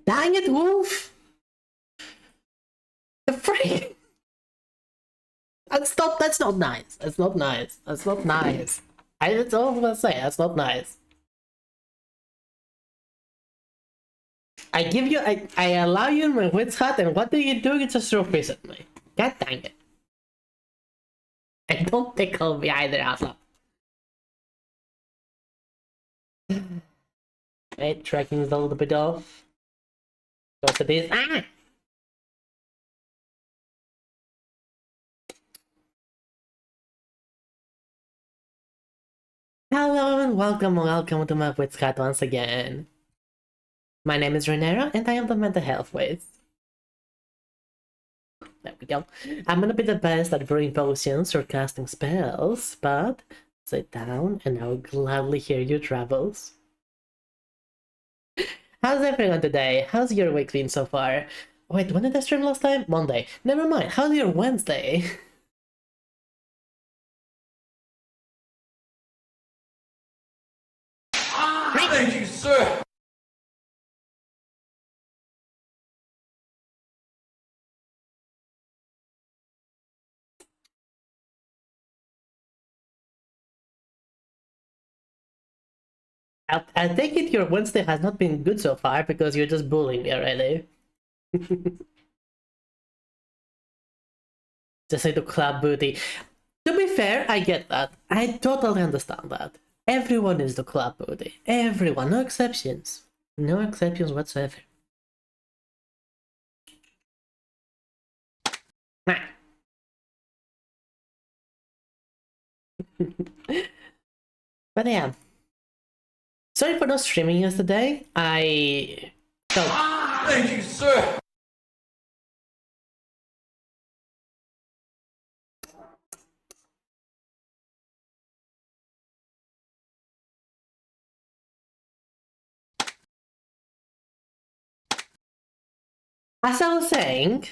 Dang it, Wolf! The freak! That's not nice. That's not nice. That's not nice. That's all I'm gonna say. That's not nice. I give you, I allow you in my wit's hut, and what do? You just throw fish at me. God dang it. And don't tickle me either, Asa. Right, tracking is a little bit off. Go to this. Ah! Hello and welcome to my wit's hut once again. My name is Renera, and I am the mental health whiz. There we go. I'm gonna be the best at brewing potions or casting spells, but sit down and I will gladly hear your travels. How's everyone today? How's your week been so far? Wait, when did I stream last time? Monday. Never mind. How's your Wednesday? Thank you, sir. I take it your Wednesday has not been good so far because you're just bullying me already. Just say to club booty. To be fair, I get that. I totally understand that. Everyone is the club booty. Everyone, no exceptions. No exceptions whatsoever. But yeah. Sorry for not streaming yesterday. Thank you, sir. As I was saying,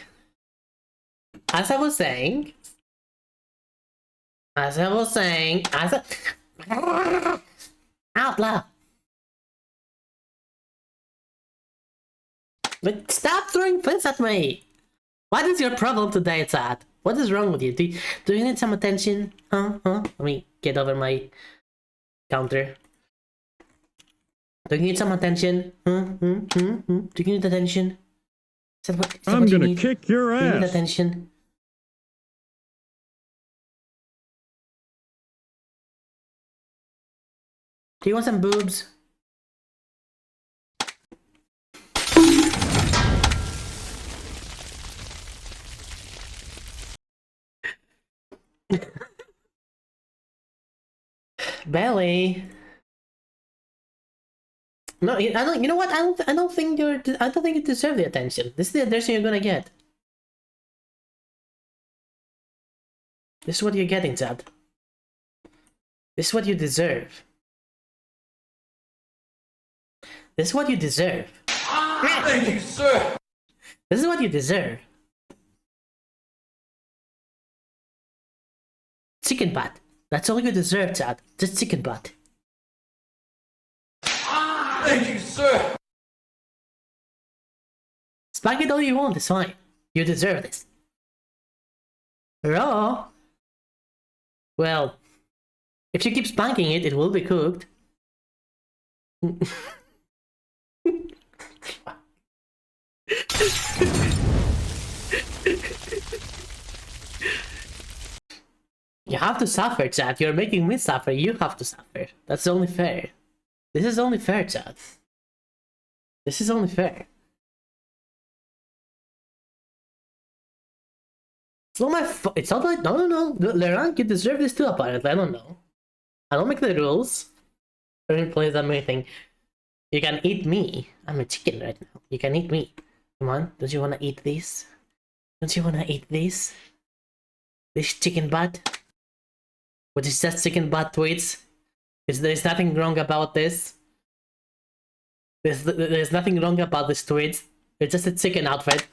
out loud. But stop throwing flints at me! What is your problem today, Chad? What is wrong with you? Do you need some attention? Huh? Let me get over my counter. Do you need some attention? Do you need attention? Is that I'm what you gonna need? kick your Do you need ass. attention? Do you want some boobs? Belly. No, I don't. You know what? I don't think you deserve the attention. This is the attention you're gonna get. This is what you're getting, Chad. This is what you deserve. This is what you deserve. Thank you, sir. This is what you deserve. Chicken butt. That's all you deserve, Chad. Just chicken butt. Thank you, sir. Spank it all you want, it's fine. You deserve this. Raw? Well, if you keep spanking it, it will be cooked. You have to suffer, Chad. You're making me suffer. You have to suffer. That's only fair. This is only fair, Chad. This is only fair. It's not my fault. It's not like no. Laurent, you deserve this too, apparently. I don't know. I don't make the rules. I don't play that many things. You can eat me. I'm a chicken right now. You can eat me. Come on, don't you wanna eat this? Don't you wanna eat this? This chicken butt? What is just chicken butt tweets? There's nothing wrong about this. There's nothing wrong about this tweet. It's just a chicken outfit.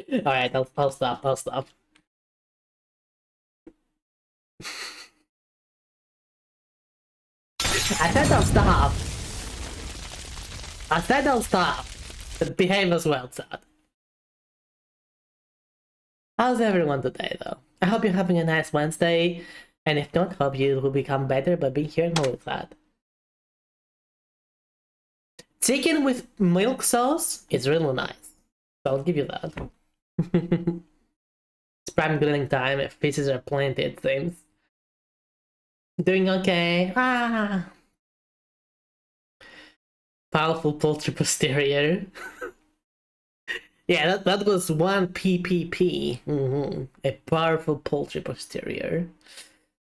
Alright, I'll stop. I said I'll stop. I said I'll stop. But behave as well, Sad. How's everyone today, though? I hope you're having a nice Wednesday. And if not, hope you will become better by being here and all of that. Chicken with milk sauce is really nice. So I'll give you that. It's prime grilling time if pieces are plenty, it seems. Doing okay. Ah. Powerful poultry posterior. Yeah, that was one PPP. A powerful poultry posterior.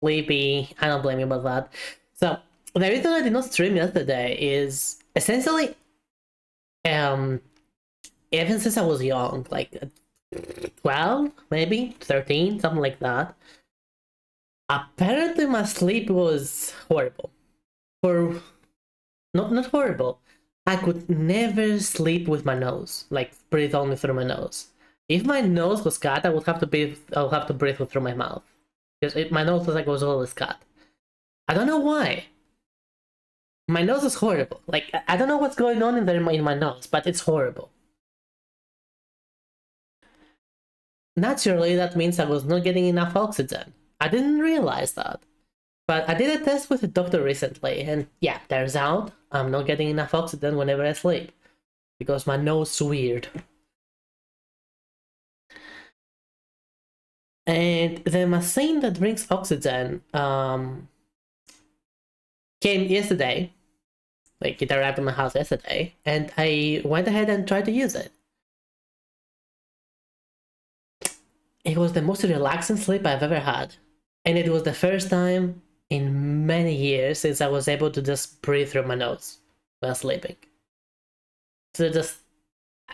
Sleepy. I don't blame you about that. So, the reason I did not stream yesterday is essentially, ever since I was young, like 12, maybe 13, something like that, apparently my sleep was horrible. Not horrible. I could never sleep with my nose, like breathe only through my nose. If my nose was cut, I would have to breathe through my mouth, because my nose was always cut. I don't know why. My nose is horrible. Like, I don't know what's going on in my nose, but it's horrible. Naturally, that means I was not getting enough oxygen. I didn't realize that. But I did a test with a doctor recently, and yeah, turns out I'm not getting enough oxygen whenever I sleep. Because my nose is weird. And the machine that brings oxygen came yesterday. Like, it arrived at my house yesterday, and I went ahead and tried to use it. It was the most relaxing sleep I've ever had. And it was the first time in many years since I was able to just breathe through my nose while sleeping. So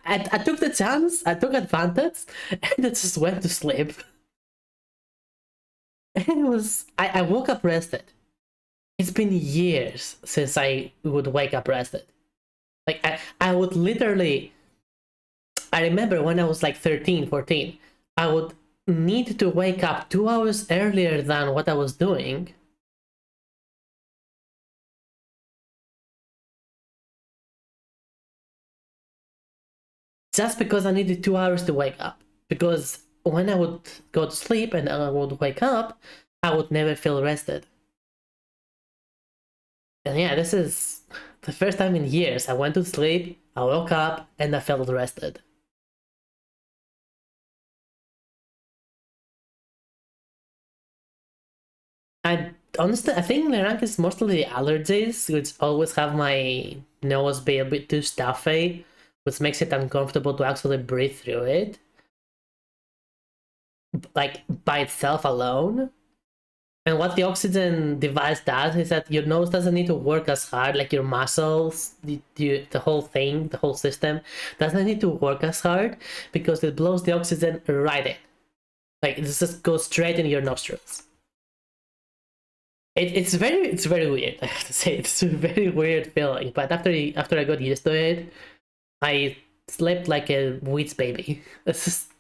I took the chance, I took advantage, and I just went to sleep. And I woke up rested. It's been years since I would wake up rested. Like, I would literally, I remember when I was like 13, 14, I would need to wake up 2 hours earlier than what I was doing. Just because I needed 2 hours to wake up. Because when I would go to sleep and I would wake up, I would never feel rested. And yeah, this is the first time in years I went to sleep, I woke up, and I felt rested. I honestly, I think the rank is mostly allergies, which always have my nose be a bit too stuffy, which makes it uncomfortable to actually breathe through it. Like, by itself alone. And what the oxygen device does is that your nose doesn't need to work as hard, like your muscles, the whole thing, the whole system doesn't need to work as hard because it blows the oxygen right in. Like, it just goes straight in your nostrils. It's very weird, I have to say. It's a very weird feeling, but after I got used to it, I slept like a wheat baby. It's just...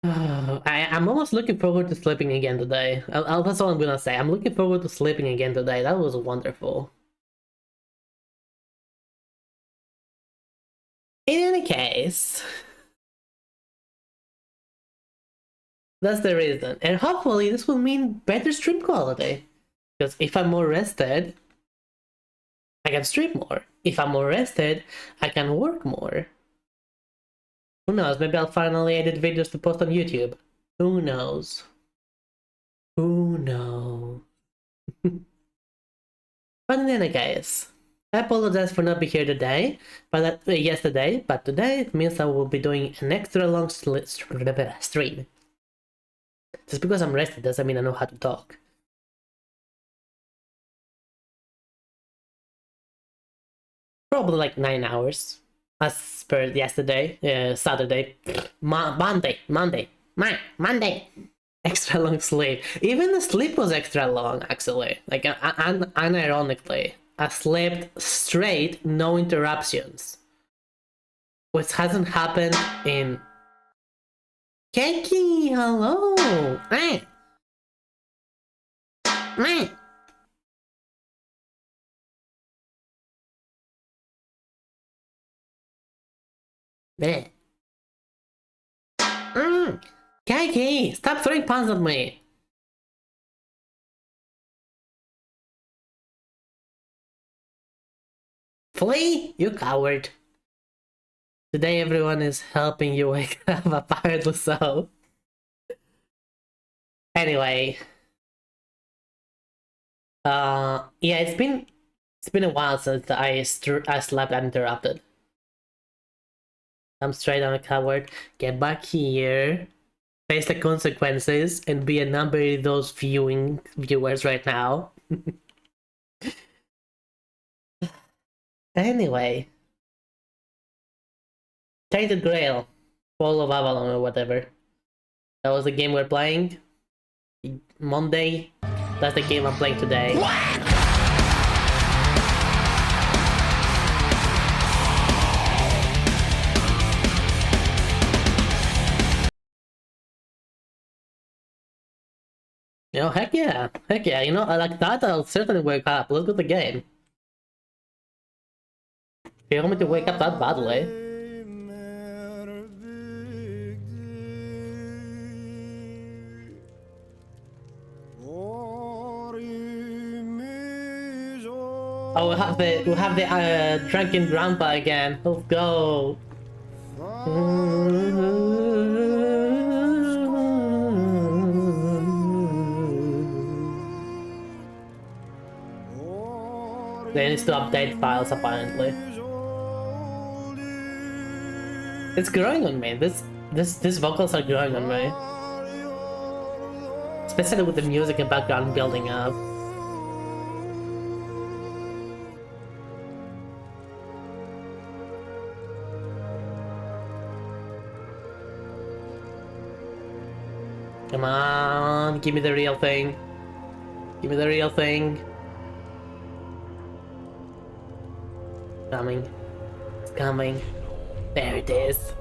I'm almost looking forward to sleeping again today. That's all I'm gonna say. I'm looking forward to sleeping again today. That was wonderful. In any case, that's the reason. And hopefully this will mean better stream quality. Because if I'm more rested, I can stream more. If I'm more rested, I can work more. Who knows? Maybe I'll finally edit videos to post on YouTube. Who knows? Who knows? But in any case, I apologize for not being here today, but yesterday. But today it means I will be doing an extra long stream. Just because I'm rested doesn't mean I know how to talk. Probably like 9 hours, as per yesterday, Saturday, Monday. Extra long sleep. Even the sleep was extra long, actually. Like, unironically, I slept straight, no interruptions. Which hasn't happened in... Keki, hello! Bleh. Kiki, stop throwing puns at me. Flee, you coward. Today everyone is helping you wake up, apparently so. Anyway. Yeah, it's been a while since I slept uninterrupted. I'm straight on a coward. Get back here. Face the consequences and be a number of those viewers right now. Anyway. Tainted Grail. Fall of Avalon or whatever. That was the game we're playing. Monday. That's the game I'm playing today. You know, heck yeah. Heck yeah. You know, I like that. I'll certainly wake up. Let's go to the game. You want me to wake up that badly? Oh, we'll have the drunken grandpa again. Let's go. They need to update files apparently. It's growing on me. These vocals are growing on me. Especially with the music and background building up. Come on, give me the real thing. Give me the real thing. Coming. It's coming. There it is.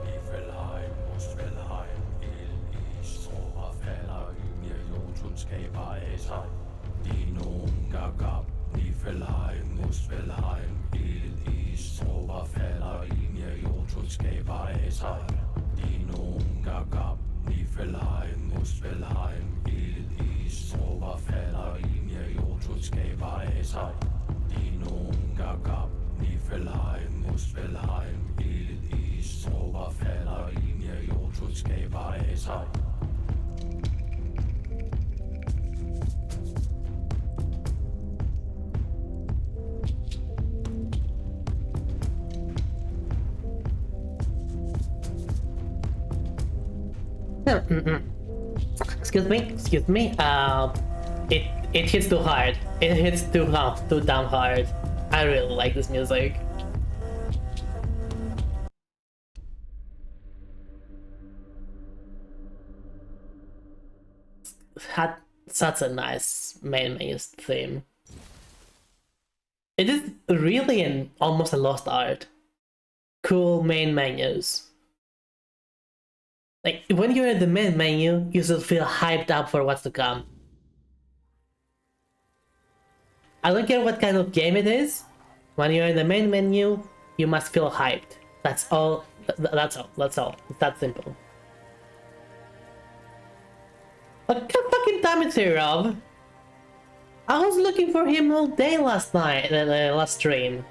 Excuse me. It hits too hard. It hits too damn hard. I really like this music. Had such a nice main menu theme. It is really almost a lost art. Cool main menus. Like, when you're in the main menu, you should feel hyped up for what's to come. I don't care what kind of game it is. When you're in the main menu, you must feel hyped. That's all. That's all. That's all. It's that simple. But god fucking damn it, Rob. I was looking for him all day last night, last stream.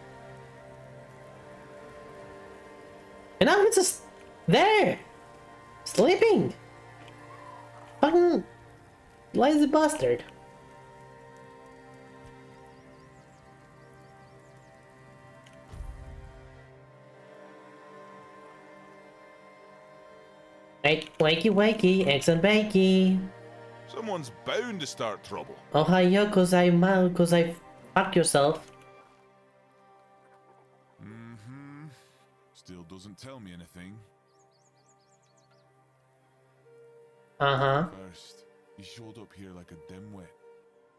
And now he's just there, sleeping. Fucking lazy bastard. Wakey wakey, eggs and bakey. Someone's bound to start trouble. Oh hi yo, cause I fuck yourself. Still doesn't tell me anything. Uh-huh. First, you showed up here like a dimwit.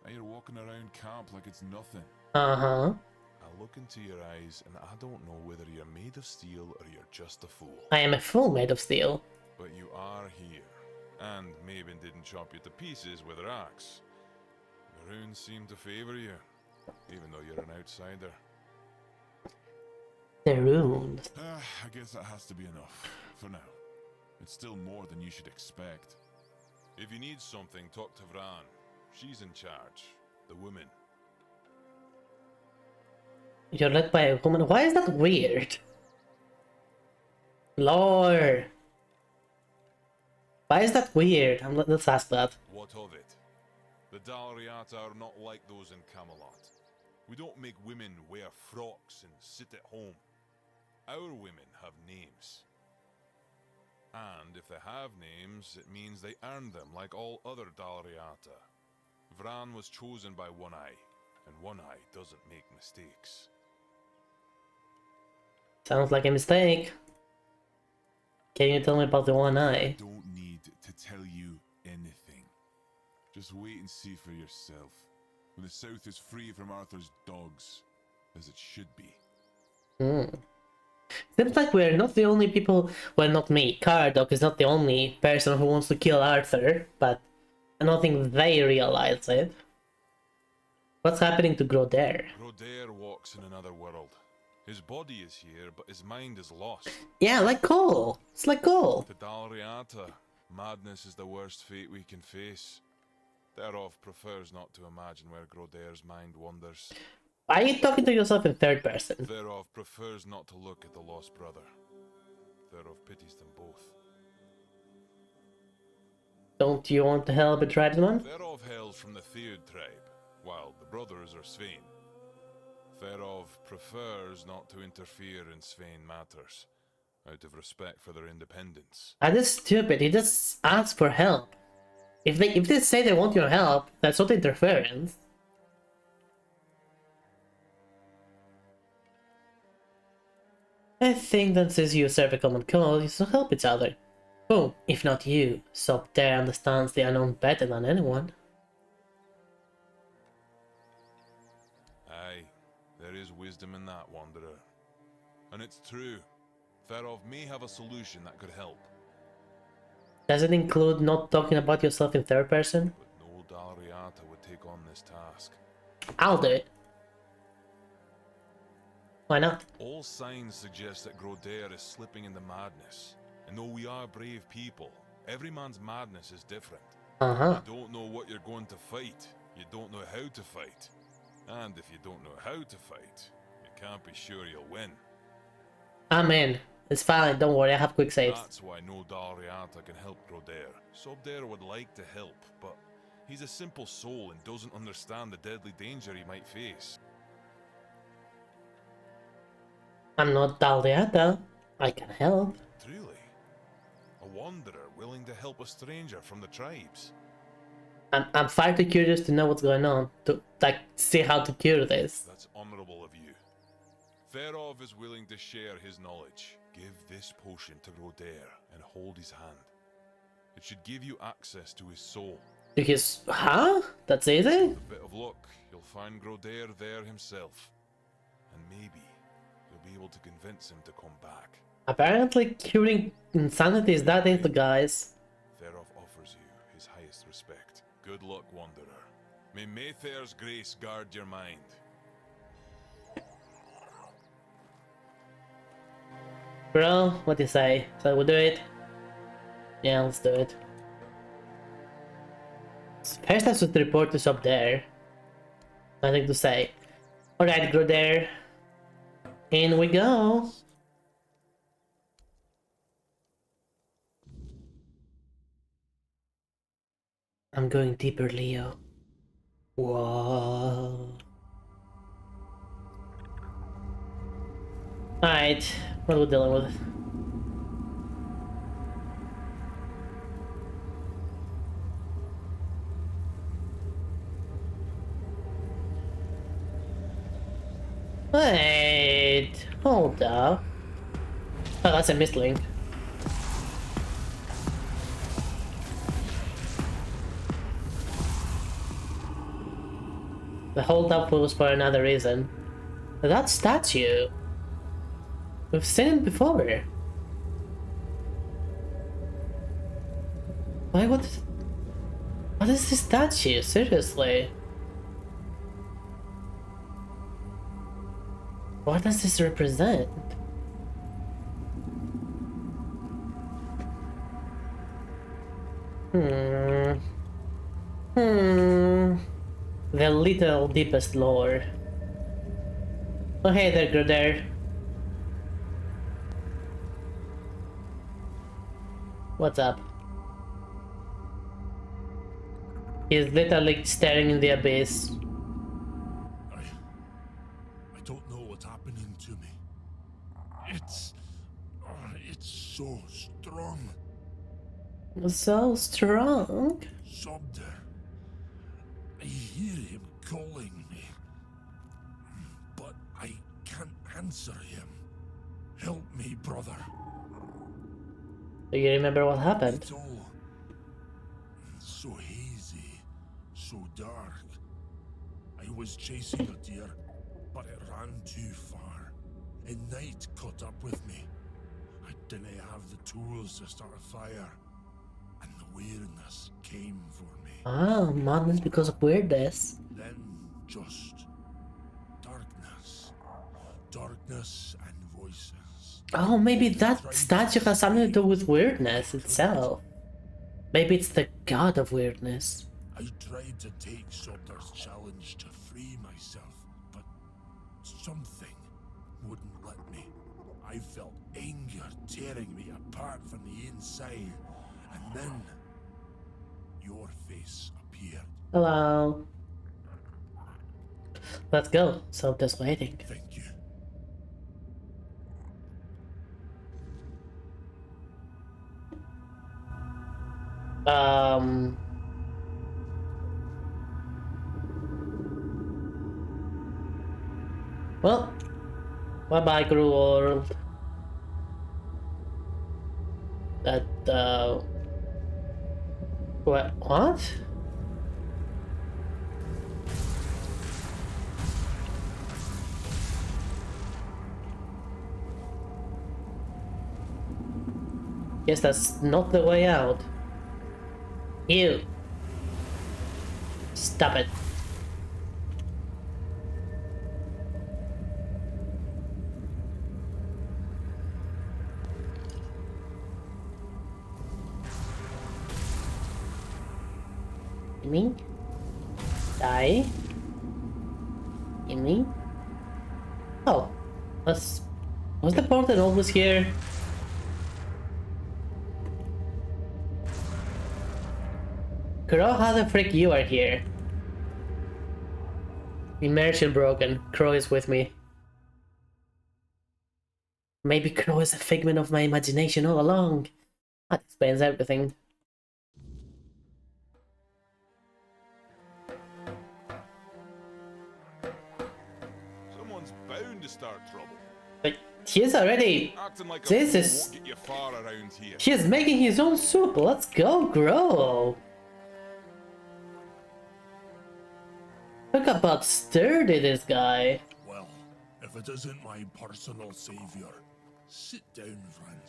Now you're walking around camp like it's nothing. Uh-huh. I look into your eyes and I don't know whether you're made of steel or you're just a fool. I am a fool made of steel. But you are here. And Maven didn't chop you to pieces with her axe. The runes seem to favor you, even though you're an outsider. They're ruined. I guess that has to be enough. For now. It's still more than you should expect. If you need something, talk to Vran. She's in charge. The woman. You're led by a woman. Why is that weird? Lore. Why is that weird? Let's ask that. What of it? The Dalriata are not like those in Camelot. We don't make women wear frocks and sit at home. Our women have names. And if they have names, it means they earn them like all other Dalriata. Vran was chosen by One Eye, and One Eye doesn't make mistakes. Sounds like a mistake. Can you tell me about the One Eye? Don't need to tell you anything. Just wait and see for yourself. When the South is free from Arthur's dogs, as it should be. Seems like we're not the only people. Well, not me. Cardok is not the only person who wants to kill Arthur, but I don't think they realize it. What's happening to Groder? Groder walks in another world. His body is here, but his mind is lost. Yeah, like Cole. It's like Cole. To Dalriata, madness is the worst fate we can face. Thereof prefers not to imagine where Groder's mind wanders. Why are you talking to yourself in third person? Thereof prefers not to look at the lost brother. Thereof pities them both. Don't you want to help a tribesman? Thereof hails from the Theod tribe, while the brothers are Svein. Thereof prefers not to interfere in Svein matters, out of respect for their independence. That is stupid. He just asks for help. If they say they want your help, that's not interference. I think that since you serve a common cause, you should help each other. Who, if not you, so up there understands the unknown better than anyone? Aye, there is wisdom in that, Wanderer. And it's true. Thereof may have a solution that could help. Does it include not talking about yourself in third person? But no Dalriata would take on this task. I'll do it. Why not? All signs suggest that Groder is slipping into madness. And though we are brave people, every man's madness is different. Uh-huh. You don't know what you're going to fight. You don't know how to fight. And if you don't know how to fight, you can't be sure you'll win. I'm in. It's fine, don't worry, I have quick saves. That's why no Dalriata can help Groder. Sobder would like to help, but he's a simple soul and doesn't understand the deadly danger he might face. I'm not Dalriata. I can help. Truly? A wanderer willing to help a stranger from the tribes? I'm far too curious to know what's going on, to like see how to cure this. That's honorable of you. Thereof is willing to share his knowledge. Give this potion to Groder and hold his hand. It should give you access to his soul. Because, huh? That's easy? With a bit of luck, you'll find Groder there himself. And maybe you'll be able to convince him to come back. Apparently curing insanity is that easy, guys. Thereof offers you his highest respect. Good luck, Wanderer. May Mayfair's grace guard your mind. Bro, what do you say? So we'll do it? Yeah, let's do it. First I should report this up there. Nothing to say. Alright, go there. In we go. I'm going deeper, Leo. Whoa. Alright, what are we dealing with? Wait, hold up. Oh, that's a mislink. The hold up was for another reason. That statue. We've seen it before. Why what is this statue? Seriously? What does this represent? Hmm. Hmm. The little deepest lore. Oh, hey there, Gruder. What's up? He's literally staring in the abyss. I don't know what's happening to me. It's so strong. So strong. Sobder. I hear him calling me, but I can't answer him. Help me, brother. Do you remember what happened? It's all so hazy, so dark. I was chasing a deer, but it ran too far, and night caught up with me. I didn't have the tools to start a fire, and the weirdness came for me. Ah, madness because of weirdness. Then just darkness. Darkness and voices. Oh, maybe that statue has something to do with weirdness itself. Maybe it's the god of weirdness. I tried to take Sobder's challenge to free myself, but something wouldn't let me. I felt anger tearing me apart from the inside, and then your face appeared. Hello. Let's go. So just waiting. Thank you. Um. Well, bye bye, Crew World. That, What? Guess that's not the way out. You. Stop it. Gimme. Die. Gimme. Oh. Was the portal always here? Crow, how the frick you are here? Immersion broken. Crow is with me. Maybe Crow is a figment of my imagination all along. That explains everything. Someone's bound to start trouble. But he's already... Acting like This a is- fool won't get you far around here. He's making his own soup. Let's go, Crow. Look about sturdy this guy. Well, if it isn't my personal savior, sit down, friend.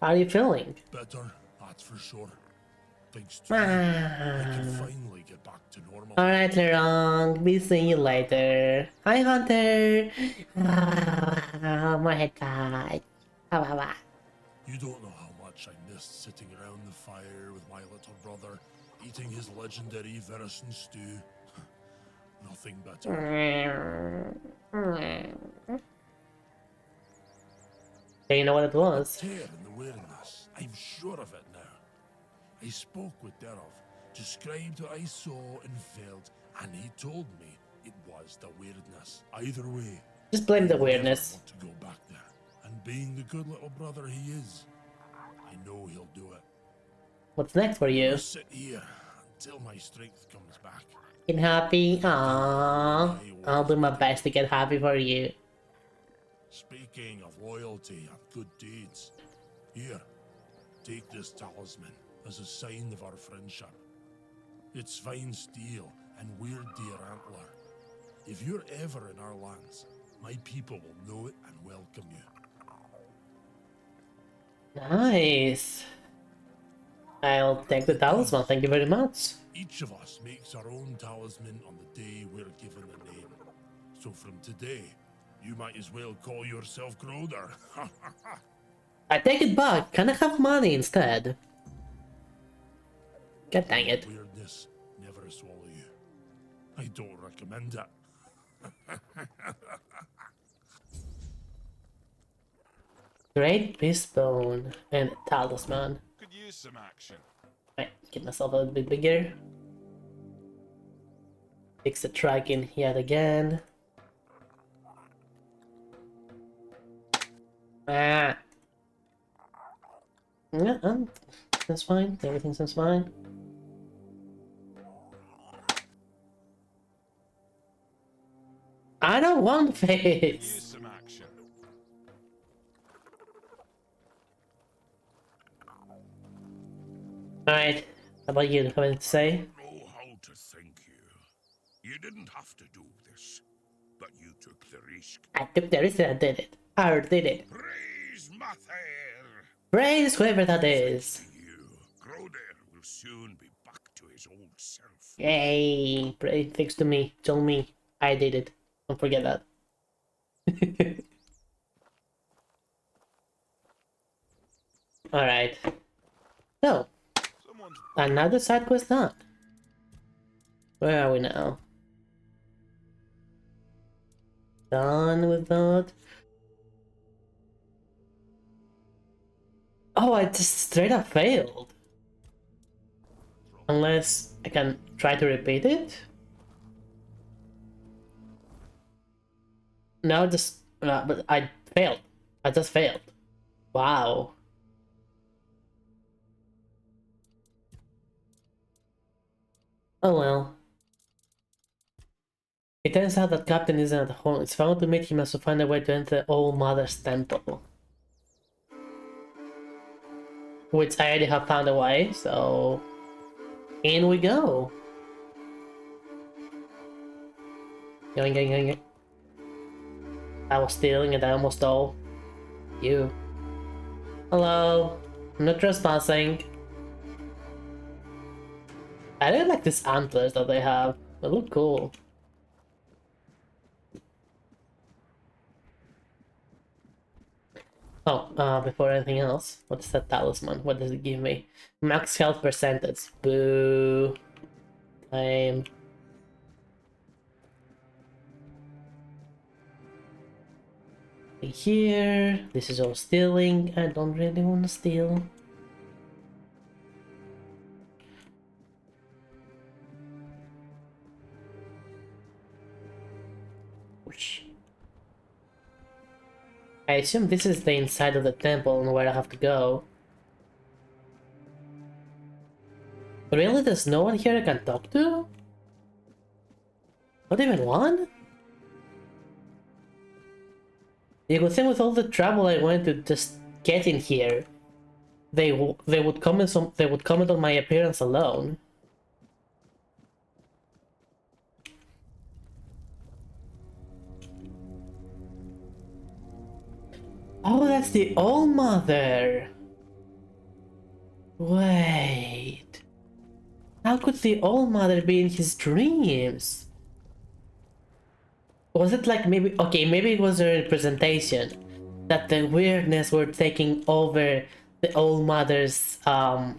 How are you feeling? Better, that's for sure. Thanks to you, I can Ah. finally get back to normal. Alright, Lerong. We'll see you later. Hi, Hunter. My head guy. You don't know how much I missed sitting around the fire with my little brother, eating his legendary venison stew. Nothing better. Do you know what it was? Tear in the weirdness. I'm sure of it now. I spoke with Derov, described what I saw and felt, and he told me it was the weirdness. Either way, Just blame the I never weirdness. want to go back there. And being the good little brother he is, I know he'll do it. What's next for you? I'll sit here until my strength comes back. Get happy? Aww. I'll do my best to get happy for you. Speaking of loyalty and good deeds, here, take this talisman as a sign of our friendship. It's fine steel and weird deer antler. If you're ever in our lands, my people will know it and welcome you. Nice. I'll take the talisman, thank you very much. Each of us makes our own talisman on the day we're given a name. So from today, you might as well call yourself Groder. I take it back, can I have money instead? God dang it. Weirdness never swallow you. I don't recommend it. Great beast bone and talisman. Could use some action. Right, get myself a little bit bigger. Fix the track in yet again. Ah. Yeah, that's fine. Everything seems fine. I don't want Could use face. some action. Alright, how about you? Have anything to say? Know how to thank you. You didn't have to do this, but you took the risk. I took the risk and I did it. I did it. Praise Mather! Praise whoever that is. You, Groder will soon be back to his old self. Yay! Praise thanks to me. Told me. I did it. Don't forget that. Alright. So, Someone's another side quest done. Where are we now? Done with that. Oh, I just straight up failed. Unless I can try to repeat it. No, just but I failed. I just failed. Wow. Oh well. It turns out that Captain isn't at home. It's found to meet him as to find a way to enter All Mother's temple. Which I already have found a way, so in we go. Going. I was stealing and I almost stole. You. Hello. I'm not trespassing. I really like these antlers that they have. They look cool. Oh, before anything else, what is that talisman? What does it give me? Max health percentage. Boo. Time. Here. This is all stealing. I don't really want to steal. Whoosh. I assume this is the inside of the temple and where I have to go. Really? There's no one here I can talk to? Not even one? You could think with all the trouble I went to just get in here, they would comment on my appearance alone. Oh, that's the All Mother. Wait. How could the All Mother be in his dreams? Was it like maybe... Okay, maybe it was a representation that the weirdness were taking over the All Mother's, what's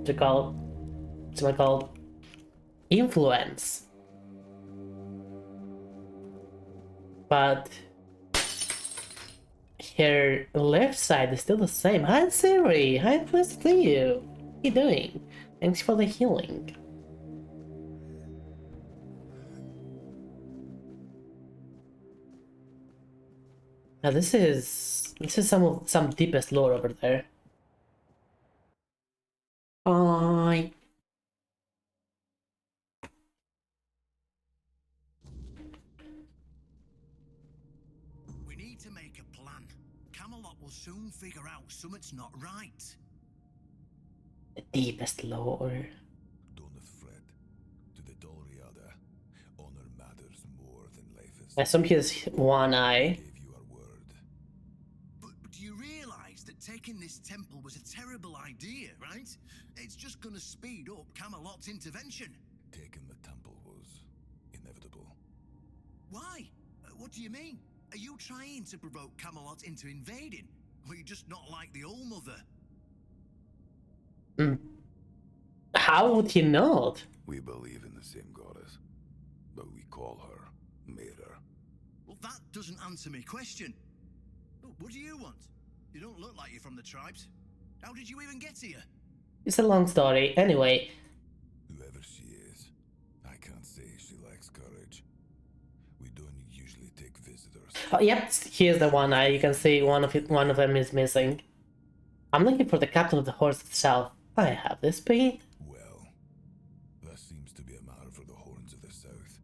it called? Influence. But her left side is still the same. Hi Siri, hi, nice to see you. What are you doing? Thanks for the healing. Now this is some deepest lore over there. Bye. We need to make a plan. Camelot will soon figure out something's not right. The deepest lore. Don't fret. To the Dolriada, honor matters more than life is. I assume he has one eye. Gave you our word. But do you realize that taking taking this temple was a terrible idea, right? It's just gonna speed up Camelot's intervention. Taking the temple was inevitable. Why? What do you mean? Are you trying to provoke Camelot into invading? Or you just not like the All Mother? How would he not? We believe in the same goddess, but we call her Mera. Well, that doesn't answer my question. What do you want? You don't look like you're from the tribes. How did you even get here? It's a long story. Anyway, Whoever she is, I can't say she lacks courage. We don't usually take visitors. oh, yep, here's the one. You can see one of them is missing. I'm looking for the captain of the horse itself. I have this pain. Well, that seems to be a matter for the Horns of the South.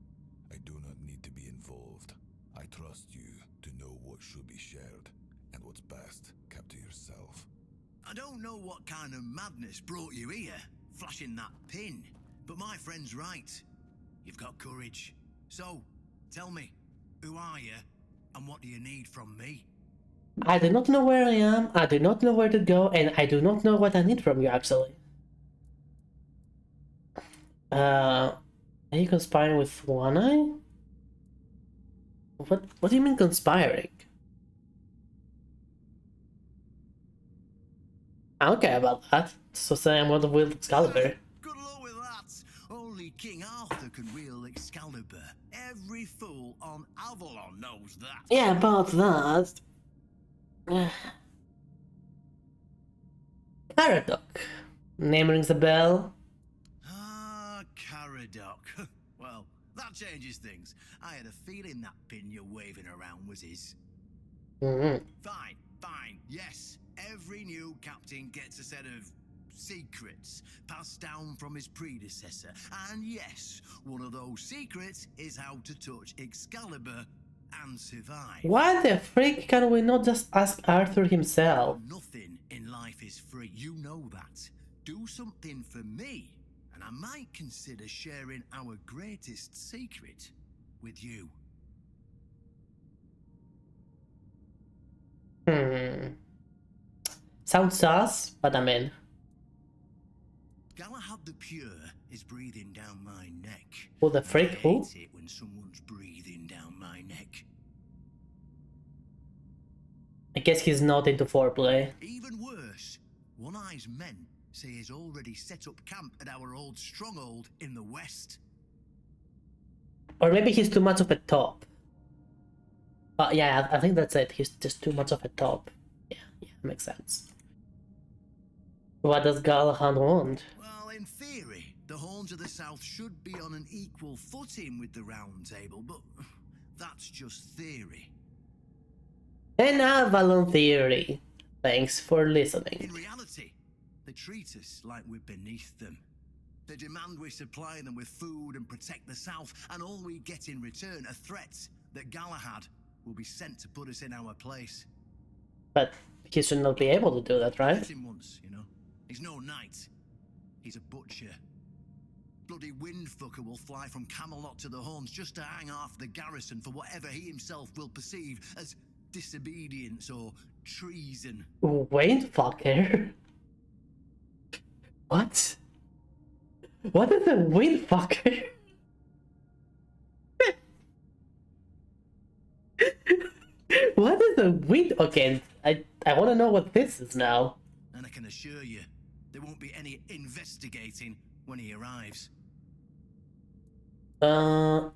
I do not need to be involved. I trust you to know what should be shared, and what's best kept to yourself. I don't know what kind of madness brought you here, flashing that pin, but my friend's right. You've got courage. So, tell me, who are you, and what do you need from me? I do not know where I am, I do not know where to go, and I do not know what I need from you, actually. Are you conspiring with One Eye? What do you mean conspiring? I don't care about that. So say I'm going to wield Excalibur. Good luck with that. Only King Arthur can wield Excalibur. Every fool on Avalon knows that. Yeah, about that. Caradoc. Name rings a bell. Ah, Caradoc. Well, that changes things. I had a feeling that pin you're waving around was his. Fine, yes. Every new captain gets a set of secrets passed down from his predecessor. And yes, one of those secrets is how to touch Excalibur and survive. Why the freak can we not just ask Arthur himself? Nothing in life is free, you know that. Do something for me, and I might consider sharing our greatest secret with you. Sounds sus, but I'm in. Galahad the Pure is breathing down my neck. Who the freak? I Who? hate it when someone's breathing down my neck. I guess he's not into foreplay. Even worse, One Eye's men say he's already set up camp at our old stronghold in the west. Or maybe he's too much of a top. Yeah, I think that's it. He's just too much of a top. Yeah, makes sense. What does Galahad want? Well, in theory, the Horns of the South should be on an equal footing with the Round Table, but that's just theory. An Avalon theory. Thanks for listening. In reality, they treat us like we're beneath them. They demand we supply them with food and protect the South, and all we get in return are threats that Galahad will be sent to put us in our place. But he should not be able to do that, right? Met him once, you know. He's no knight. He's a butcher. Bloody windfucker will fly from Camelot to the Horns just to hang half the garrison for whatever he himself will perceive as disobedience or treason. Windfucker? What? What is a windfucker? What is a wind? Okay, I want to know what this is now. And I can assure you, there won't be any investigating when he arrives. Tell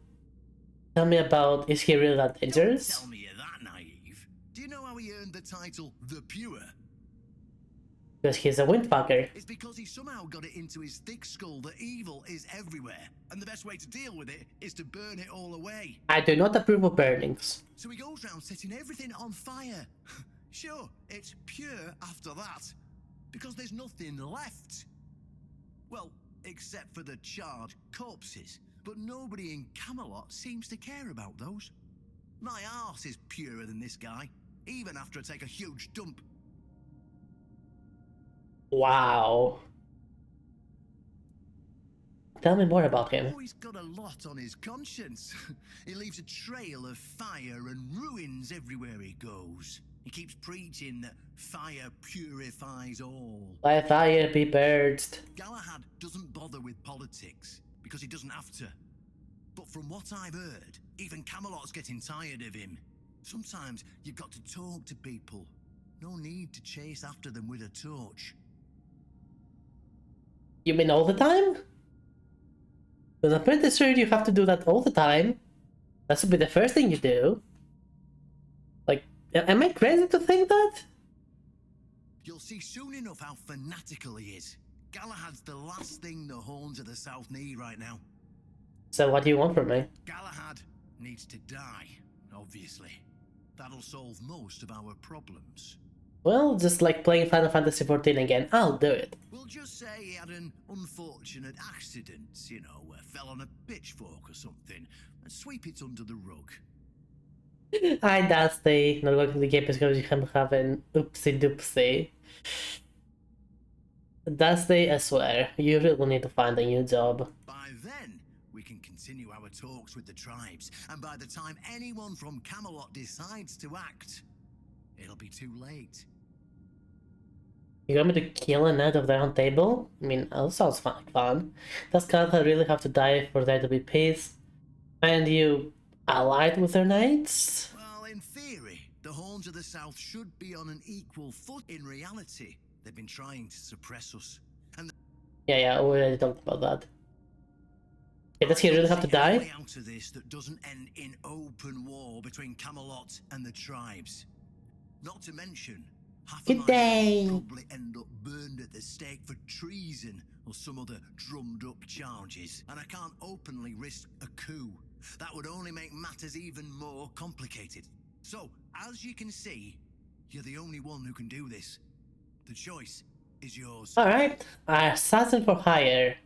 me about, is he really that dangerous? Don't tell me you're that naive. Do you know how he earned the title The Pure? Because he's a windfucker. It's because he somehow got it into his thick skull that evil is everywhere, and the best way to deal with it is to burn it all away. I do not approve of burnings. So he goes round setting everything on fire. Sure, it's pure after that, because there's nothing left. Well, except for the charred corpses, but nobody in Camelot seems to care about those. My arse is purer than this guy, even after I take a huge dump. Wow. Tell me more about him. Oh, he's got a lot on his conscience. He leaves a trail of fire and ruins everywhere he goes. He keeps preaching that fire purifies all. By fire be purged. Galahad doesn't bother with politics because he doesn't have to. But from what I've heard, even Camelot's getting tired of him. Sometimes you've got to talk to people. No need to chase after them with a torch. You mean all the time? Because I'm pretty sure you have to do that all the time. That should be the first thing you do. Like, am I crazy to think that? You'll see soon enough how fanatical he is. Galahad's the last thing the Horns of the South need right now. So what do you want from me? Galahad needs to die, obviously. That'll solve most of our problems. Well, just like playing Final Fantasy XIV again, I'll do it. We'll just say he had an unfortunate accident, fell on a pitchfork or something, and sweep it under the rug. Hi Dusty, not welcome to the game because you have an oopsie doopsie. Dusty, I swear, you really need to find a new job. By then, we can continue our talks with the tribes, and by the time anyone from Camelot decides to act, it'll be too late. You want me to kill a knight of the round table? I mean, that sounds fun. Does Canada really have to die for there to be peace? And you allied with their knights? Well, in theory, the Horns of the South should be on an equal foot. In reality, they've been trying to suppress us. And Yeah, we already talked about that. Yeah, does he really have to die? way out of this that doesn't end in open war between Camelot and the tribes. Not to mention, half Good of day. my probably end up burned at the stake for treason or some other drummed up charges. And I can't openly risk a coup. That would only make matters even more complicated. So, as you can see, you're the only one who can do this. The choice is yours. Alright, assassin for hire.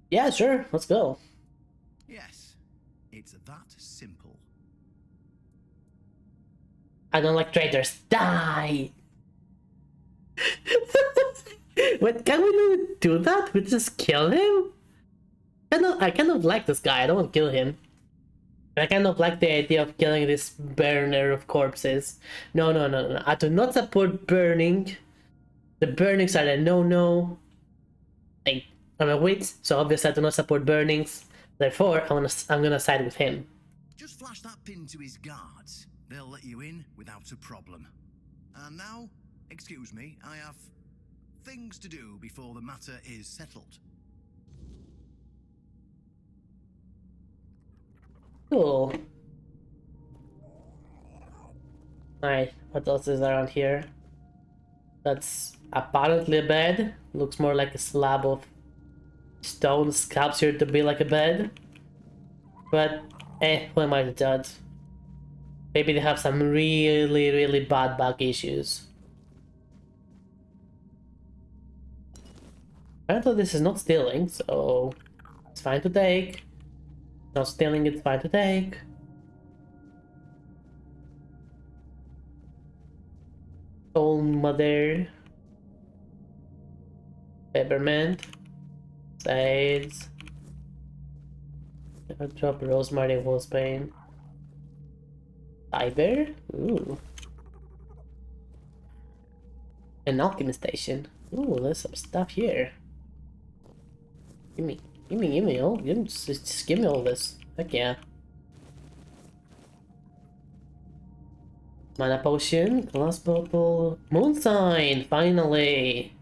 Yeah, sure, let's go. Yes, it's that simple. I don't like traitors. Die! Wait, can we really do that? We just kill him? I kind of like this guy, I don't want to kill him. I kind of like the idea of killing this burner of corpses. No. I do not support burning. The burnings are a no-no. I'm a witch, so obviously I do not support burnings. Therefore, I'm gonna side with him. Just flash that pin to his guards. They'll let you in without a problem. And now, excuse me, I have things to do before the matter is settled. Cool. Alright, what else is around here? That's apparently a bed. Looks more like a slab of stone sculptured to be like a bed. But, who am I to judge? Maybe they have some really bad bug issues. Apparently this is not stealing, so it's fine to take. Not stealing, it's fine to take. Old mother. Peppermint. Sage. Drop rosemary wolfsbane. Fiber? Ooh. An alchemy station. Ooh, there's some stuff here. Gimme, just give me all this. Heck yeah. Mana potion, glass bottle, moon sign, finally!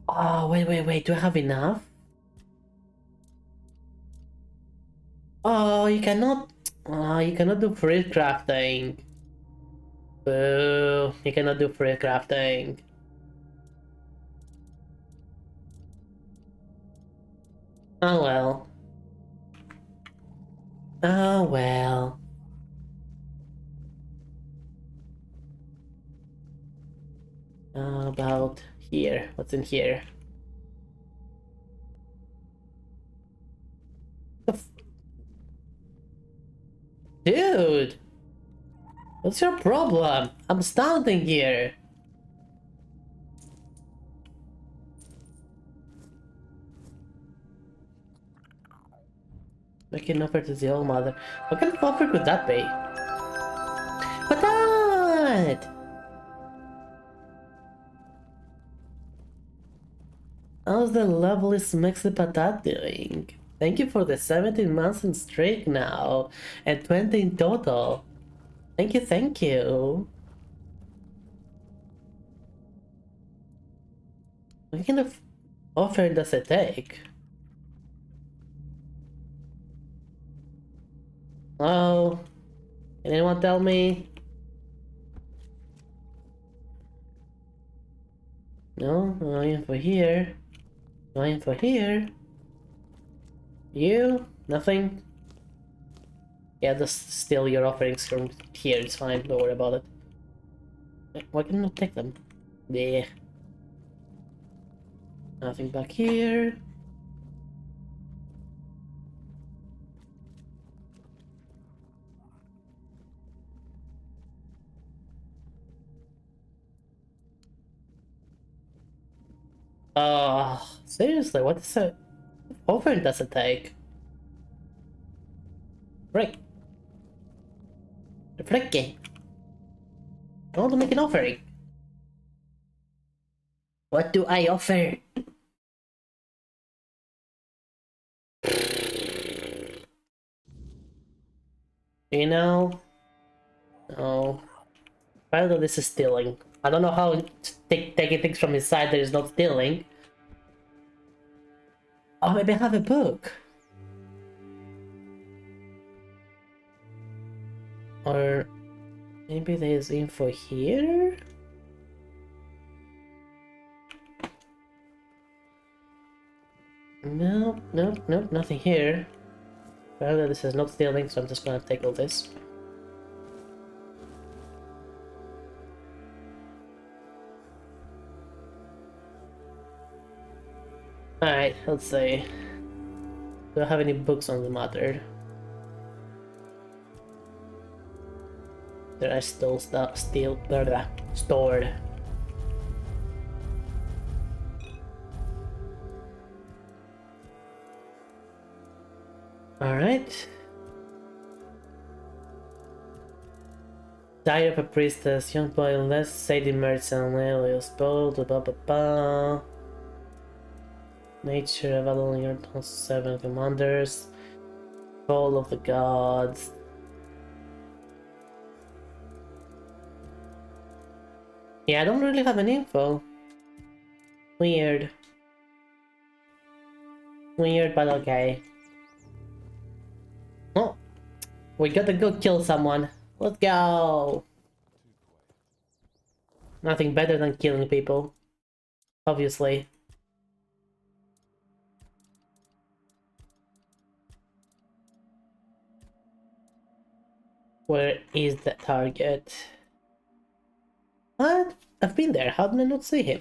Oh, wait, do I have enough? Oh, you cannot do free crafting. Boo, you cannot do free crafting. Oh well. Oh well. How about here? What's in here? Dude! What's your problem? I'm standing here. Make an offer to the All Mother. What kind of offer could that be? Patat! How's the lovely Smexy Patat doing? Thank you for the 17 months in streak now, and 20 in total. Thank you, thank you. What kind of offer does it take? Oh, can anyone tell me? No, no info here. No info here. You? Nothing? Yeah, just steal your offerings from here, it's fine, don't worry about it. Why can I not take them? Yeah. Nothing back here. Seriously, what is it? Offering does it take? Frick. Fricky. I want to make an offering. What do I offer? You know? No. Apparently this is stealing. I don't know how taking things from his side there is not stealing. Oh, maybe I have a book. Or maybe there's info here? No, no, no, nothing here. Apparently this is not stealing, so I'm just gonna take all this. Alright, let's see. Do I have any books on the matter? That I still stored. Alright. Diary of a Priestess, young boy, less Sadie Merchant, Elias Bold, blah blah blah. Nature, Avalon, your 7 commanders. Call of the gods. Yeah, I don't really have any info. Weird. Weird, but okay. Oh, we gotta go kill someone. Let's go! Nothing better than killing people. Obviously. Where is the target? What? I've been there, how did I not see him?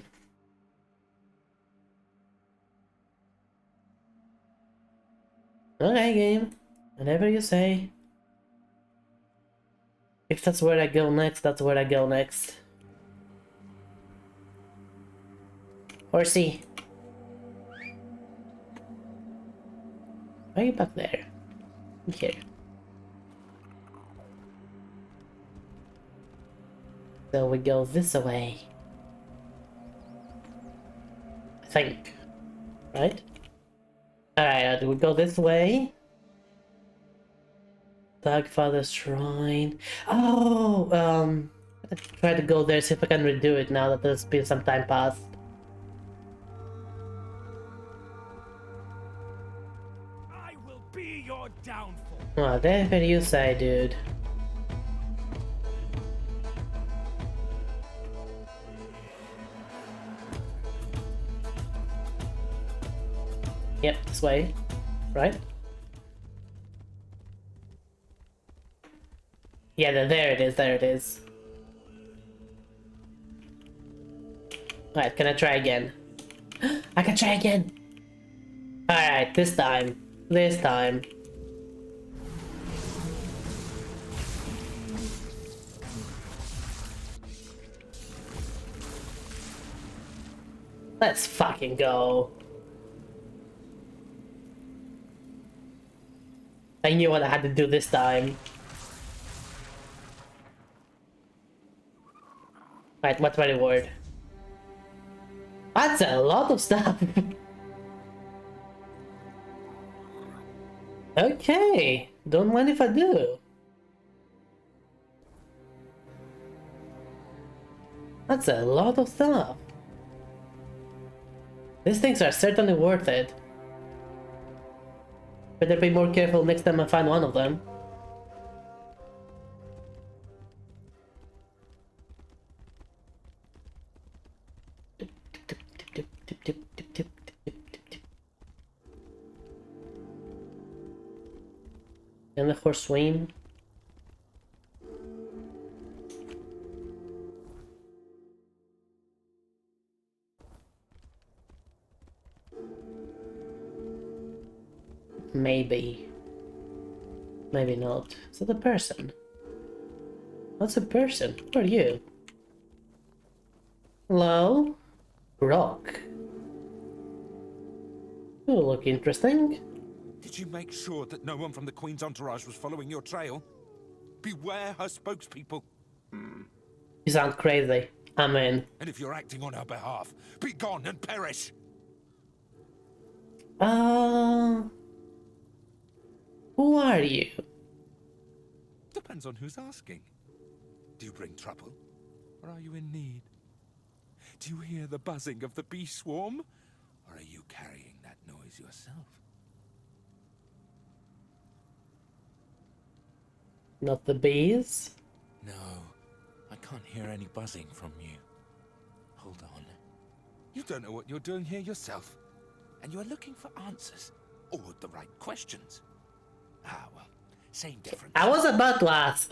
Okay, game. Whatever you say. If that's where I go next, that's where I go next. Horsey. Why are you back there? I'm here. So we go this way. I think. Right? Alright, we go this way. Dogfather Shrine. Oh, let's try to go there, see if I can redo it now that there's been some time passed. I will be your downfall. Whatever you say, dude. Yep, this way, right? Yeah, there it is, there it is. Alright, can I try again? I can try again! Alright, this time. This time. Let's fucking go. I knew what I had to do this time. Right, what's my reward? That's a lot of stuff. Okay, don't mind if I do. That's a lot of stuff. These things are certainly worth it. Better be more careful next time I find one of them. And the horse swim. Maybe. Maybe not. Is that a person? What's a person? Who are you? Hello? Rock. You look interesting. Did you make sure that no one from the Queen's entourage was following your trail? Beware her spokespeople. You sound crazy. I'm in. And if you're acting on her behalf, be gone and perish! Who are you? Depends on who's asking. Do you bring trouble? Or are you in need? Do you hear the buzzing of the bee swarm? Or are you carrying that noise yourself? Not the bees? No, I can't hear any buzzing from you. Hold on. You don't know what you're doing here yourself. And you're looking for answers. Or the right questions. Ah, well, same difference. I was about to ask.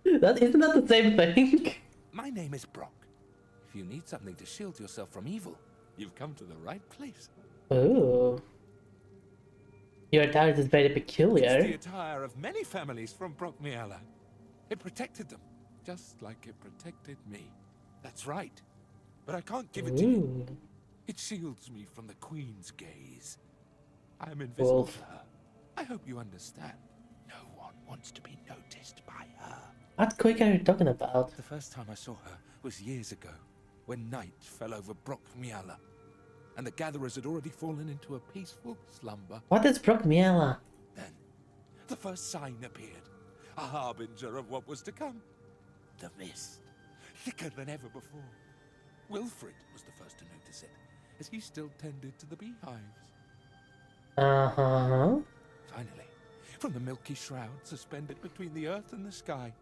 Isn't that the same thing? My name is Brock. If you need something to shield yourself from evil, you've come to the right place. Ooh. Your attire is very It's peculiar. the attire of many families from Brockmiela. It protected them, just like it protected me. That's right. But I can't give it to you. Ooh. It shields me from the Queen's gaze. I'm invisible Wolf. to her. I hope you understand. No one wants to be noticed by her. What quick are you talking about? The first time I saw her was years ago, when night fell over Brockmiela, and the gatherers had already fallen into a peaceful slumber. What is Brockmiela? Then, the first sign appeared, a harbinger of what was to come. The mist, thicker than ever before. Wilfred was the first to notice it, as he still tended to the beehives. Uh-huh. Finally, from the milky shroud suspended between the earth and the sky,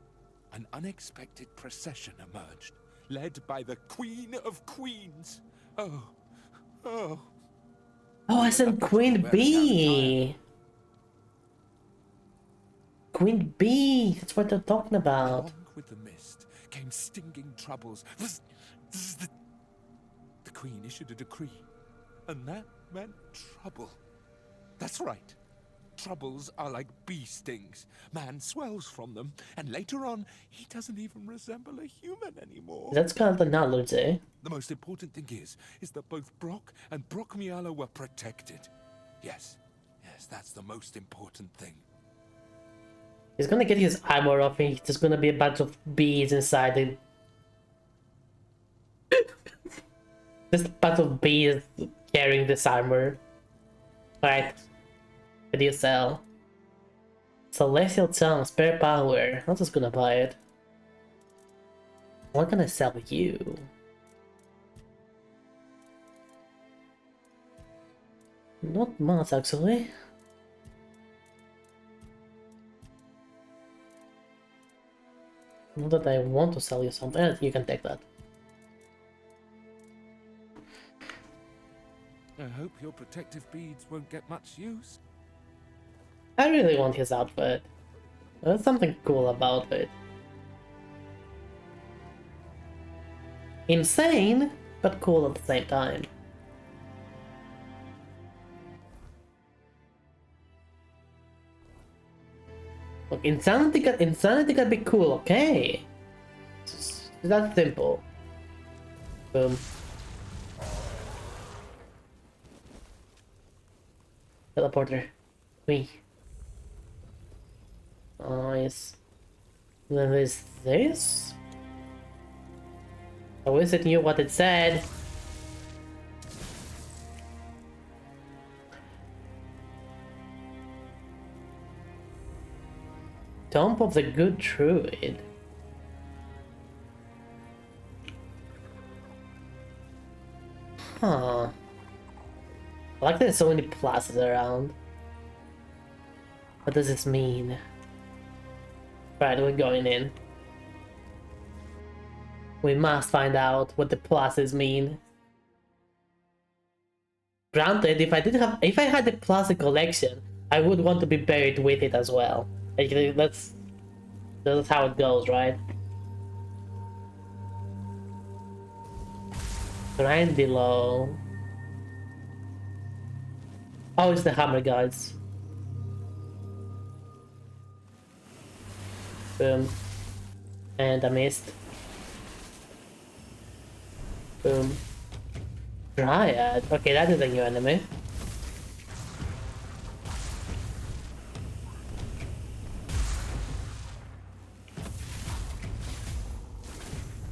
an unexpected procession emerged, led by the Queen of Queens. Oh. Oh, I said Queen Bee. Queen Bee. That's what they're talking about. Along with the mist came stinging troubles. The Queen issued a decree, and that meant trouble. That's right. Troubles are like bee stings. Man swells from them, and later on, he doesn't even resemble a human anymore. That's kind of analogy. The most important thing is that both Brock and Brockmiela were protected. Yes, that's the most important thing. He's gonna get his armor off and there's gonna be a bunch of bees inside it. Just a bunch of bees carrying this armor. Alright. What do you sell? Celestial Charm, spare power. I'm just gonna buy it. What can I sell you? Not much actually. Not that I want to sell you something. You can take that. I hope your protective beads won't get much use. I really want his outfit. There's something cool about it. Insane, but cool at the same time. Look, insanity can be cool, okay? It's that simple. Boom. Teleporter. Me. Nice. Then there's this? I wish it knew what it said. Tomb of the Good Druid. Huh. I like there's so many plazas around. What does this mean? Right, we're going in. We must find out what the plazas mean. Granted, if I had the plaza collection, I would want to be buried with it as well. Like, that's how it goes, right? Grind below. Oh, it's the hammer guards. Boom. And I missed. Boom. Dryad. Okay, that is a new enemy.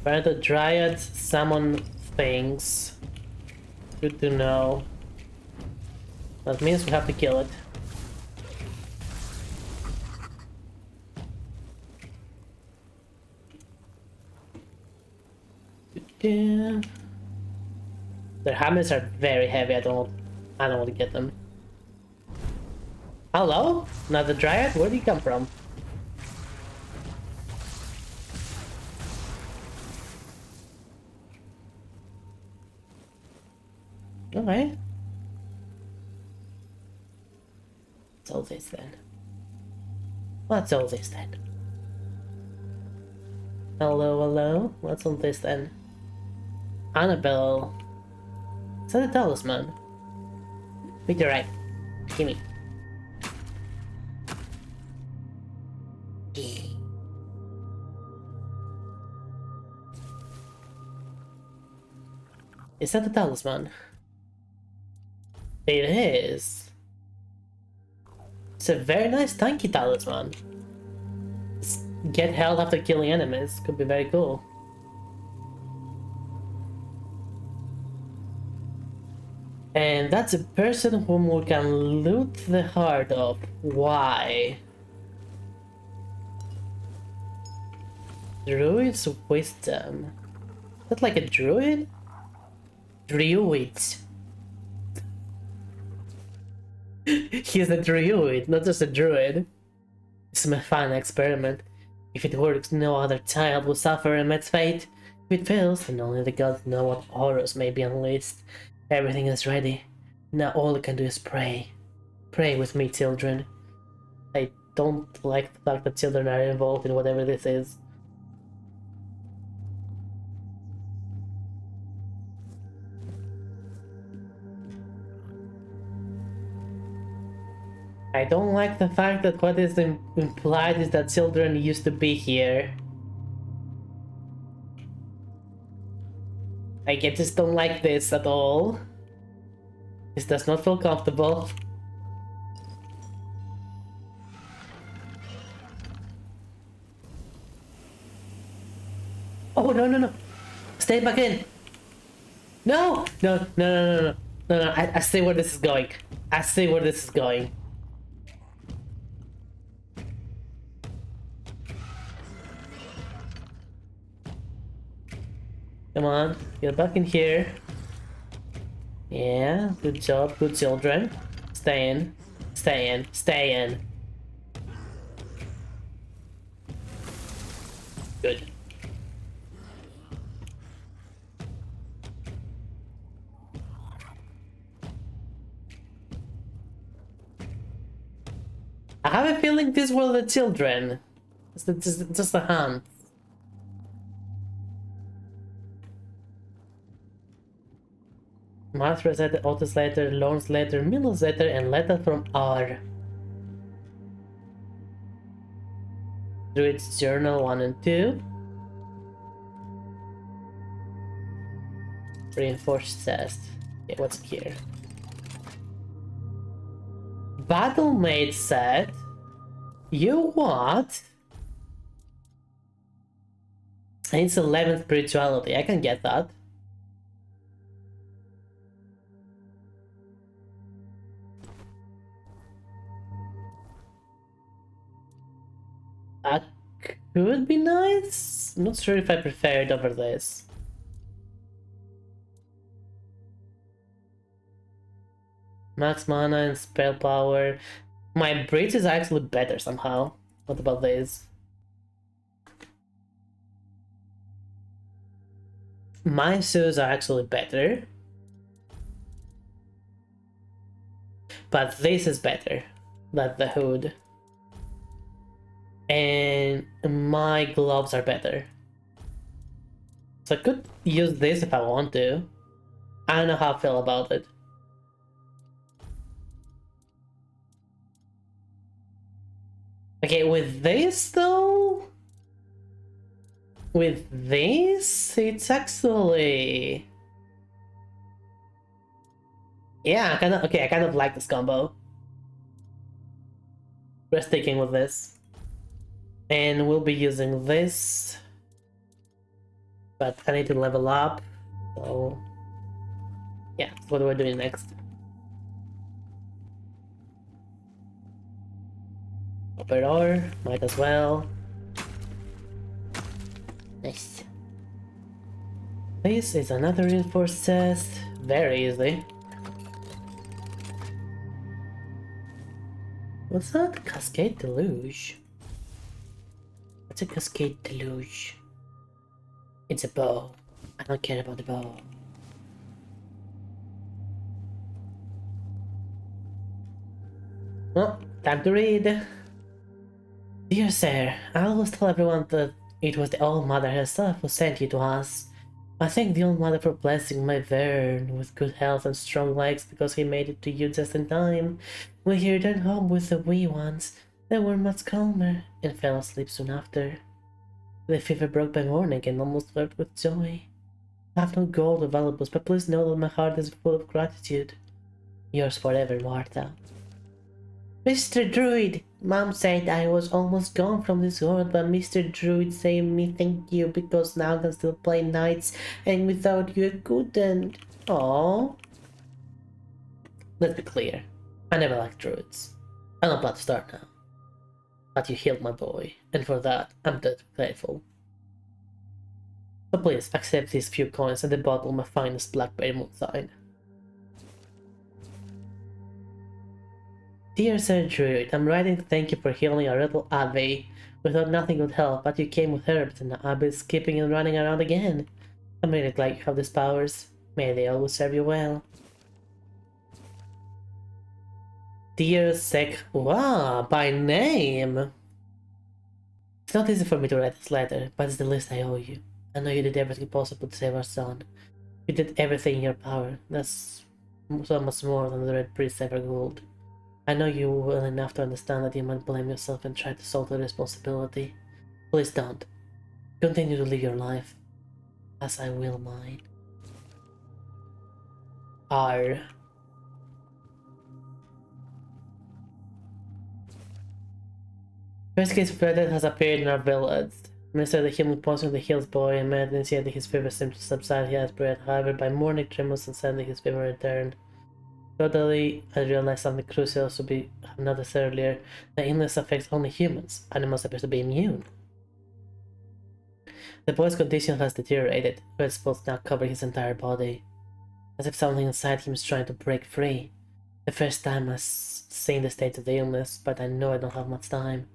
Where the Dryads summon things. Good to know. That means we have to kill it. Yeah. Their hammers are very heavy. I don't want to get them. Hello? Another Dryad? Where did he come from? Okay. What's all this then? What's all this then? Hello, hello? What's all this then? Annabelle. Is that a talisman? Wait, you're right. Gimme. Is that a talisman? It is. It's a very nice tanky talisman. Get health after killing enemies. Could be very cool. And that's a person whom we can loot the heart of. Why? Druid's wisdom. Is that like a druid? Druid. He's a druid, not just a druid. It's a fun experiment. If it works, no other child will suffer immense fate. If it fails, then only the gods know what horrors may be unleashed. Everything is ready. Now all I can do is pray. Pray with me, children. I don't like the fact that children are involved in whatever this is. I don't like the fact that what is implied is that children used to be here. I just don't like this at all. This does not feel comfortable. Oh, no, no, no. Stay back in. No! No, no, no, no, no. No, no, I see where this is going. I see where this is going. Come on, get back in here. Yeah, good job, good children. Stay in, stay in, stay in. Good. I have a feeling these were the children. It's just a hunt. Martha's letter, Otis letter, Lawrence letter, Miller's letter, and letter from R. Druid's journal 1 and 2. Reinforced chest. Okay, what's here? Battlemate said, you what? And it's 11 spirituality, I can get that. That could be nice. I'm not sure if I prefer it over this. Max mana and spell power. My bridge is actually better somehow. What about this? My shoes are actually better. But this is better than the hood. And my gloves are better. So I could use this if I want to. I don't know how I feel about it. Okay, with this though, with this, it's actually, yeah, I kind of like this combo. We're sticking with this, and we'll be using this, but I need to level up. So, yeah, what are we doing next? Operator, might as well. Nice. This is another reinforced chest. Very easy. What's that? Cascade Deluge? What's a Cascade Deluge? It's a bow. I don't care about the bow. Well, time to read. Dear sir, I always tell everyone that it was the Old Mother herself who sent you to us. I thank the Old Mother for blessing my Vern with good health and strong legs because he made it to you just in time. When he returned home with the wee ones, they were much calmer and fell asleep soon after. The fever broke by morning and almost wept with joy. I have no gold or valuables, but please know that my heart is full of gratitude. Yours forever, Martha. Mr. Druid! Mom said I was almost gone from this world, but Mr. Druid saved me, thank you, because now I can still play nights, and without you I couldn't. Aww. Let's be clear, I never liked druids. I'm not about to start now. But you healed my boy, and for that, I'm dead grateful. So please, accept these few coins and the bottle of my finest blackberry moonshine. Dear Sir Druid, I'm writing to thank you for healing our little Abbey. We thought nothing would help, but you came with herbs and the Abbey is skipping and running around again. I'm really glad you have these powers. May they always serve you well. Dear Sek Wa, by name! It's not easy for me to write this letter, but it's the least I owe you. I know you did everything possible to save our son. You did everything in your power. That's so much more than the Red Priest ever would. I know you well enough to understand that you might blame yourself and try to solve the responsibility. Please don't. Continue to live your life, as I will mine. R. First case of Reddit has appeared in our village. Minister the healing potion the heals boy and man initiated his fever seemed to subside he has bread. However, by morning tremors and suddenly his fever returned. Totally, I realized something crucial should be noticed earlier. The illness affects only humans. Animals appear to be immune. The boy's condition has deteriorated. Red spots now cover his entire body, as if something inside him is trying to break free. The first time I've seen the state of the illness, but I know I don't have much time.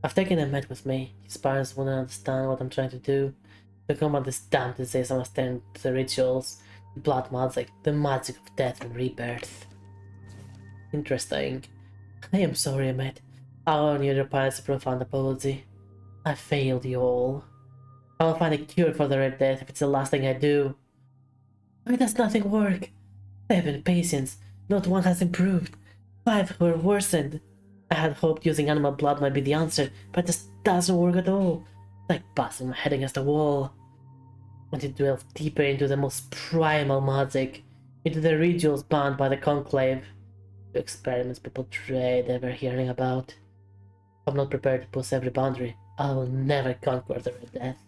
I've taken a med with me. His parents wouldn't understand what I'm trying to do. To combat this damn disease, I must turn to the rituals. Blood magic, the magic of death and rebirth. Interesting. I am sorry, Emmett. I owe you your parents a profound apology. I failed you all. I will find a cure for the Red Death if it's the last thing I do. Why does nothing work? 7 patients, not one has improved. 5 were worsened. I had hoped using animal blood might be the answer, but this doesn't work at all. It's like bashing my head against the wall. When to delve deeper into the most primal magic, into the rituals banned by the Conclave. The experiments people dread ever hearing about. I'm not prepared to push every boundary. I will never conquer the Red Death.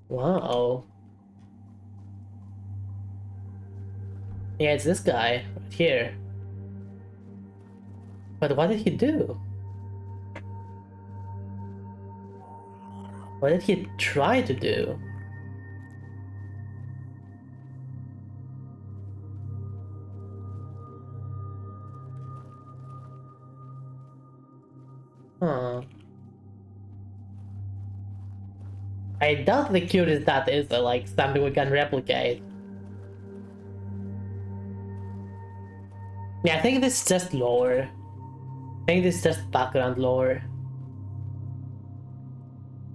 Wow. Yeah, it's this guy right here. But what did he do? What did he try to do? Huh. I doubt the cutest that is like something we can replicate. Yeah, I think this is just lore. I think this is just background lore.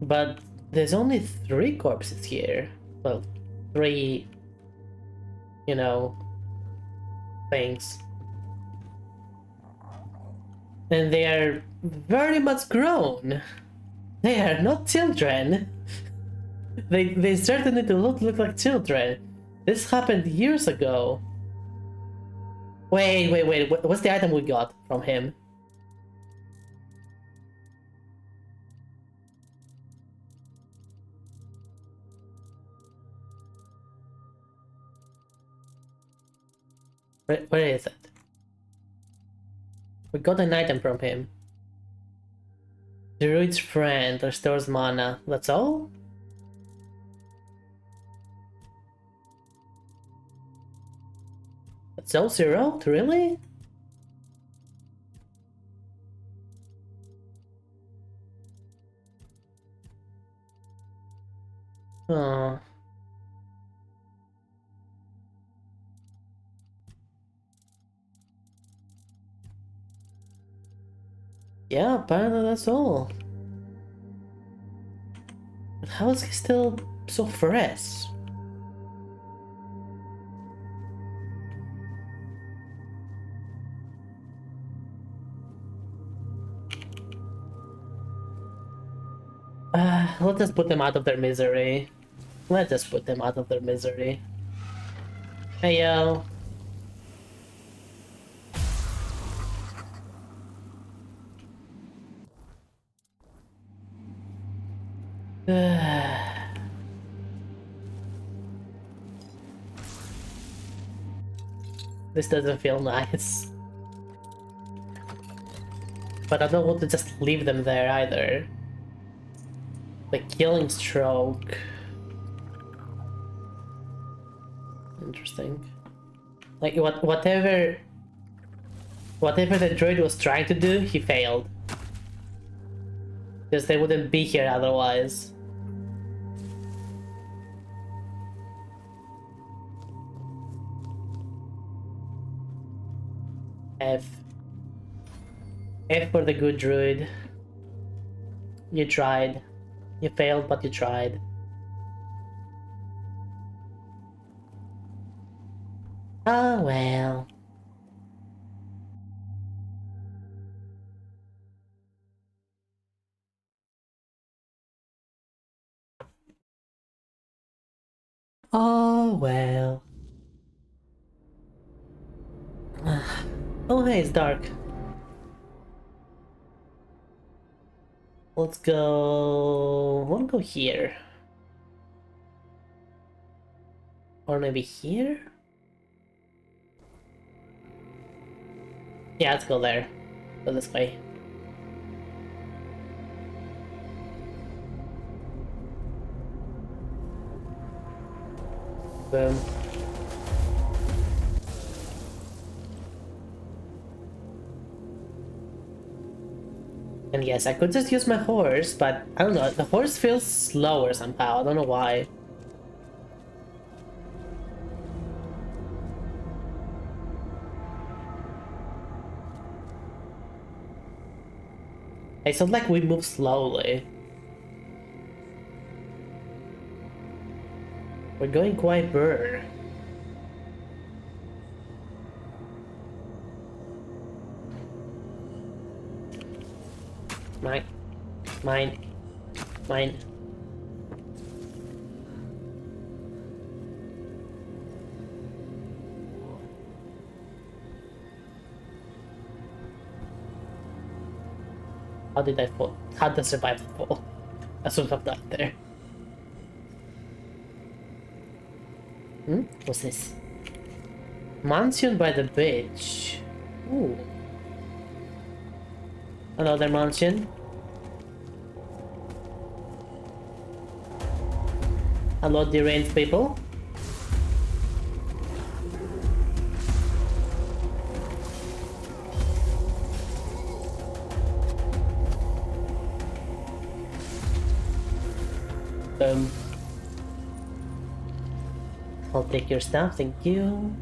But there's only 3 corpses here. Well, 3, you know, things. And they are very much grown. They are not children. They certainly do not look like children. This happened years ago. Wait. What's the item we got from him? Where is it? We got an item from him. Druid's friend restores mana. That's all? That's all 0? Really? Oh. Yeah, apparently that's all. But how is he still so fresh? Let's just put them out of their misery. Let's just put them out of their misery. Hey yo. This doesn't feel nice. But I don't want to just leave them there either. The killing stroke. Interesting. Like whatever the droid was trying to do, he failed. Because they wouldn't be here otherwise. F. F for the good druid. You tried. You failed, but you tried. Oh well. Oh well. Oh hey, it's dark. Let's go... I wanna go here. Or maybe here? Yeah, let's go there. Go this way. Boom. And yes, I could just use my horse, but I don't know, the horse feels slower somehow, I don't know why. It's not like we move slowly. We're going quite burr. Mine. How did I fall? How did I survive the fall? I should have died there. What's this? Mansion by the beach. Ooh. Another mansion. Hello, deranged people. I'll take your stuff, thank you.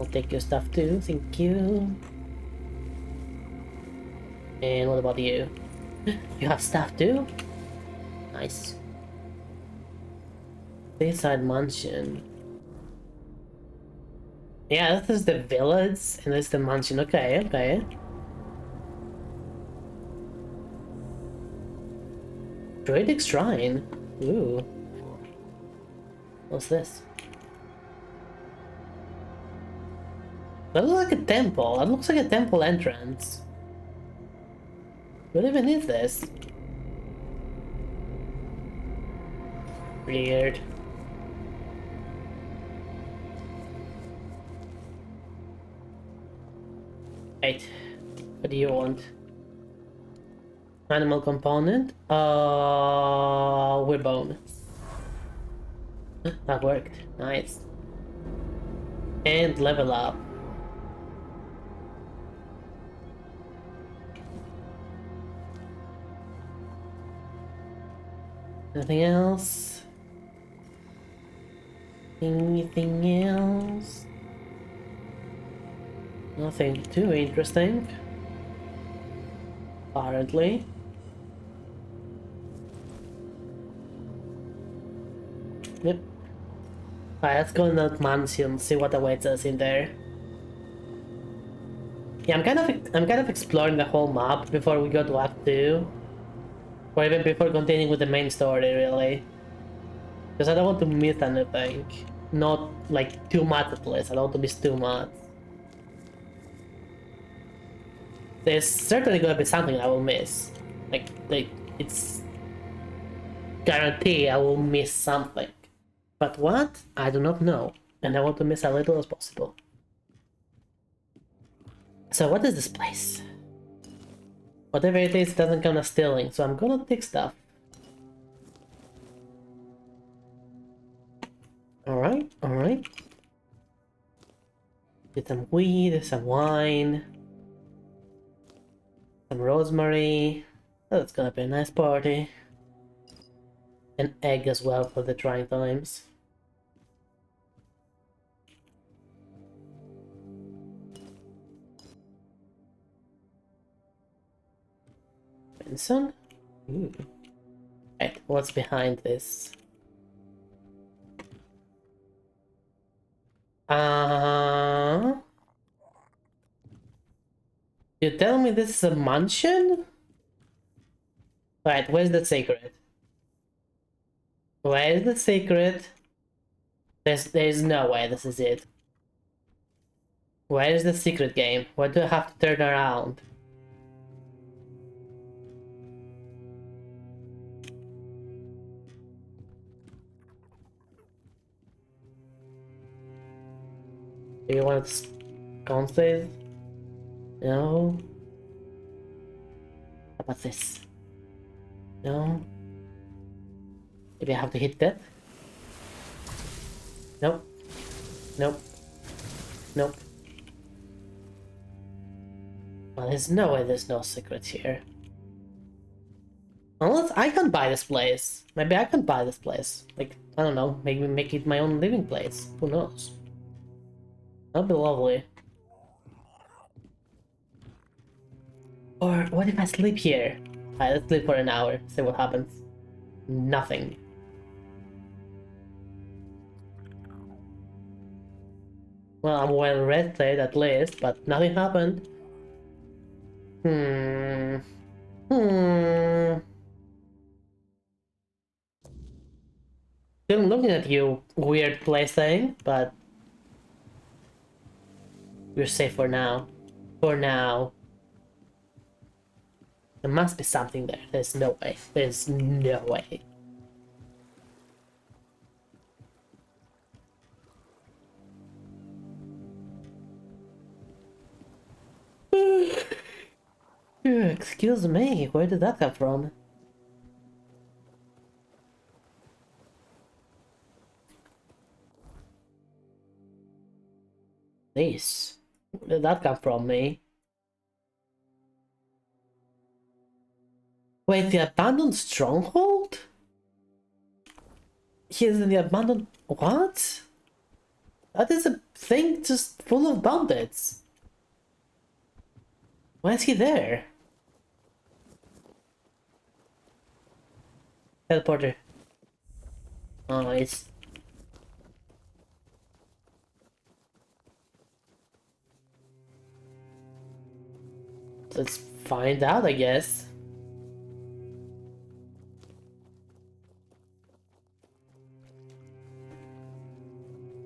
I'll take your stuff too, thank you. And what about you? You have stuff too? Nice. Bayside Mansion. Yeah, this is the village and this is the mansion. Okay, okay. Druidic Shrine. Ooh. What's this? That looks like a temple. That looks like a temple entrance. What even is this? Weird. Wait. What do you want? Animal component? We're bone. That worked. Nice. And level up. Nothing else? Anything else? Nothing too interesting. Apparently. Yep. Alright, let's go in that mansion, see what awaits us in there. Yeah, I'm kind of exploring the whole map before we go to Act 2. Or even before continuing with the main story, really. Because I don't want to miss anything. Not like too much at least, I don't want to miss too much. There's certainly gonna be something I will miss. Like it's guarantee I will miss something. But what? I do not know. And I want to miss as little as possible. So what is this place? Whatever it is, it doesn't count as stealing, so I'm gonna take stuff. Alright, alright. Get some weed, some wine. Some rosemary. Oh, that's gonna be a nice party. An egg as well for the trying times. Benson? Ooh. Right, what's behind this? You tell me this is a mansion? Right, where's the secret? Where is the secret? There's no way this is it. Where is the secret game? Why do I have to turn around? Do you want to concentrate? No. How about this? No. Maybe I have to hit that? Nope. Nope. Nope. Well, there's no way there's no secret here. Unless I can buy this place. Maybe I can buy this place. Like, I don't know, maybe make it my own living place. Who knows? That'd be lovely. Or what if I sleep here? Alright, let's sleep for an hour, see what happens. Nothing. Well, I'm well rested at least, but nothing happened. Still looking at you, weird place thing, but we're safe for now. For now. There must be something there. There's no way. There's no way. Excuse me, where did that come from? This. Where did that come from, me? Wait, the abandoned stronghold? He's in the abandoned... What? That is a thing just full of bandits. Why is he there? Teleporter. Nice. Let's find out, I guess.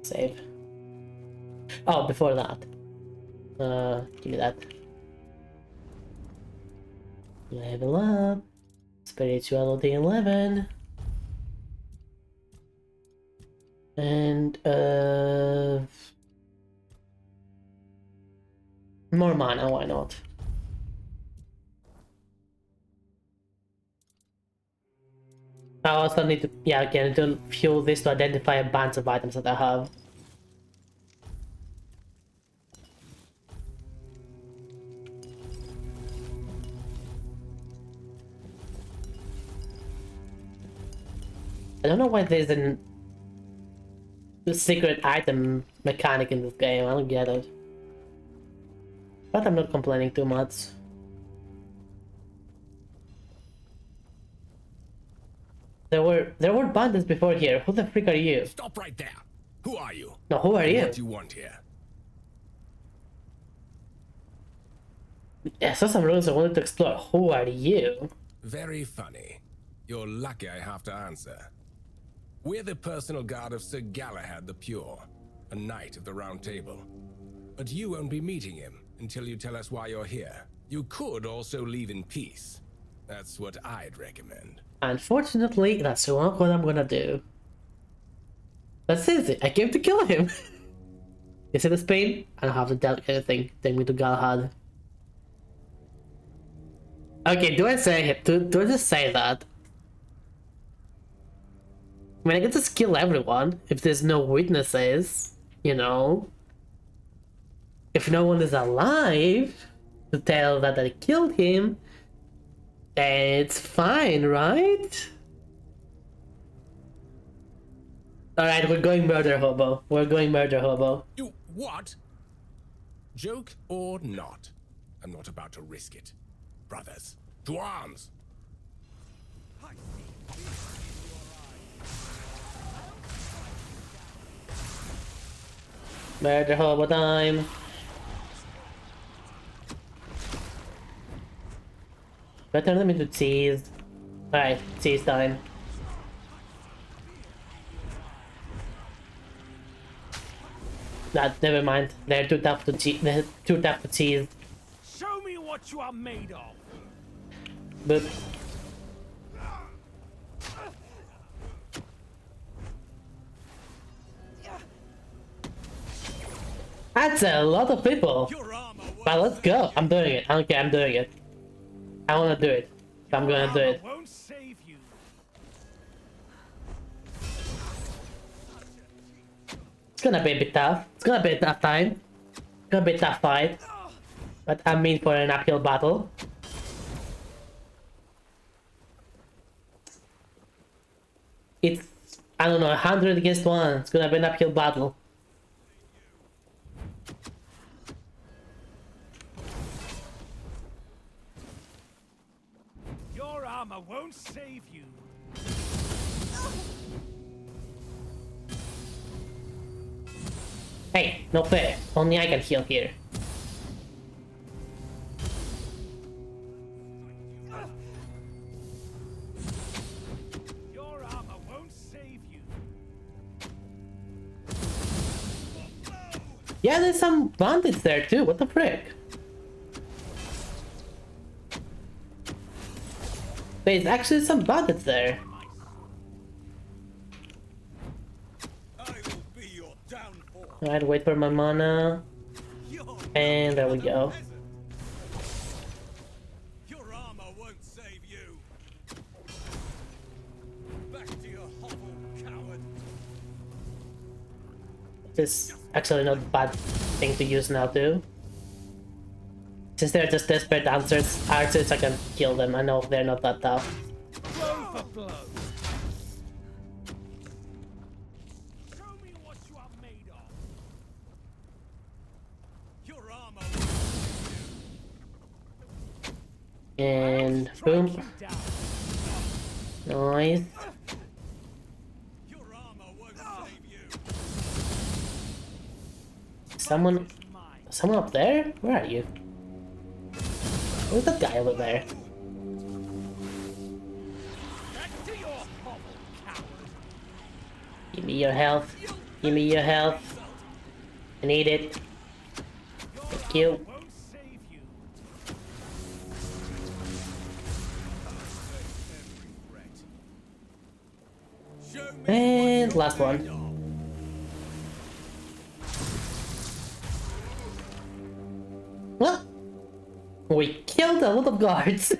Save. Oh, before that. Give me that. Level up. Spirituality 11. And, more mana, why not? I also need to, yeah, again, to fuel this to identify a bunch of items that I have. I don't know why there's a secret item mechanic in this game, I don't get it. But I'm not complaining too much. There were bandits before here. Who the freak are you? Stop right there. Who are you? No, who are you? What do you want here? I saw some ruins I wanted to explore. Who are you? Very funny. You're lucky I have to answer. We're the personal guard of Sir Galahad the Pure, a knight of the Round Table. But you won't be meeting him until you tell us why you're here. You could also leave in peace. That's what I'd recommend. Unfortunately, that's not what I'm gonna do. That's easy. I came to kill him. You see the pain? I don't have to tell anything. Take me to Galahad. Okay, do I say do I just say that? I mean, I get to kill everyone if there's no witnesses, you know? If no one is alive to tell that I killed him, it's fine, right? Alright, we're going murder hobo. We're going murder hobo. You what? Joke or not? I'm not about to risk it. Brothers, to arms! Murder hobo time. Better turn them into cheese. Alright, cheese time. Nah, never mind. They're too tough to cheese. They're too tough to cheese. Show me what you are made of. But that's a lot of people. But let's go. I'm doing it. I don't care. I'm doing it. I want to do it. So I'm gonna do it. Won't save you. It's gonna be a bit tough. It's gonna be a tough time. It's gonna be a tough fight. But I'm mean for an uphill battle. It's, I don't know, 100 against 1. It's gonna be an uphill battle. Your armor won't save you. Hey, no fair. Only I can heal here. Your armor won't save you. Yeah, there's some bandits there too. What the frick? There's actually some bandits there. Alright, wait for my mana. And there we go. Your armor won't save you. Back to your hovel, coward. This is actually not a bad thing to use now too. Since they're just desperate archers, I can kill them. I know they're not that tough. Blow for blow. Show me what you are made of. Your armor And boom. Strike you down. Nice. Your armor won't save you. Someone up there? Where are you? Where's that guy over there? Back to your hovel, coward. Give me your health. Give me your health. I need it. Thank you. Won't save you. And last one. Well, we killed a lot of guards.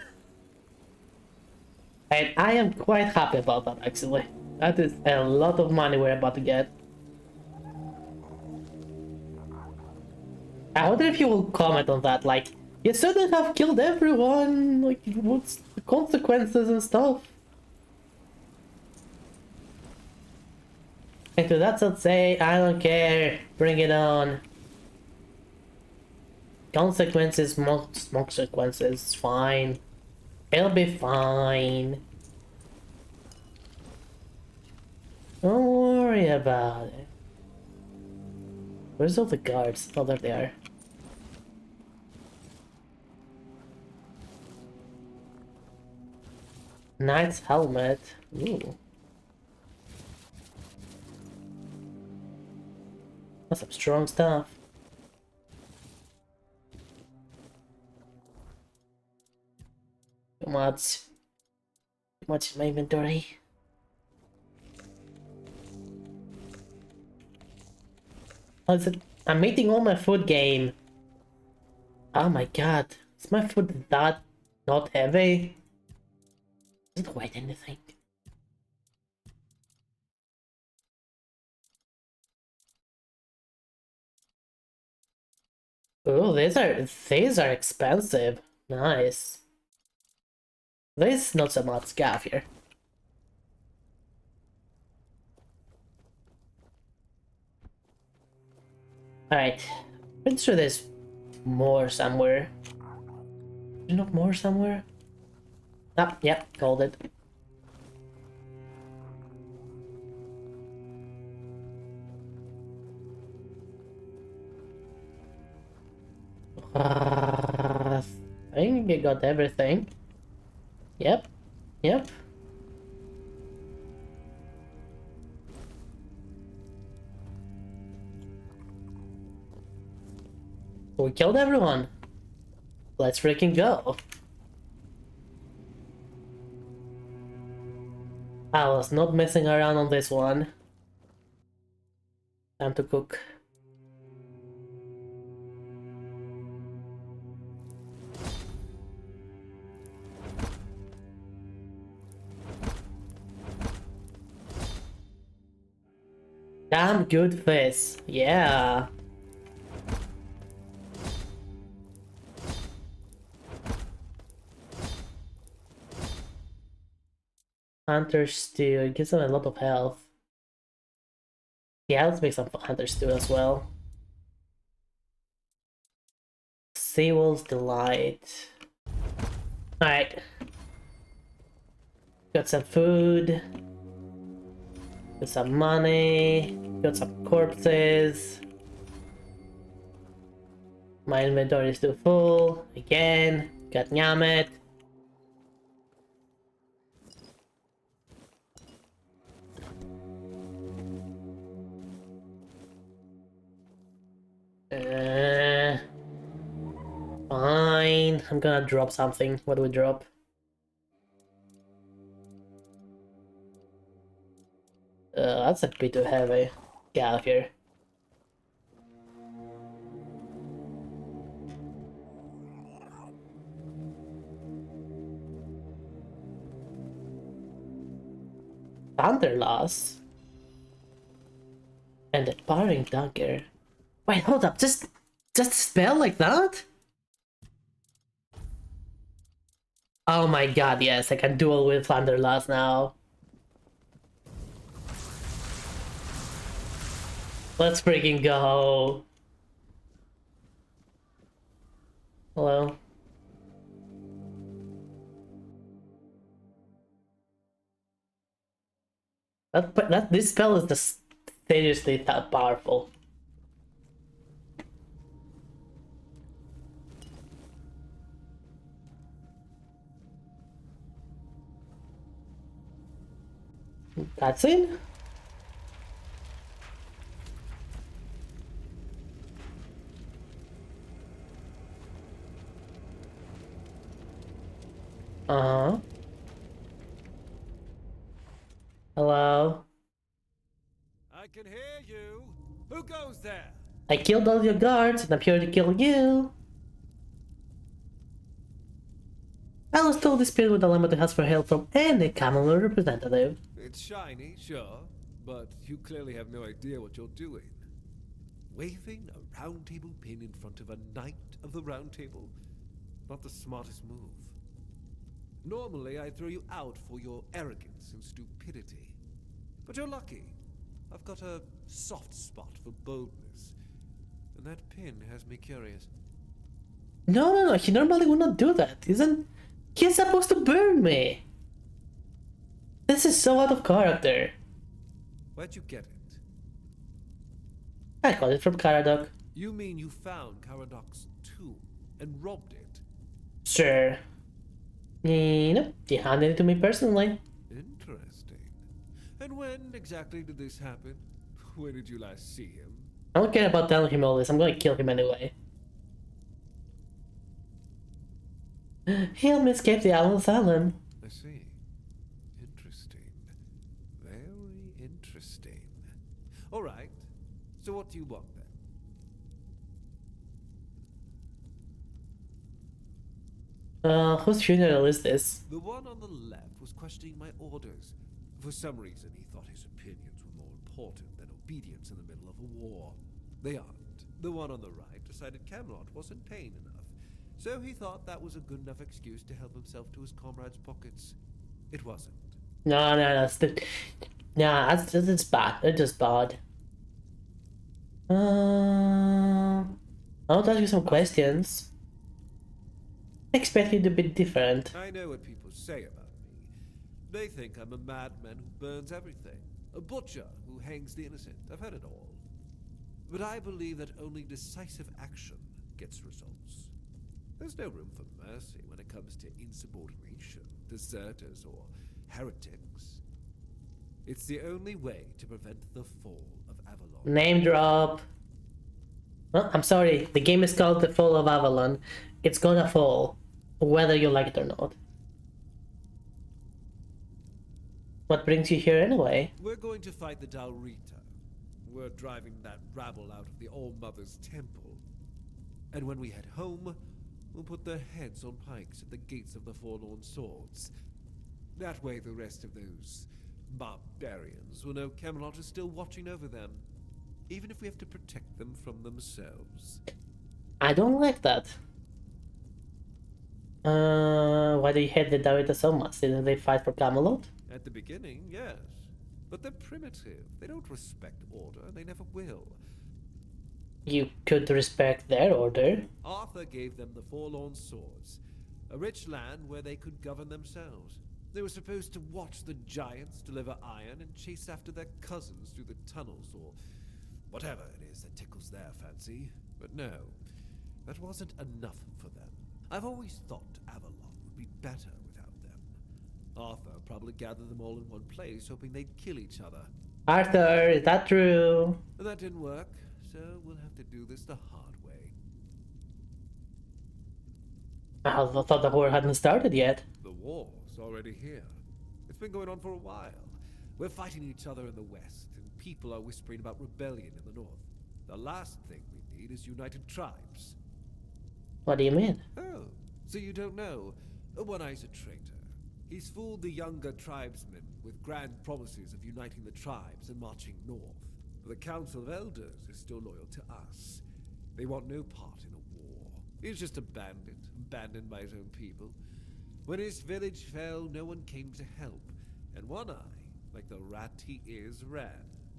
And I am quite happy about that actually. That is a lot of money we're about to get. I wonder if you will comment on that, like, you shouldn't have killed everyone, like, what's the consequences and stuff? And to that I'd say, I don't care, bring it on. Consequences, most consequences, fine. It'll be fine. Don't worry about it. Where's all the guards? Oh, there they are. Knight's helmet. Ooh. That's some strong stuff. Too much. Too much in my inventory. Oh, I'm eating all my food game. Oh my god. Is my food that not heavy? Does it weigh anything? Oh, these are expensive. Nice. There's not so much scav here. Alright. Pretty sure there's more somewhere. Is there not more somewhere? Ah, yep, called it. I think I got everything. Yep. Yep. We killed everyone. Let's freaking go. I was not messing around on this one. Time to cook. Damn good fish. Yeah. Hunter stew. It gives them a lot of health. Yeah, let's make some hunter stew as well. Seawolf's delight. Alright. Got some food. Got some money. Got some corpses. My inventory is too full. Again. Got Nyamet. Fine. I'm gonna drop something. What do we drop? that's a bit too heavy. Get out of here. Thunder loss. And the powering dagger. Wait, hold up, just spell like that? Oh my god, yes, I can duel with Thunder loss now. Let's freaking go. Hello. This spell is just seriously that powerful. That's it? Uh-huh. Hello? I can hear you. Who goes there? I killed all your guards and I'm here to kill you. I was told this spirit would allow me to ask for help from any Camelot representative. It's shiny, sure, but you clearly have no idea what you're doing. Waving a round table pin in front of a knight of the round table? Not the smartest move. Normally, I'd throw you out for your arrogance and stupidity. But you're lucky. I've got a soft spot for boldness. And that pin has me curious. No, he normally would not do that. He's supposed to burn me? This is so out of character. Where'd you get it? I got it from Caradoc. You mean you found Caradoc's tomb and robbed it? Sure. No, he handed it to me personally. Interesting. And when exactly did this happen? Where did you last see him? I don't care about telling him all this, I'm gonna kill him anyway. He helped me escape the Avalon Asylum. I see. Interesting. Very interesting. Alright. So what do you want then? Whose funeral is this? The one on the left was questioning my orders. For some reason, he thought his opinions were more important than obedience in the middle of a war. They aren't. The one on the right decided Camelot wasn't paying enough. So he thought that was a good enough excuse to help himself to his comrades' pockets. It wasn't. No, that's it's bad. It's just bad. I'll ask you some questions. I expect you to be different. I know what people say about me. They think I'm a madman who burns everything. A butcher who hangs the innocent. I've heard it all. But I believe that only decisive action gets results. There's no room for mercy when it comes to insubordination, deserters, or heretics. It's the only way to prevent the fall of Avalon. Name drop. Well, I'm sorry, the game is called The Fall of Avalon. It's gonna fall, whether you like it or not. What brings you here anyway? We're going to fight the Dalrita. We're driving that rabble out of the All-Mother's temple. And when we head home, we'll put their heads on pikes at the gates of the Forlorn Swords. That way the rest of those barbarians will know Camelot is still watching over them, even if we have to protect them from themselves. I don't like that. Why do you hate the Dalrita so much? Didn't they fight for Camelot? At the beginning, yes. But they're primitive. They don't respect order, and they never will. You could respect their order. Arthur gave them the Forlorn Swords, a rich land where they could govern themselves. They were supposed to watch the giants deliver iron and chase after their cousins through the tunnels, or whatever it is that tickles their fancy. But no, that wasn't enough for them. I've always thought Avalon would be better without them. Arthur probably gathered them all in one place, hoping they'd kill each other. Arthur, is that true? That didn't work, so we'll have to do this the hard way. I thought the war hadn't started yet. The war's already here. It's been going on for a while. We're fighting each other in the west, and people are whispering about rebellion in the north. The last thing we need is united tribes. What do you mean? Oh, so you don't know? One Eye's a traitor. He's fooled the younger tribesmen with grand promises of uniting the tribes and marching north. The Council of Elders is still loyal to us. They want no part in a war. He's just abandoned by his own people. When his village fell, no one came to help. And One Eye, like the rat he is, ran.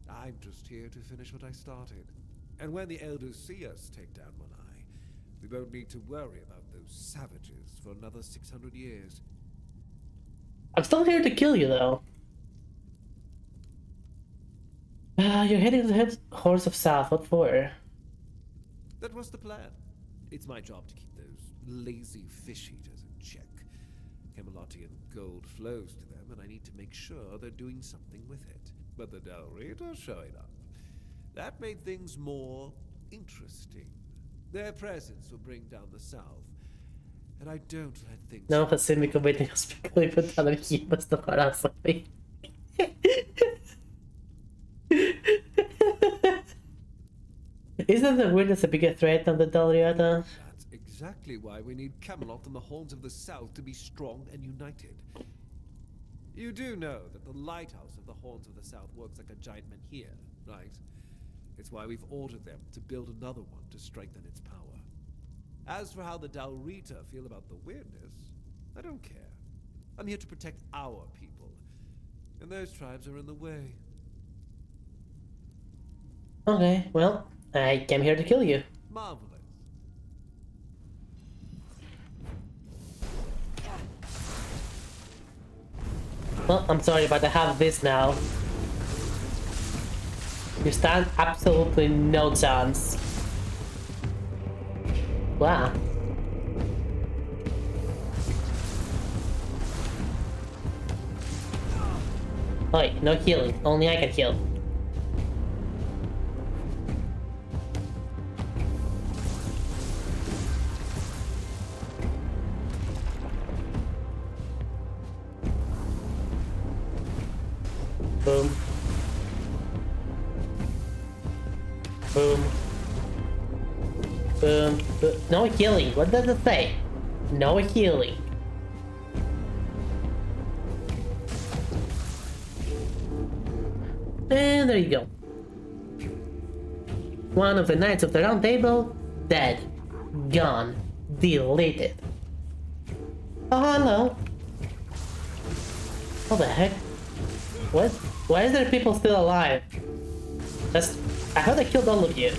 I'm just here to finish what I started. And when the Elders see us take down One Eye, we won't need to worry about those savages for another 600 years. I'm still here to kill you, though. You're heading to the head horse of South. What for? That was the plan. It's my job to keep those lazy fish eaters in check. Camelotian gold flows to them, and I need to make sure they're doing something with it. But the Del Rita showing up. That made things more interesting. Their presence will bring down the South. And I don't let things... No facilmi combating hospitality put down the heat must have got something. Isn't the weirdness a bigger threat than the Dalriata? That's exactly why we need Camelot and the Horns of the South to be strong and united. You do know that the lighthouse of the Horns of the South works like a giant menhir, right? It's why we've ordered them to build another one to strengthen its power. As for how the Dalrita feel about the weirdness, I don't care. I'm here to protect our people, and those tribes are in the way. Okay, well, I came here to kill you. Marvelous. Well, I'm sorry, but I have this now. You stand absolutely no chance. Wow. Wait, no healing. Only I can heal. Boom. Boom. Boom. Boom. No healing. What does it say? No healing. And there you go. One of the Knights of the Round Table, dead. Gone. Deleted. Oh, hello. What the heck? What? Why is there people still alive? I thought I killed all of you.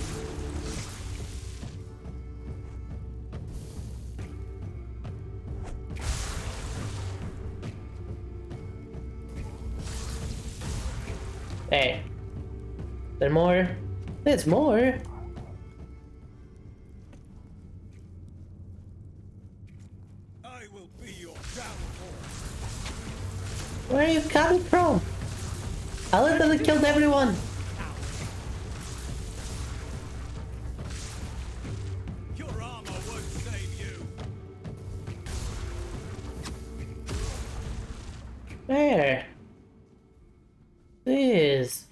Hey. There's more. There's more. I will be your downfall. Where are you coming from? I literally killed everyone. Your armor won't save you. Where? Please.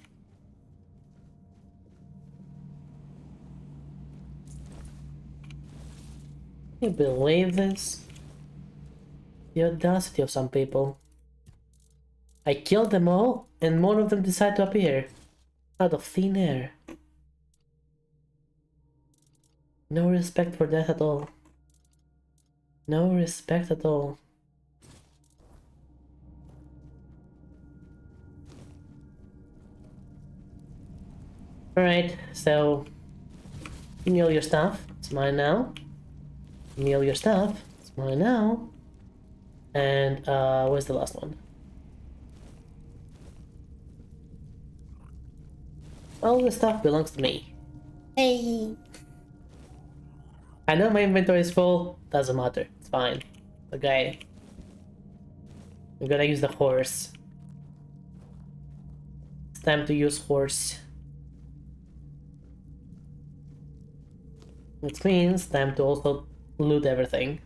Can you believe this? The audacity of some people. I killed them all, and more of them decide to appear. Out of thin air. No respect for death at all. No respect at all. Alright, so... Give me all your stuff. It's mine now. Give me all your stuff. It's mine now. And, where's the last one? All the stuff belongs to me. Hey! I know my inventory is full. Doesn't matter. It's fine. Okay. I'm gonna use the horse. It's time to use horse. Which means time to also loot everything.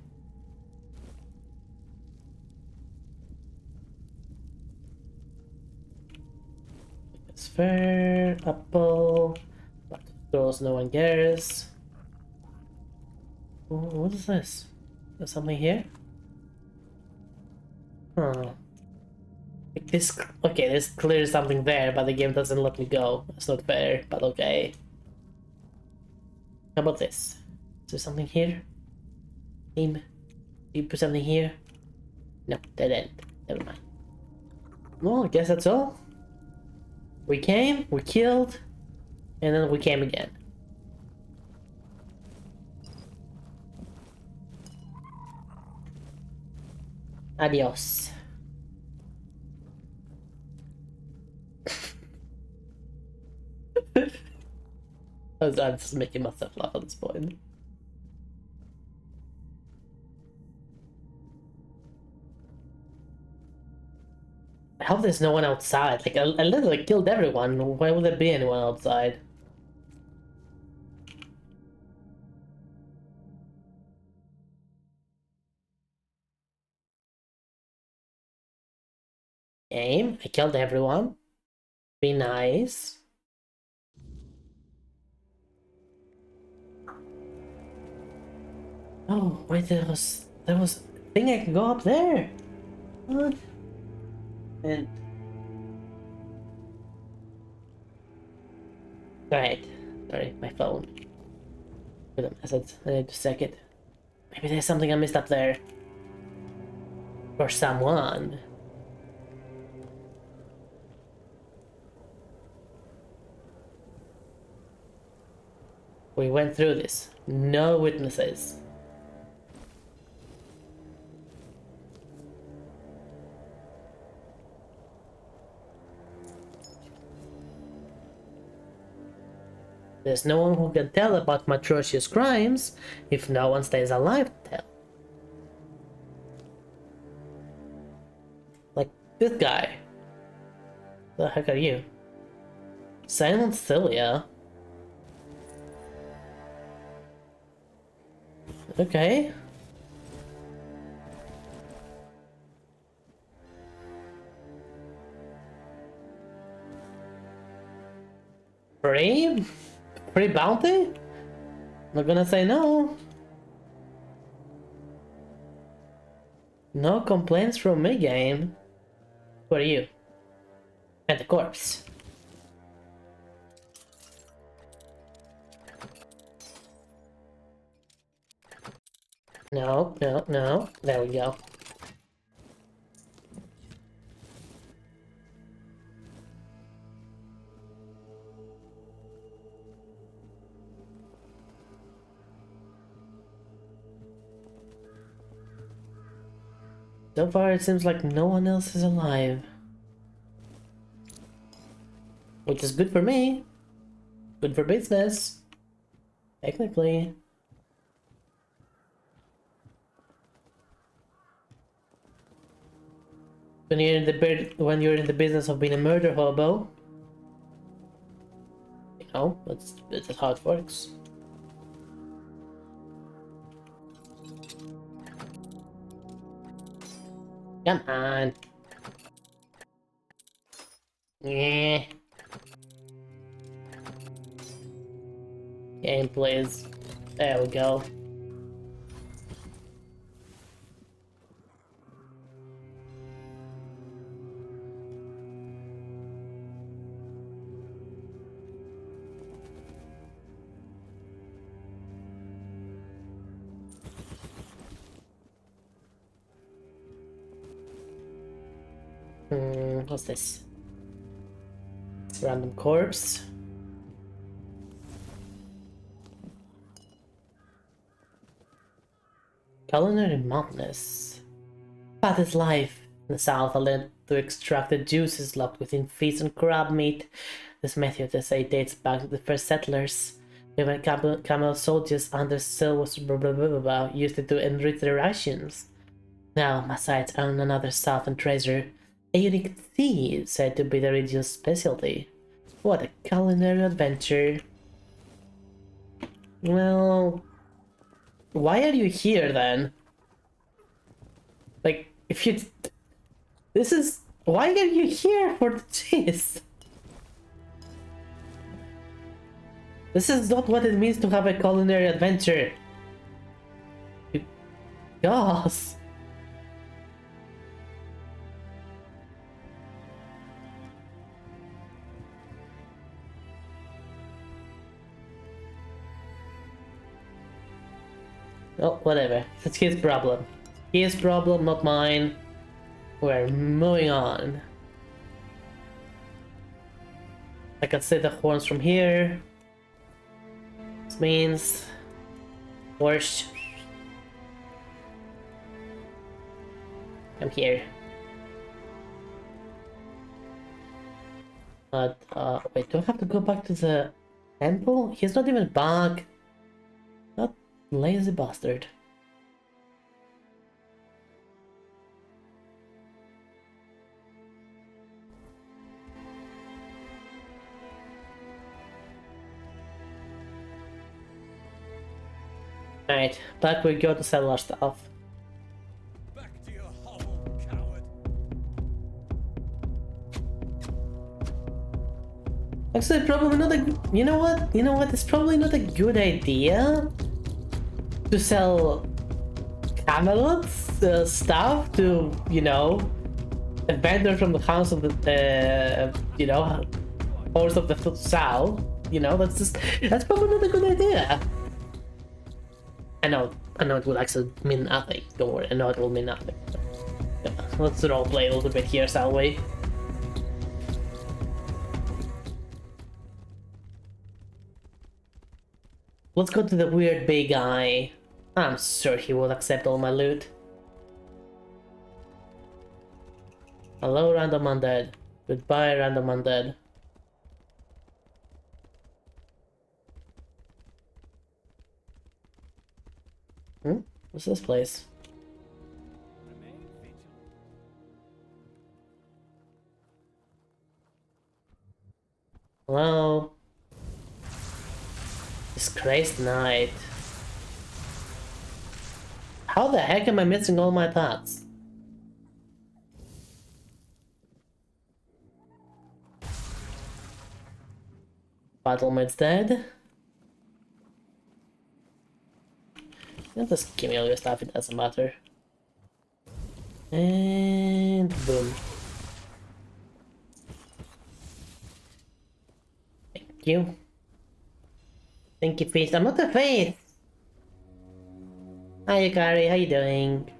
It's fair. here. Apple. Those no one cares. What is this? There's something here? Huh. Like this. Okay, there's clearly something there, but the game doesn't let me go. It's not fair, but okay. How about this? Is there something here? Game? You put something here? No, dead end. Never mind. Well, I guess that's all. We came, we killed, and then we came again. Adios. I'm just making myself laugh at this point. I hope there's no one outside. Like, I literally killed everyone. Why would there be anyone outside? Game. I killed everyone. Be nice. Oh, wait, there was a thing I can go up there. What? And right, sorry, my phone. With a message. I need to check it. Maybe there's something I missed up there. For someone. We went through this. No witnesses. There's no one who can tell about my atrocious crimes if no one stays alive to tell. Like this guy. The heck are you? Silent Celia? Okay. Free? Free bounty? Not gonna say no. No complaints from me, game. Who are you? And the corpse. No, no, no. There we go. So far, it seems like no one else is alive. Which is good for me. Good for business. Technically. When you're in the business of being a murder hobo, you know, that's how it works. Come on. Yeah. Game, please. There we go. What's this? Random corpse. Culinary madness. Path is life. In the south, a land to extract the juices locked within fish and crab meat. This method, they say, dates back to the first settlers. Even camel soldiers under sail was used it to enrich their rations. Now, my sights are on another southern treasure. A unique tea said to be the region's specialty. What a culinary adventure. Well, why are you here then? Like, if you... This is... Why are you here for the cheese? This is not what it means to have a culinary adventure. Gosh. Oh, whatever. It's his problem. His problem, not mine. We're moving on. I can see the horns from here. This means... Horse. Come here. But, wait, do I have to go back to the temple? He's not even back. That lazy bastard. Alright, back we go to sell our stuff. Back to your hovel, coward. Actually, probably not a... You know what? You know what? It's probably not a good idea to sell Camelot's stuff to, you know, a vendor from the house of the, you know, horse of the south. You know, that's probably not a good idea. I know it will actually mean nothing. Don't worry, I know it will mean nothing. Yeah, let's roleplay a little bit here, shall we? Let's go to the weird big guy. I'm sure he will accept all my loot. Hello, random undead. Goodbye, random undead. What's this place? Hello? Disgraced Knight. How the heck am I missing all my thoughts? Battlemate's dead. Just give me all your stuff, it doesn't matter. And boom. Thank you. Thank you, Face. I'm not a Face! Hi, Yukari, how you doing?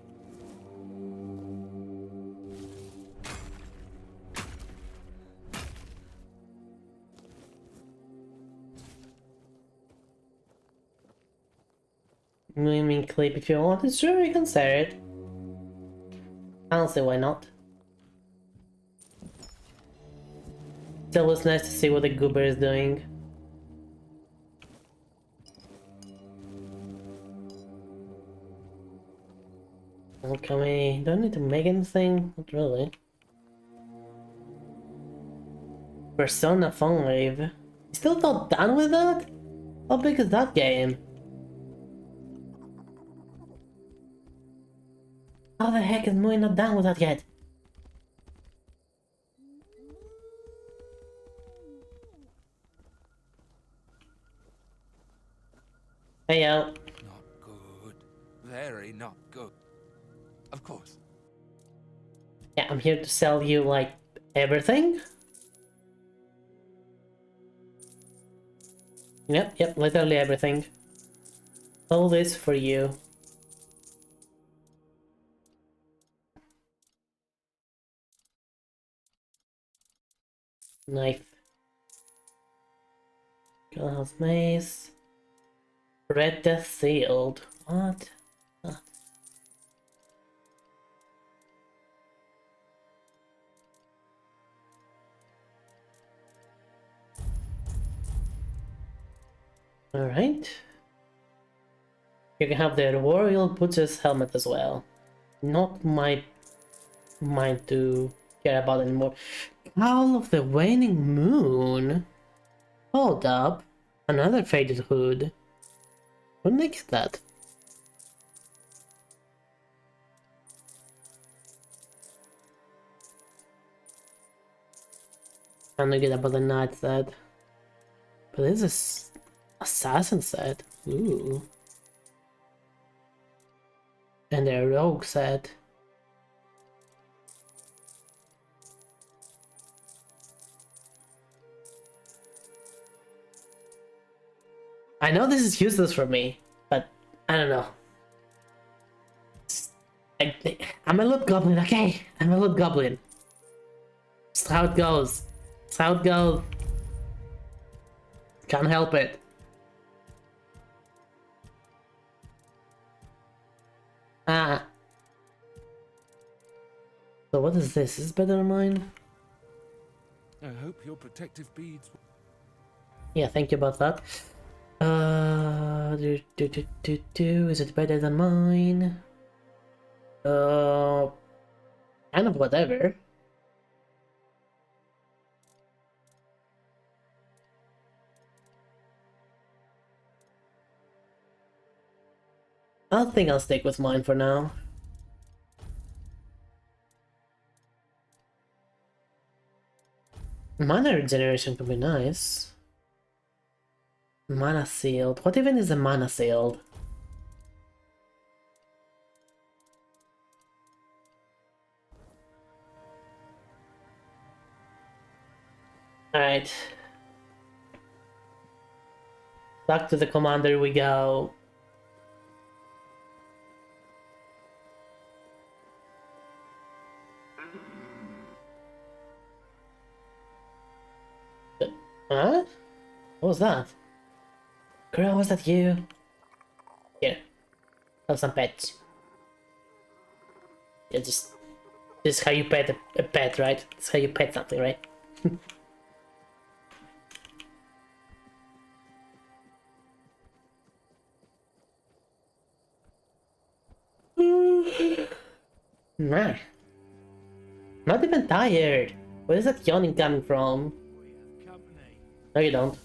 Moving clip if you want it, sure, you can share it. I don't see why not. It's always nice to see what the goober is doing. Alchemy, do I need to make anything? Not really. Persona 5. Still not done with that? How big is that game? How the heck is Mui not done with that yet? Hey yo. Not good. Very not good. Of course. Yeah, I'm here to sell you, like, everything. Yep, literally everything. All this for you. Knife. Glass mace. Red Death sealed. What? Ah. Alright. You can have the Royal Butcher's helmet as well. Not my mind to care about anymore. Howl of the Waning Moon. Hold up. Another faded hood. What makes that? I'm gonna get about the night that. But this is Assassin said. Ooh. And the rogue said. I know this is useless for me, but I don't know. I'm a loot goblin, okay? I'm a loot goblin. It's how it goes. It's how it goes. Can't help it. Ah. So what is this? Is this better than mine? I hope your protective beads. Yeah, thank you about that. Is it better than mine? Kind of whatever. I think I'll stick with mine for now. Mana regeneration could be nice. Mana sealed. What even is a mana sealed? Alright. Back to the commander we go. Huh? What was that? Girl, was that you? Here. Have some pets. Yeah, just... This is how you pet a pet, right? This is how you pet something, right? Nah. Not even tired. Where is that yawning coming from? No, you don't.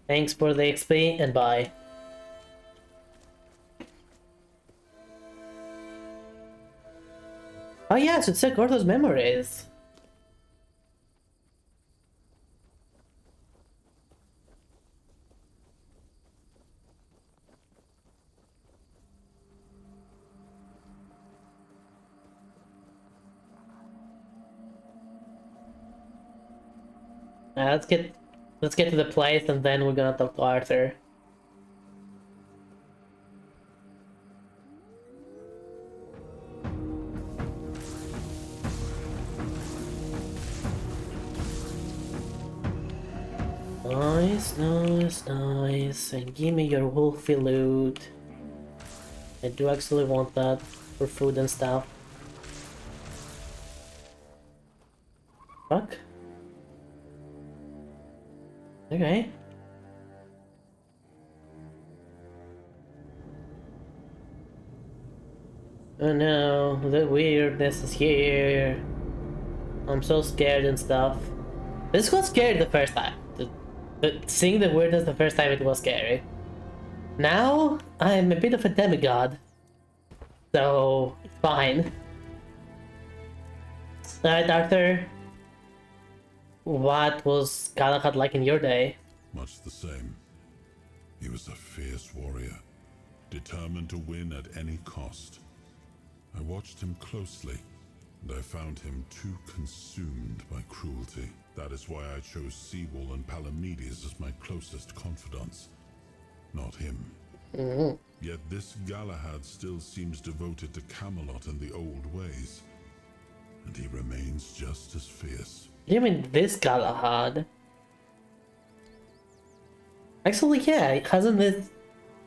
Thanks for the XP and bye. Oh yeah, so check all those memories. Let's get to the place and then we're gonna talk to Arthur. Nice, nice, nice. And give me your wolfy loot. I do actually want that for food and stuff. Fuck. Okay. Oh no, the weirdness is here. I'm so scared and stuff. This was scary the first time. Seeing the weirdness the first time, it was scary. Now, I'm a bit of a demigod. So, it's fine. Alright, Arthur. What was Galahad like in your day? Much the same. He was a fierce warrior, determined to win at any cost. I watched him closely, and I found him too consumed by cruelty. That is why I chose Seawall and Palamedes as my closest confidants, not him. Yet this Galahad still seems devoted to Camelot and the old ways, and he remains just as fierce. You mean this Galahad? Actually, yeah, hasn't this...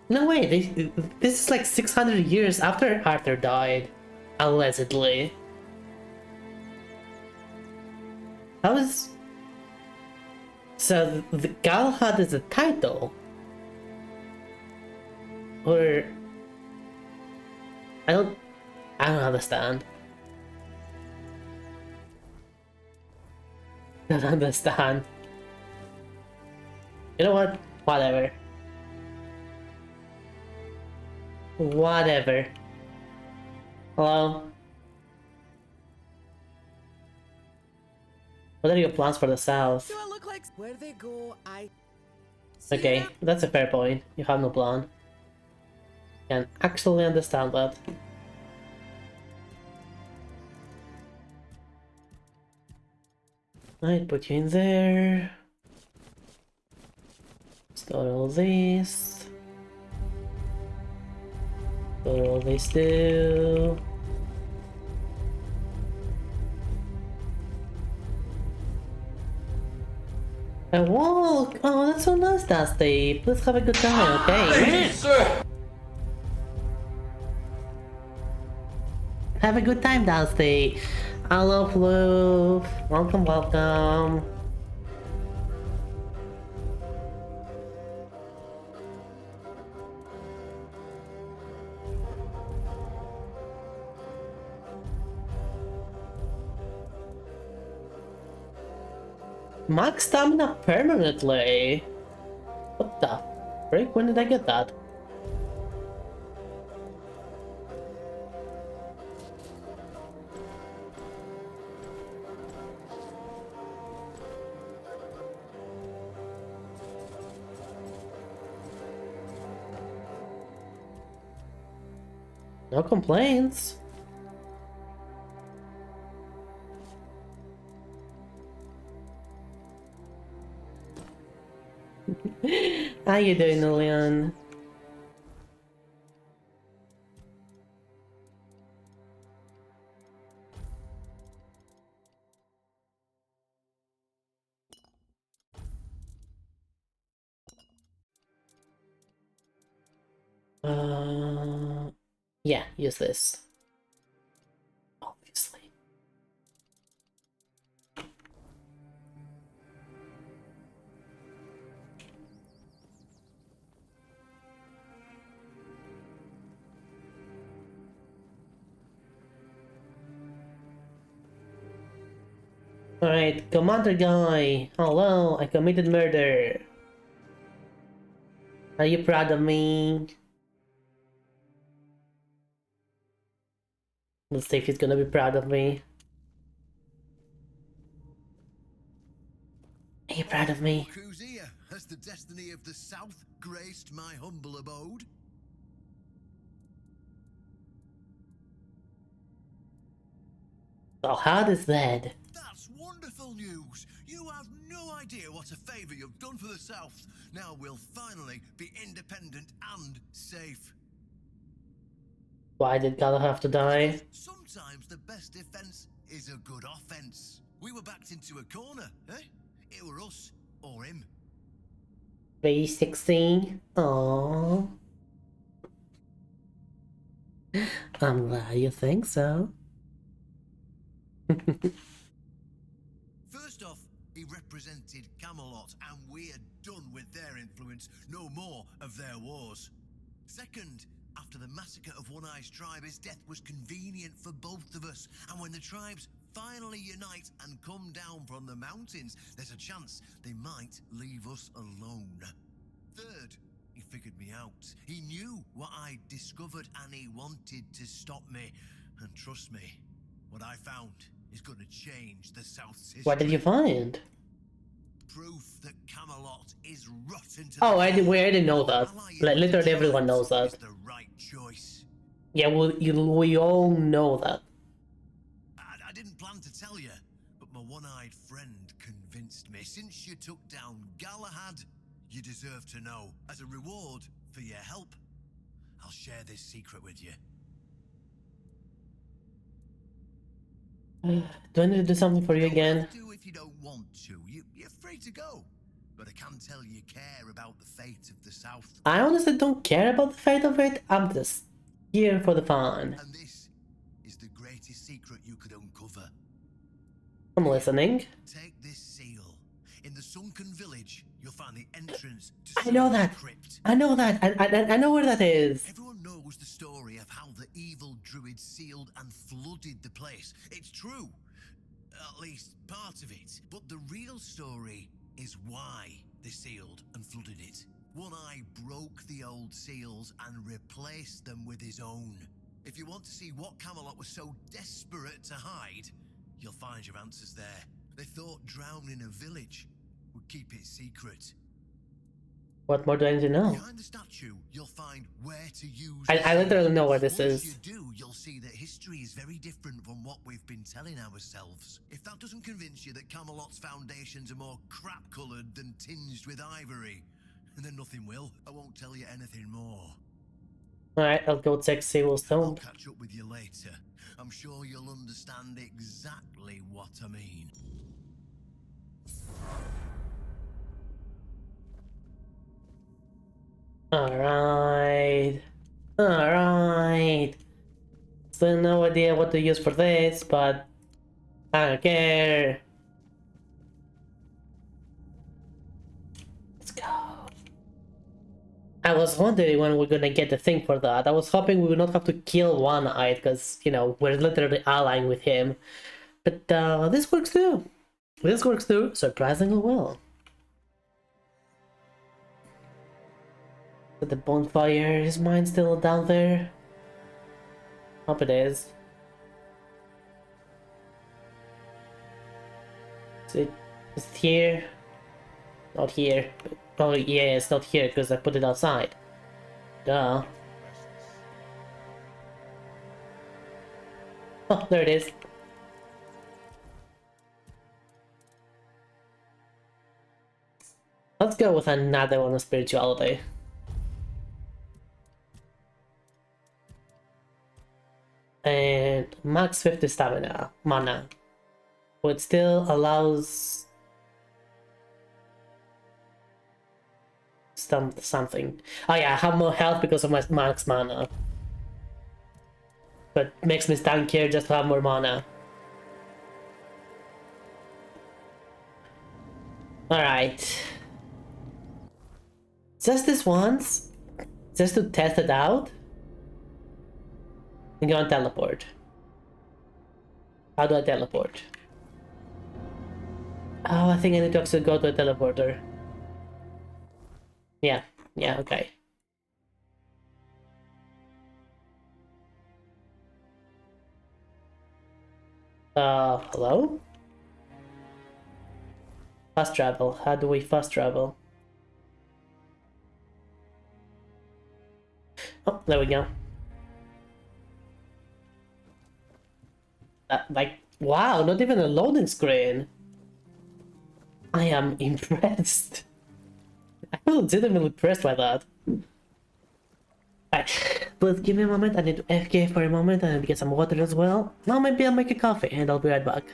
No way, this is like 600 years after Arthur died, allegedly. How is... So, the Galahad is a title? Or... I don't understand. I don't understand. You know what? Whatever. Whatever. Hello? What are your plans for the south? Do I look like where they go? I Okay, that's a fair point. You have no plan. Can actually understand that. I'd put you in there. Store all these. Store all these too. A walk! Oh, that's so nice, Dusty. Let's have a good time, okay? Thank you, sir. Have a good time, Dusty. Hello, Floof. Welcome, welcome. Max stamina permanently? What the frick? When did I get that? No complaints. How you doing, Leon? Yeah, use this. Obviously. Alright, Commander Guy. Hello, I committed murder. Are you proud of me? Let's see if he's gonna be proud of me. Are you proud of me? Who's here? Has the destiny of the South graced my humble abode? So hard is that? That's wonderful news. You have no idea what a favor you've done for the South. Now we'll finally be independent and safe. Why did Gala have to die? Sometimes the best defense is a good offense. We were backed into a corner, eh? It were us or him. Very sexy. Aww. I'm glad you think so. First off, he represented Camelot, and we're done with their influence, no more of their wars. Second, after the massacre of One Eye's tribe, his death was convenient for both of us, and when the tribes finally unite and come down from the mountains, there's a chance they might leave us alone. Third, he figured me out. He knew what I'd discovered, and he wanted to stop me. And trust me, what I found is going to change the South's history. What did you find? Proof that Camelot is rotten to Oh, the we already know that. Like, literally everyone knows that. is the right choice. Yeah, we all know that. I didn't plan to tell you, but my one-eyed friend convinced me. Since you took down Galahad, you deserve to know. As a reward for your help, I'll share this secret with you. Do I need to do something for you again? Do if you don't want to. You're free to go. But I can tell you care about the fate of the South. I honestly don't care about the fate of it. I'm just here for the fun. And this is the greatest secret you could uncover. I'm listening. Take this seal. In the sunken village, you'll find the entrance to I know that. crypt. I know that. I know where that is. Everyone knows the story of how the evil druid sealed and flooded the place. It's true. At least part of it. But the real story is why they sealed and flooded it. One Eye broke the old seals and replaced them with his own. If you want to see what Camelot was so desperate to hide, you'll find your answers there. They thought drowning a village would keep it secret. What more do I need to know? Behind the statue, you'll find where to use I literally know where this Once is. you do, you'll see that history is very different from what we've been telling ourselves. If that doesn't convince you that Camelot's foundations are more crap-coloured than tinged with ivory, then nothing will. I won't tell you anything more. Alright, I'll go check Sable's I'll tomb. catch up with you later. I'm sure you'll understand exactly what I mean. Alright. Alright. Still no idea what to use for this, but I don't care. Let's go. I was wondering when we're gonna get the thing for that. I was hoping we would not have to kill One-Eyed, because, you know, we're literally allying with him. But this works too. This works too, surprisingly well. But the bonfire, is mine still down there? Hope it is. Is it here? Not here. Oh yeah, it's not here because I put it outside. Duh. Oh, there it is. Let's go with another one of spirituality. And max 50 stamina, mana. Which still allows something. Oh yeah, I have more health because of my max mana. But makes me tankier just to have more mana. Alright. Just this once. Just to test it out. I'm gonna teleport. How do I teleport? Oh, I think I need to actually go to a teleporter. Yeah, okay. Hello? Fast travel. How do we fast travel? Oh, there we go. Like, wow, not even a loading screen. I am impressed. I'm legitimately impressed by that. Alright, please give me a moment. I need to FK for a moment and get some water as well. Now maybe I'll make a coffee and I'll be right back.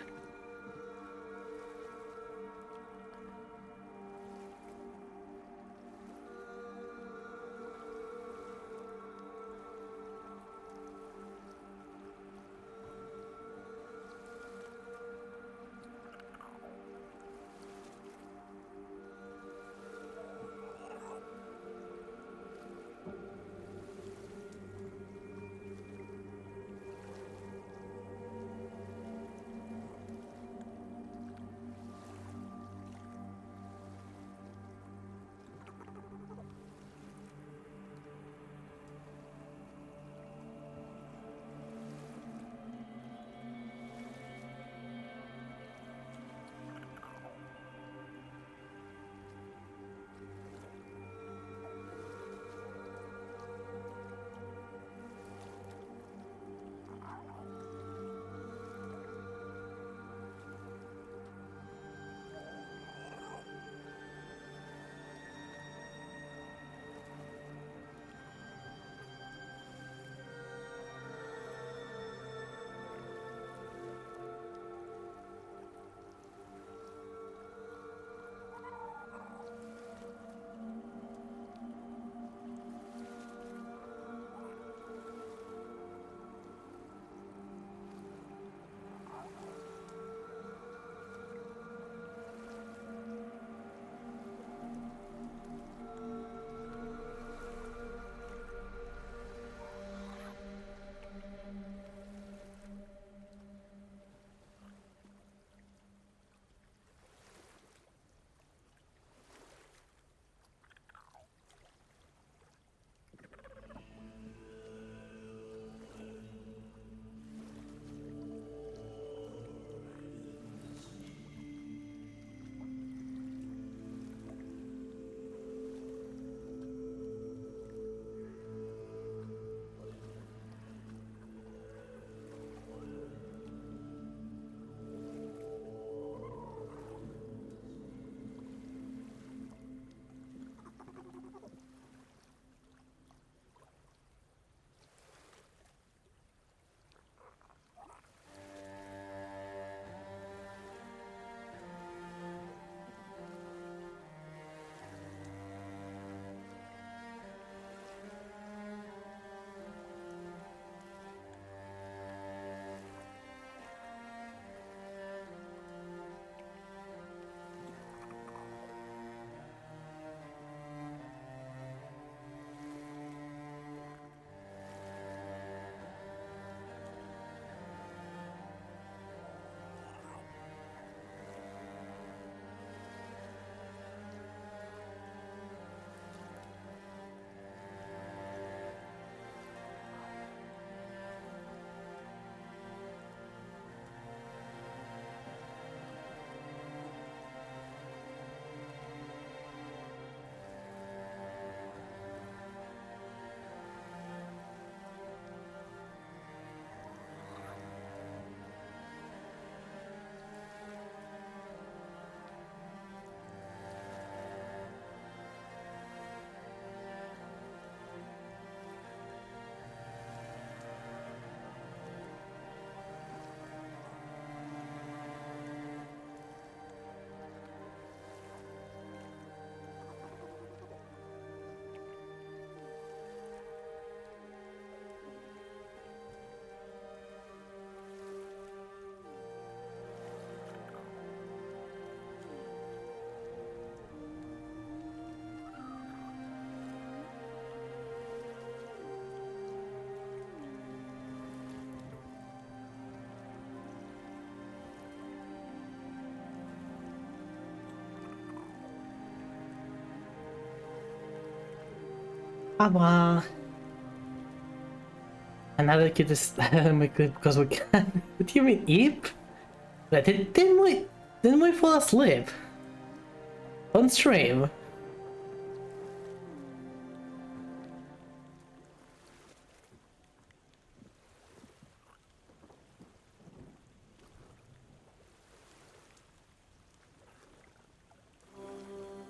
Awa. Another kid is make good because we can. What do you mean, Eep? Wait, didn't we fall asleep? On stream?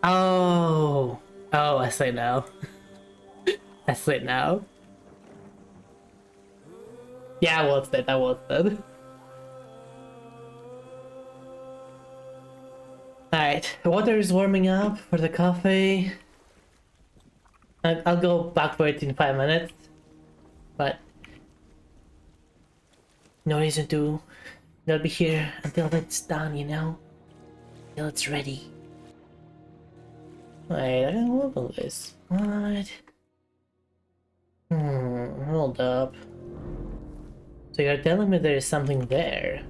Oh, I see now. I see now. Yeah, I was dead. Alright, water is warming up for the coffee. I'll go back for it in 5 minutes. But no reason to not be here until it's done, you know? Until it's ready. Wait, I can open this. What? Hold up. So you're telling me there is something there?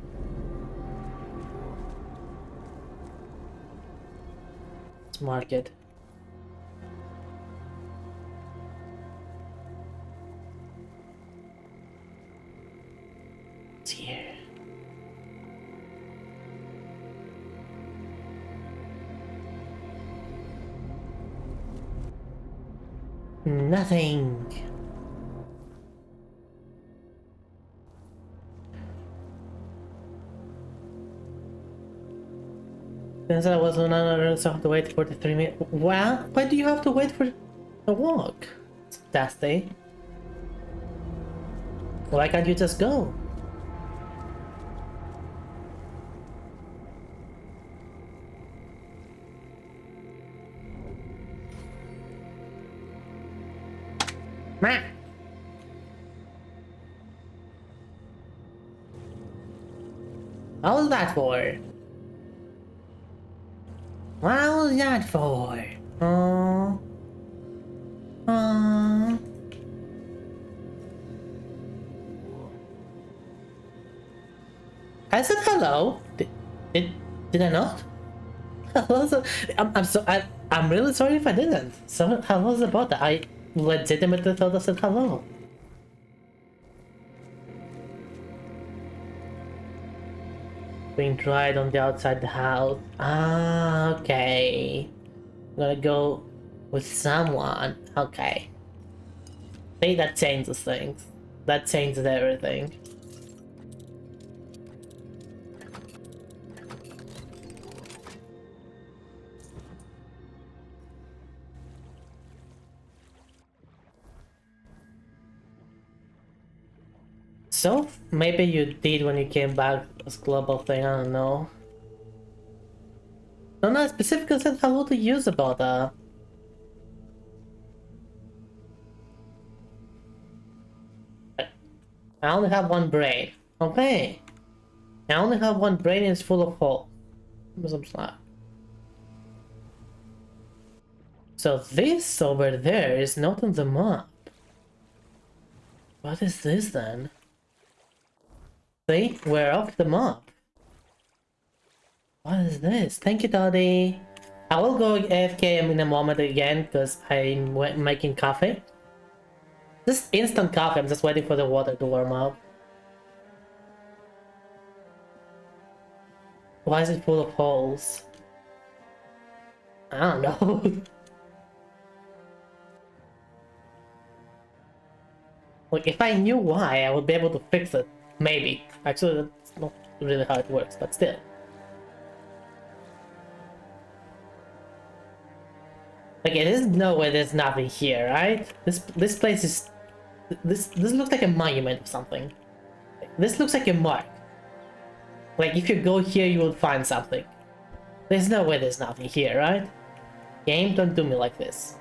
Let's mark it. It's here. Nothing. Since I was on another, so I have to wait 43 minutes. Well, why do you have to wait for a walk? It's dusty. Why can't you just go? Meh. What was that for? What was that for? Oh. Oh. I said hello. Did I not? Hello. I'm really sorry if I didn't. So hello's about that. I legitimately thought I said hello. Being dried on the outside the house. Ah, okay. I'm gonna go with someone. Okay. I think that changes things. That changes everything. So, maybe you did when you came back as global thing, I don't know. No, I specifically said hello to you about that. I only have one brain. Okay. I only have one brain and it's full of holes. Some slack. So this over there is not on the map. What is this then? See, we're off the map. What is this? Thank you, Daddy. I will go AFK in a moment again because I'm making coffee. Just instant coffee, I'm just waiting for the water to warm up. Why is it full of holes? I don't know. Like, if I knew why, I would be able to fix it. Maybe. Actually, that's not really how it works, but still. Like, it is no way there's nothing here, right? This place is... This looks like a monument or something. This looks like a mark. Like, if you go here, you will find something. There's no way there's nothing here, right? Game, don't do me like this.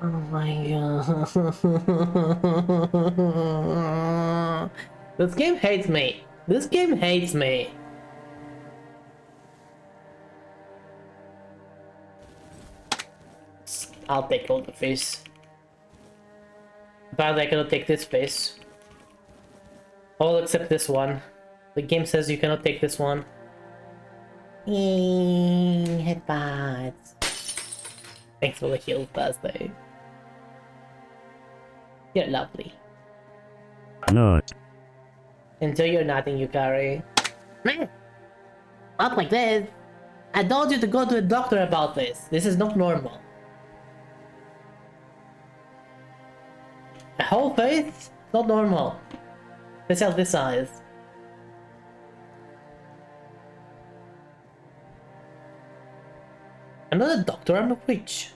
Oh my god. This game hates me. This game hates me. I'll take all the face. But I cannot take this face. All except this one. The game says you cannot take this one. Headbutts. Thanks for the heal, Thursday. You're lovely. Not. Enjoy your nothing, Yukari. Not like this. I told you to go to a doctor about this. This is not normal. A whole face? Not normal. Especially this size. I'm not a doctor, I'm a witch.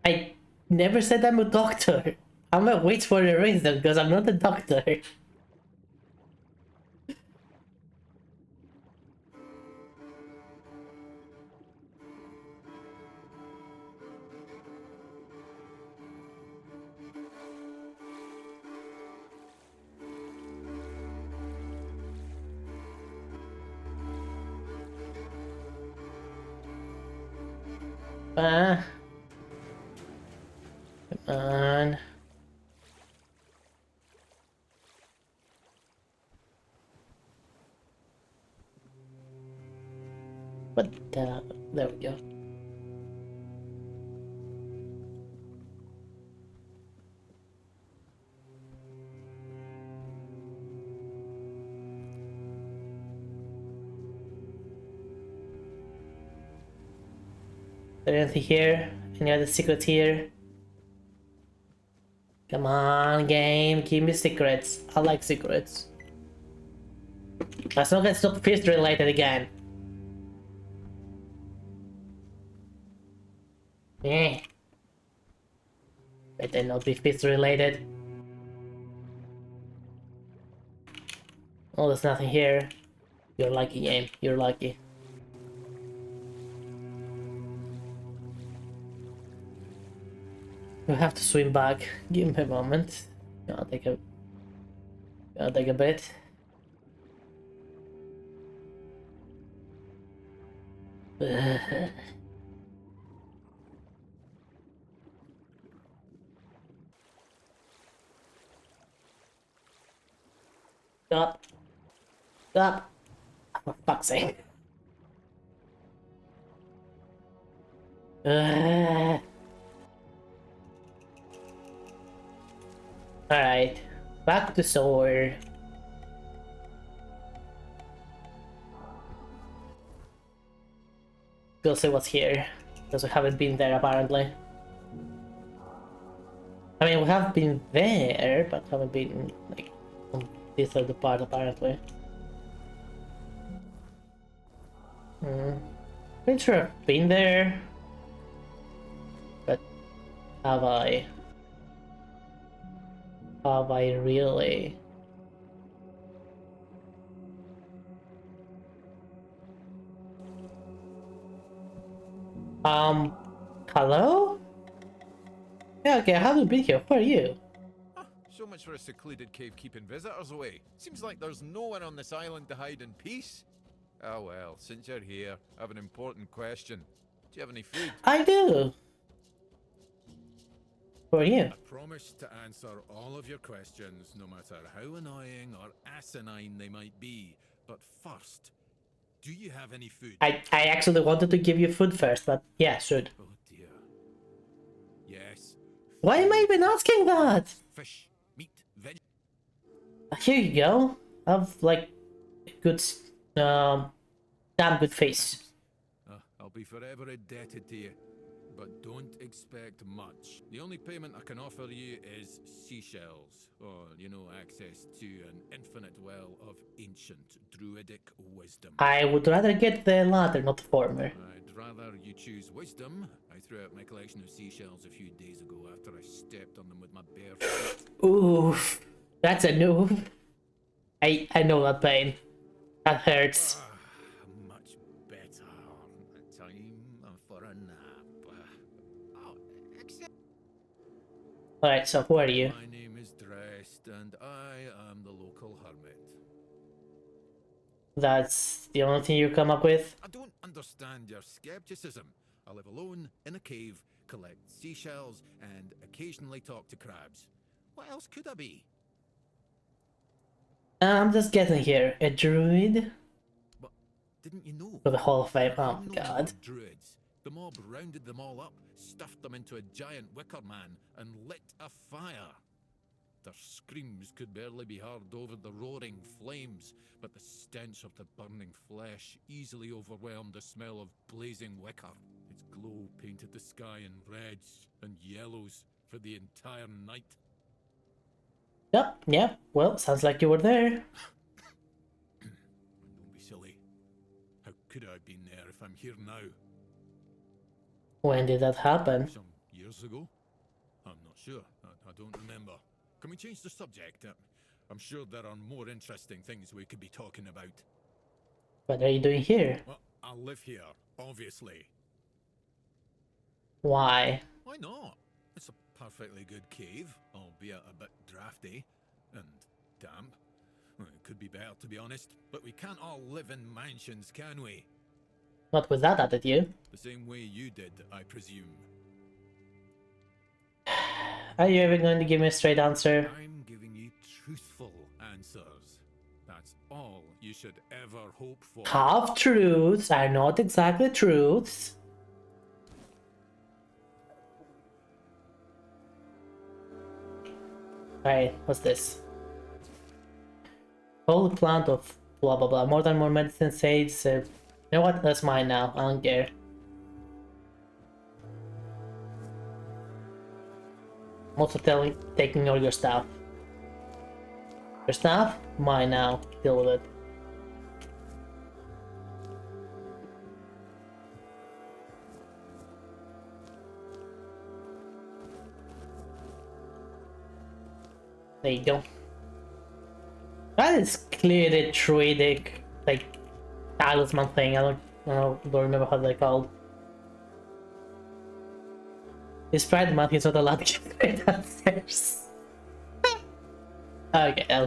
I never said I'm a doctor. I'm a witch for a reason, because I'm not a doctor. Come on. What the... There we go. Is there anything here? Any other secrets here? Come on, game, give me secrets. I like secrets. As long as it's not fist related again. Better not be fist related. Oh, there's nothing here. You're lucky, game. You're lucky. We have to swim back. Give me a moment. I'll take a bit. Stop. Stop. For fuck's sake. Alright. Back to sword. We'll see what's here. Because we haven't been there apparently. I mean, we have been there, but haven't been like on this other part apparently. Pretty sure I've been there, but have I? Have I really? Hello? Yeah, okay, I haven't been here. Who are you? So much for a secluded cave keeping visitors away. Seems like there's no one on this island to hide in peace. Oh well, since you're here, I have an important question. Do you have any food? I do. Who are you? I promise to answer all of your questions, no matter how annoying or asinine they might be. But first, do you have any food? I actually wanted to give you food first, but yeah, should. Oh dear. Yes. Why am I even asking that? Fish, meat, veg. Here you go. Have like a good, damn good face. I'll be forever indebted to you. But don't expect much. The only payment I can offer you is seashells, or, you know, access to an infinite well of ancient druidic wisdom. I would rather get the latter, not the former. I'd rather you choose wisdom. I threw out my collection of seashells a few days ago after I stepped on them with my bare feet. Oof, that's a noob. I know that pain. That hurts. Much better. Time for a nap. Alright, so who are you? My name is Drest, and I am the local hermit. That's the only thing you come up with? I don't understand your skepticism. I live alone in a cave, collect seashells, and occasionally talk to crabs. What else could I be? I'm just getting here. A druid? But didn't you know? For the Hall of Fame. There Oh are my no god. more druids. The mob rounded them all up, stuffed them into a giant wicker man, and lit a fire. Their screams could barely be heard over the roaring flames, but the stench of the burning flesh easily overwhelmed the smell of blazing wicker. Its glow painted the sky in reds and yellows for the entire night. Yep, yeah. Well, sounds like you were there. Don't be silly. How could I have been there if I'm here now? When did that happen? Some years ago? I'm not sure. I don't remember. Can we change the subject? I'm sure there are more interesting things we could be talking about. What are you doing here? Well, I live here, obviously. Why? Why not? It's a perfectly good cave, albeit a bit drafty and damp. Well, it could be better, to be honest, but we can't all live in mansions, can we? Not with that attitude. The same way you did, I presume. Are you ever going to give me a straight answer? I'm giving you truthful answers. That's all you should ever hope for. Half-truths are not exactly truths. Alright, what's this? Holy plant of blah blah blah. More than more medicine sage. You know what? That's mine now. I don't care. I'm also taking all your stuff. Your stuff? Mine now. Deal with it. There you go. That is clearly druidic, like, talisman thing. I don't remember how they're called. This Pride Month, he's not allowed to get downstairs. Okay, that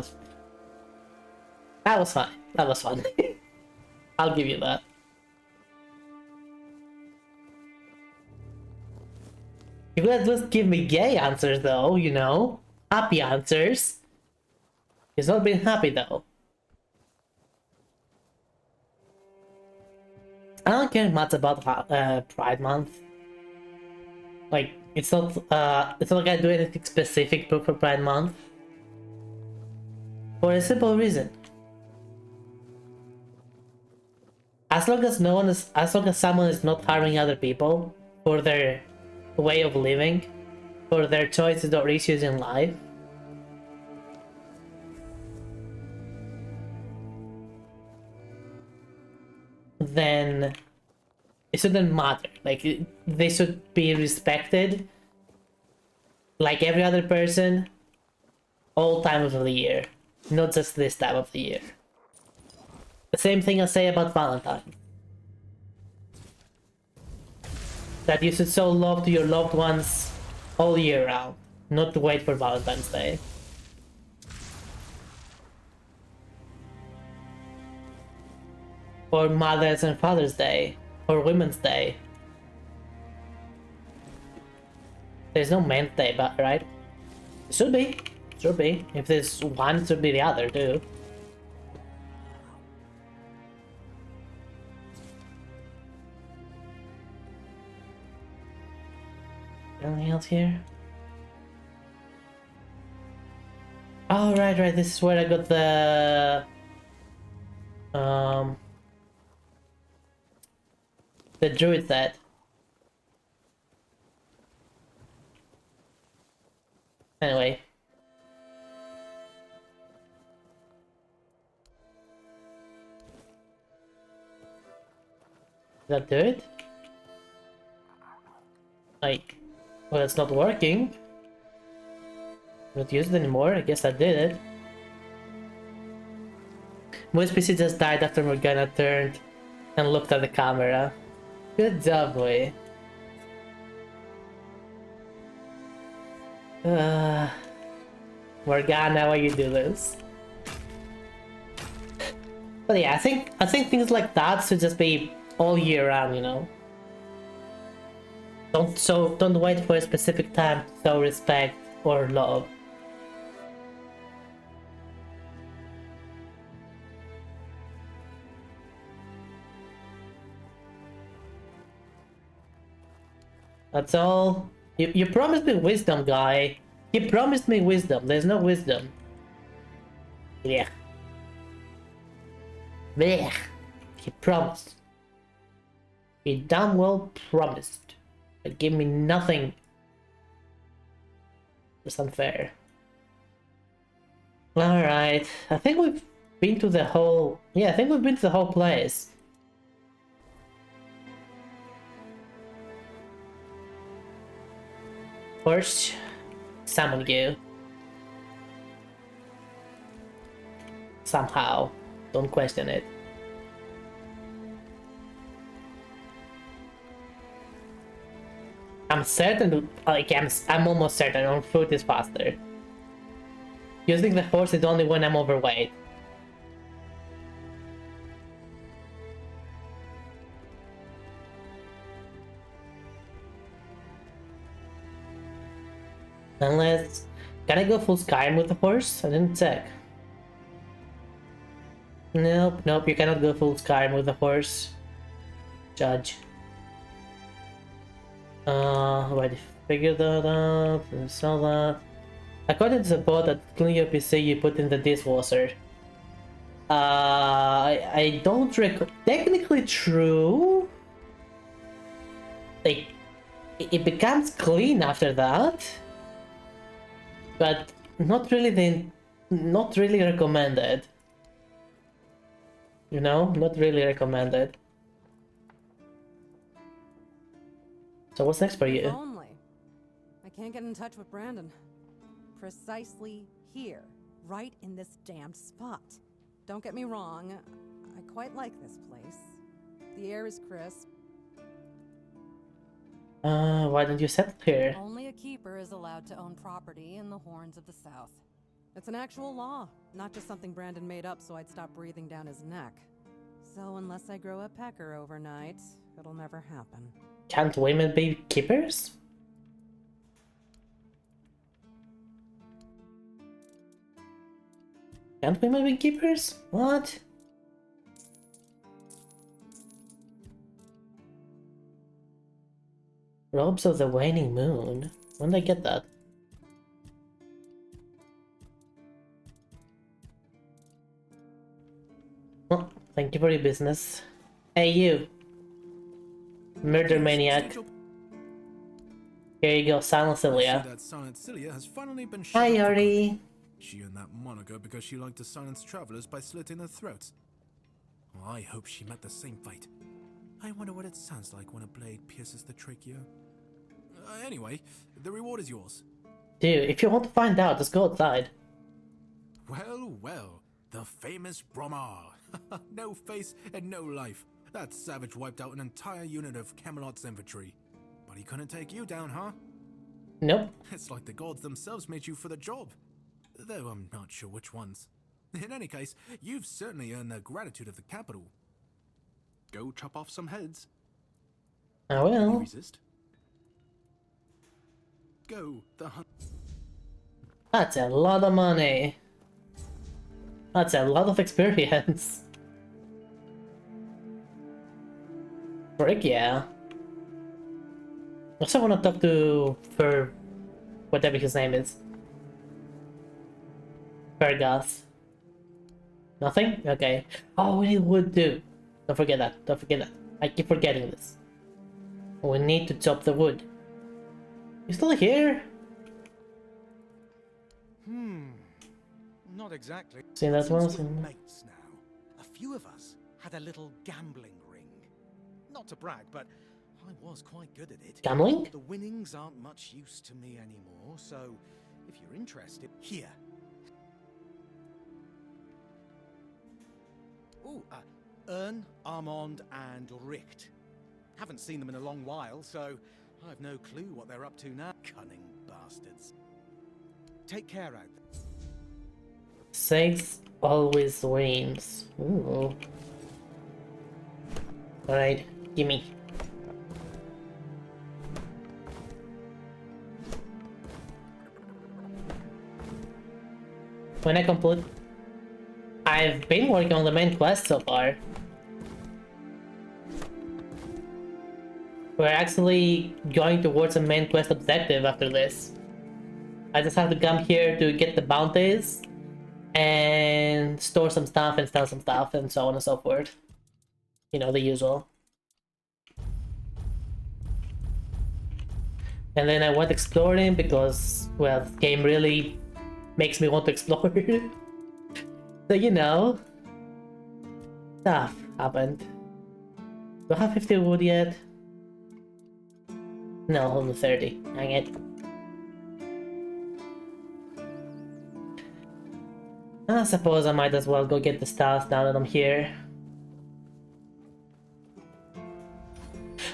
was fine. That was fun. I'll give you that. You could at least give me gay answers though, you know? Happy answers. He's not been happy though. I don't care much about Pride Month. Like, it's not like I do anything specific for Pride Month. For a simple reason. As long as someone is not harming other people for their way of living, for their choices or issues in life, then it shouldn't matter. Like, they should be respected like every other person all times of the year, not just this time of the year. The same thing I say about Valentine. That you should show love to your loved ones all year round, not to wait for Valentine's Day. Or Mother's and Father's Day, or Women's Day. There's no Men's Day, but right? Should be. Should be. If there's one, it should be the other too. Anything else here? Oh, right. This is where I got the druid set. Anyway. Does that do it? Like, well, it's not working. Not used anymore. I guess I did it. Most PC just died after Morgana turned and looked at the camera. Good job, boy. Morgana, why you do this? But yeah, I think things like that should just be all year round, you know. Don't wait for a specific time to show respect or love. That's all. You promised me wisdom, guy. You promised me wisdom. There's no wisdom. Yeah. Blech. He promised. He damn well promised. But give me nothing. It's unfair. Alright. I think we've been to the whole... Yeah, I think we've been to the whole place. First, summon you. Somehow. Don't question it. I'm certain, like, I'm almost certain on foot is faster. Using the horse is only when I'm overweight. Unless... Can I go full Skyrim with the horse? I didn't check. Nope, you cannot go full Skyrim with the horse. Judge. Already figured that out. Sell that. According to the bot that clean your PC, you put in the dishwasher. I don't recall. Technically true. Like, it becomes clean after that. But not really recommended. You know, not really recommended. So what's next for you? If only. I can't get in touch with Brandon. Precisely here, right in this damned spot. Don't get me wrong, I quite like this place. The air is crisp. Why don't you settle here? Only a keeper is allowed to own property in the Horns of the South. It's an actual law, not just something Brandon made up so I'd stop breathing down his neck. So unless I grow a pecker overnight, it'll never happen. Can't women be keepers? Can't women be keepers? What? Robes of the Waning Moon? When did I get that? Well, thank you for your business. Hey you! Murder maniac. Here you go, Silent Cilia. Hi Yori! She earned that moniker because she liked to silence travelers by slitting their throats. Well, I hope she met the same fate. I wonder what it sounds like when a blade pierces the trachea. Anyway, the reward is yours. Dude, if you want to find out, just go outside. Well, the famous Bromar. No face and no life. That savage wiped out an entire unit of Camelot's infantry. But he couldn't take you down, huh? Nope. It's like the gods themselves made you for the job. Though I'm not sure which ones. In any case, you've certainly earned the gratitude of the capital. Go chop off some heads. I will. Can you resist? Go the hunt. That's a lot of money. That's a lot of experience. Frick yeah. I also want to talk to whatever his name is. Fergus. Nothing? Okay. Oh, we need wood too. Don't forget that. Don't forget that. I keep forgetting this. We need to chop the wood. You still here? Not exactly. See that one? Since we're mates now, a few of us had a little gambling ring. Not to brag, but I was quite good at it. Gambling? The winnings aren't much use to me anymore, so if you're interested, here. Ooh, Ern, Armand, and Richt. Haven't seen them in a long while, so I've no clue what they're up to now. Cunning bastards. Take care out there. 6 always wins. Ooh. Alright, gimme. When I complete... I've been working on the main quest so far. We're actually going towards a main quest objective after this. I just have to come here to get the bounties and store some stuff and sell some stuff and so on and so forth. You know, the usual. And then I went exploring because, well, the game really makes me want to explore. So, you know, stuff happened. Do I have 50 wood yet? No, only 30. Dang it. I suppose I might as well go get the stars now that I'm here.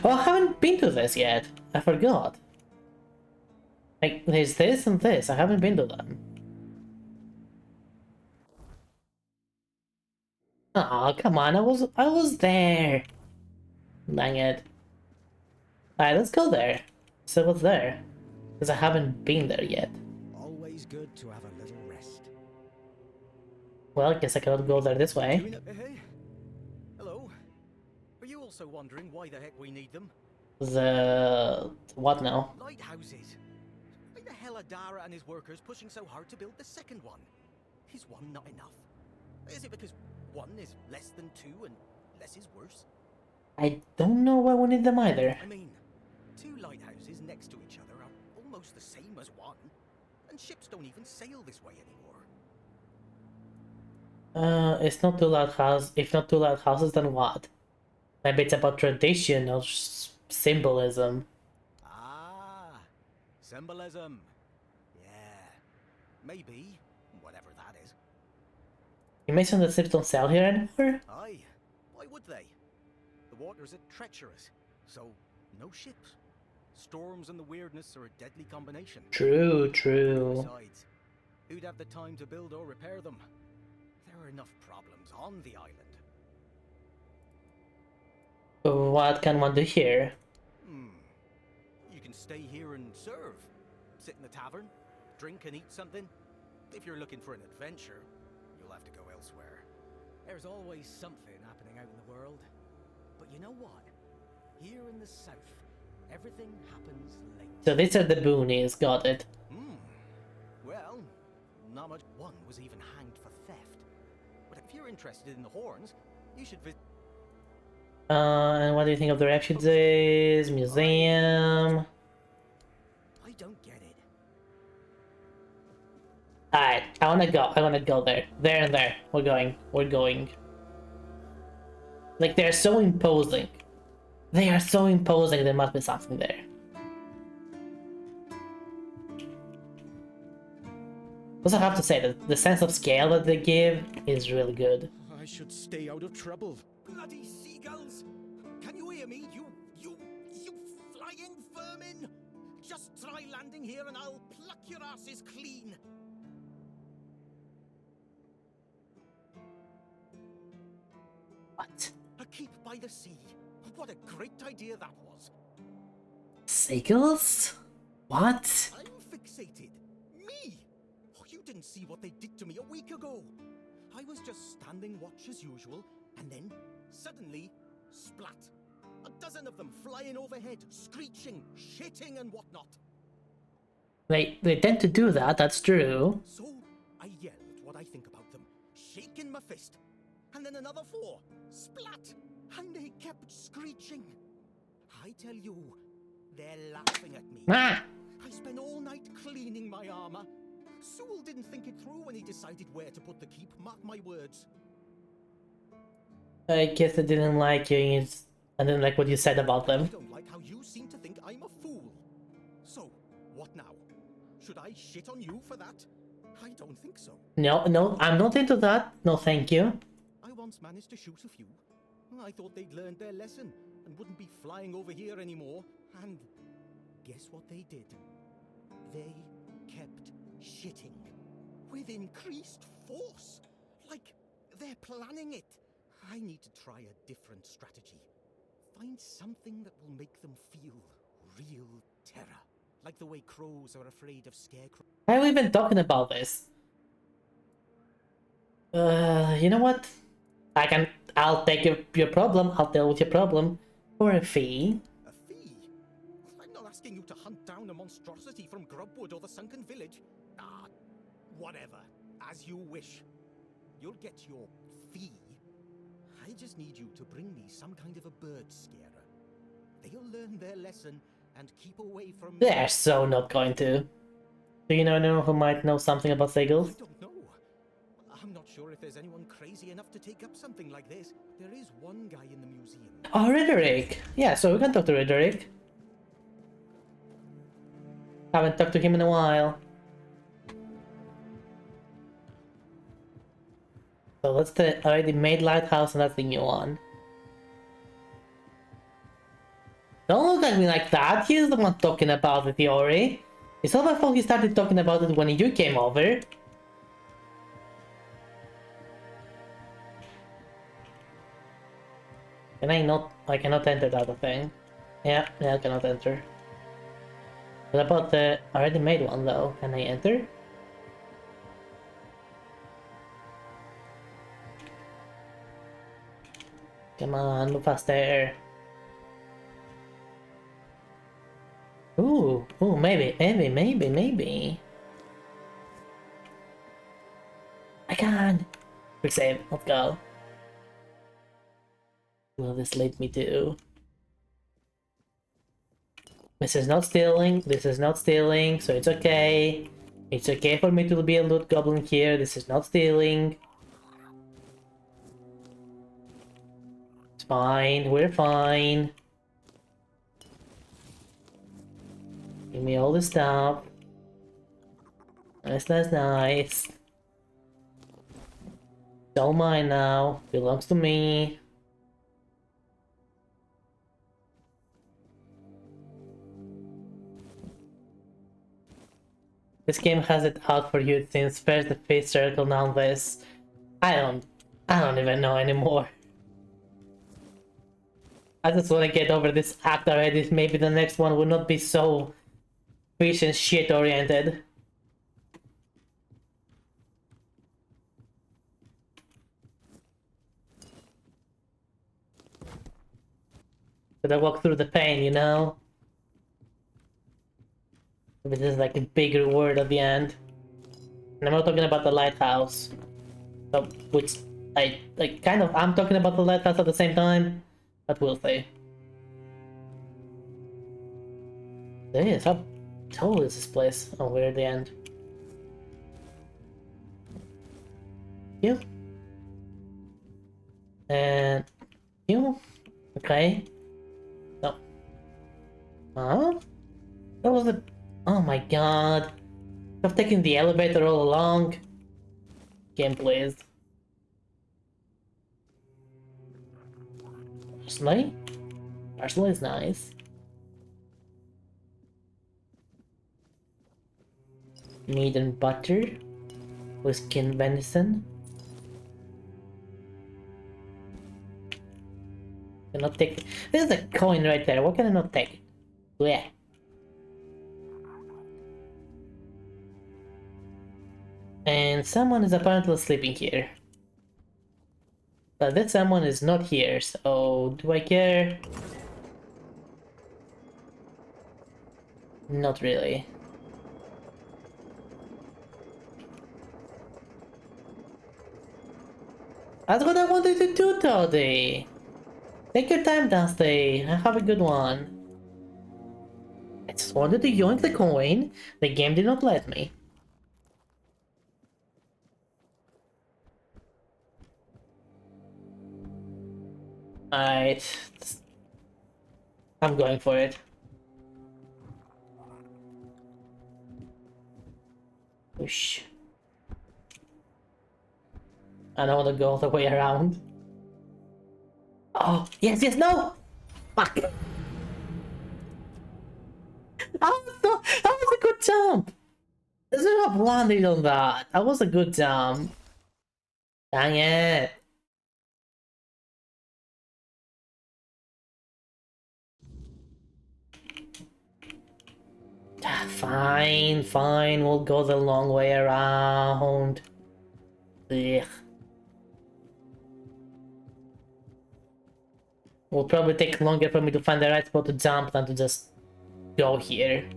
Oh, I haven't been to this yet. I forgot. Like, there's this and this. I haven't been to them. Oh, come on. I was there. Dang it. Alright, let's go there. So what's there? Because I haven't been there yet. Always good to have a little rest. Well, I guess I cannot go there this way. Hello. Are you also wondering why the heck we need them? The... what now? Lighthouses. Why the hell are Dara and his workers pushing so hard to build the second one? Is one not enough? Is it because one is less than two and less is worse? I don't know why we need them either. I mean, two lighthouses next to each other are almost the same as one, and ships don't even sail this way anymore. It's not two lighthouses. If not two lighthouses, then what? Maybe it's about tradition or symbolism. Ah, symbolism. Yeah, maybe, whatever that is. You mentioned that ships don't sail here anymore? Aye, why would they? The waters are treacherous, so no ships. Storms and the weirdness are a deadly combination. True, true. Besides, who'd have the time to build or repair them? There are enough problems on the island. What can one do here? You can stay here and serve. Sit in the tavern, drink and eat something. If you're looking for an adventure, you'll have to go elsewhere. There's always something happening out in the world. But you know what? Here in the south, everything happens late. So these are the boonies, got it. Well, not much. One was even hanged for theft. But if you're interested in the horns, you should visit. And what do you think of the refugees, museum? I don't get it. Alright, I wanna go there. There and there. We're going. Like, they're so imposing. They are so imposing, there must be something there. Also, I have to say that the sense of scale that they give is really good. I should stay out of trouble. Bloody seagulls! Can you hear me? You flying vermin! Just try landing here and I'll pluck your asses clean. What? A keep by the sea. What a great idea that was. Seagulls? What? I'm fixated. Me! Oh, you didn't see what they did to me a week ago. I was just standing watch as usual, and then, suddenly, splat. A dozen of them flying overhead, screeching, shitting and whatnot. They tend to do that, that's true. So, I yelled what I think about them, shaking my fist. And then another 4, splat, and they kept screeching. I tell you, they're laughing at me. Ah! I spent all night cleaning my armor. Sewell didn't think it through when he decided where to put the keep, mark my words. I guess I didn't like you, I didn't like what you said about them. I don't like how you seem to think I'm a fool. So, what now? Should I shit on you for that? I don't think so. No, I'm not into that. No, thank you. I once managed to shoot a few. I thought they'd learned their lesson and wouldn't be flying over here anymore. And guess what they did? They kept shitting with increased force, Like, they're planning it. I need to try a different strategy. Find something that will make them feel real terror. Like the way crows are afraid of scarecrows. Why are we even talking about this? You know what? I'll take your problem. I'll deal with your problem for a fee. A fee? I'm not asking you to hunt down a monstrosity from Grubwood or the Sunken Village. Ah, whatever. As you wish. You'll get your fee. I just need you to bring me some kind of a bird scarer. They'll learn their lesson and keep away from me. They're so not going to. Do you know anyone who might know something about seagulls? I don't know. I'm not sure if there's anyone crazy enough to take up something like this. There is one guy in the museum. Oh, Rhetoric! Yeah, so we can talk to Rhetoric. Haven't talked to him in a while. So that's the already made lighthouse and that's the new one. Don't look at me like that, he's the one talking about the theory. It's not my fault he started talking about it when you came over. Can I not? I cannot enter that thing. Yeah, I cannot enter. What about the already made one though? Can I enter? Come on, move faster. Ooh, maybe. I can! Quick save, let's go. Will this lead me to? This is not stealing, so it's okay. It's okay for me to be a loot goblin here, this is not stealing. It's fine, we're fine. Give me all the stuff. Nice. It's all mine now. Belongs to me. This game has it out for you since first the fifth circle, now this. I don't even know anymore. I just want to get over this act already. Maybe the next one will not be so fish and shit oriented. But I walk through the pain, you know? Maybe this is like a big reward at the end. And I'm not talking about the lighthouse. So, which I kind of am talking about the lighthouse at the same time, but we'll see. There is, how tall is this place? Oh, we're at the end. You. And you. Okay. No. Huh? That was a. Oh my god. I've taken the elevator all along. Game please. Parsley? Parsley is nice. Meat and butter. With skin venison. Cannot take it. There's a coin right there. Why can I not take it? Yeah. And someone is apparently sleeping here. But that someone is not here, so do I care? Not really. That's what I wanted to do, Toddy. Take your time, Dusty. Have a good one. I just wanted to yoink the coin. The game did not let me. Alright. I'm going for it. Whoosh. I don't want to go all the way around. Oh, yes, no! Fuck! That was a good jump! I should have landed on that. That was a good jump. Dang it. Fine, fine, we'll go the long way around. Ugh. Will probably take longer for me to find the right spot to jump than to just go here.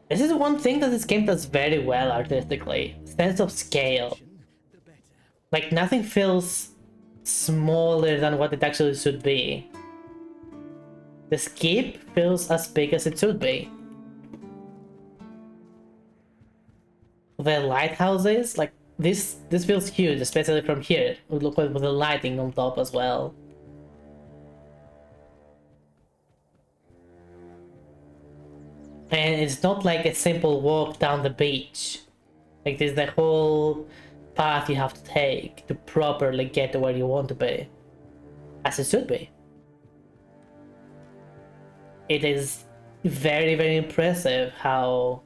This is one thing that this game does very well artistically. Sense of scale. Like nothing feels smaller than what it actually should be. The skip feels as big as it should be. The lighthouses, like this feels huge, especially from here. Look with the lighting on top as well. And it's not like a simple walk down the beach. Like there's the whole path you have to take to properly get to where you want to be. As it should be. It is very, very impressive how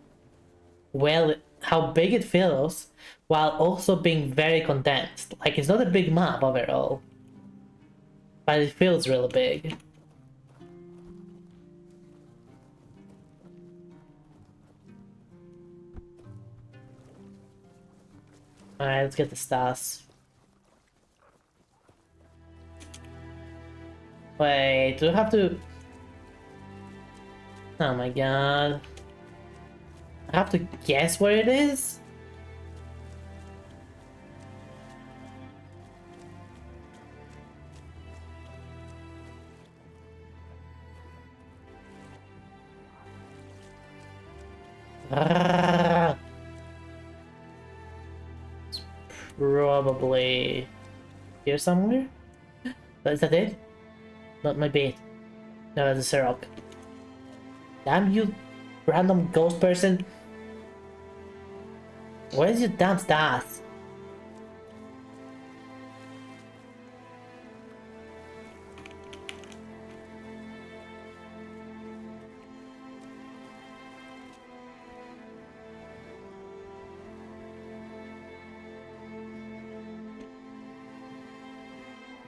big it feels while also being very condensed. Like it's not a big map overall, but it feels really big. Alright, let's get the stars. Wait, do I have to... Oh my god. I have to guess where it is? It's probably here somewhere? Is that it? Not my bait. No, it's a syrup. Damn you, random ghost person. Where's your damn stars?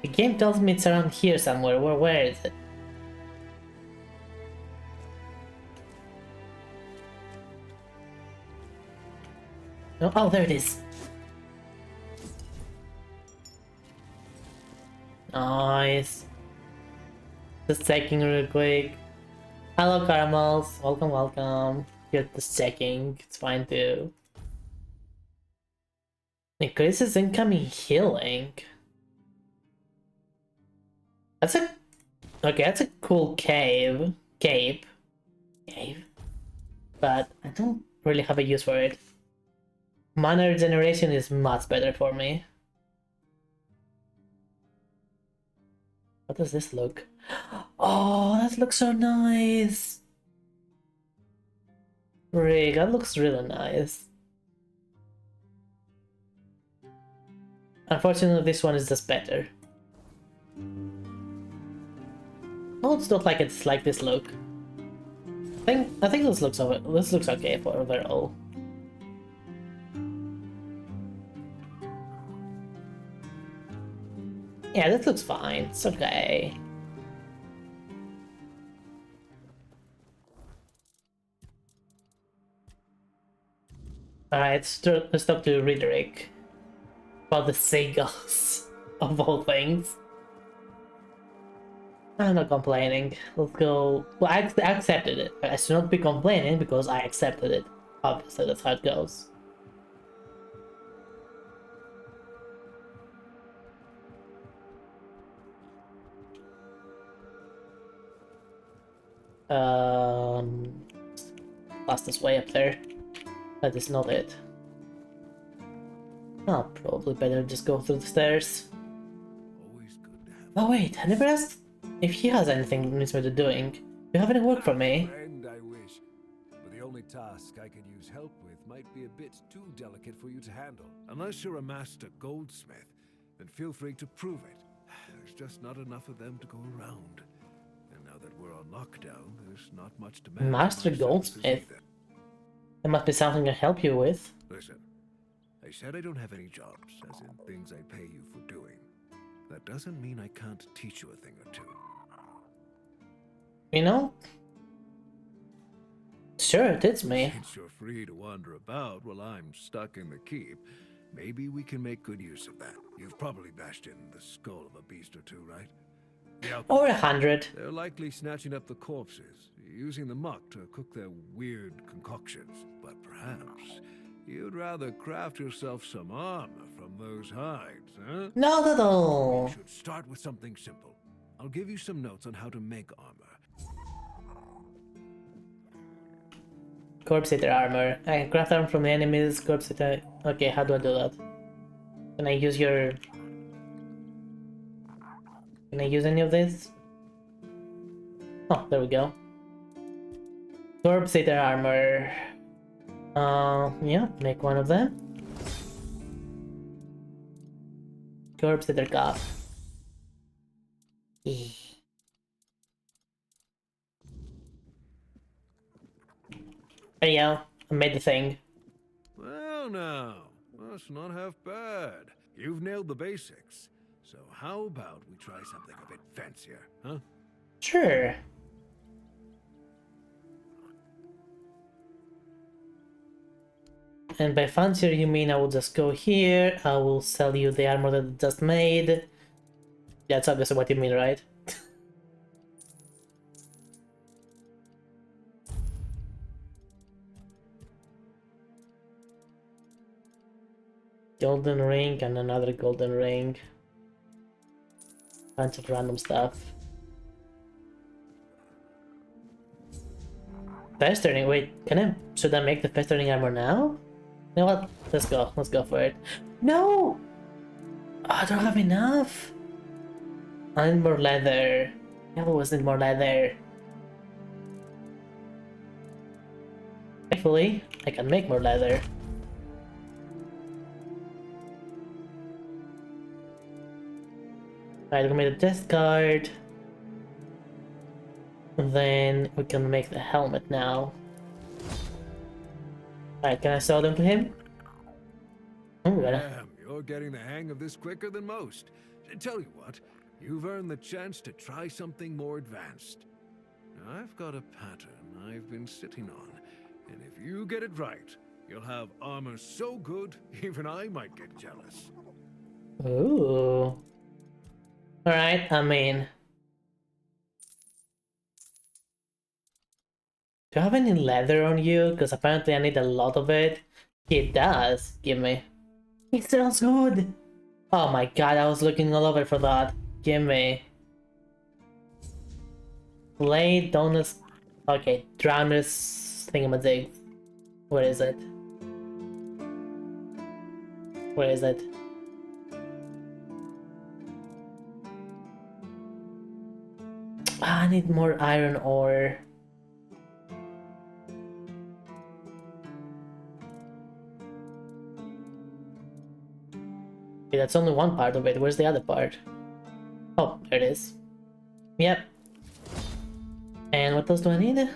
The game tells me it's around here somewhere. Where is it? Oh, there it is. Nice. Just checking real quick. Hello, caramels. Welcome, welcome. Just checking. It's fine too. Increases incoming healing. That's a... Okay, that's a cool cave. Cave. But I don't really have a use for it. Mana regeneration is much better for me. What does this look? Oh, that looks so nice! Rick, that looks really nice. Unfortunately, this one is just better. No, it's not like it's like this look. I think this looks okay for overall. Yeah, this looks fine. It's okay. Alright, let's talk to Riderick about the seagulls, of all things. I'm not complaining. Let's go. Well, I accepted it. I should not be complaining because I accepted it. Obviously, that's how it goes. Fastest way up there. That is not it. Oh, probably better just go through the stairs. Oh wait, I never asked if he has anything that needs me to doing. Do you have any work for me? Friend, I wish. But the only task I could use help with might be a bit too delicate for you to handle. Unless you're a master goldsmith, then feel free to prove it. There's just not enough of them to go around. And now that we're on lockdown, there's not much demand. Master goldsmith? There must be something I can help you with. Listen, I said I don't have any jobs, as in things I pay you for doing. That doesn't mean I can't teach you a thing or two. You know? Sure, it's me. Since you're free to wander about while I'm stuck in the keep, maybe we can make good use of that. You've probably bashed in the skull of a beast or two, right? Yeah. Or 100. They're likely snatching up the corpses, using the muck to cook their weird concoctions. But perhaps you'd rather craft yourself some armor from those hides, huh? Not at all. We should start with something simple. I'll give you some notes on how to make armor. Corpse Eater armor. I can craft armor from the enemies. Corpse Eater. Okay, how do I do that? Can I use your... Can I use any of this? Oh, there we go. Corpse Eater armor. Yeah, make one of them. Corpse Eater cup. There you go. I made the thing. Well, now, that's not half bad. You've nailed the basics. So how about we try something a bit fancier, huh? Sure. And by fancier you mean I will just go here, I will sell you the armor that I just made. That's obviously what you mean, right? Golden ring and another golden ring. Bunch of random stuff. Festering, wait, should I make the festering armor now? You know what? Let's go for it. No! Oh, I don't have enough! I need more leather. I always need more leather. Thankfully, I can make more leather. Alright, we made a test card. Then we can make the helmet now. Alright, can I sell them to him? Damn, you're getting the hang of this quicker than most. Tell you what, you've earned the chance to try something more advanced. Now, I've got a pattern I've been sitting on, and if you get it right, you'll have armor so good, even I might get jealous. Ooh. Alright, I mean... Do you have any leather on you? Because apparently I need a lot of it. It does. Give me. It sounds good! Oh my god, I was looking all over for that. Give me. Blade, donuts... Okay, Drowner's thingamajig. Where is it? Where is it? I need more iron ore. Okay, that's only one part of it. Where's the other part? Oh, there it is. Yep. And what else do I need?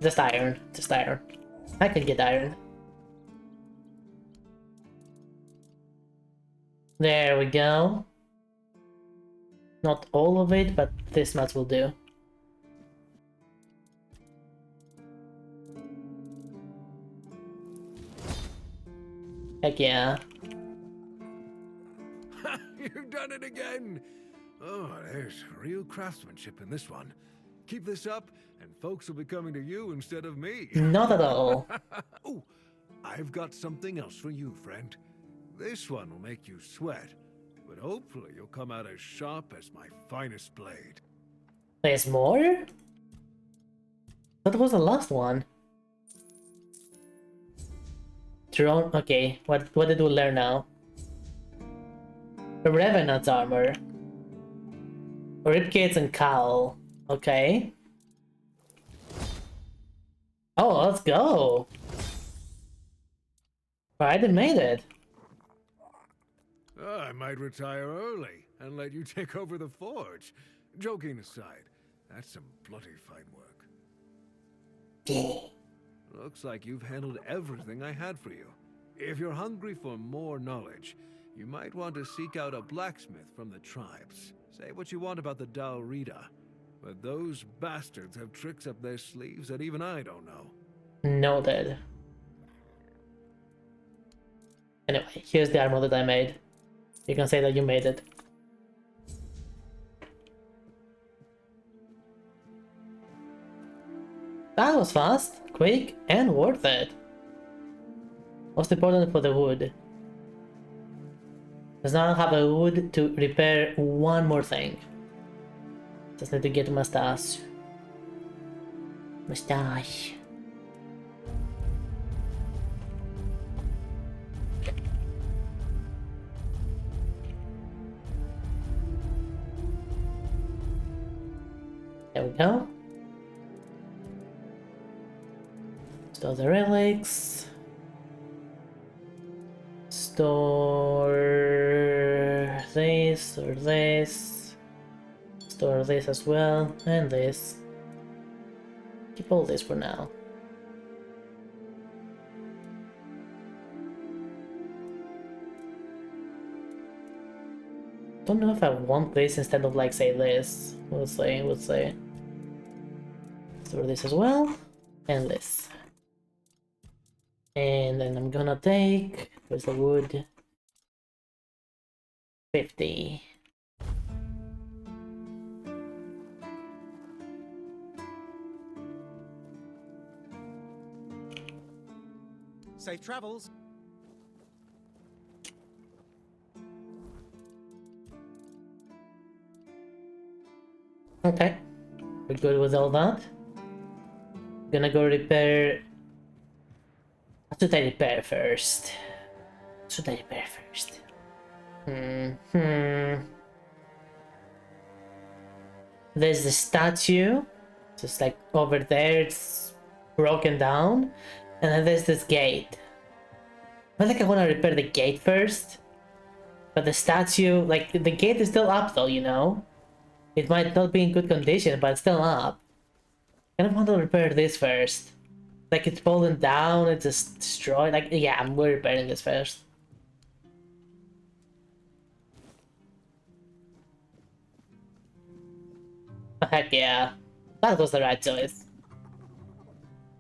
Just iron. Just iron. I can get iron. There we go. Not all of it, but this much will do. Heck yeah. You've done it again! Oh, there's real craftsmanship in this one. Keep this up, and folks will be coming to you instead of me. Not at all. Oh, I've got something else for you, friend. This one will make you sweat, but hopefully you'll come out as sharp as my finest blade. There's more? That was the last one. Drone. Okay, what did we learn now? The Revenant's armor. Ribcage and cowl. Okay. Oh, let's go. Alright, I made it. I might retire early and let you take over the forge. Joking aside, that's some bloody fine work. Looks like you've handled everything I had for you. If you're hungry for more knowledge, you might want to seek out a blacksmith from the tribes. Say what you want about the Dalrida, but those bastards have tricks up their sleeves that even I don't know. Noted. Anyway, here's the armor that I made. You can say that you made it. That was fast, quick, and worth it. Most important for the wood. Does now have a wood to repair one more thing. Just need to get a mustache. Mustache. There we go. Store the relics. Store this or this. Store this as well, and this. Keep all this for now. Don't know if I want this instead of like say this. We'll say. Store this as well, and this. And then I'm gonna take, where's the wood? 50. Safe travels. Okay, we're good with all that. Gonna go repair. What should I repair first? There's the statue, just like over there, it's broken down, and then there's this gate. I feel like I want to repair the gate first, but the statue, like the gate is still up though, you know? It might not be in good condition, but it's still up. I kind of want to repair this first. Like it's fallen down, it's just destroyed. Like, yeah, we're repairing this first. Heck yeah. That was the right choice.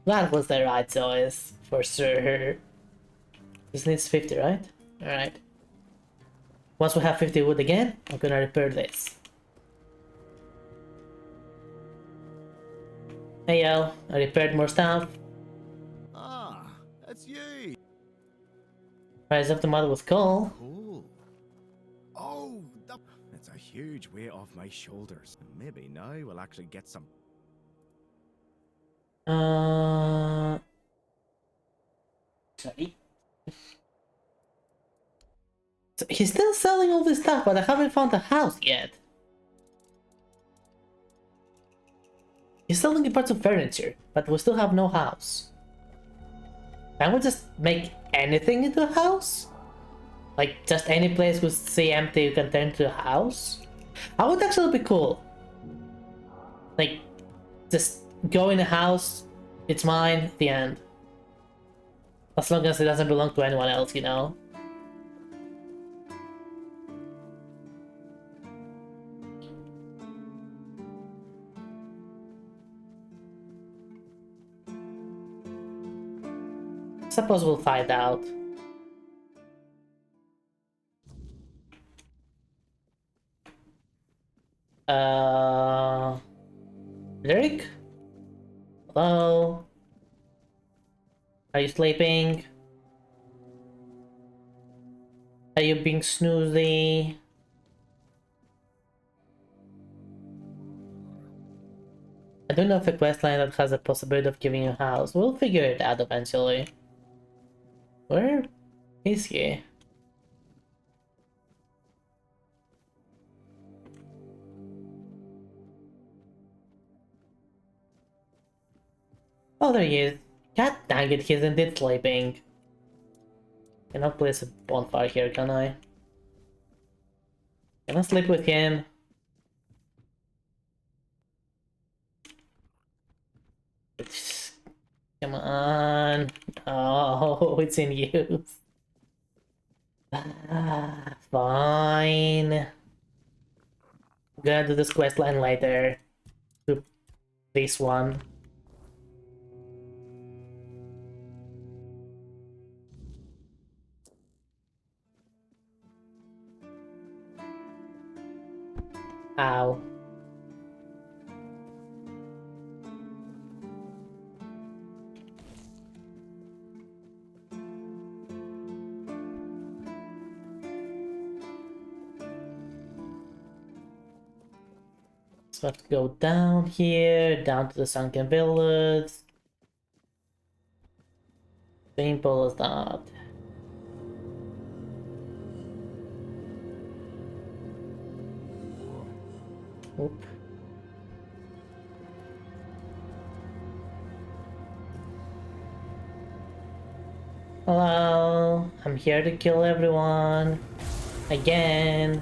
That was the right choice, for sure. This needs 50, right? Alright. Once we have 50 wood again, I'm gonna repair this. Hey yo, I repaired more stuff. Ah, that's you. Rise up the model with coal. Cool. Oh, that's a huge weight off my shoulders. Maybe now we'll actually get some. Sorry. So he's still selling all this stuff, but I haven't found a house yet. He's selling a bunch of furniture, but we still have no house. Can we just make anything into a house? Like, just any place we see empty you can turn into a house? That would actually be cool. Like, just go in a house, it's mine, the end. As long as it doesn't belong to anyone else, you know? Suppose we'll find out. Lyric? Hello? Are you sleeping? Are you being snoozy? I don't know if a questline that has a possibility of giving you a house. We'll figure it out eventually. Where is he? Oh, there he is. God dang it, he's indeed sleeping. Cannot place a bonfire here, can I? Can I sleep with him? Come on. Oh, it's in use. Fine. I'm gonna do this quest line later. To this one. Ow. So I have to go down here, down to the sunken village. Simple as that. Oop. Hello, I'm here to kill everyone. Again.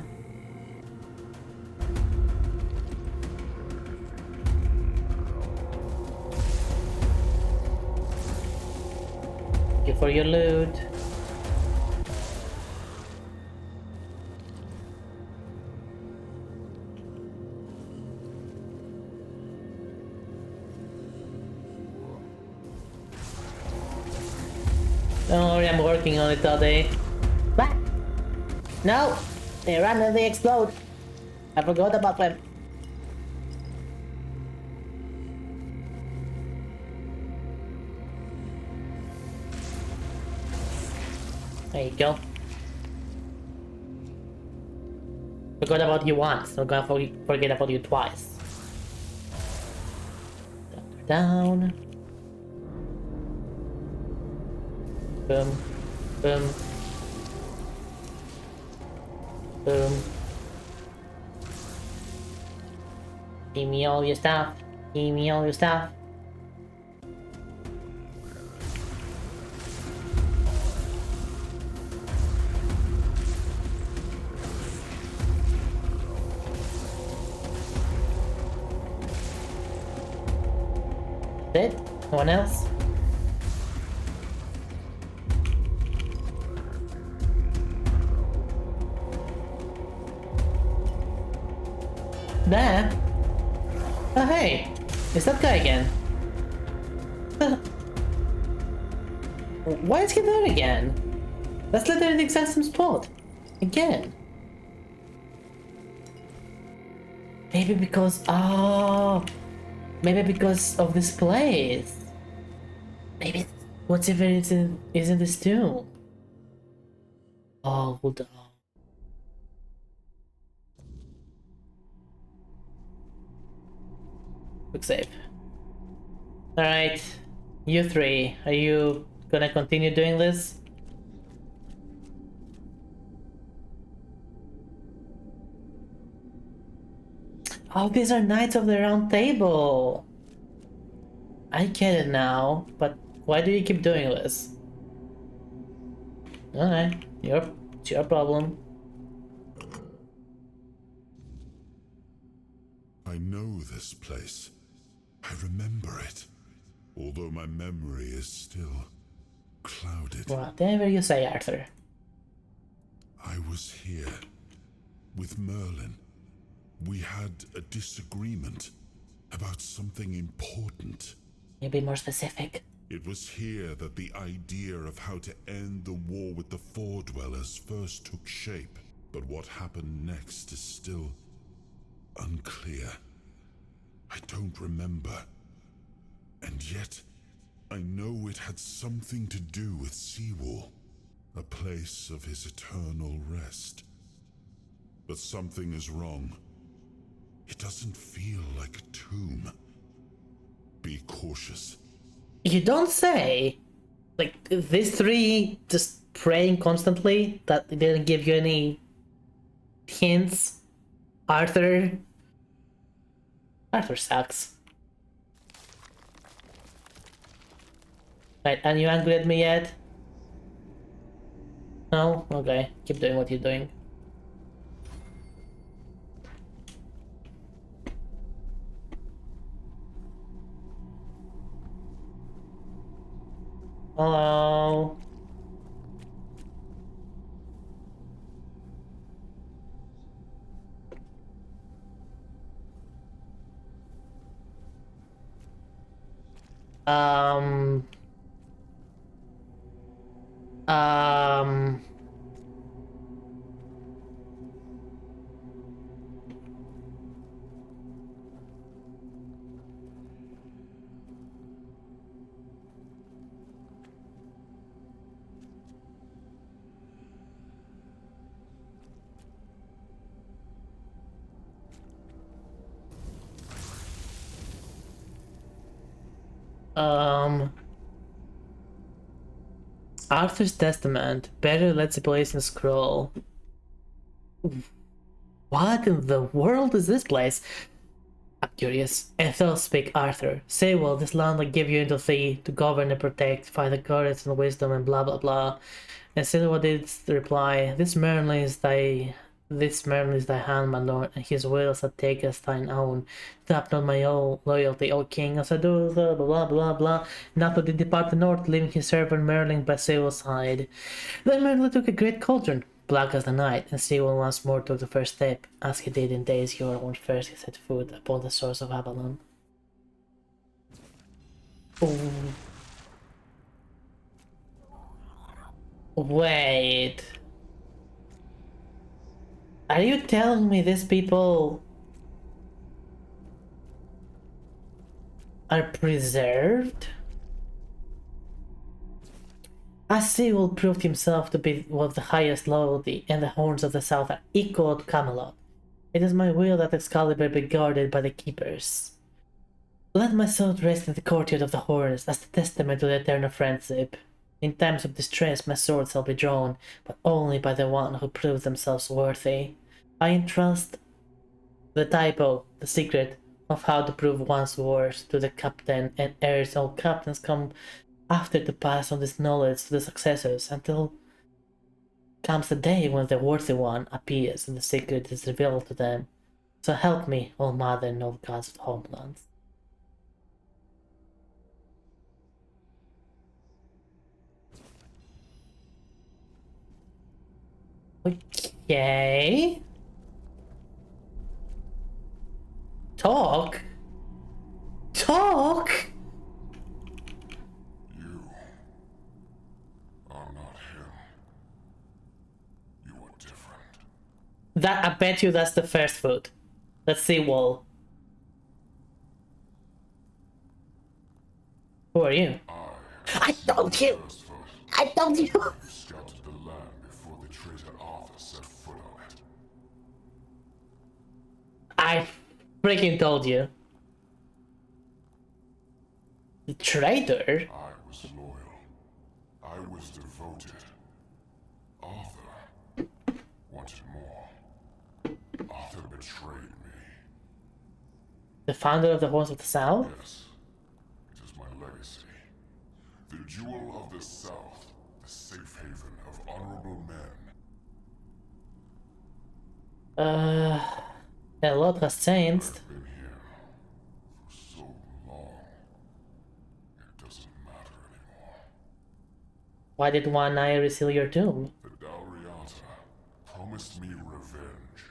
Thank you for your loot. Don't worry, I'm working on it all day. What? No! They run and they explode. I forgot about them. There you go. Forgot about you once, not gonna forget about you twice. Down. Boom. Boom. Boom. Give me all your stuff. Give me all your stuff. That's it? No one else? There? Oh hey! It's that guy again. Why is he there again? That's literally the exact same spot. Again. Maybe because... oh... maybe because of this place. Maybe whatever is in this tomb. Oh, hold on. Quick save. Alright. You three, are you gonna continue doing this? Oh, these are Knights of the Round Table. I get it now, but why do you keep doing this? Alright, it's your problem. I know this place. I remember it. Although my memory is still clouded. Whatever you say, Arthur. I was here with Merlin. We had a disagreement about something important. Can you be more specific? It was here that the idea of how to end the war with the Four Dwellers first took shape. But what happened next is still unclear. I don't remember. And yet, I know it had something to do with Seawall, a place of his eternal rest. But something is wrong. It doesn't feel like a tomb. Be cautious. You don't say. Like, these three just praying constantly, that didn't give you any hints. Arthur sucks. Right, are you angry at me yet? No? Okay, keep doing what you're doing. Hello. Um. Um. Arthur's Testament. Better let's place and scroll. What in the world is this place? I'm curious. Ethel speak Arthur. Say, well, this land I give you into thee to govern and protect, find the courage and wisdom and blah blah blah. And Silva did reply, this merely is thy hand, my lord, and his will shall take as thine own. Doubt not my own loyalty, O king, as I do blah blah blah blah. Not did depart the north, leaving his servant Merlin by Sewell's side. Then Merlin took a great cauldron, black as the night, and Sewell once more took the first step, as he did in days yore when first he set foot upon the shores of Avalon. Ooh. Wait. Are you telling me these people are preserved? As Sewell proved himself to be one of the highest loyalty, and the horns of the south are equal to Camelot. It is my will that Excalibur be guarded by the keepers. Let my sword rest in the courtyard of the horns as a testament to the eternal friendship. In times of distress my sword shall be drawn, but only by the one who proves themselves worthy. I entrust the the secret of how to prove one's worth to the captain, and heirs all captains come after to pass on this knowledge to the successors until comes the day when the worthy one appears and the secret is revealed to them. So help me, all mother and all gods of homelands. Okay. Talk? Talk? You are not him. You are different. That, I bet you that's the first foot. Let's see, Wall. Who are you? I told you! I told you! You scouted the land before the traitor Arthur set foot on it. I freaking told you. The traitor? I was loyal. I was devoted. Arthur wanted more. Arthur betrayed me. The founder of the Horns of the South? Yes. It is my legacy. The jewel of the South. The safe haven of honorable men. A lot has changed. I've been here for so long. It doesn't matter anymore. Why did one eye reseal your tomb? The Dalriata promised me revenge.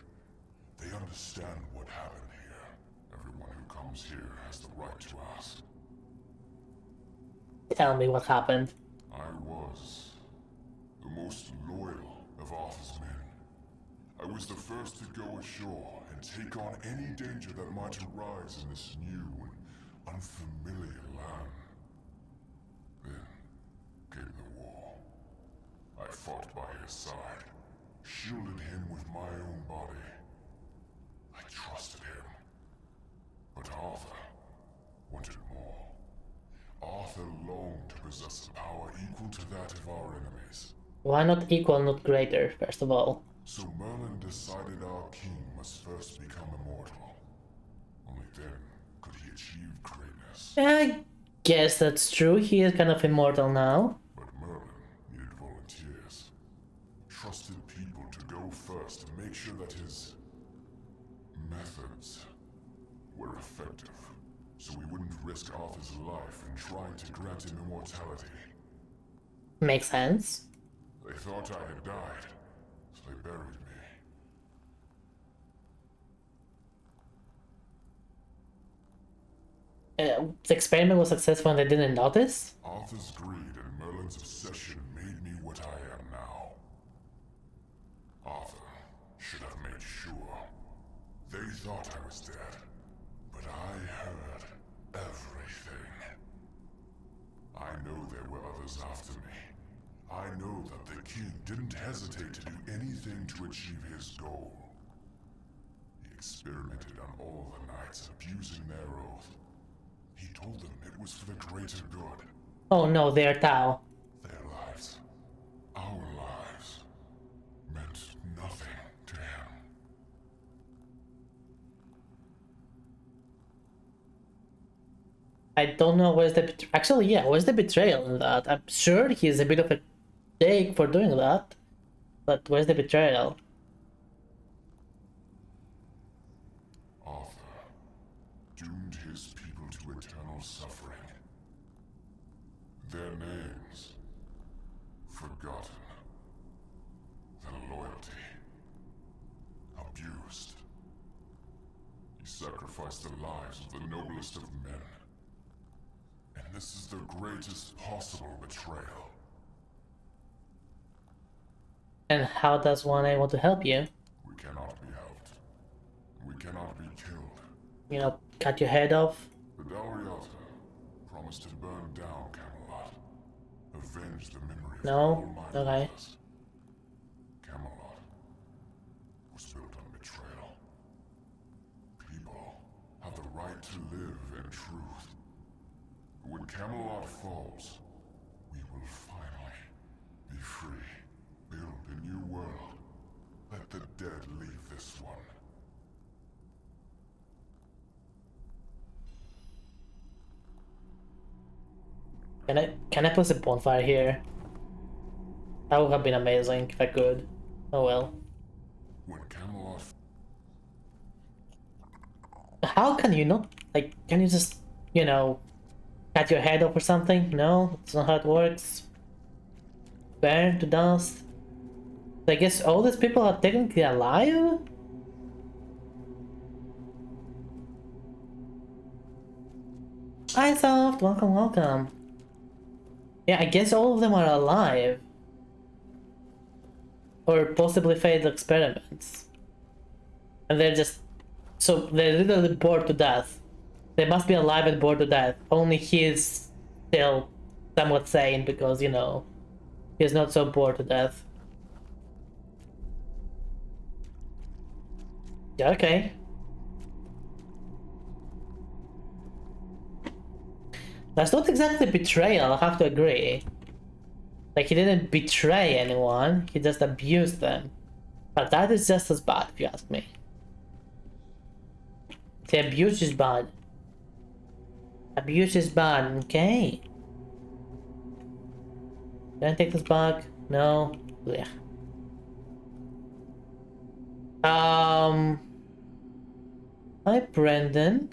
They understand what happened here. Everyone who comes here has the right to ask. Tell me what happened. I was the most loyal of Arthur's men. I was the first to go ashore and take on any danger that might arise in this new and unfamiliar land. Then came the war. I fought by his side, shielded him with my own body. I trusted him. But Arthur wanted more. Arthur longed to possess a power equal to that of our enemies. Why not equal, not greater, first of all? So Merlin decided our king must first become immortal. Only then could he achieve greatness. I guess that's true. He is kind of immortal now. But Merlin needed volunteers. Trusted people to go first to make sure that his methods were effective. So we wouldn't risk Arthur's life in trying to grant him immortality. Makes sense. They thought I had died, so they buried me. The experiment was successful and they didn't notice? Arthur's greed and Merlin's obsession made me what I am now. Arthur should have made sure. They thought I was dead, but I heard everything. I know there were others after me. I know that the king didn't hesitate to do anything to achieve his goal. He experimented on all the knights, abusing their oath. He told them it was for the greater good. Oh no, they're Tao. Their lives, our lives, meant nothing to him. I don't know where's the actually, yeah, where's the betrayal in that? I'm sure he's a bit of a dick for doing that, but where's the betrayal? Arthur doomed his people to eternal suffering. Their names forgotten. Their loyalty abused. He sacrificed the lives of the noblest of men. And this is the greatest possible betrayal. And how does one able to help you? We cannot be helped. We cannot be killed. You know, cut your head off? The Dalriata promised to burn down Camelot. Avenge the memory of all my Okay. lovers. Camelot was built on betrayal. People have the right to live in truth. When Camelot falls, we will finally be free. Build a new world. Let the dead leave this one. Can I place a bonfire here? That would have been amazing if I could. Oh well. When Camelot... How can you not, like, can you just, you know, cut your head off or something? No, that's not how it works. Burn to dust. I guess all these people are technically alive? Hi Soft, welcome, welcome. Yeah, I guess all of them are alive. Or possibly failed experiments. And they're just... So they're literally bored to death. They must be alive and bored to death. Only he's still somewhat sane because, you know, he's not so bored to death. Yeah, okay. That's not exactly betrayal, I have to agree. Like, he didn't betray anyone, he just abused them. But that is just as bad, if you ask me. The abuse is bad. Abuse is bad, okay. Can I take this back? No? Blech. Hi, Brendan.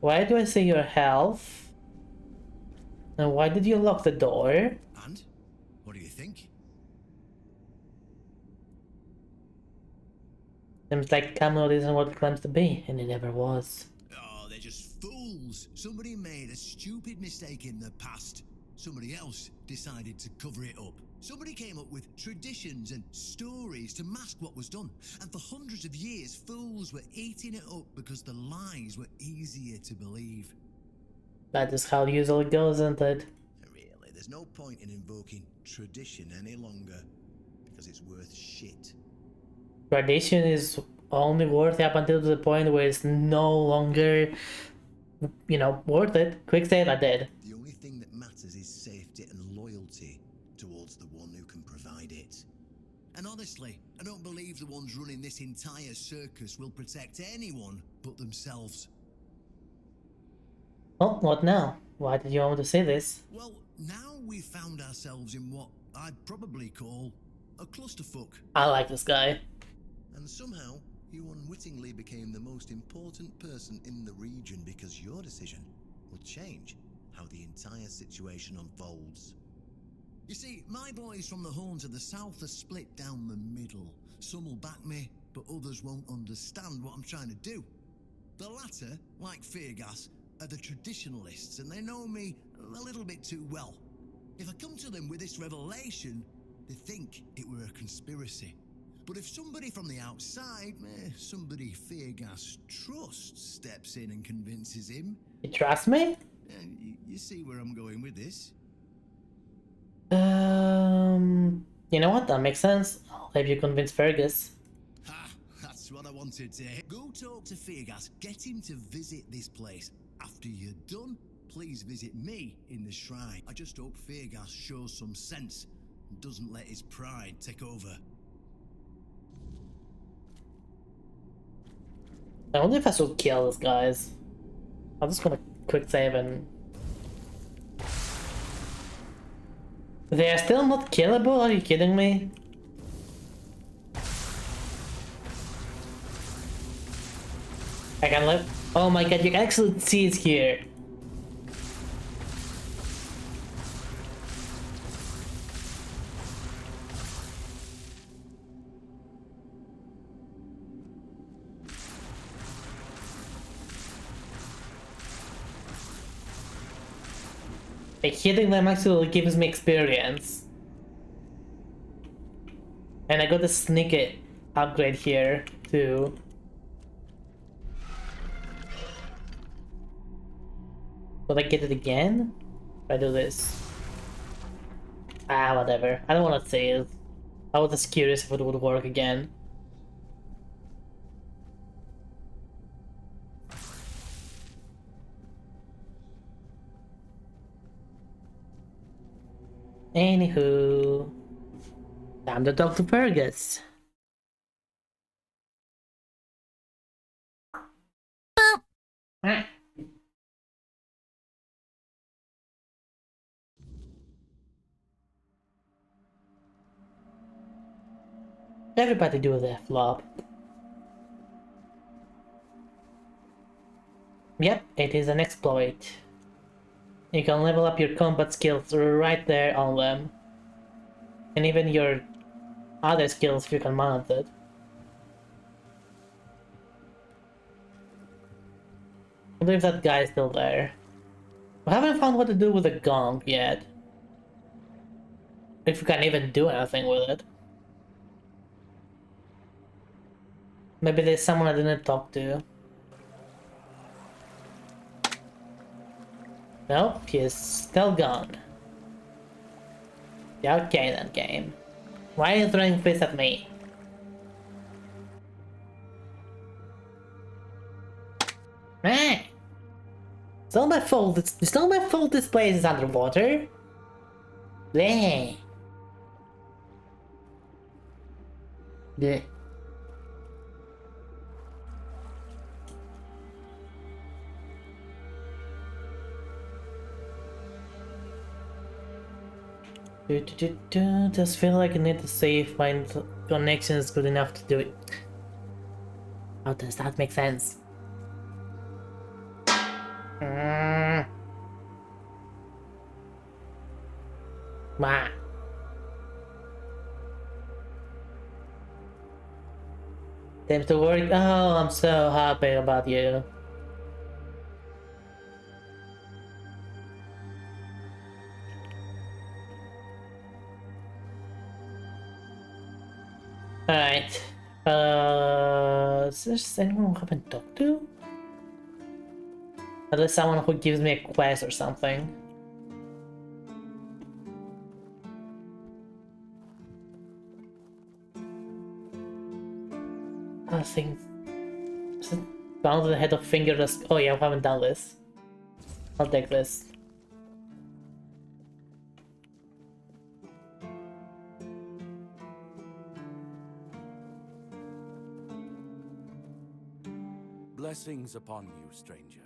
Why do I see your health? And why did you lock the door? And? What do you think? Seems like Camelot isn't what it claims to be, and it never was. Oh, they're just fools. Somebody made a stupid mistake in the past. Somebody else decided to cover it up. Somebody came up with traditions and stories to mask what was done. And for hundreds of years, fools were eating it up because the lies were easier to believe. That is how it usually goes, isn't it? Really, there's no point in invoking tradition any longer because it's worth shit. Tradition is only worth it up until the point where it's no longer, you know, worth it. Quick save, I did. The only thing that matters is safety and loyalty towards the one who can provide it. And honestly, I don't believe the ones running this entire circus will protect anyone but themselves. Oh, what now? Why did you want to say this? Well, now we've found ourselves in what I'd probably call a clusterfuck. I like this guy. And somehow, you unwittingly became the most important person in the region because your decision will change how the entire situation unfolds. You see, my boys from the Horns of the South are split down the middle. Some will back me, but others won't understand what I'm trying to do. The latter, like Feargas, are the traditionalists, and they know me a little bit too well. If I come to them with this revelation, they think it were a conspiracy. But if somebody from the outside, somebody Feargas trusts, steps in and convinces him... You trust me? You see where I'm going with this? You know what? That makes sense. I'll have you convince Fergus. Ha! That's what I wanted to hear. Go talk to Feargas. Get him to visit this place. After you're done, please visit me in the shrine. I just hope Feargas shows some sense and doesn't let his pride take over. I wonder if I should kill these guys. I'm just gonna quick save and... They are still not killable? Are you kidding me? I can live. Oh my god, you can actually see it here. Like, hitting them actually gives me experience. And I got a sneak upgrade here too. Will I get it again? If I do this. Ah, whatever. I don't want to say it. I was just curious if it would work again. Anywho, time to talk to Fergus. Everybody do their flop. Yep, it is an exploit. You can level up your combat skills right there on them. And even your other skills if you can mount it. I believe that guy is still there. We haven't found what to do with the gong yet. If we can even do anything with it. Maybe there's someone I didn't talk to. Nope, he is still gone. Yeah, okay then, game. Why are you throwing fists at me? Man! It's not my fault, it's not my fault this place is underwater. Bleh. Bleh. Just feel like I need to see if my connection is good enough to do it. How does that make sense? Wow. Time to work. Oh, I'm so happy about you. Alright. Is there anyone who I haven't talked to? At least someone who gives me a quest or something. I think... Is it down to the head of fingerless? Oh yeah, I haven't done this. I'll take this. Blessings upon you, stranger.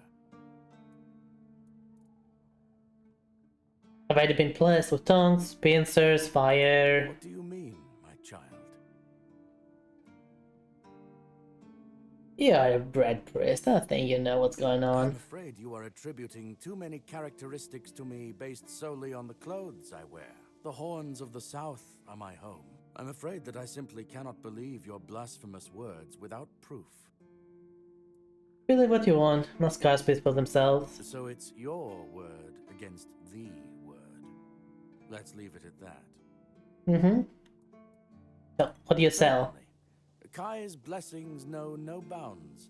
I've already been blessed with tongues, pincers, fire. What do you mean, my child? You are a bread priest. I think you know what's going I'm on. afraid you are attributing too many characteristics to me based solely on the clothes I wear. The horns of the South are my home. I'm afraid that I simply cannot believe your blasphemous words without proof. Believe what you want. Most scars speak for themselves. So it's your word against the word. Let's leave it at that. Mm-hmm. So, what do you sell? Kai's blessings know no bounds.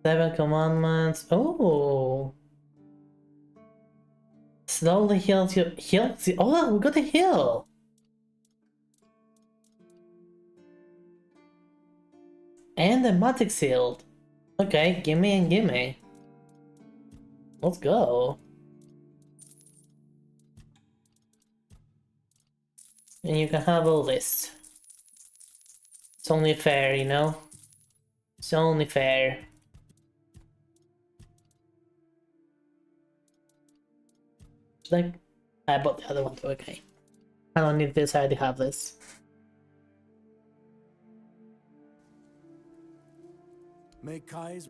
7 commandments. Oh. Slowly heals you. Heals you. Oh, we got a heal. And a magic shield. Okay, gimme and gimme. Let's go. And you can have all this. It's only fair, you know? It's only fair. Like, I bought the other one too, okay. I don't need this, I already have this. May Kai's...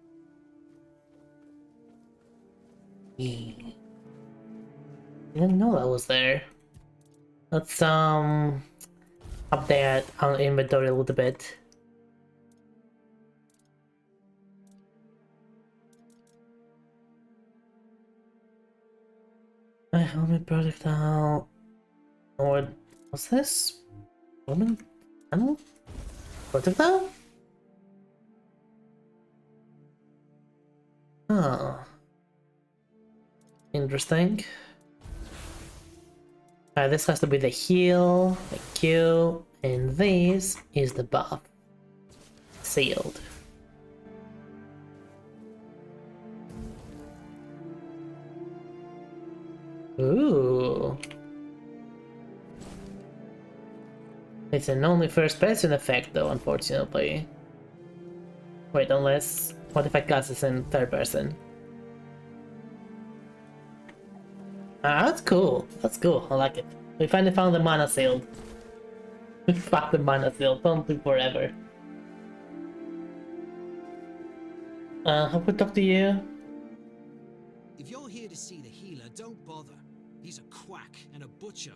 I didn't know that was there. Let's update our inventory a little bit. My helmet projectile. Or what's this? Woman animal? Projectile? Oh. Interesting. This has to be the heal, the Q, and this is the buff. Sealed. Ooh. It's an only first person effect though, unfortunately. Wait, unless... What if I cast this in third person? Ah, that's cool. That's cool. I like it. We finally found the mana shield. We found the mana shield. Don't do forever. Have we talked to you? If you're here to see the healer, don't bother. He's a quack and a butcher.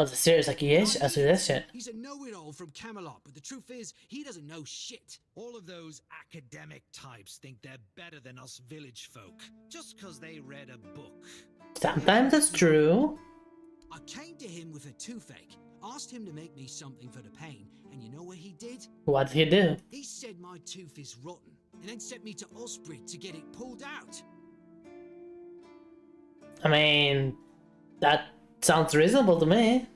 Oh, the serious accusation? He's a know-it-all from Camelot, but the truth is, he doesn't know shit. All of those academic types think they're better than us village folk, just because they read a book. Sometimes that's true. I came to him with a toothache, asked him to make me something for the pain, and you know what he did? What did he do? He said my tooth is rotten, and then sent me to Osprey to get it pulled out. I mean, that sounds reasonable to me.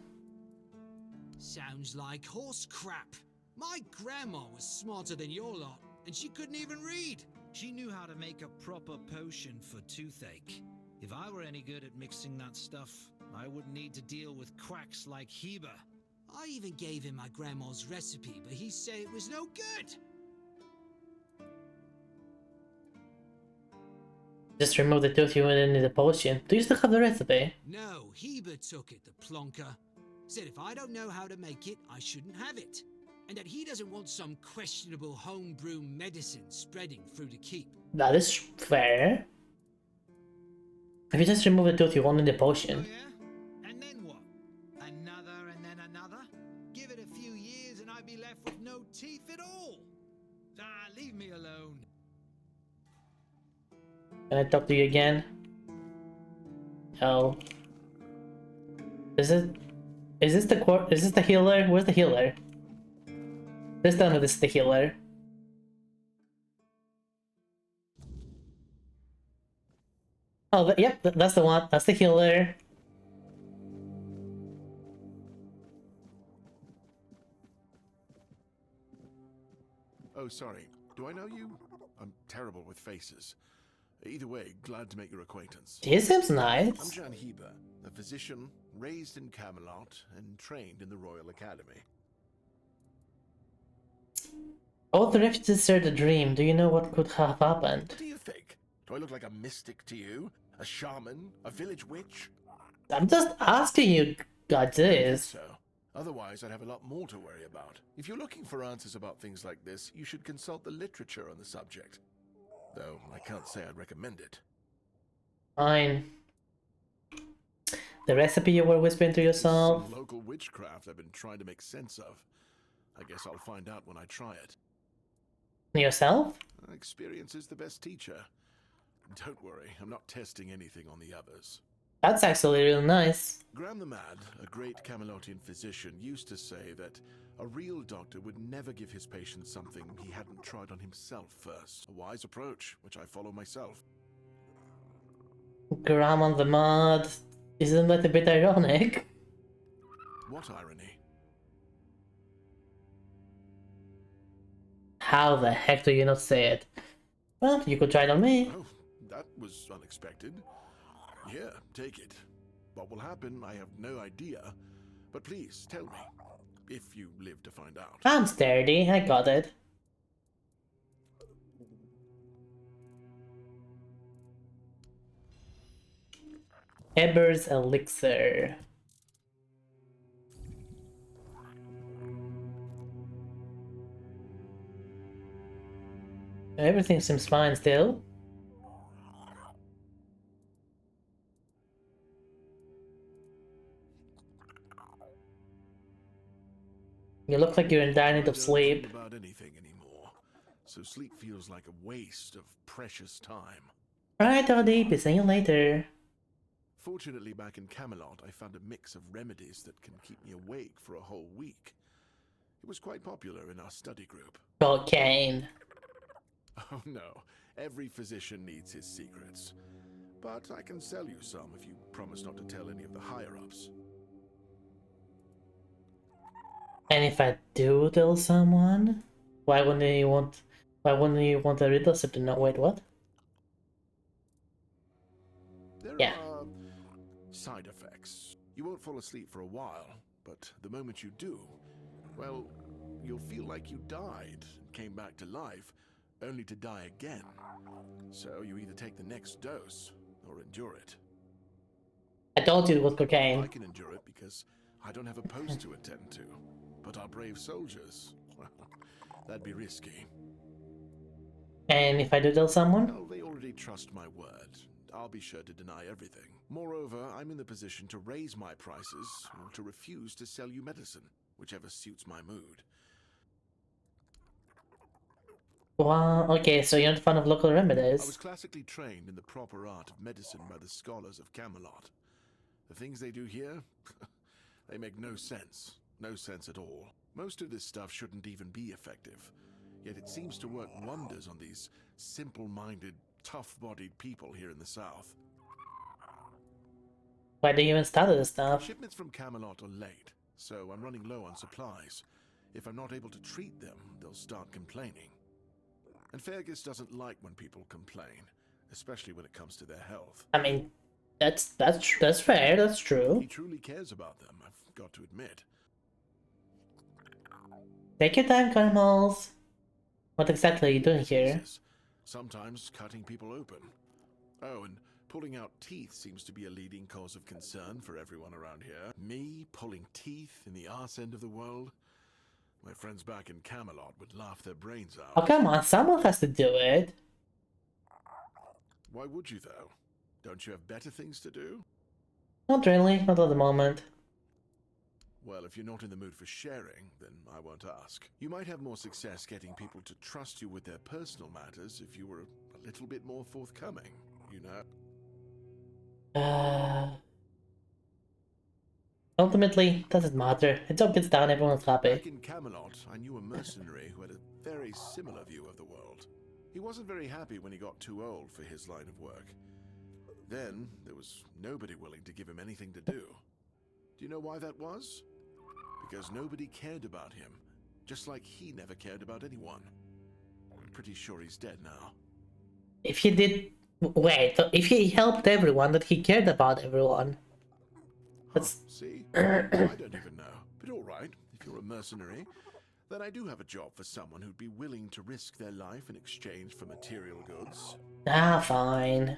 Sounds like horse crap. My grandma was smarter than your lot, and she couldn't even read. She knew how to make a proper potion for toothache. If I were any good at mixing that stuff, I wouldn't need to deal with quacks like Heber. I even gave him my grandma's recipe, but he said it was no good. Just remove the tooth you went into the potion. Do you still have the recipe? No, Heber took it, the plonker. Said if I don't know how to make it, I shouldn't have it. And that he doesn't want some questionable homebrew medicine spreading through the keep. That is fair. If you just remove the tooth you want in the potion. Oh, yeah? And then what? Another and then another? Give it a few years and I'd be left with no teeth at all. Ah, leave me alone. Can I talk to you again? No. Is this the healer? Where's the healer? Please tell me this is the healer. Oh, yep, that's the one. That's the healer. Oh, sorry. Do I know you? I'm terrible with faces. Either way, glad to make your acquaintance. He seems nice. I'm Jan Heber, a physician raised in Camelot and trained in the Royal Academy. All the refugees shared a dream. Do you know what could have happened? What do you think? Do I look like a mystic to you? A shaman? A village witch? I'm just asking you, God, this. So, Otherwise, I'd have a lot more to worry about. If you're looking for answers about things like this, you should consult the literature on the subject. Though, I can't say I'd recommend it. Fine. The recipe you were whispering to yourself? Some local witchcraft I've been trying to make sense of. I guess I'll find out when I try it. Yourself? Experience is the best teacher. Don't worry, I'm not testing anything on the others. That's actually really nice. Graham the Mad, a great Camelotian physician, used to say that a real doctor would never give his patient something he hadn't tried on himself first. A wise approach, which I follow myself. Graham the Mad. Isn't that a bit ironic? What irony? How the heck do you not say it? Well, you could try it on me. Oh, that was unexpected. Here, take it. What will happen, I have no idea. But please, tell me, if you live to find out. I'm sturdy, I got it. Eber's Elixir. Everything seems fine still. You look like you're in dire need of sleep. I don't think about anything anymore, so sleep feels like a waste of precious time. Alright, Odie, see you later. Fortunately, back in Camelot, I found a mix of remedies that can keep me awake for a whole week. It was quite popular in our study group. Cocaine. Oh no, every physician needs his secrets. But I can sell you some if you promise not to tell any of the higher-ups. And if I do tell someone, why wouldn't you want the riddle to know? Wait, what? There are side effects. You won't fall asleep for a while, but the moment you do, well, you'll feel like you died and came back to life, only to die again. So you either take the next dose or endure it. I told you it was cocaine. I can endure it because I don't have a post to attend to. But our brave soldiers, well, that'd be risky. And if I do tell someone? Well, they already trust my word. I'll be sure to deny everything. Moreover, I'm in the position to raise my prices or to refuse to sell you medicine, whichever suits my mood. Well, okay, so you're not fan of local remedies. I was classically trained in the proper art of medicine by the scholars of Camelot. The things they do here, they make no sense. No sense at all. Most of this stuff shouldn't even be effective. Yet it seems to work wonders on these simple-minded, tough-bodied people here in the south. Why do you even start this stuff? Shipments from Camelot are late, so I'm running low on supplies. If I'm not able to treat them, they'll start complaining. And Fergus doesn't like when people complain, especially when it comes to their health. I mean, that's fair, that's true. He truly cares about them, I've got to admit. Take your time, Caramels. What exactly are you doing here? Sometimes cutting people open. Oh, and pulling out teeth seems to be a leading cause of concern for everyone around here. Me pulling teeth in the arse end of the world? My friends back in Camelot would laugh their brains out. Oh, come on, someone has to do it. Why would you, though? Don't you have better things to do? Not really, not at the moment. Well, if you're not in the mood for sharing, then I won't ask. You might have more success getting people to trust you with their personal matters if you were a little bit more forthcoming, you know? Ultimately, doesn't matter. The job gets done, everyone's happy. Back in Camelot, I knew a mercenary who had a very similar view of the world. He wasn't very happy when he got too old for his line of work. Then, there was nobody willing to give him anything to do. Do you know why that was? Because nobody cared about him, just like he never cared about anyone. I'm pretty sure he's dead now. If he did... Wait, if he helped everyone, that he cared about everyone. That's... See? I don't even know. But alright, if you're a mercenary, then I do have a job for someone who'd be willing to risk their life in exchange for material goods. Ah, fine.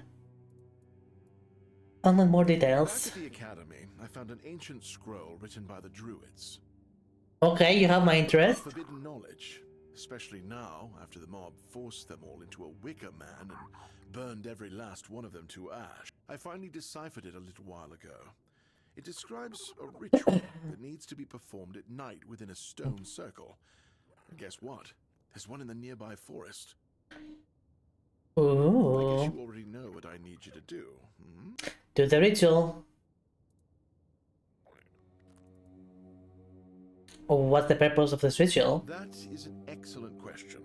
Only more details. Back at the academy, I found an ancient scroll written by the Druids. Okay, you have my interest. Forbidden knowledge, especially now after the mob forced them all into a wicker man and burned every last one of them to ash. I finally deciphered it a little while ago. It describes a ritual that needs to be performed at night within a stone circle. And guess what? There's one in the nearby forest. Ooh. I guess you already know what I need you to do. Do the ritual. What's the purpose of this ritual? That is an excellent question.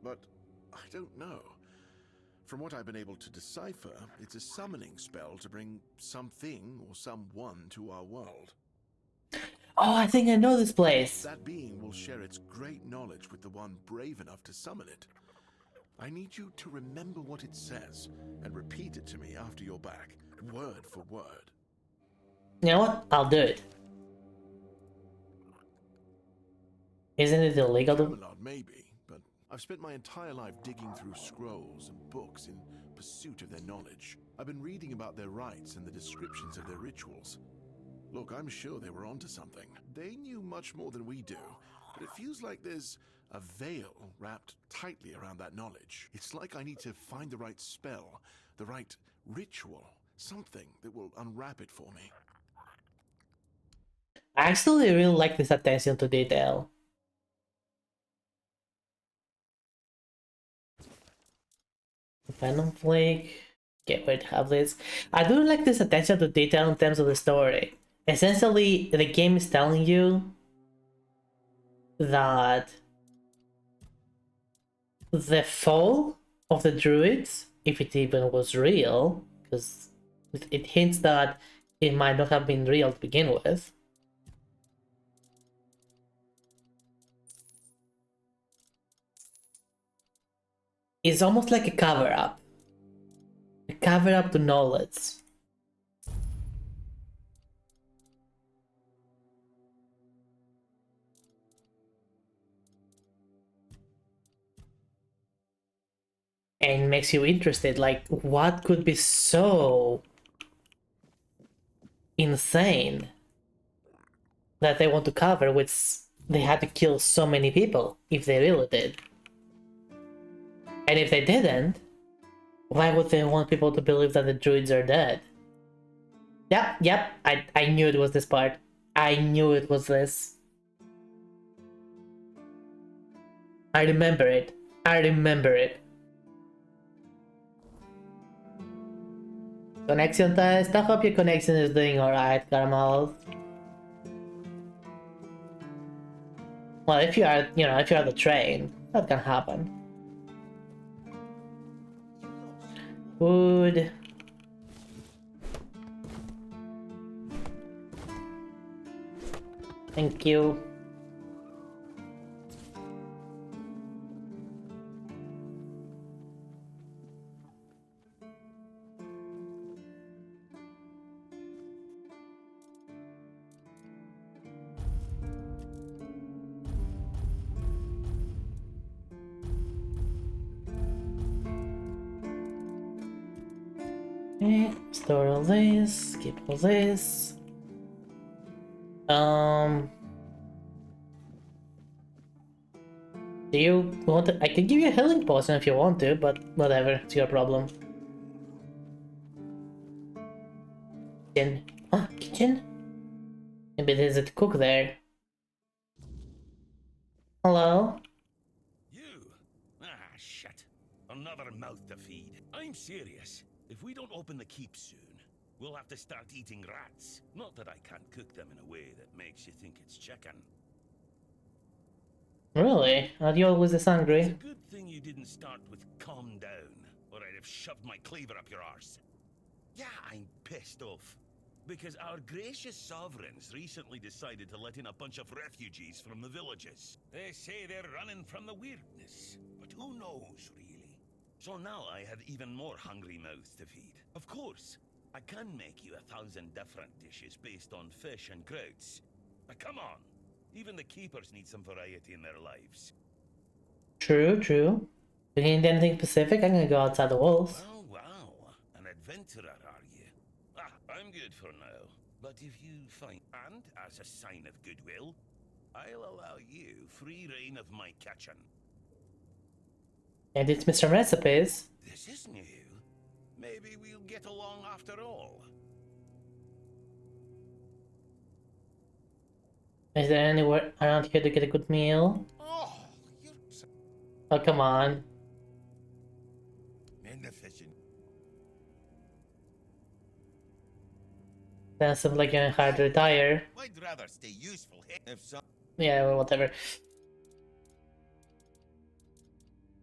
But I don't know. From what I've been able to decipher, it's a summoning spell to bring something or someone to our world. Oh, I think I know this place. That being will share its great knowledge with the one brave enough to summon it. I need you to remember what it says and repeat it to me after you're back, word for word. You know what? I'll do it. Isn't it illegal to... Maybe, but I've spent my entire life digging through scrolls and books in pursuit of their knowledge. I've been reading about their rites and the descriptions of their rituals. Look, I'm sure they were onto something. They knew much more than we do, but it feels like there's a veil wrapped tightly around that knowledge. It's like I need to find the right spell, the right ritual, something that will unwrap it for me. I actually really like this attention to detail. Venom Flake. Okay, wait, have this. I do like this attention to detail in terms of the story. Essentially, the game is telling you that the fall of the druids, if it even was real, because it hints that it might not have been real to begin with. It's almost like a cover-up. A cover-up to knowledge. And makes you interested, like, what could be so insane that they want to cover, which they had to kill so many people, if they really did. And if they didn't, why would they want people to believe that the druids are dead? Yep, I knew it was this part. I knew it was this. I remember it. I remember it. Connection test. I hope your connection is doing alright, Caramel. Well, if you are, if you're on the train, that can happen. Wood. Thank you. Okay, store all this, keep all this. Do you want to? I can give you a healing potion if you want to, but whatever, it's your problem. Kitchen. Ah, kitchen? Maybe there's a cook there. Hello? Ah, shit. Another mouth to feed. I'm serious. If we don't open the keep soon, we'll have to start eating rats. Not that I can't cook them in a way that makes you think it's chicken. Really? Are you always this hungry? It's a good thing you didn't start with calm down, or I'd have shoved my cleaver up your arse. Yeah, I'm pissed off. Because our gracious sovereigns recently decided to let in a bunch of refugees from the villages. They say they're running from the weirdness, but who knows, really? So now I have even more hungry mouths to feed. Of course, I can make you 1,000 different dishes based on fish and krauts. But come on, even the keepers need some variety in their lives. True. Do you need anything specific? I'm gonna go outside the walls. Wow, an adventurer, are you? Ah, I'm good for now. But if you find, and as a sign of goodwill, I'll allow you free reign of my kitchen. And it's Mr. Recipes. This is new. Maybe we'll get along after all. Is there anywhere around here to get a good meal? Oh, come on. Magnificent. That sounds like you're hard to retire. I'd rather stay useful if some. Yeah, well, whatever.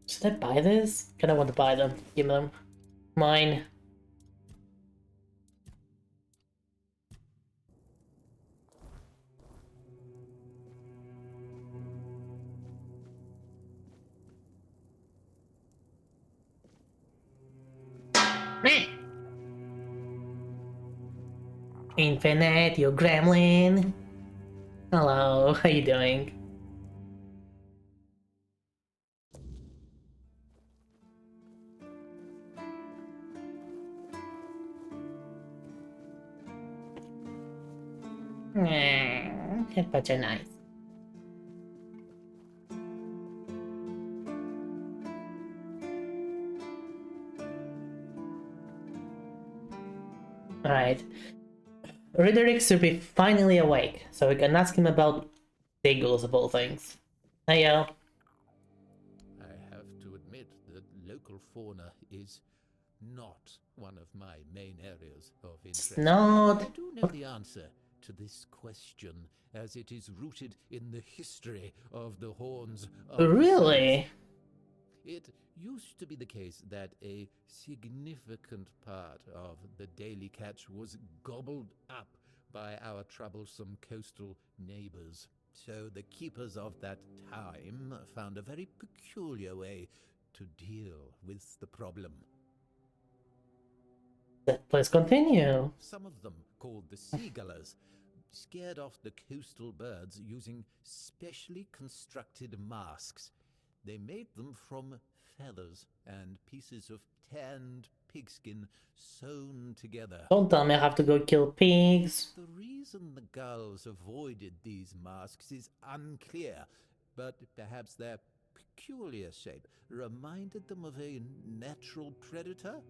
Should I buy this? Kinda want to buy them. Give them. Mine. Infinite, you gremlin. Hello, how you doing? But you're nice. Alright. Roderick should be finally awake, so we can ask him about bagels of all things. Hey, yo. I have to admit that local fauna is not one of my main areas of interest. It's not. I do know the answer to this question, as it is rooted in the history of the Horns of Really? It used to be the case that a significant part of the daily catch was gobbled up by our troublesome coastal neighbors. So the keepers of that time found a very peculiar way to deal with the problem. Please continue. Some of them, called the seagullers, scared off the coastal birds using specially constructed masks. They made them from feathers and pieces of tanned pigskin sewn together. Don't tell me I have to go kill pigs. The reason the gulls avoided these masks is unclear, but perhaps their peculiar shape reminded them of a natural predator?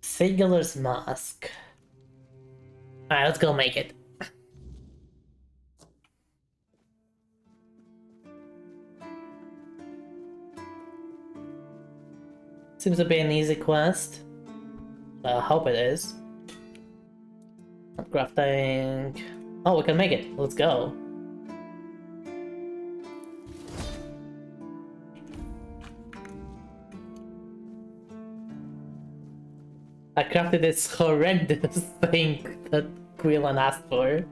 Seagull's mask. Alright, let's go make it. Seems to be an easy quest. I hope it is. Crafting. Oh, we can make it. Let's go. I crafted this horrendous thing that Quillan asked for.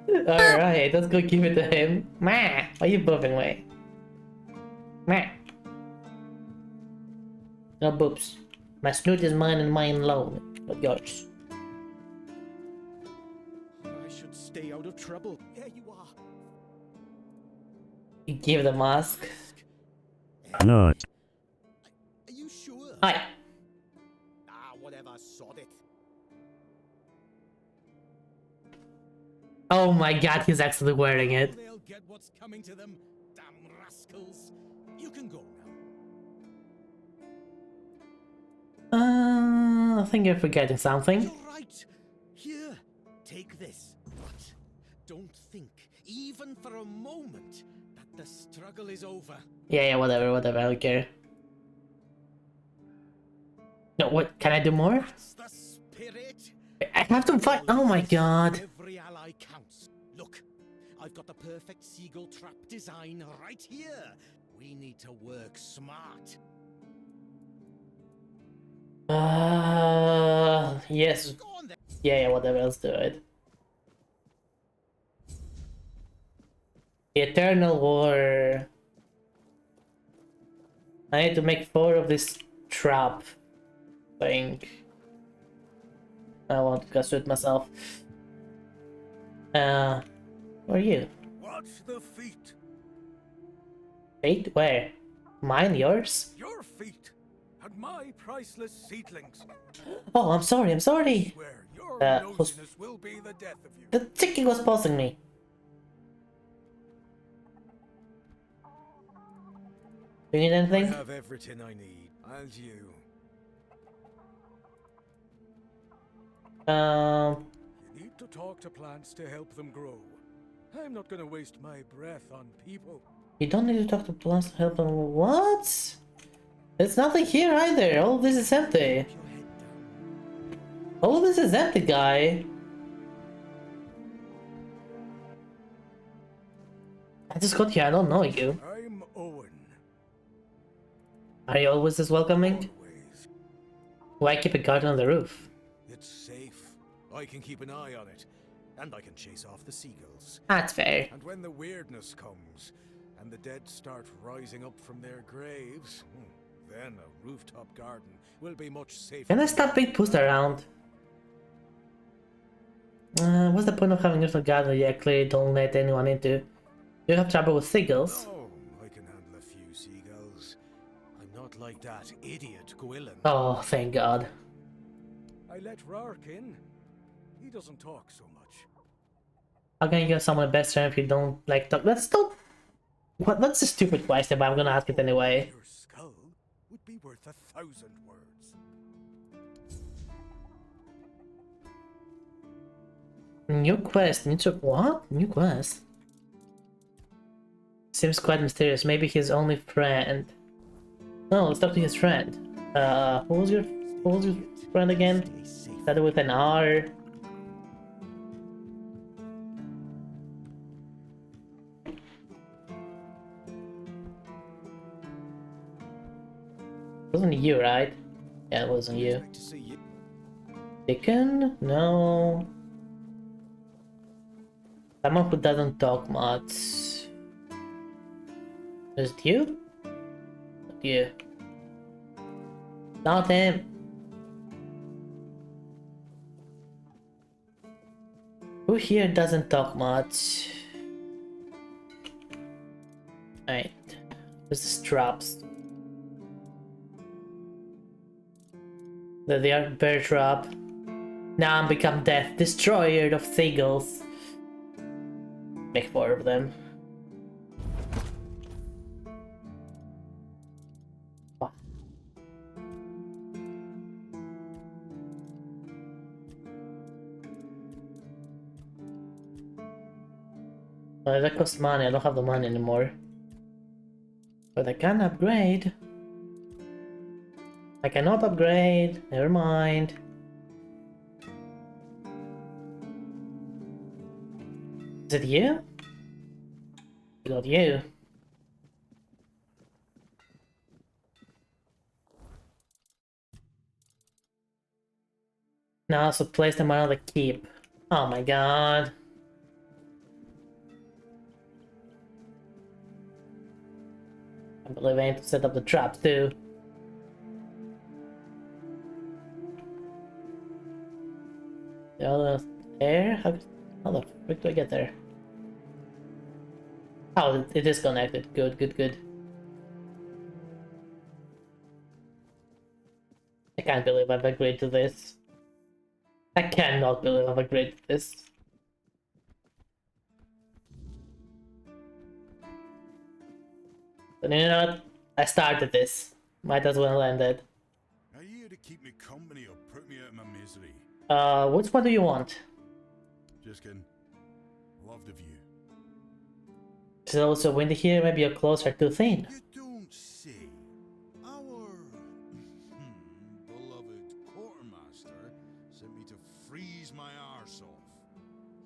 Alright, let's go give it to him. Meh, why are you moving away? Meh. No boobs. My snoot is mine and mine alone, not yours. I should stay out of trouble. There you are. You give the mask. Not. Are you sure? Hi. Whatever, sod it. Oh my god, he's actually wearing it. They'll get what's coming to them, damn rascals. You can go now. I think you're forgetting something. You're right. Here, take this. But don't think, even for a moment, that the struggle is over. Yeah, whatever, I don't care. No, what? Can I do more? That's the spirit. I have to fight. Oh my god. Every ally counts. Look, I've got the perfect seagull trap design right here. We need to work smart. Yes. Yeah, whatever, let's do it. The Eternal War. I need to make 4 of this trap thing. I want to cast it myself. Where are you? Watch the feet. Feet? Where? Mine? Yours? Your feet. and my priceless seedlings. Oh, I'm sorry, I'm sorry. Swear your Was- nosiness will be the death of you. the chicken was pulsing me. Do you need I anything? have everything I need, and you. You need to talk to plants to help them grow. I'm not gonna waste my breath on people. You don't need to talk to plants to help them. What? There's nothing here either. All of this is empty. All of this is empty, guy. I just got here. I don't know you. I'm Owen. Are you always this welcoming? Why keep a garden on the roof? It's safe. I can keep an eye on it, and I can chase off the seagulls. That's fair. And when the weirdness comes, and the dead start rising up from their graves, then a rooftop garden will be much safer. Can I stop being pushed around? What's the point of having a little garden you clearly don't let anyone into? You have trouble with seagulls? Oh, I can handle a few seagulls. I'm not like that idiot Gwilyn. Oh, thank God. I let Rark in. He doesn't talk so much. How can you get someone best friend if you don't like talk? Let's don't. What? That's a stupid question, but I'm gonna ask it anyway. Your skull would be worth 1,000 words. New quest. What? New quest? Seems quite mysterious. Maybe his only friend. No, let's talk to his friend. Who was your friend again? Started with an R. Wasn't you, right? Yeah, it wasn't you. Dickon? No. Someone who doesn't talk much. Is it you? Not you. Not him. Who here doesn't talk much? Alright. This is traps. They are bear trap. Now I'm become death, destroyer of seagulls. Make 4 of them. That costs money. I don't have the money anymore. But I can upgrade. I cannot upgrade. Never mind. Is it you? Not you. Now also place them around the keep. Oh my god. I believe I need to set up the traps too. The other there? How the frick do I get there? Oh, it is connected. Good, good, good. I can't believe I've agreed to this. I cannot believe I've agreed to this. But you know what? I started this. Might as well end it. Are you here to keep me company or put me out of my misery? Which one do you want? Just kidding. Love the view. Is it also windy here? Maybe you're closer to thin. You don't say. Our beloved quartermaster sent me to freeze my arse off.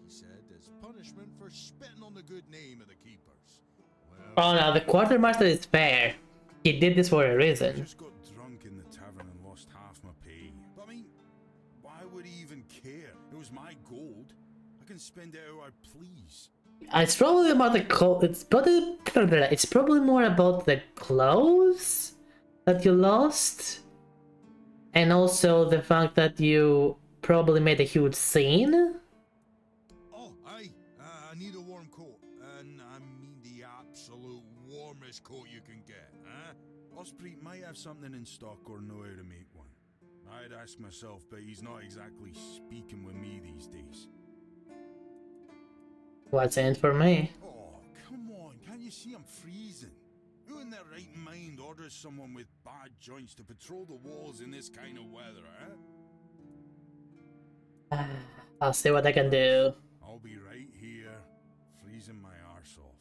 He said as punishment for spitting on the good name of the keepers. Oh no, the quartermaster is fair. He did this for a reason. I just got drunk in the tavern and lost half my pay. But I mean, why would he even care? It was my gold. I can spend it how I please. It's probably about the it's probably more about the clothes that you lost, and also the fact that you probably made a huge scene. Oh, aye. I need a warm coat, and I mean the absolute warmest coat you can get. huh? Osprey might have something in stock or know how to make one. I'd ask myself, but he's not exactly speaking with me these days. What's in it for me? Oh, come on, can't you see I'm freezing? Who in their right mind orders someone with bad joints to patrol the walls in this kind of weather, eh? I'll see what I can do. I'll be right here, freezing my arse off.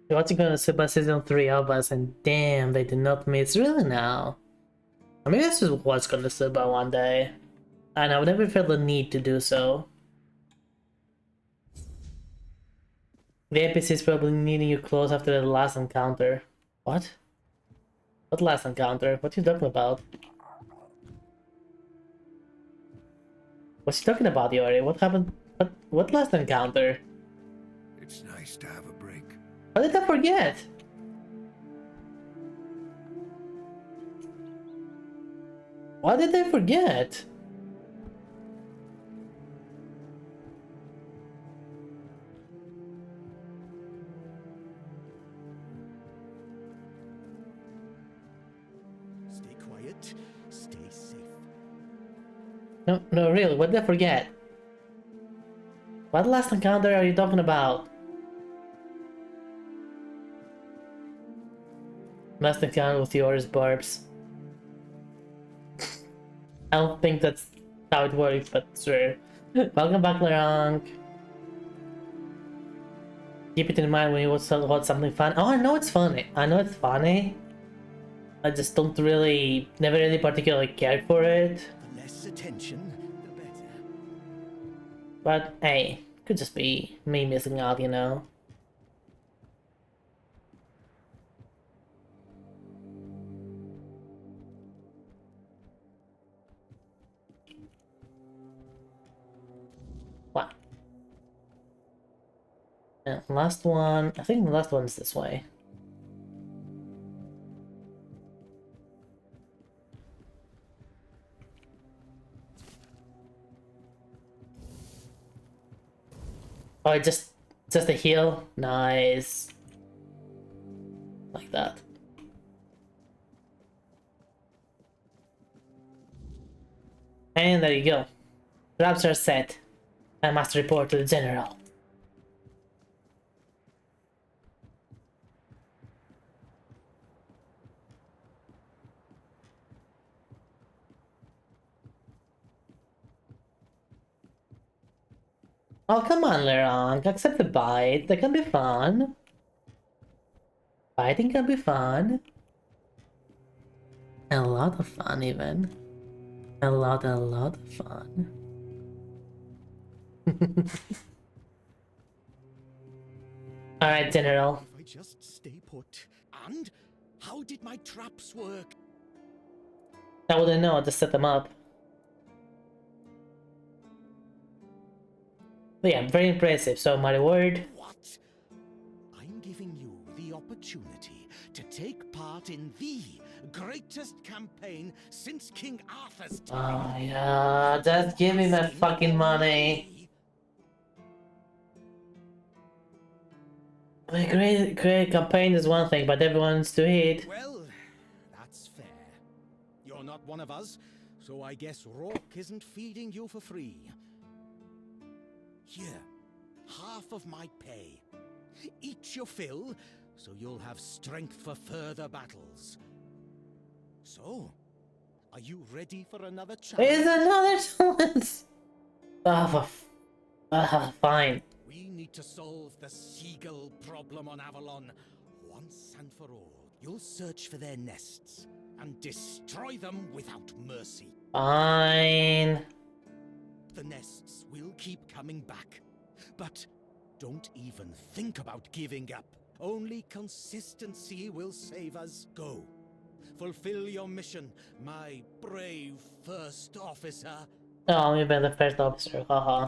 Watching on Super Season 3 of us, and damn, they did not miss. Really now? I mean, this is what's gonna Suba one day. And I would never feel the need to do so. The NPC is probably needing you close after the last encounter. What? What last encounter? What are you talking about? What's he talking about, Yori? What happened? What last encounter? It's nice to have a break. What did I forget? What did I forget? Stay quiet, stay safe. No, really, what did I forget? What last encounter are you talking about? Last encounter with yours, Barbs. I don't think that's how it works, but sure. Welcome back, Lerang. Keep it in mind when you watch something fun. Oh, I know it's funny. I know it's funny. I just don't really, never really particularly care for it. The less attention, the better. But hey, could just be me missing out, you know? What? And last one, I think the last one is this way. Oh, just a heal? Nice. Like that. And there you go. Traps are set. I must report to the general. Oh, come on, Lerang. Accept the bite. That can be fun. Biting can be fun. A lot of fun, even. A lot of fun. Alright, General. If I just stay put. And how did my traps work? I wouldn't know, just set them up. But yeah, very impressive. So my reward. What? I'm giving you the opportunity to take part in the greatest campaign since King Arthur's time. Oh yeah, just give me my fucking money. A great campaign is one thing, but everyone's to eat. Well, that's fair. You're not one of us, so I guess Rourke isn't feeding you for free. Here, half of my pay. Eat your fill, so you'll have strength for further battles. So, are you ready for another challenge? There's another challenge! Fine. We need to solve the seagull problem on Avalon once and for all. You'll search for their nests and destroy them without mercy. Fine. The nests will keep coming back, but don't even think about giving up. Only consistency will save us. Go. Fulfill your mission, my brave first officer. Oh, you've been the first officer, haha.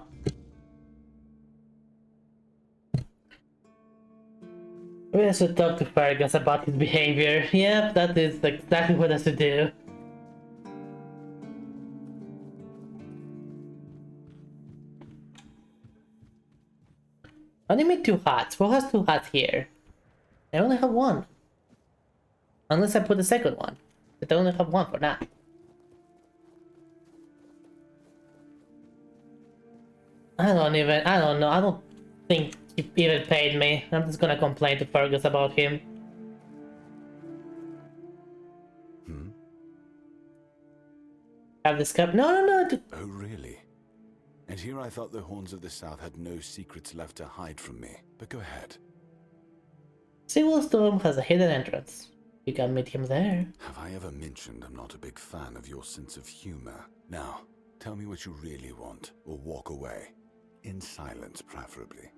We should talk to Fergus about his behavior. Yep, that is exactly what I should do. I only made 2 hats. Who has 2 hats here? I only have 1. Unless I put the second one. But I only have 1 for now. I don't know. I don't think he even paid me. I'm just gonna complain to Fergus about him. Have this cup? No. Oh, really? And here I thought the Horns of the South had no secrets left to hide from me. But go ahead. Seawall's Dome has a hidden entrance. You can meet him there. Have I ever mentioned I'm not a big fan of your sense of humor? Now, tell me what you really want, or walk away. In silence, preferably.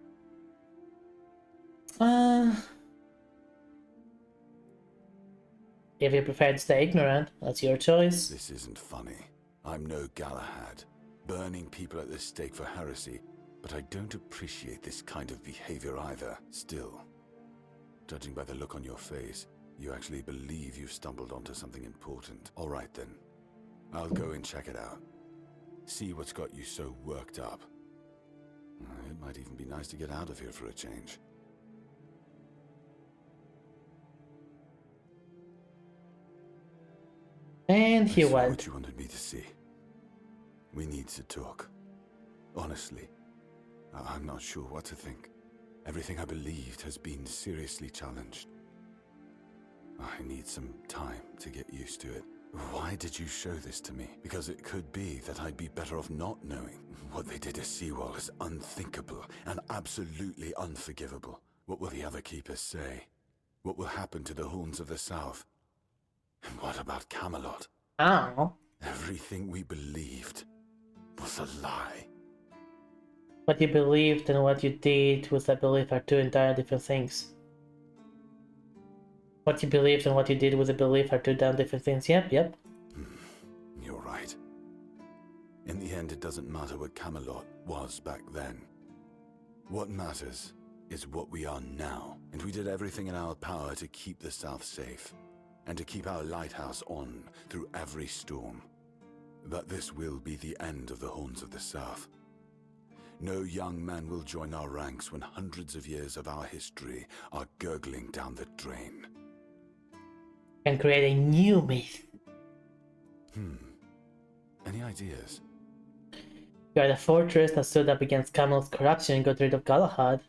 If you prefer to stay ignorant, that's your choice. This isn't funny. I'm no Galahad, burning people at the stake for heresy, but I don't appreciate this kind of behavior either. Still, judging by the look on your face, you actually believe you've stumbled onto something important. All right then, I'll go and check it out. See what's got you so worked up. It might even be nice to get out of here for a change. And he went. What you wanted me to see. We need to talk. Honestly, I'm not sure what to think. Everything I believed has been seriously challenged. I need some time to get used to it. Why did you show this to me? Because it could be that I'd be better off not knowing. What they did to Seawall is unthinkable and absolutely unforgivable. What will the other keepers say? What will happen to the Horns of the South? And what about Camelot? Oh. Everything we believed was a lie. What you believed and what you did with that belief are 2 entirely different things. What you believed and what you did with the belief are 2 damn different things. Yep. You're right. In the end, it doesn't matter what Camelot was back then. What matters is what we are now. And we did everything in our power to keep the South safe. And to keep our lighthouse on through every storm. But this will be the end of the Horns of the South. No young man will join our ranks when hundreds of years of our history are gurgling down the drain. And create a new myth. Any ideas? You are the fortress that stood up against Camelot's corruption and got rid of Galahad.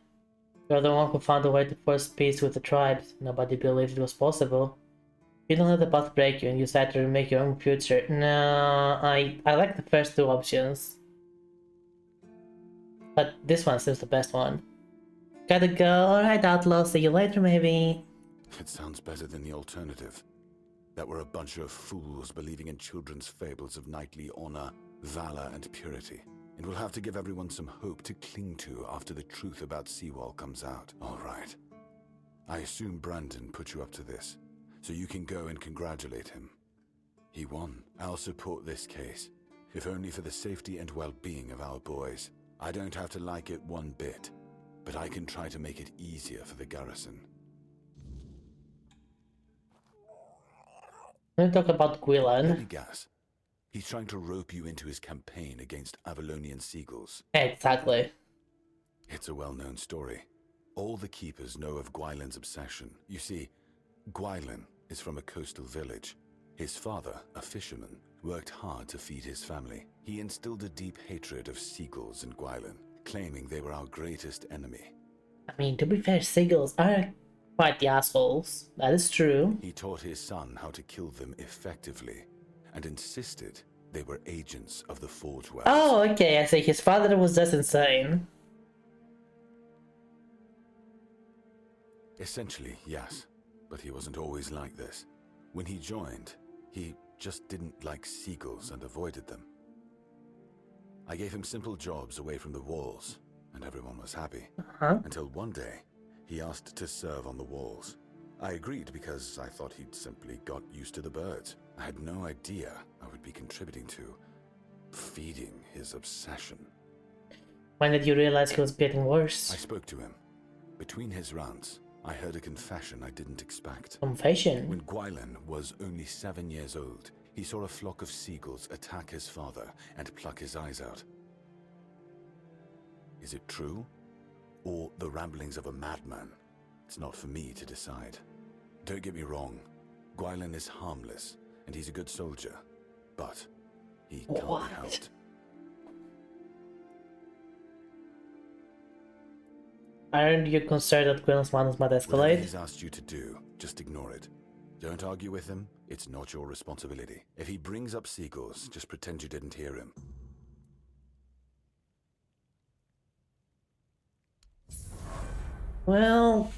You are the one who found a way to force peace with the tribes. Nobody believed it was possible. You don't let the path break you and you decide to remake your own future. No, I like the first 2 options. But this one seems the best one. Gotta go. Alright, outlaw. See you later, maybe. It sounds better than the alternative. That we're a bunch of fools believing in children's fables of knightly honor, valor, and purity. And we'll have to give everyone some hope to cling to after the truth about Seawall comes out. Alright. I assume Brandon put you up to this. So you can go and congratulate him. He won. I'll support this case, if only for the safety and well-being of our boys. I don't have to like it one bit, but I can try to make it easier for the garrison. Let me talk about Gwillan. Let me guess. He's trying to rope you into his campaign against Avalonian seagulls. Exactly. It's a well-known story. All the keepers know of Gwyllin's obsession. You see, Gwylin is from a coastal village. His father, a fisherman, worked hard to feed his family. He instilled a deep hatred of seagulls in Gwylin, claiming they were our greatest enemy. I mean, to be fair, seagulls are quite the assholes. That is true. He taught his son how to kill them effectively, and insisted they were agents of the Forge Wells. Oh, okay, I see. His father was just insane. Essentially, yes. But he wasn't always like this. When he joined, he just didn't like seagulls and avoided them. I gave him simple jobs away from the walls, and everyone was happy. Until one day, he asked to serve on the walls. I agreed because I thought he'd simply got used to the birds. I had no idea I would be contributing to feeding his obsession. When did you realize he was getting worse? I spoke to him. Between his rounds, I heard a confession I didn't expect. Confession? When Gwylin was only 7 years old, he saw a flock of seagulls attack his father and pluck his eyes out. Is it true? or the ramblings of a madman. It's not for me to decide. Don't get me wrong, Gwylin is harmless, and he's a good soldier, but he can't be helped. Aren't you concerned that Gwyn's madness might Whatever escalate? he's asked you to do, just ignore it. Don't argue with him, it's not your responsibility. If he brings up seagulls, just pretend you didn't hear him. Well...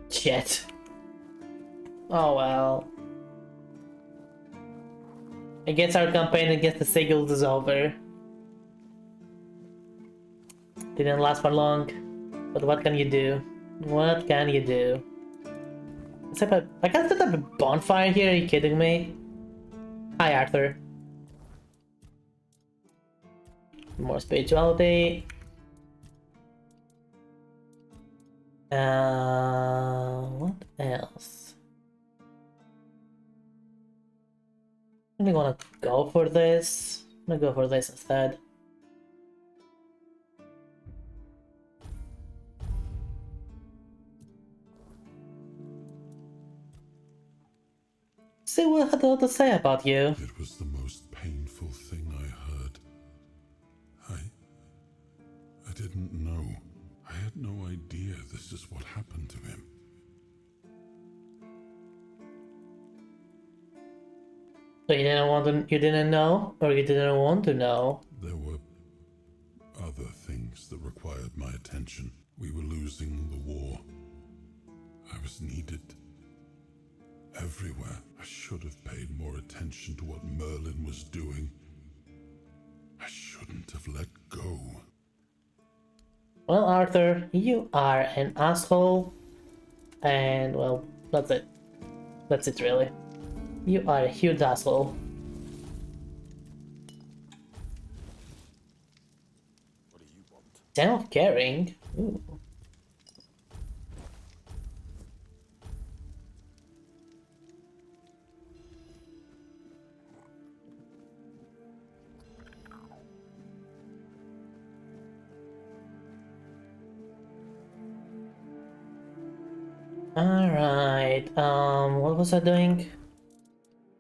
shit. Oh well. I guess our campaign against the seagulls is over. Didn't last for long, but what can you do? What can you do? I can't set up a bonfire here, are you kidding me? Hi Arthur. More spirituality. What else? I'm gonna go for this. I'm gonna go for this instead. See what I had to say about you. It was the most painful thing I heard. I didn't know. I had no idea this is what happened to him. So you didn't know, or you didn't want to know? There were other things that required my attention. We were losing the war. I was needed everywhere. I should have paid more attention to what Merlin was doing. I shouldn't have let go. Well, Arthur, you are an asshole. And, well, that's it. That's it, really. You are a huge asshole. What do you want? Damn of caring. Ooh. Alright, what was I doing?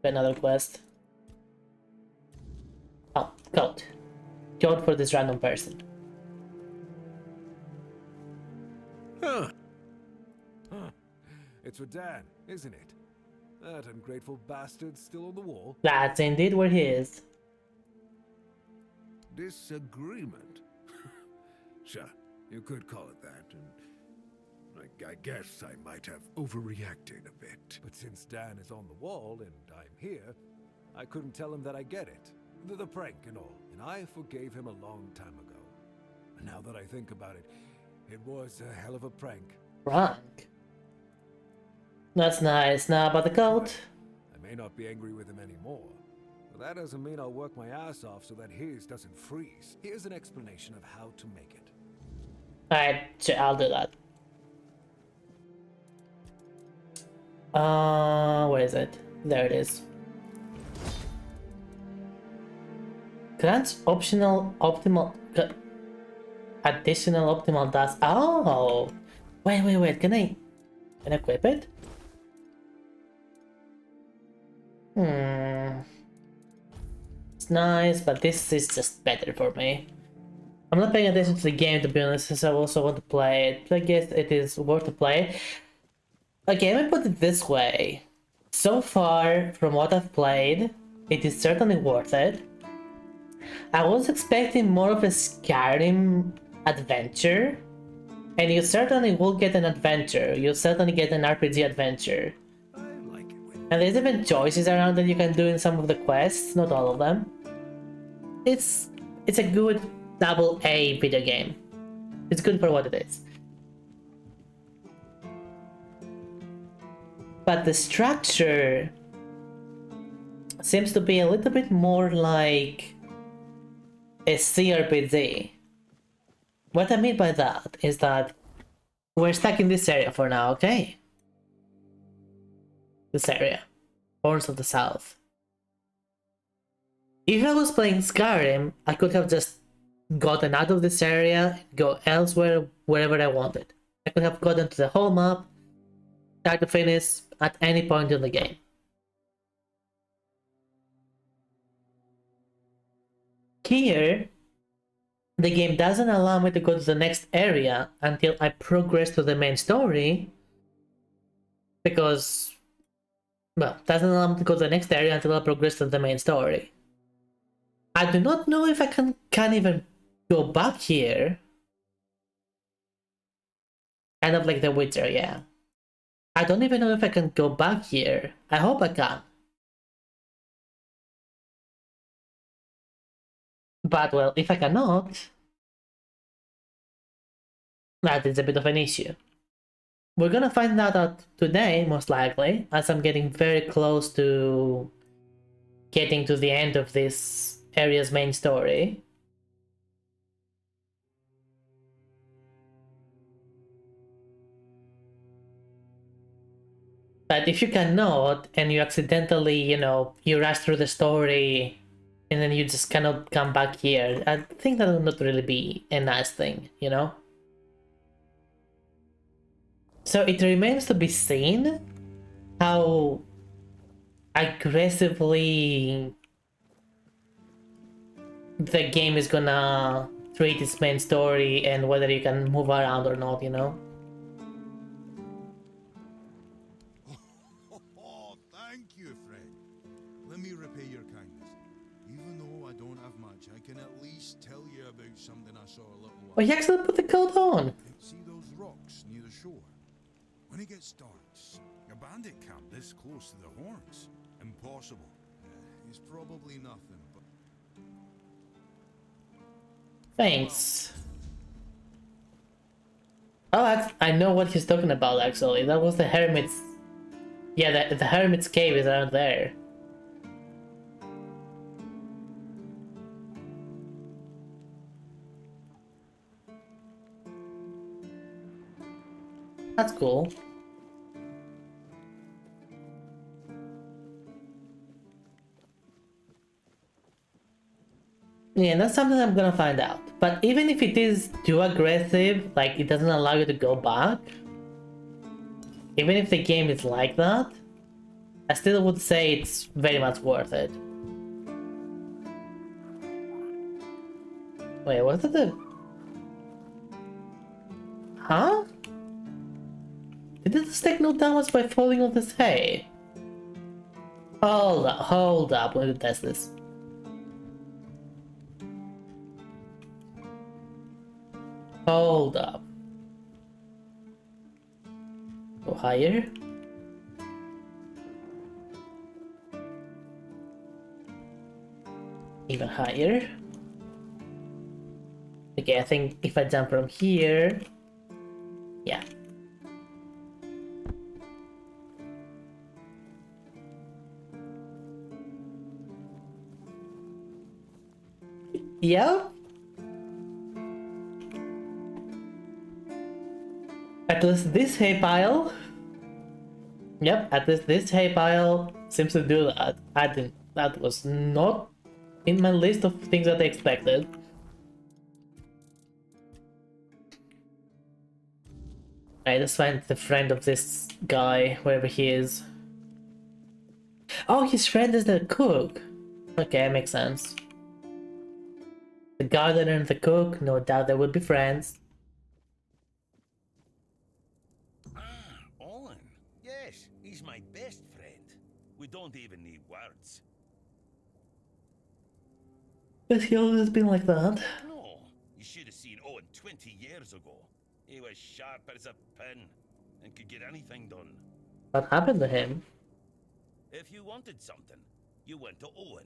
Another quest. Oh, code. Code for this random person. Huh. It's for Dan, isn't it? That ungrateful bastard's still on the wall. That's indeed where he is. Disagreement? Sure, you could call it that, and I guess I might have overreacted a bit. But since Dan is on the wall and I'm here, I couldn't tell him that I get it. The prank and all. And I forgave him a long time ago. And now that I think about it, it was a hell of a prank. Prank? That's nice. Now about the code. I may not be angry with him anymore, but that doesn't mean I'll work my ass off so that his doesn't freeze. Here's an explanation of how to make it. Alright, sure, I'll do that. Where is it? There it is. Grants optional optimal additional optimal dust. Oh, wait. Can I equip it? It's nice, but this is just better for me. I'm not paying attention to the game, to be honest, since I also want to play it. I guess it is worth to play. Okay, let me put it this way. So far, from what I've played, it is certainly worth it. I was expecting more of a Skyrim adventure, and you certainly will get an adventure. You'll certainly get an RPG adventure. And there's even choices around that you can do in some of the quests, not all of them. It's a good AA video game. It's good for what it is. But the structure seems to be a little bit more like a CRPG. What I mean by that is that we're stuck in this area for now, okay? This area. Horns of the South. If I was playing Skyrim, I could have just gotten out of this area, go elsewhere, wherever I wanted. I could have gotten to the whole map, start to finish, at any point in the game. Here, the game doesn't allow me to go to the next area until I progress to the main story, because, well, doesn't allow me to go to the next area until I progress to the main story. I do not know if I can even go back here. Kind of like The Witcher, yeah. I don't even know if I can go back here. I hope I can. But, well, if I cannot, that is a bit of an issue. We're gonna find that out today, most likely, as I'm getting very close to getting to the end of this area's main story. But if you cannot, and you accidentally, you rush through the story, and then you just cannot come back here, I think that would not really be a nice thing, So it remains to be seen how aggressively the game is gonna treat its main story and whether you can move around or not, Oh, thank you, friend. Let me repay your kindness. Even though I don't have much, I can at least tell you about something I saw a little while. Oh, you actually put the coat on! See those rocks near the shore? When it gets dark, a bandit camp this close to the horns. Impossible. It's probably nothing, but... Thanks. Oh, I know what he's talking about, actually. That was the Hermit's... Yeah, the Hermit's cave is around there. That's cool. Yeah, that's something I'm gonna find out. But even if it is too aggressive, like it doesn't allow you to go back, even if the game is like that, I still would say it's very much worth it. Wait, was that the... Huh? Did this take no damage by falling on this hay? Hold up, let me test this. Hold up. Go higher. Even higher. Okay, I think if I jump from here... Yeah. Yeah? At least this hay pile... Yep, at least this hay pile seems to do that. That was not in my list of things that I expected. I just find the friend of this guy, wherever he is. Oh, his friend is the cook. Okay, makes sense. The gardener and the cook, no doubt they would be friends. Owen. Yes, he's my best friend. We don't even need words. Has he always been like that? No, you should have seen Owen 20 years ago. He was sharp as a pin and could get anything done. What happened to him? If you wanted something, you went to Owen,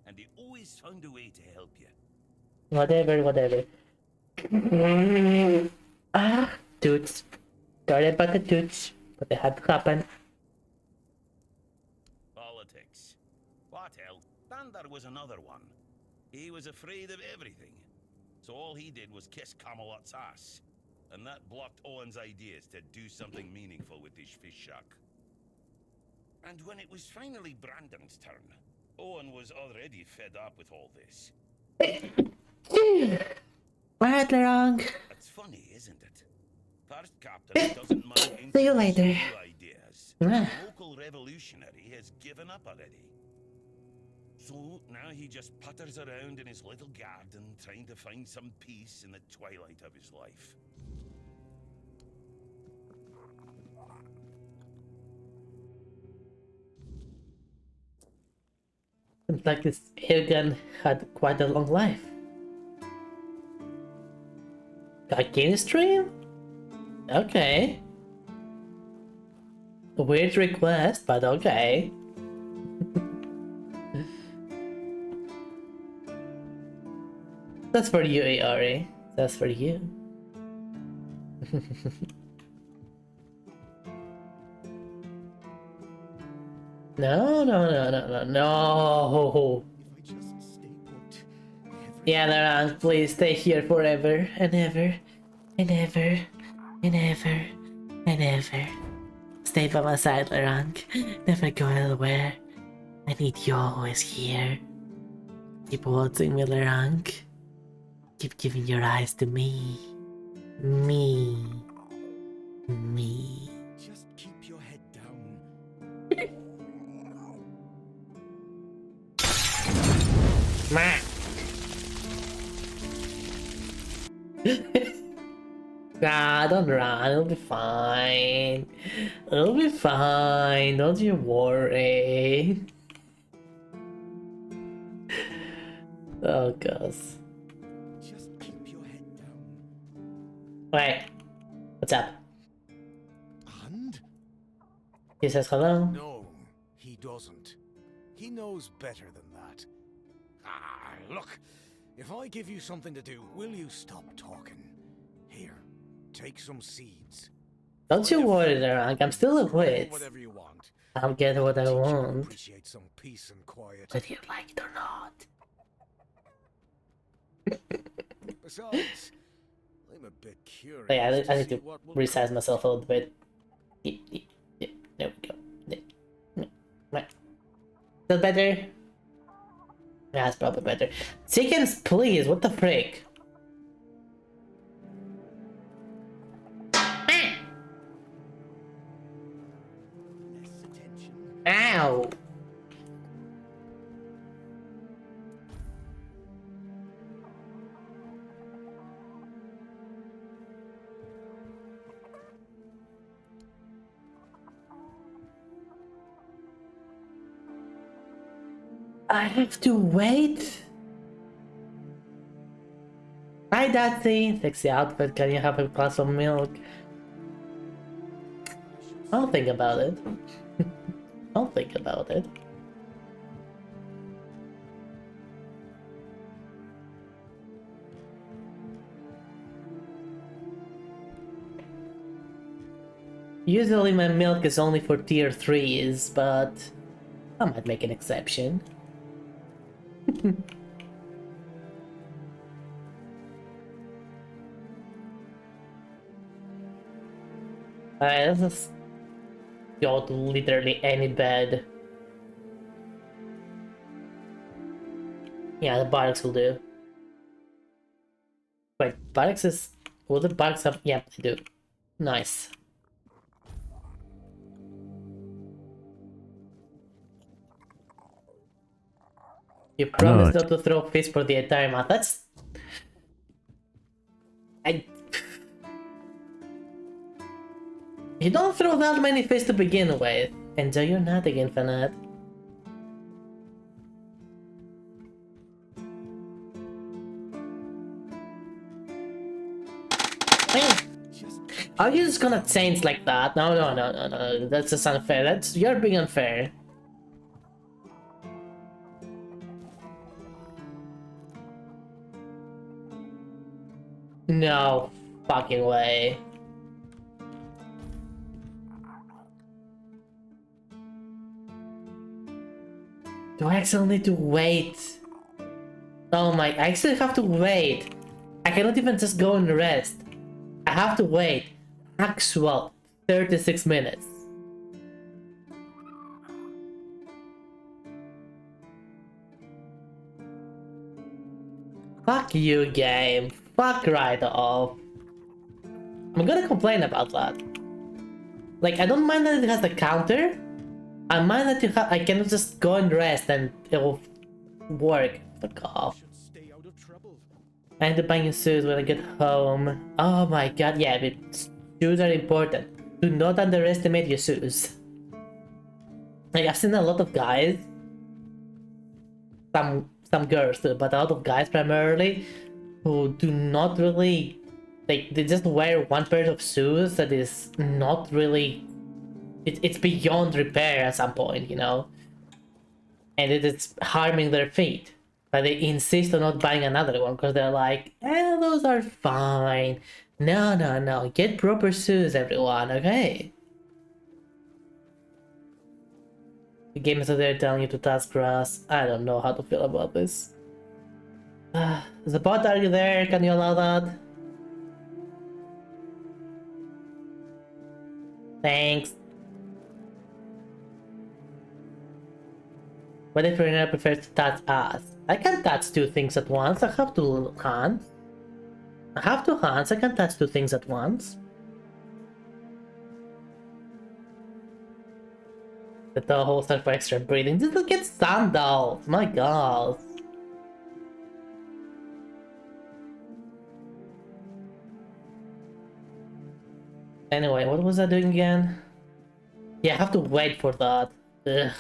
and he always found a way to help you. Whatever. Toots. Sorry about the toots, but they had to happen. Politics. What hell? Thunder was another one. He was afraid of everything. So all he did was kiss Camelot's ass. And that blocked Owen's ideas to do something meaningful with his fish shack. And when it was finally Brandon's turn, Owen was already fed up with all this. Lerang. It's funny, isn't it? First captain doesn't mind See you later. new ideas. The local revolutionary has given up already. So now he just putters around in his little garden trying to find some peace in the twilight of his life. Seems like this airgun had quite a long life. Got game stream? Okay. A weird request, but okay. That's for you, Ari. That's for you. No. Yeah, Laurent, please stay here forever and ever and ever and ever and ever. Stay by my side, Laurent. Never go anywhere. I need you always here. Keep watching me, Laurent. Keep giving your eyes to me. Me. Just keep your head down. Nah, don't run. It'll be fine. It'll be fine. Don't you worry. Oh, gosh. Just keep your head down. Wait. What's up? And? He says hello. No, he doesn't. He knows better than that. Ah, look. If I give you something to do, will you stop talking? Here, take some seeds. Don't you worry, Laurent. I'm still awake. Whatever you want. I'll get what I want. Appreciate some peace and quiet. Whether you like it or not. Besides, I'm a bit curious. Oh, yeah, I need to what will resize myself a little bit. Yeah, there we go. Right. That better? Yeah, that's probably better. Chickens, please. What the frick? Ow! I have to wait? Hi, Datsy. Sexy outfit. Can you have a glass of milk? I'll think about it. I'll think about it. Usually my milk is only for tier 3s, but I might make an exception. Alright, let's just go to literally any bed. Yeah, the barracks will do. Wait, barracks is... Will the barracks have... Yep, they do. Nice. You promised not to throw fish for the entire month. That's... You don't throw that many fish to begin with. Enjoy your nut again, Fanat. Are you just gonna change like that? No. That's just unfair. You're being unfair. No fucking way. Do I actually need to wait? Oh my, I actually have to wait. I cannot even just go and rest. I have to wait. Actual 36 minutes. Fuck you, game. fuck right off. I'm gonna complain about that. Like, I don't mind that it has a counter. I mind that I cannot just go and rest and it will work. Fuck off. I need to buy new shoes when I get home. Oh my god, yeah, but shoes are important. Do not underestimate your shoes. Like, I've seen a lot of guys, some girls too, but a lot of guys primarily, who do not really, like, they just wear one pair of shoes that is not really, it's beyond repair at some point, you know? And it is harming their feet. But they insist on not buying another one because they're like, those are fine. No, no, no, get proper shoes, everyone, okay? The game is out there telling you to touch grass. I don't know how to feel about this. The bot, are you there? Can you allow that? Thanks. What if Rena prefers to touch us? I can't touch two things at once. I have two hands. I have two hands. I can touch two things at once. The toe holes are for extra breathing. Just look at sandals. My god. Anyway, what was I doing again? Yeah, I have to wait for that. Ugh.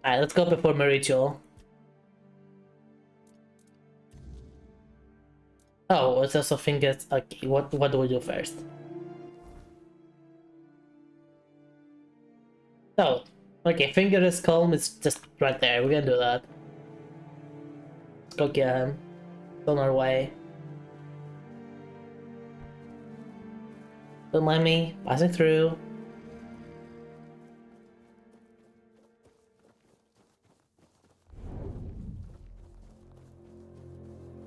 Alright, let's go perform a ritual. Oh, it's also fingers. Okay, what do we do first? Oh, okay, fingerless calm is just right there. We're gonna do that. Let's go get him. It's on our way. Don't mind me. Passing through.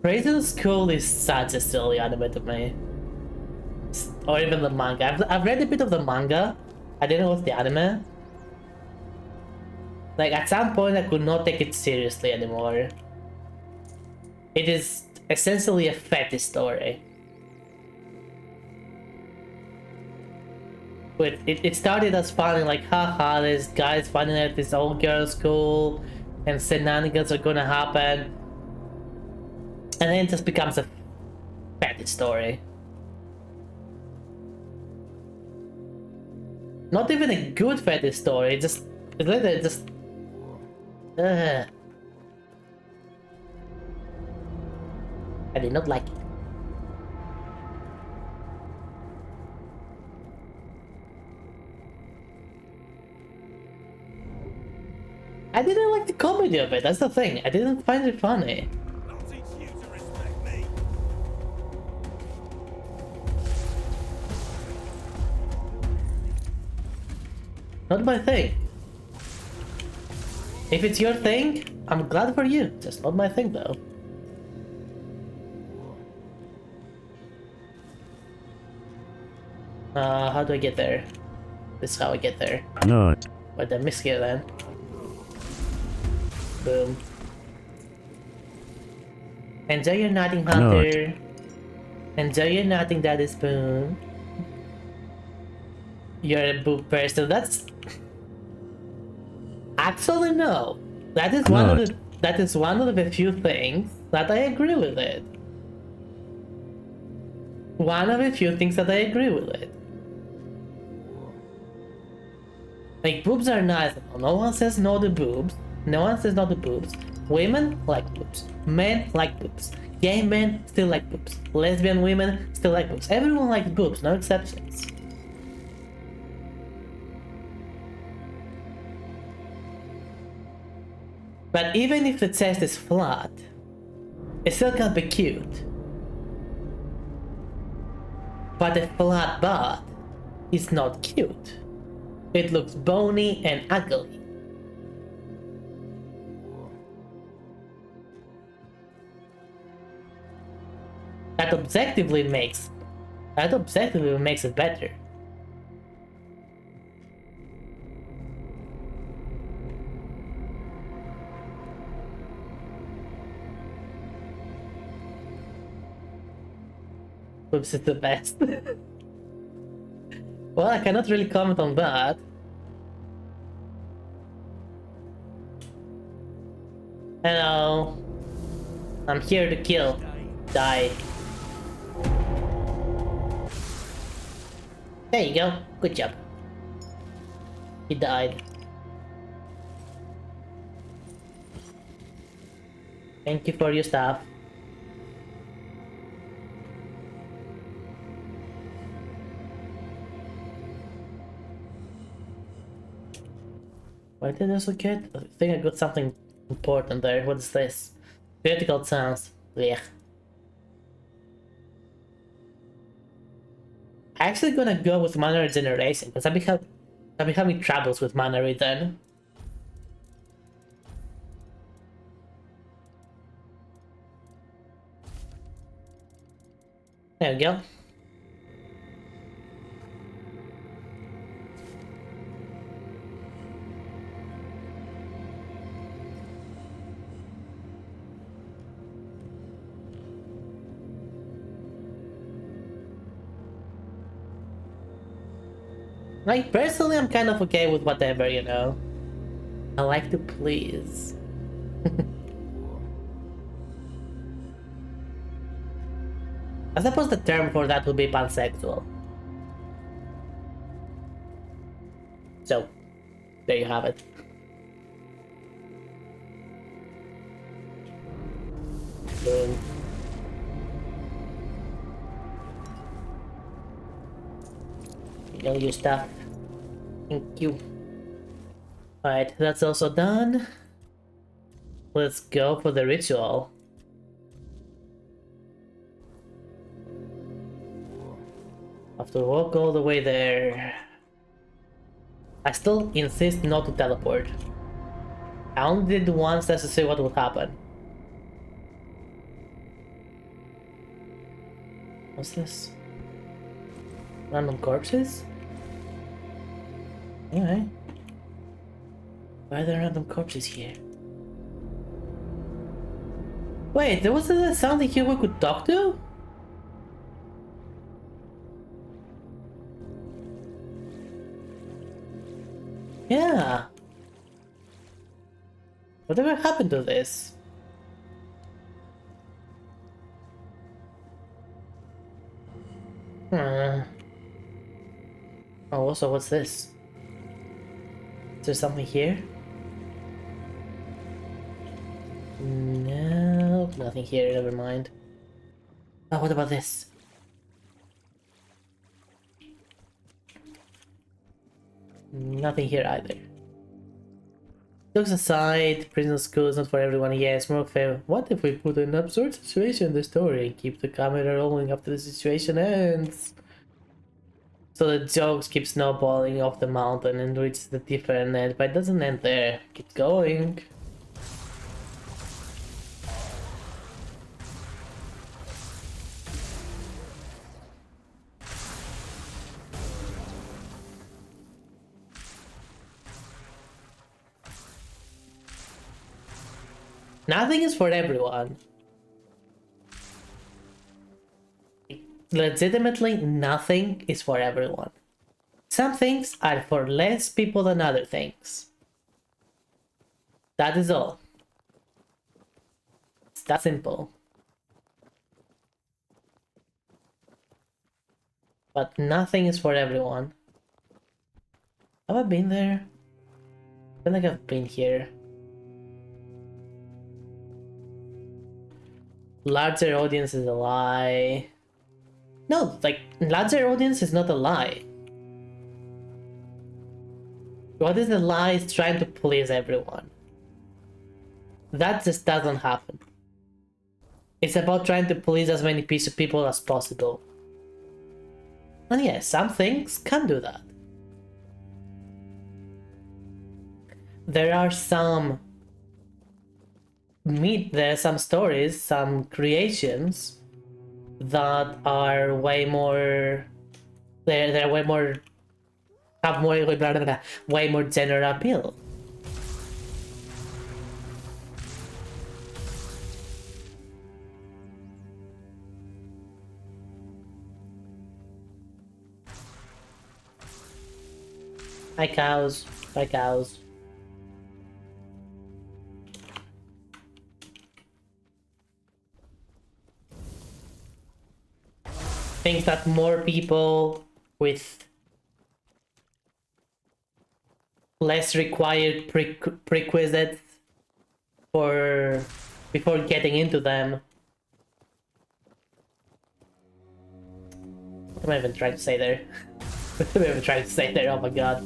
Prison School is such a silly anime to me. Or even the manga. I've read a bit of the manga. I didn't watch the anime. Like, at some point I could not take it seriously anymore. It is essentially a fetish story. But it started as funny, like, haha, this guy's finding at this old girl's school and shenanigans are gonna happen. And then it just becomes a fetish story. Not even a good fetish story, it's literally just... I did not like it. I didn't like the comedy of it, that's the thing. I didn't find it funny. Not my thing. If it's your thing, I'm glad for you. Just not my thing though. How do I get there? This is how I get there. No. What did I miss here then? Boom. Enjoy your nothing, Hunter. Enjoy your nothing, Daddy Spoon. You're a boob person. That's actually no. That is one of the few things that I agree with it. One of the few things that I agree with it. Like, boobs are nice. No one says no to boobs. No one says no to boobs. Women like boobs. Men like boobs. Gay men still like boobs. Lesbian women still like boobs. Everyone likes boobs, no exceptions. But even if the chest is flat, it still can be cute. But a flat butt is not cute. It looks bony and ugly. That objectively makes it better. Oops is the best. Well, I cannot really comment on that. Hello. I'm here to kill. Die. There you go. Good job. He died. Thank you for your stuff. What did I also get? I think I got something important there. What is this? Critical sounds. Blech. I'm actually gonna go with mana regeneration because I've been having troubles with mana regen. There we go. Like, personally, I'm kind of okay with whatever, you know. I like to please. I suppose the term for that would be pansexual. So, there you have it. Boom. All your stuff. Thank you. Alright, that's also done. Let's go for the ritual. Have to walk all the way there. I still insist not to teleport. I only did once just to see what would happen. What's this? Random corpses? Anyway. Why are there random corpses here? Wait, there wasn't something here we could talk to? Yeah. Whatever happened to this? Oh, also, what's this? Is there something here? No, nothing here, never mind. Oh, what about this? Nothing here either. Jokes aside, prison school is not for everyone. Yes, more fair. What if we put an absurd situation in the story and keep the camera rolling after the situation ends? So the jokes keep snowballing off the mountain and reaches the different end, but it doesn't end there. Keep going. Nothing is for everyone. Legitimately, nothing is for everyone. Some things are for less people than other things. That is all. It's that simple. But nothing is for everyone. Have I been there? I feel like I've been here. Larger audience is a lie. No, like, larger audience is not a lie. What is the lie is trying to please everyone. That just doesn't happen. It's about trying to please as many people as possible. And yes, some things can do that. There are some stories, some creations that are way more. They're way more. Have more way more general appeal. Hi cows. Hi cows. Things that more people with less required prerequisites for before getting into them. What am I even trying to say there? What am I even trying to say there? Oh my god.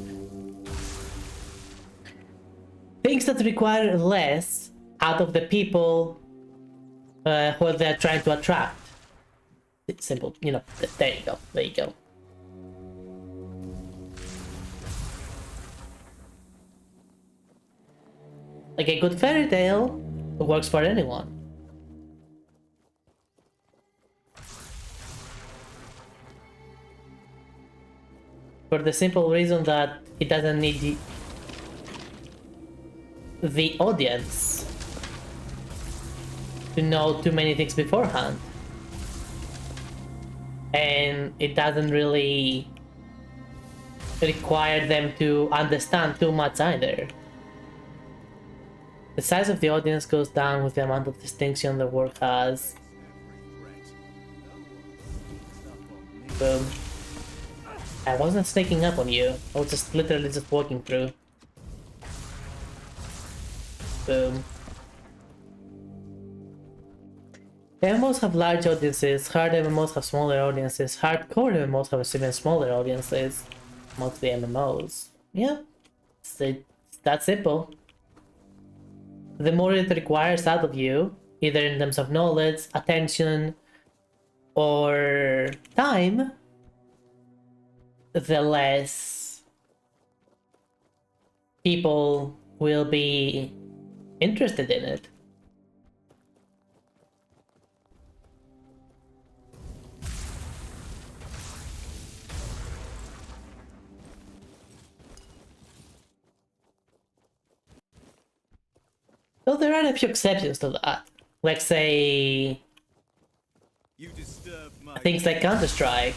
Things that require less out of the people who they're trying to attract. It's simple, you know. There you go. There you go. Like a good fairy tale works for anyone. For the simple reason that it doesn't need the audience to know too many things beforehand. And it doesn't really require them to understand too much either. The size of the audience goes down with the amount of distinction the work has. Boom. I wasn't sneaking up on you. I was just literally just walking through. Boom. MMOs have large audiences, hard MMOs have smaller audiences, hardcore MMOs have even smaller audiences. Mostly MMOs. Yeah. It's that simple. The more it requires out of you, either in terms of knowledge, attention, or time, the less people will be interested in it. Though there are a few exceptions to that. Like say things like Counter-Strike.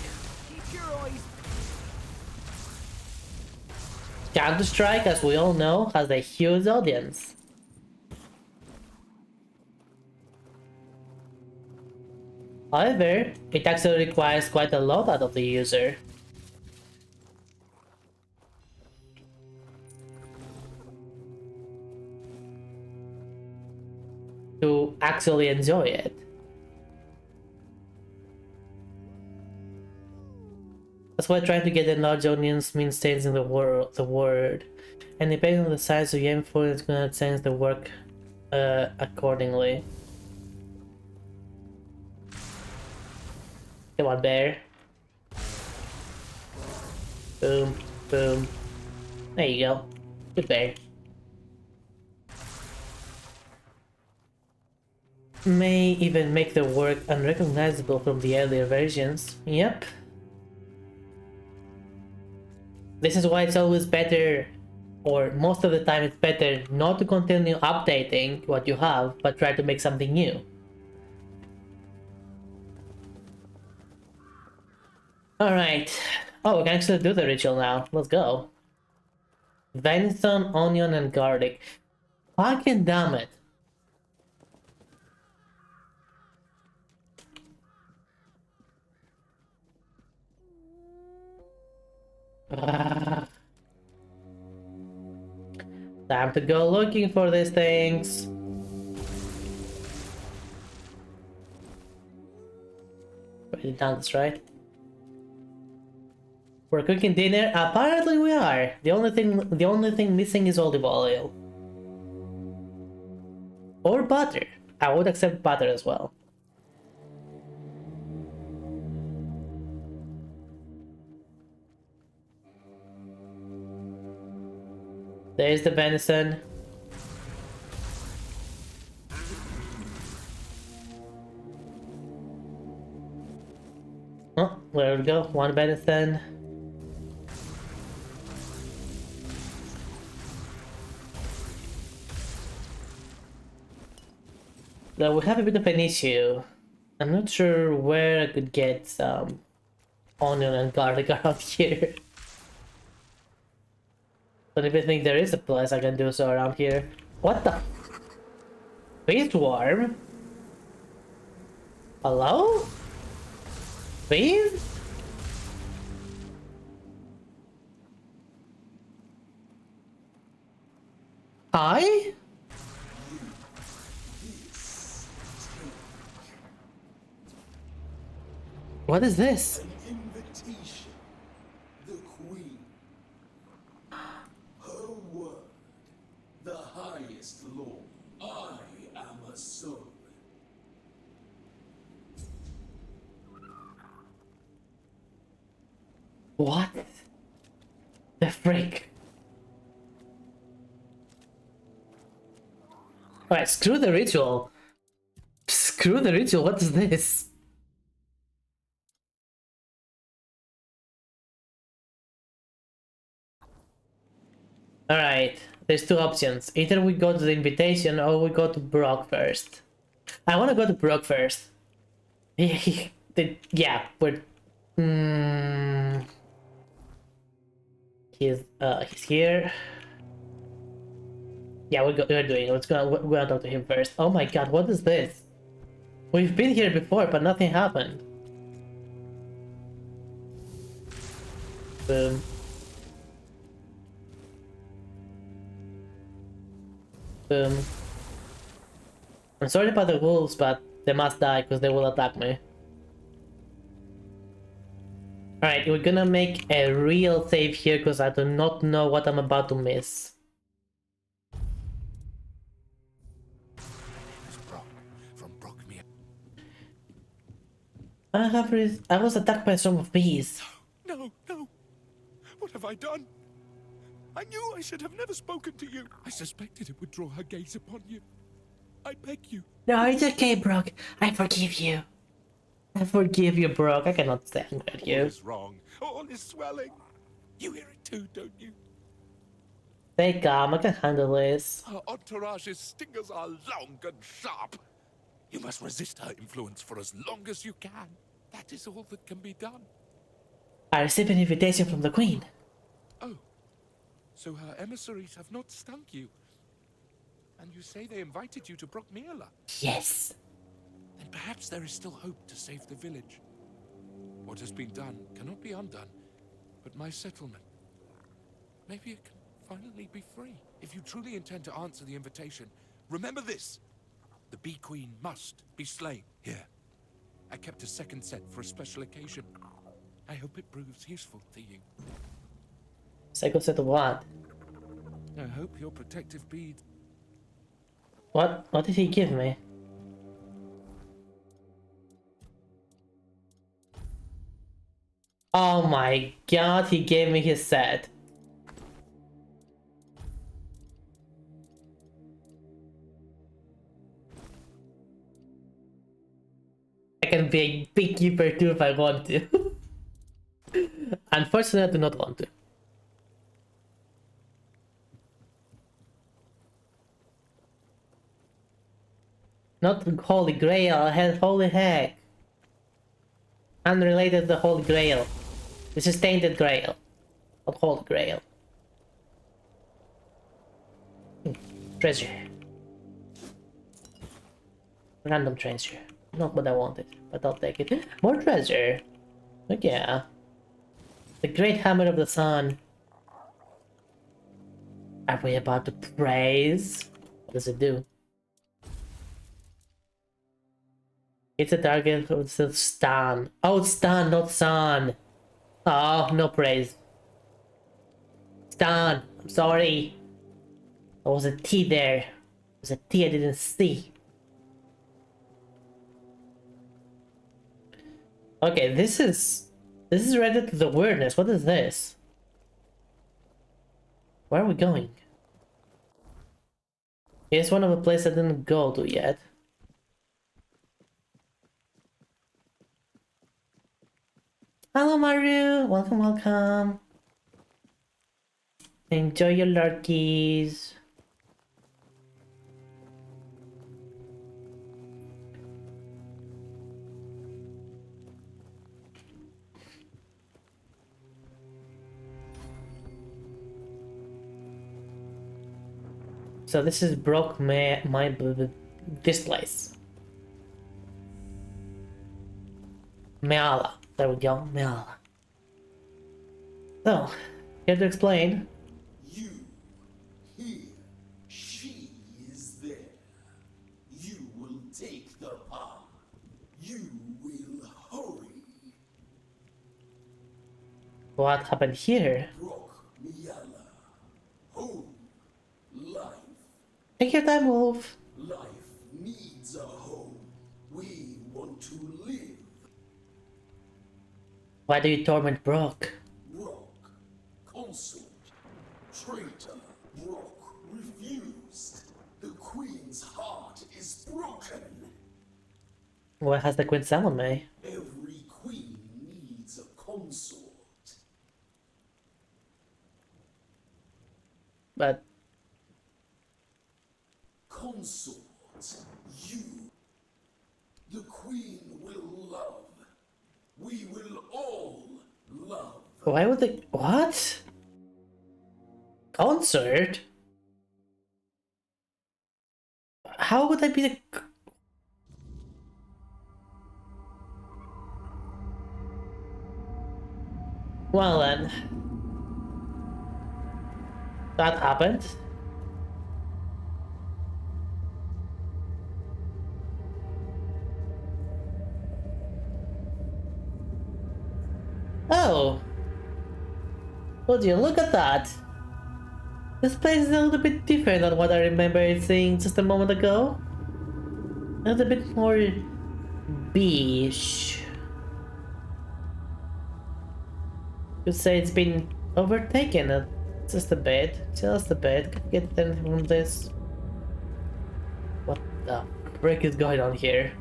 Counter-Strike, as we all know, has a huge audience. However, it actually requires quite a lot out of the user. To actually enjoy it. That's why trying to get a large audience means changing the word. And depending on the size of you aim for, it's gonna change the work accordingly. Come on, bear. Boom, boom. There you go. Good bear. May even make the work unrecognizable from the earlier versions. Yep. This is why it's always better, or most of the time it's better, not to continue updating what you have, but try to make something new. Alright. Oh, we can actually do the ritual now. Let's go. Venison, onion, and garlic. Fucking damn it. Time to go looking for these things. Write it down, that's right. We're cooking dinner. Apparently we are. The only thing missing is olive oil. Or butter. I would accept butter as well. There's the venison. Oh, there we go. One venison. Now we have a bit of an issue. I'm not sure where I could get some onion and garlic around here. Don't even think there is a place I can do so around here. What the? Beast worm? Hello? Please? Hi? What is this? An invitation. The Queen. Her word. The highest law. I am a soul. What? The frick? Alright, screw the ritual. Screw the ritual, what is this? Alright, there's two options. Either we go to the invitation or we go to Brock first. I want to go to Brock first. Yeah, we're... He's here. Yeah, we're doing it. We're gonna talk to him first. Oh my god, what is this? We've been here before, but nothing happened. Boom. Boom. I'm sorry about the wolves, but they must die because they will attack me. Alright, we're gonna make a real save here because I do not know what I'm about to miss. I was attacked by a swarm of bees. No, no. What have I done? I knew I should have never spoken to you. I suspected it would draw her gaze upon you. I beg you. No, it's okay, Brock. I forgive you. I forgive you, Brock. I cannot stand at you. All is wrong. All is swelling. You hear it too, don't you? Stay calm. I can handle this. Her entourage's stingers are long and sharp. You must resist her influence for as long as you can. That is all that can be done. I received an invitation from the Queen. Oh. So her emissaries have not stunk you. And you say they invited you to Brockmere? Yes. Then perhaps there is still hope to save the village. What has been done cannot be undone, but my settlement, maybe it can finally be free. If you truly intend to answer the invitation, remember this. The Bee Queen must be slain. Here, I kept a second set for a special occasion. I hope it proves useful to you. Second set of what? I hope your protective beads... What did he give me? Oh my god, he gave me his set. I can be a beekeeper too if I want to. Unfortunately, I do not want to. Not the Holy Grail, holy heck. Unrelated to the Holy Grail. This is Tainted Grail. Not Holy Grail. Treasure. Random treasure. Not what I wanted, but I'll take it. More treasure. Oh yeah. The Great Hammer of the Sun. Are we about to praise? What does it do? It's a target of the stun. Oh, it's stun, not sun. Oh, no praise. Stun. I'm sorry. There was a T there. There was a T I didn't see. Okay, this is related to the weirdness. What is this? Where are we going? Here's one of the places I didn't go to yet. Hello Maru! Welcome, welcome. Enjoy your lurkies. So this is Brock this place. Meala. There we go, Meala. So, here to explain. You, here, she is there. You will take the power. You will hurry. What happened here? Brock, Miala. Home. Life. Take your time, Wolf. Life needs a home. We want to live. Why do you torment Brock? Brock, consort, traitor. Brock refused. The queen's heart is broken. What has the Queen summoned me? Every queen needs a consort. But Consort, you. The queen will love. We will all love. why would they? What? Concert? How would I be the? Well then, that happened. Oh, would you look at that? This place is a little bit different than what I remember seeing just a moment ago. It's a bit more beige. You'd say it's been overtaken just a bit. Just a bit. Can I get anything from this? What the frick is going on here?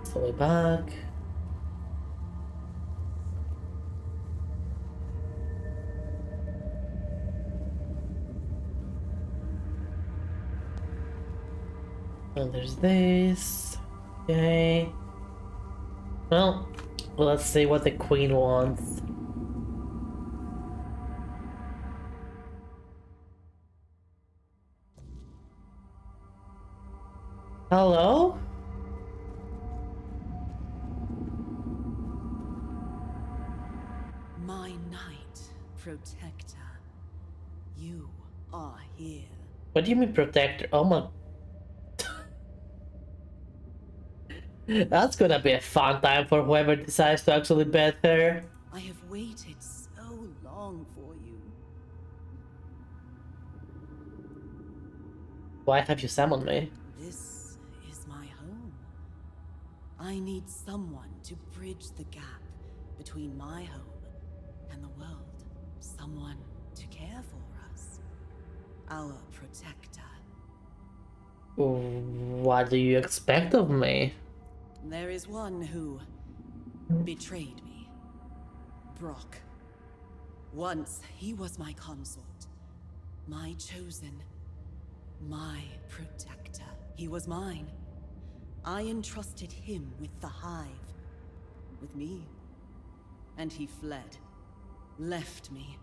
Slowly back. And there's this. Okay. Well, let's see what the queen wants. Hello? My knight, protector. You are here. What do you mean protector? Oh my... That's gonna be a fun time for whoever decides to actually bet her. I have waited so long for you. Why have you summoned me? This is my home. I need someone to bridge the gap between my home and the world. Someone to care for us. Our protector. What do you expect of me? There is one who betrayed me. Brock. Once he was my consort. My chosen. My protector. He was mine. I entrusted him with the hive. With me. And he fled. Left me.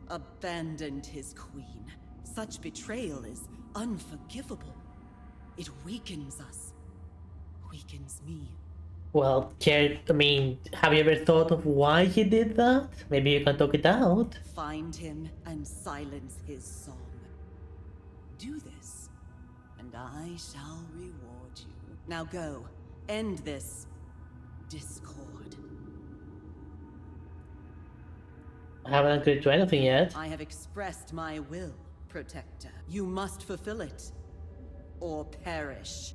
Abandoned his queen. Such betrayal is unforgivable. It weakens us. Weakens me. Well, have you ever thought of why he did that? Maybe you can talk it out. Find him and silence his song. Do this, and I shall reward you. Now go. End this discord. I haven't agreed to anything yet. I have expressed my will, Protector. You must fulfill it, or perish.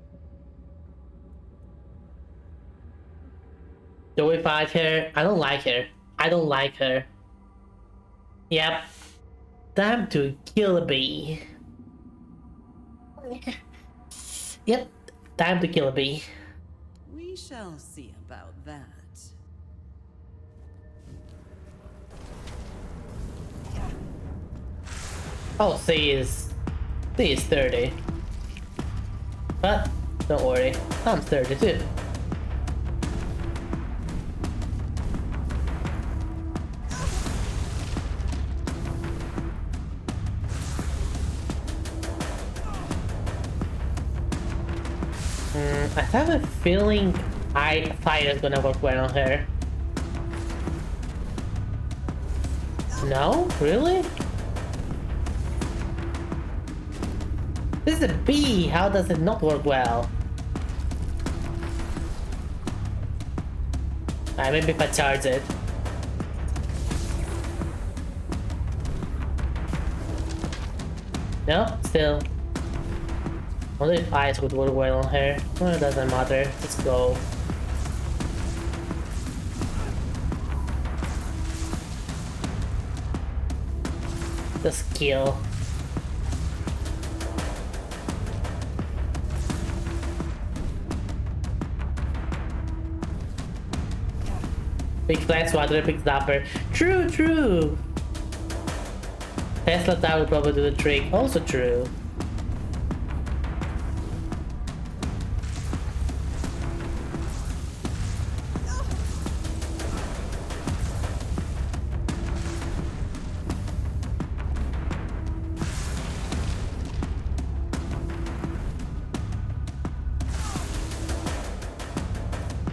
Do we fight her? I don't like her. I don't like her. Yep. Time to kill a bee. Yep. Time to kill a bee. We shall see about that. Oh, C is 30. But don't worry, I'm 30 too. I have a feeling fire is gonna work well on her. No? Really? This is a bee! How does it not work well? Maybe if I charge it. No, still. Wonder if ice would work well on her. Well, it doesn't matter. Let's go. The skill. Big flat swatter, big zapper. True, true. Tesla Tower would probably do the trick. Also true.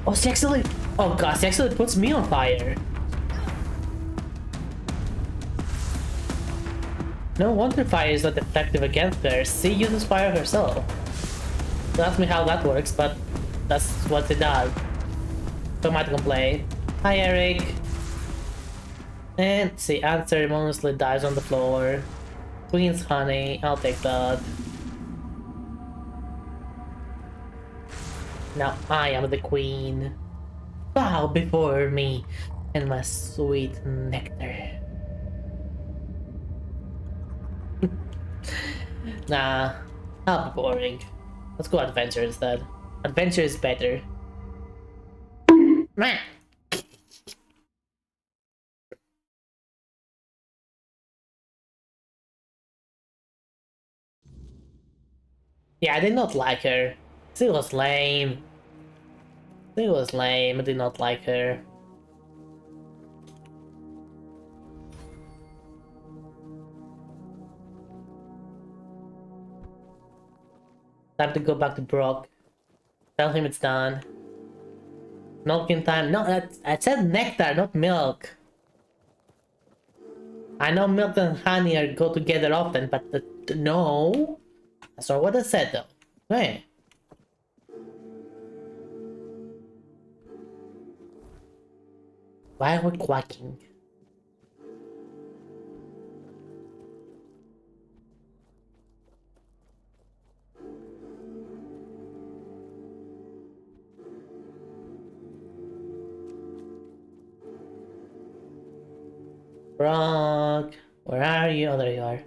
Oh, she actually... Oh god, she actually puts me on fire. No wonder fire is not effective against her. She uses fire herself. Don't ask me how that works, but that's what it does. So I might complain. Hi, Eric. And she unceremoniously dies on the floor. Queen's honey, I'll take that. Now I am the queen. Bow before me and my sweet nectar. Nah, that'll be boring. Let's go adventure instead. Adventure is better. Meh. Yeah, I did not like her. She was lame. She was lame. I did not like her. Time to go back to Brock. Tell him it's done. Milking time. No, I said nectar, not milk. I know milk and honey go together often, but no. That's not what I said though. Hey. Why are we quacking? Brock, where are you? Oh, there you are.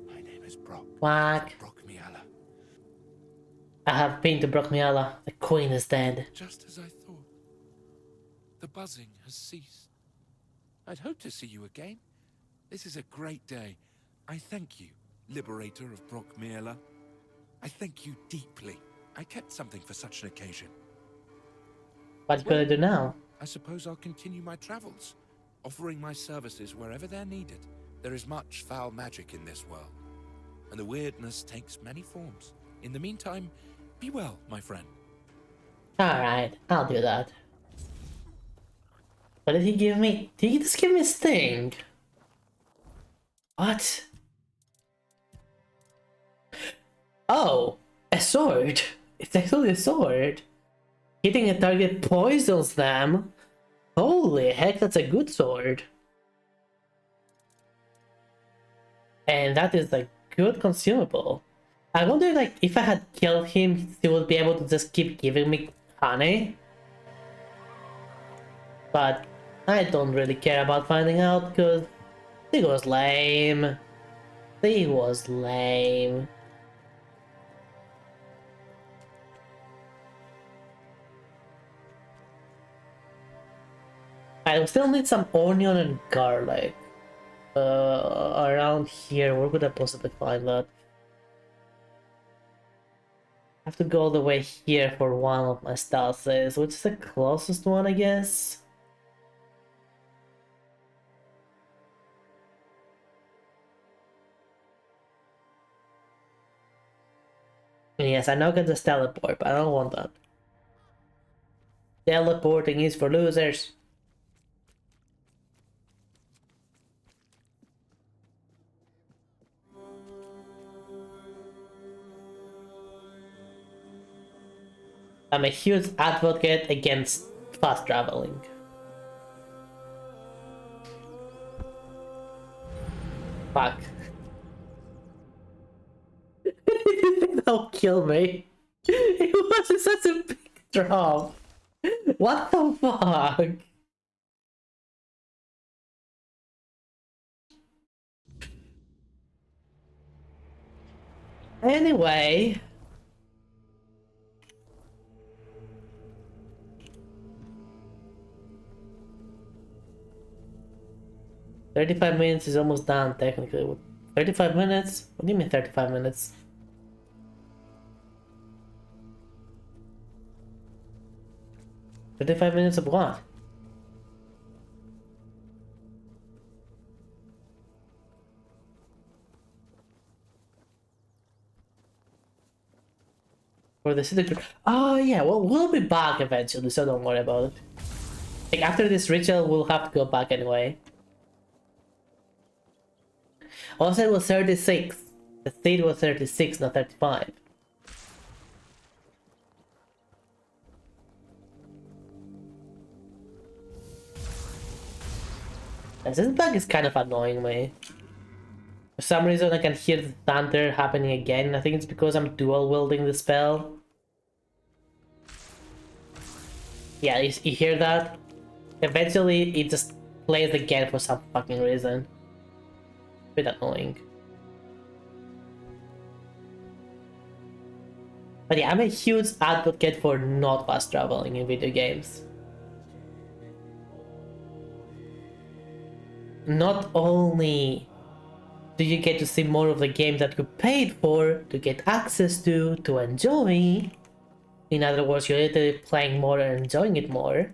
My name is Brock. Quack. Brock Miala. I have been to Brock Miala. The queen is dead. Just as I thought. The buzzing has ceased. I'd hoped to see you again. This is a great day. I thank you, liberator of Brock Miala. I thank you deeply. I kept something for such an occasion. What could I do now? I suppose I'll continue my travels, offering my services wherever they're needed. There is much foul magic in this world, and the weirdness takes many forms. In the meantime, be well, my friend. Alright, I'll do that. What did he give me? Did he just give me a sting? What? Oh, a sword. It's actually a sword. Hitting a target poisons them. Holy heck, that's a good sword. And that is a good consumable. I wonder, like, if I had killed him, he would be able to just keep giving me honey. But I don't really care about finding out, because he was lame. He was lame. I still need some onion and garlic. Around here, where could I possibly find that? I have to go all the way here for one of my stances, which is the closest one, I guess. Yes, I know I can just teleport, but I don't want that. Teleporting is for losers. I'm a huge advocate against fast traveling. Fuck. That'll kill me. It was such a big drop. What the fuck? Anyway. $35 is almost done, technically. 35 minutes? What do you mean 35 minutes? $35 of what? For the city. Oh yeah, well we'll be back eventually, so don't worry about it. Like after this ritual, we'll have to go back anyway. Also, it was 36. The state was 36, not 35. This bug is kind of annoying me. For some reason, I can hear the thunder happening again. I think it's because I'm dual wielding the spell. Yeah, you hear that? Eventually, it just plays again for some fucking reason. Bit annoying. But yeah, I'm a huge advocate for not fast traveling in video games. Not only do you get to see more of the game that you paid for, to get access to enjoy. In other words, you're literally playing more and enjoying it more.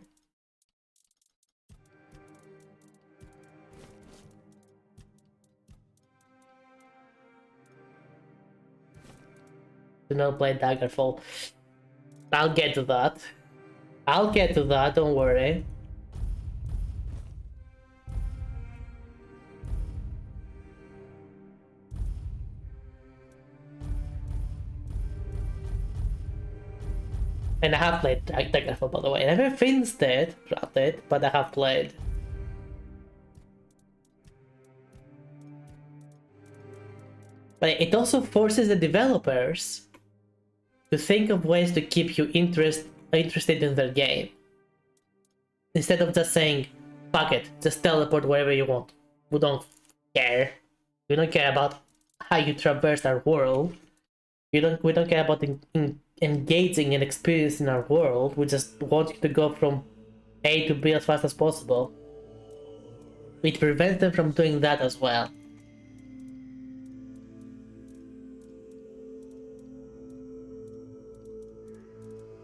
Do not play Daggerfall. I'll get to that. I'll get to that, don't worry. And I have played Daggerfall, by the way. I never finished it, but I have played. But it also forces the developers to think of ways to keep you interested in their game. Instead of just saying, fuck it, just teleport wherever you want. We don't care. We don't care about how you traverse our world. We don't care about engaging and experiencing our world. We just want you to go from A to B as fast as possible. It prevents them from doing that as well.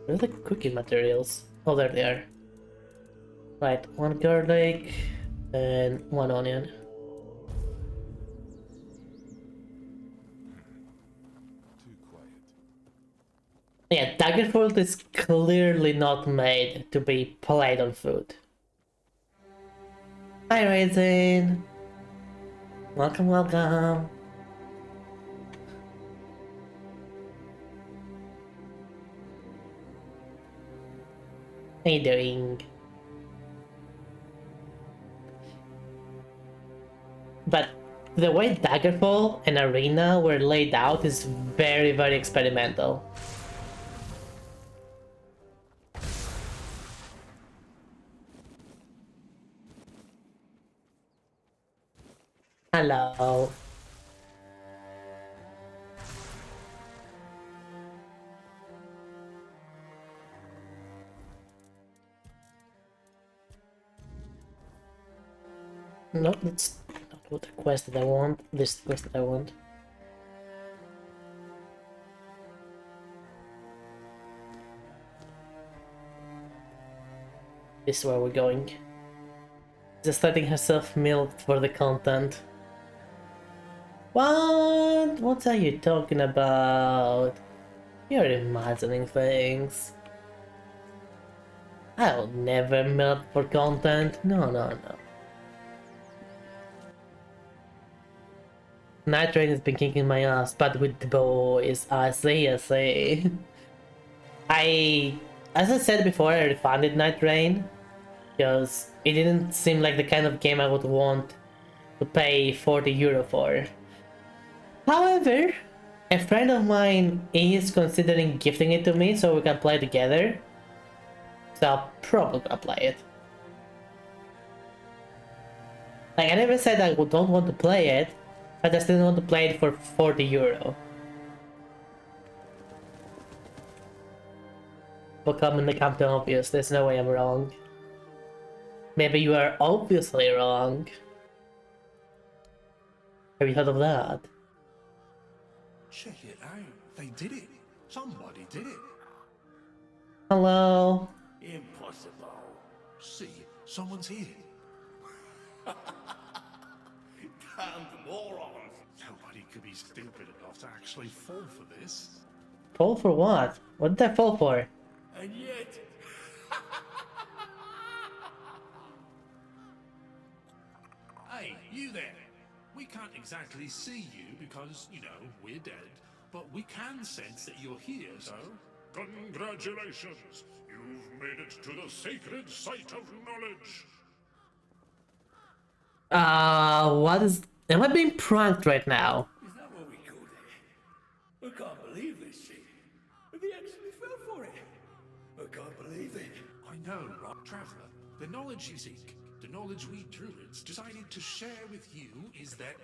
Where are the cooking materials? Oh, there they are. Right, one garlic and one onion. Yeah, Daggerfall is clearly not made to be played on food. Hi, Raisin! Welcome, welcome! How you doing? But the way Daggerfall and Arena were laid out is very, very experimental. Hello. No, that's not what the quest that I want. This quest that I want. This is where we're going. Just letting herself milked for the content. What? What are you talking about? You're imagining things. I'll never melt for content. No, no, no. Night Rain has been kicking my ass, but with the boys, I see. As I said before, I refunded Night Rain because it didn't seem like the kind of game I would want to pay €40 for. However, a friend of mine is considering gifting it to me so we can play together. So I'll probably gonna play it. Like, I never said I don't want to play it, I just didn't want to play it for €40. Will come in the Captain Obvious, there's no way I'm wrong. Maybe you are obviously wrong. Have you heard of that? Check it out. They did it. Somebody did it. Hello? Impossible. See, someone's here. Damn morons. Nobody could be stupid enough to actually fall for this. Fall for what? What did I fall for? And yet... Hey, you there. We can't exactly see you because, you know, we're dead. But we can sense that you're here, so... Congratulations! You've made it to the sacred site of knowledge! What is... Am I being pranked right now? Is that what we call it? I can't believe this shit. They actually fell for it. I can't believe it. I know, Rock Traveler. The knowledge you seek, the knowledge we druids decided to share with you is that...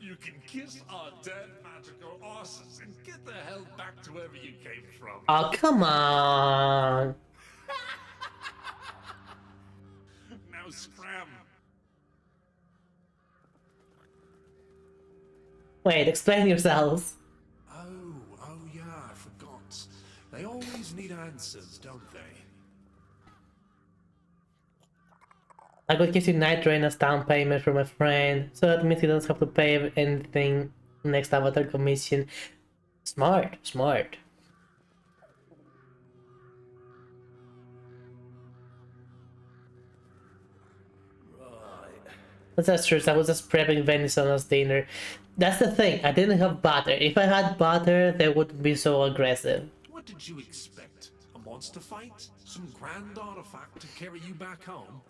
you can kiss our dead magical asses and get the hell back to wherever you came from. Oh, come on! Now scram! Wait, explain yourselves. Oh yeah, I forgot. They always need answers, don't they? I could give you Night Rain as down payment from a friend, so that means you don't have to pay anything next Avatar commission. Smart, smart. That's true, so I was just prepping venison as dinner. That's the thing, I didn't have butter. If I had butter, they wouldn't be so aggressive. What did you expect? A monster fight? Some grand artifact to carry you back home?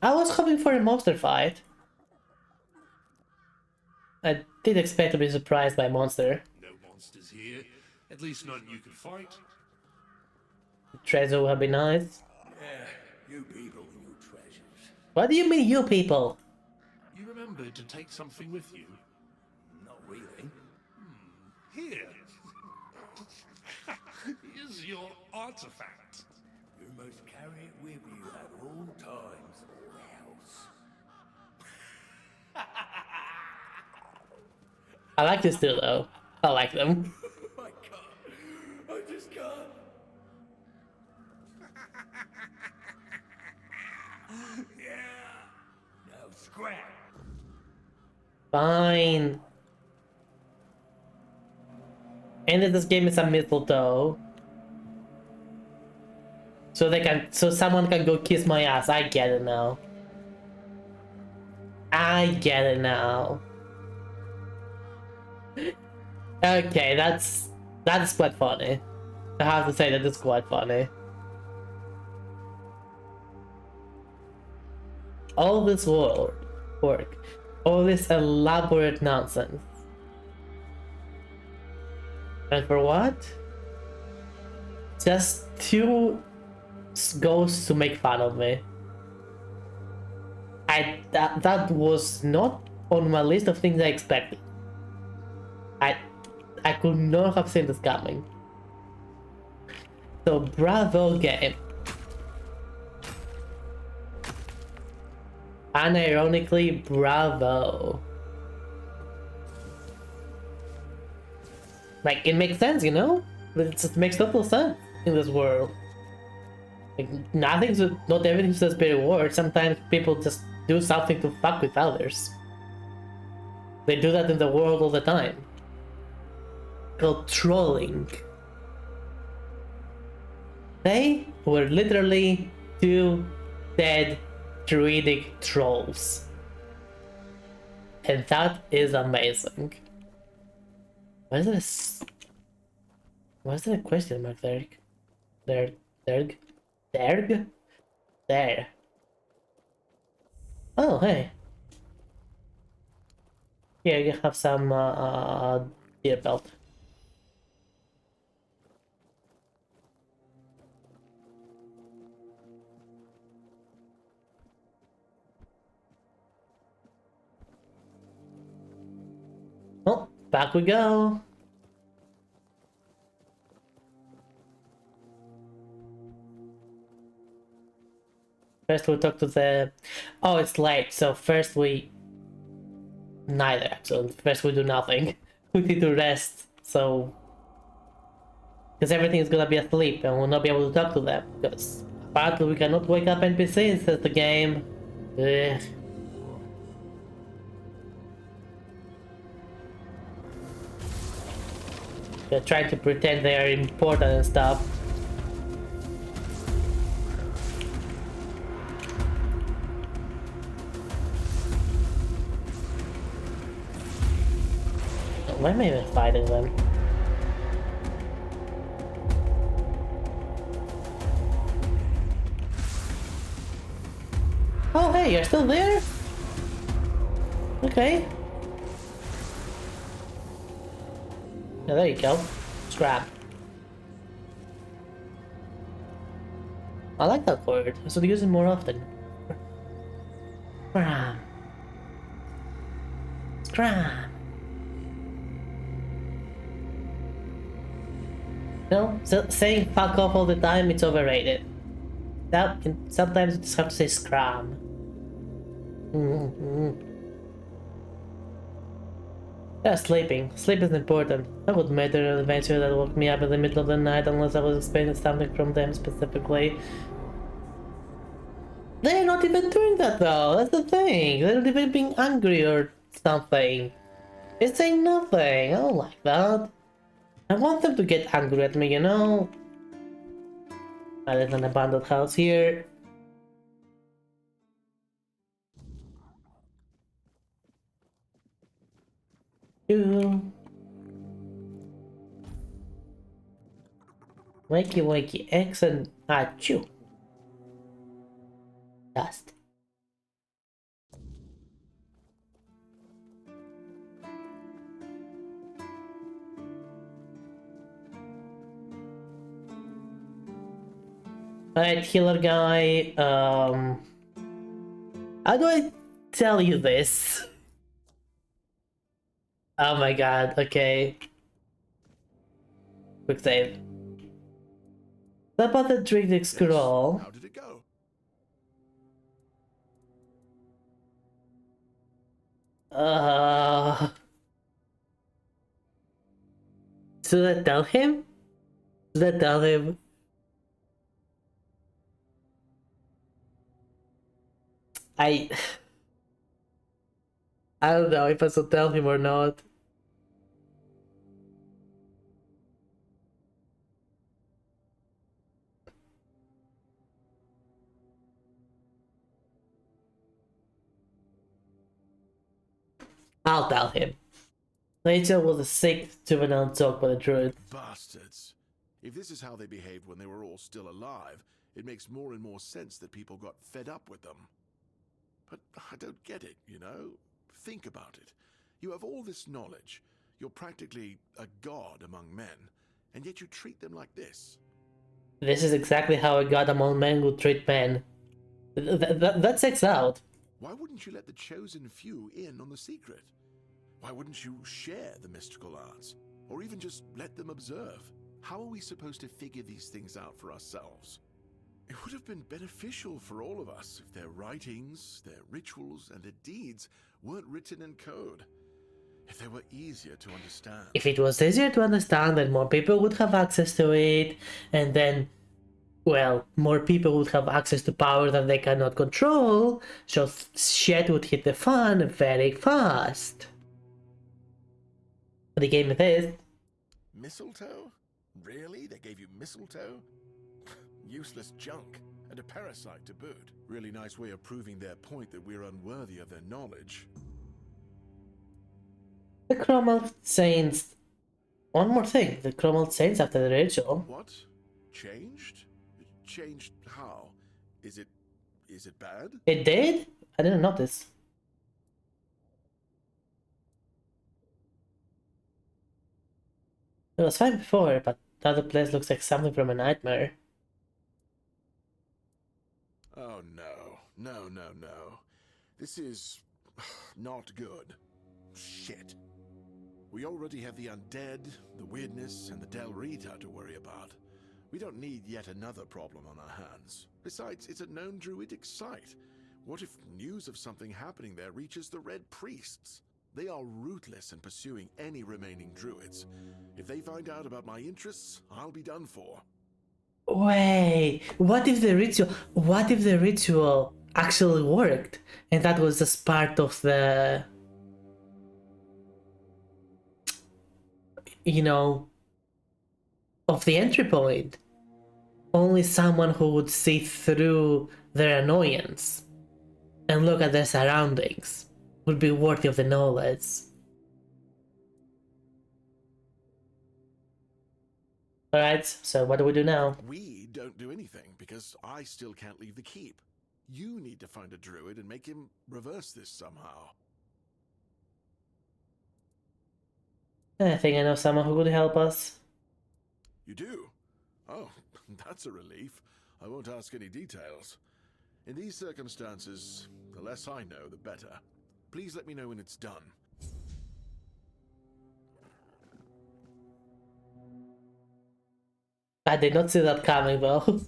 I was hoping for a monster fight. I did expect to be surprised by a monster. No monsters here. At least none you could fight. Treasure would have been nice. Yeah, you people and your treasures. What do you mean, you people? You remembered to take something with you? Not really. Here. Here's your artifact. You must carry it with you at all times, or else. I like this too, though. I like them. I can't. I just can't. Yeah. Now scrap. Fine. And this game is a mistletoe. So someone can go kiss my ass. I get it now. I get it now. Okay, that's quite funny. I have to say that it's quite funny. All this work, all this elaborate nonsense. And for what? Just two ghosts to make fun of me. That was not on my list of things I expected. I could not have seen this coming. So bravo game. Unironically, bravo. Like, it makes sense, you know? It just makes total sense in this world. Like, not everything's just be reward. Sometimes people just do something to fuck with others. They do that in the world all the time. called trolling. They were literally two dead druidic trolls. And that is amazing. Why is this? Why is there a question mark there? Derg? There. Oh, hey. Here you have some deer belt. Oh, back we go. First we'll talk to the... Oh, it's late, so first we... Neither, actually. First we do nothing. We need to rest, so... Because everything is gonna be asleep and we'll not be able to talk to them. Because apparently we cannot wake up NPCs, says the game. Ugh. They're trying to pretend they are important and stuff. Why am I even fighting them? Oh hey, you're still there? Okay. Yeah, there you go. Scrap. I like that word. I should use it more often. Scram. Scram. No, so saying fuck off all the time, it's overrated. That can, sometimes you just have to say scram. Yeah, sleeping. Sleep is important. I would matter an adventure that woke me up in the middle of the night unless I was expecting something from them specifically. They're not even doing that though, that's the thing. They're not even being angry or something. They're saying nothing. I don't like that. I want them to get angry at me, you know? There's an abandoned house here. Wakey wakey X and achoo. Dust. Alright, healer guy, how do I tell you this? Oh my god, okay. Quick save. What about the Druidic scroll? How did it go? Should I tell him? Should I tell him? I don't know if I should tell him or not. I'll tell him. Nature was a sick juvenile joke by the druid. Bastards. If this is how they behaved when they were all still alive, it makes more and more sense that people got fed up with them. But I don't get it, you know? Think about it. You have all this knowledge. You're practically a god among men, and yet you treat them like this. This is exactly how a god among men would treat men. That checks out. Why wouldn't you let the chosen few in on the secret? Why wouldn't you share the mystical arts? Or even just let them observe? How are we supposed to figure these things out for ourselves? It would have been beneficial for all of us if their writings, their rituals, and their deeds weren't written in code. If they were easier to understand. If it was easier to understand, then more people would have access to it, and then, well, more people would have access to power that they cannot control, so shit would hit the fan very fast. But the game it is. Mistletoe? Really? They gave you mistletoe? Useless junk. And a parasite to boot. Really nice way of proving their point that we're unworthy of their knowledge. The Chromal Saints. One more thing. The Chromal Saints after the ritual. What? Changed? Changed how? Is it bad? It did? I didn't notice. It was fine before, but now the place looks like something from a nightmare. Oh no. No. This is not good. Shit. We already have the undead, the weirdness, and the Del Rita to worry about. We don't need yet another problem on our hands. Besides, it's a known druidic site. What if news of something happening there reaches the Red Priests? They are ruthless in pursuing any remaining druids. If they find out about my interests, I'll be done for. Wait, what if the ritual actually worked? And that was just part of the... you know... of the entry point. Only someone who would see through their annoyance and look at their surroundings would be worthy of the knowledge. Alright, so what do we do now? We don't do anything, because I still can't leave the keep. You need to find a druid and make him reverse this somehow. I think I know someone who could help us. You do? Oh, that's a relief. I won't ask any details. In these circumstances, the less I know, the better. Please let me know when it's done. I did not see that coming though.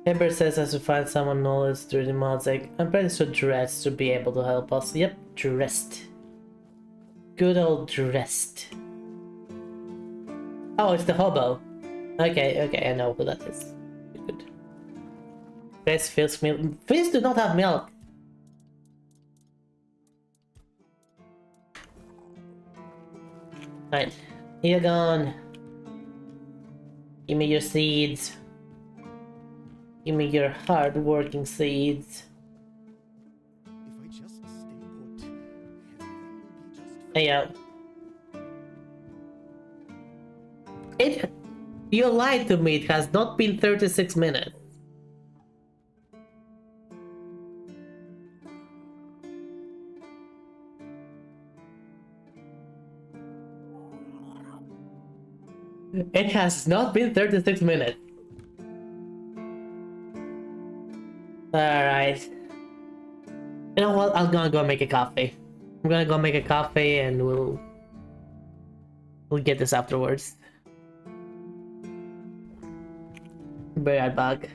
Heber says I should find someone knowledge through the magic. I'm pretty sure Dressed should be able to help us. Yep, Dressed. Good old Dressed. Oh, it's the hobo. Okay, I know who that is. Good. Best feels milk. Fish do not have milk. Right. You're gone. Give me your seeds. Give me your hard-working seeds. If I just stay put, everything will be just Hey, you lied to me. It has not been 36 minutes. It has not been 36 minutes. Alright. You know what? I'm gonna go make a coffee. I'm gonna go make a coffee and we'll get this afterwards. Be right back.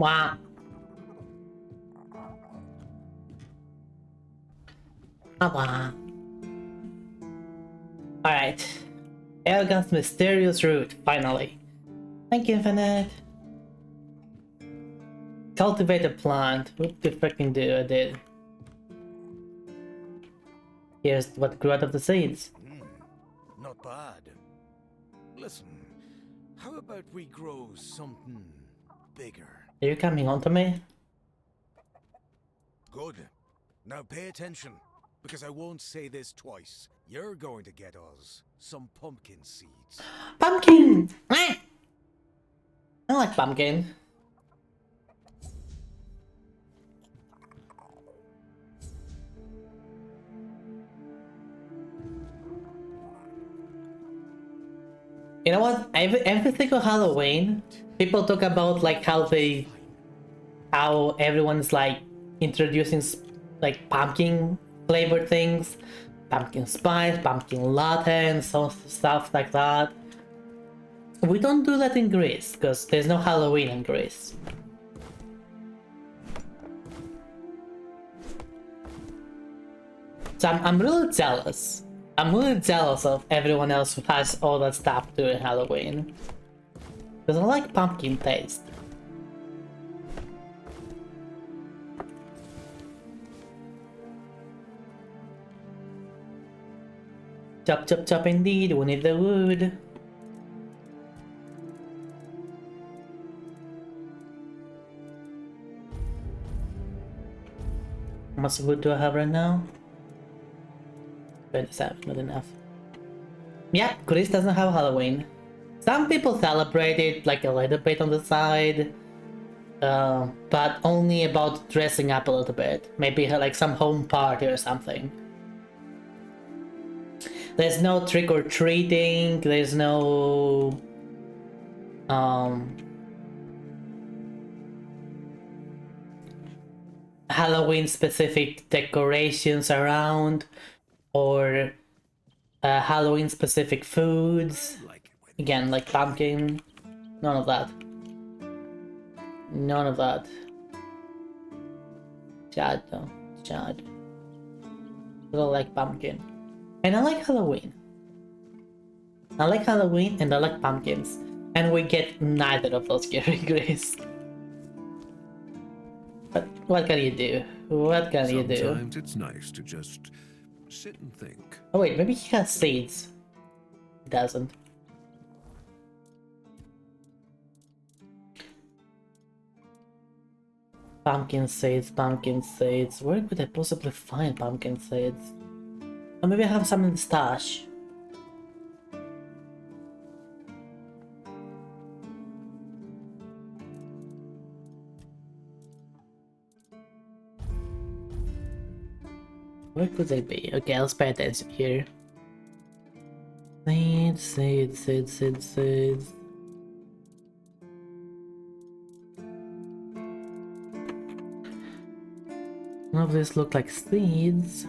Wah. Wah. Alright. Elgan's mysterious route, finally. Thank you, Infinite. Cultivate a plant. What the freaking do I did? Here's what grew out of the seeds. Not bad. Listen, how about we grow something bigger? Are you coming on to me? Good. Now pay attention, because I won't say this twice. You're going to get us some pumpkin seeds. Pumpkin! I like pumpkin. You know what? Every single Halloween, people talk about like how everyone's like introducing like pumpkin flavored things, pumpkin spice, pumpkin latte, and some stuff like that. We don't do that in Greece because there's no Halloween in Greece. So I'm really jealous. I'm really jealous of everyone else who has all that stuff during Halloween. Because I like pumpkin taste. Chop chop chop indeed, we need the wood. How much wood do I have right now? 27, not enough. Yeah, Greece doesn't have Halloween. Some people celebrate it like a little bit on the side, but only about dressing up a little bit. Maybe like some home party or something. There's no trick-or-treating, there's no... Halloween-specific decorations around, or Halloween-specific foods. Again, like pumpkin. None of that. None of that. Chad, though. Chad. I don't like pumpkin. And I like Halloween. I like Halloween and I like pumpkins. And we get neither of those here in Greece. But what can you do? What can you do? Sometimes it's nice to just sit and think. Oh wait, maybe he has seeds. He doesn't. Pumpkin seeds, pumpkin seeds. Where could I possibly find pumpkin seeds? Or maybe I have some in the stash. Where could they be? Okay, let's pay attention here. Seeds, seeds, seeds, seeds, seeds. None of this look like seeds.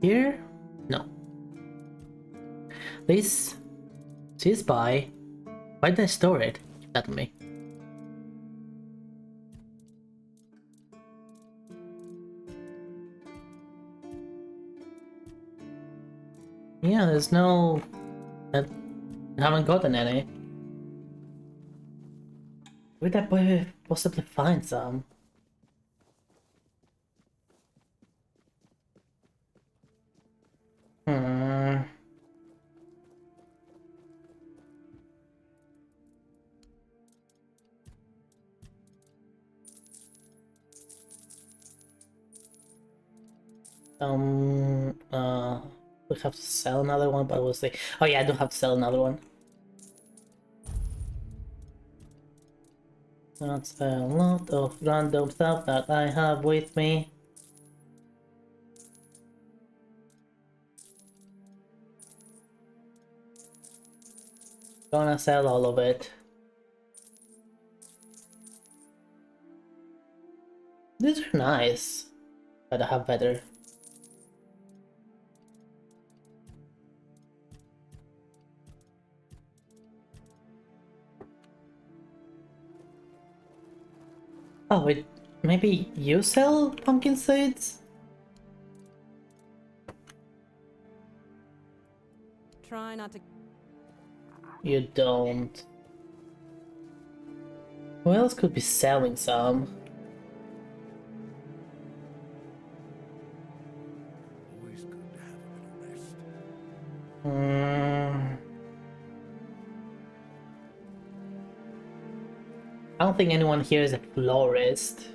Here? No. This is by. Why did I store it? Give that to me. Yeah, there's no. I haven't gotten any. Where did I possibly find some? Hmm. We have to sell another one, but we'll see. Oh yeah, I do have to sell another one. That's a lot of random stuff that I have with me. Gonna sell all of it. These are nice, but I have better. Oh, wait. Maybe you sell pumpkin seeds? Try not to. You don't. Who else could be selling some? Always good to have a bit of rest. I don't think anyone here is a florist.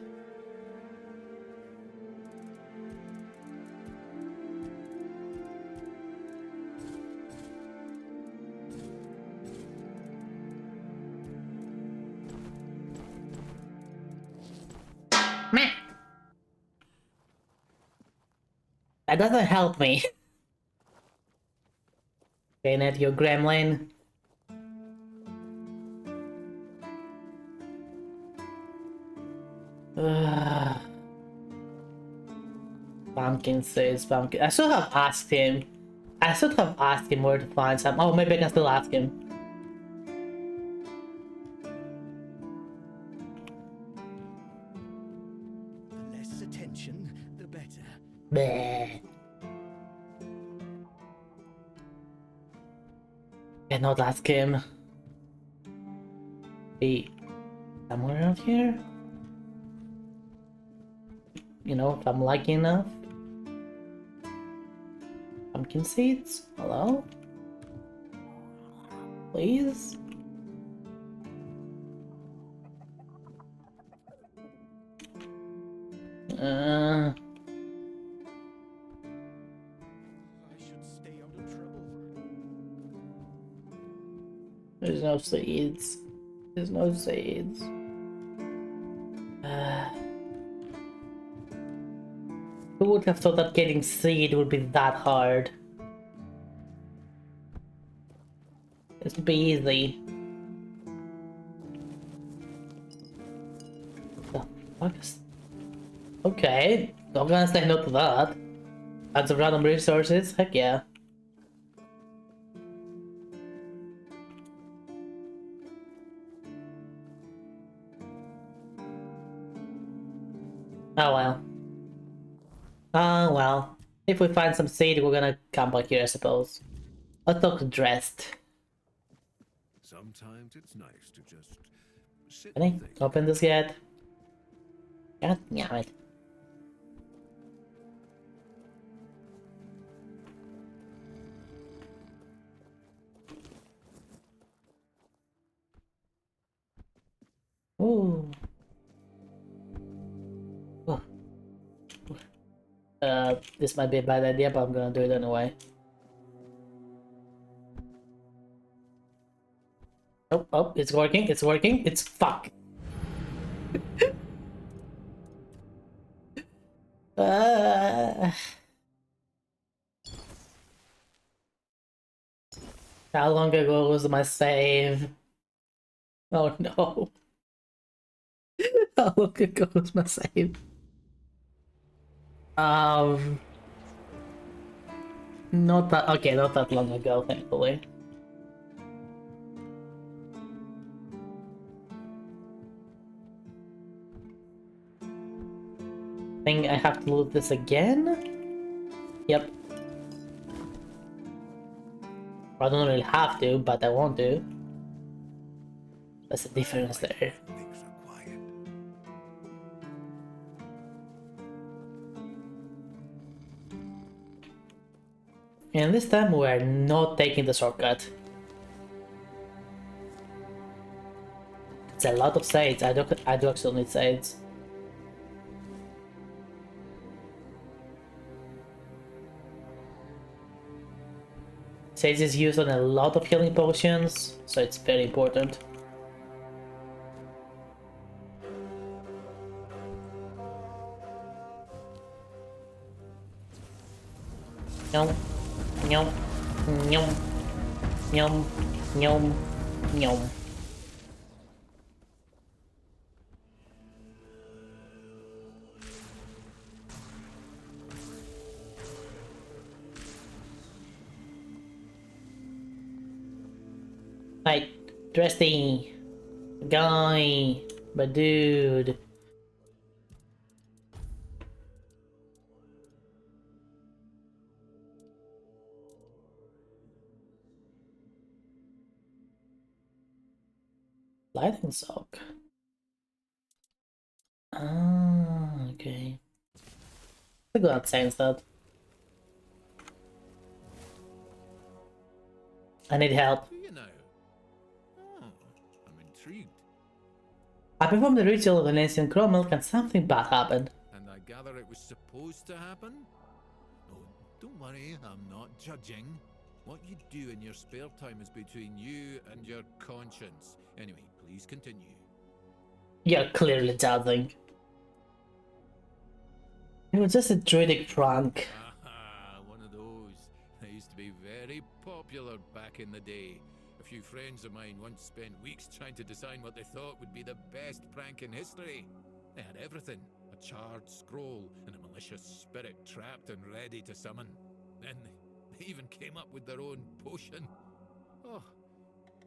Meh. That doesn't help me. Okay, Ned, your gremlin. Pumpkin says pumpkin. I should have asked him. I should have asked him where to find some. Oh, maybe I can still ask him. The less attention, the better. Bleh. Cannot ask him. Be somewhere around here? You know, if I'm lucky enough. Pumpkin seeds? Hello? Please? I should stay out of trouble. There's no seeds. There's no seeds. Who would have thought that getting seed would be that hard? It would be easy. The fuck is... Okay, not gonna say no to that. Add some random resources, heck yeah. Oh well. Oh well. If we find some seed, we're gonna come back here, I suppose. Let's look dressed. Sometimes it's nice to just sit Can I open this yet? God damn it. Ooh. This might be a bad idea, but I'm gonna do it anyway. Oh, it's working, it's fuck. How long ago was my save? Oh no. How long ago was my save? Not that, okay, not that long ago, thankfully. Think I have to loot this again? Yep. I don't really have to, but I want to. That's the difference there. And this time we're not taking the shortcut. It's a lot of sides. I do actually need sides. Sage is used on a lot of healing potions, so it's very important. Yum, yum, yum, yum, yum, yum. Right, Dresty, guy, my dude. Lightning sock. Ah, okay. I go out saying that. I need help. Do you know? Oh, I'm intrigued. I performed the ritual of an ancient crow milk and something bad happened. And I gather it was supposed to happen? Oh, don't worry, I'm not judging. What you do in your spare time is between you and your conscience. Anyway, please continue. You're clearly judging. It was just a druidic prank. Ah, one of those. They used to be very popular back in the day. A few friends of mine once spent weeks trying to design what they thought would be the best prank in history. They had everything. A charred scroll and a malicious spirit trapped and ready to summon. Then they even came up with their own potion. Oh,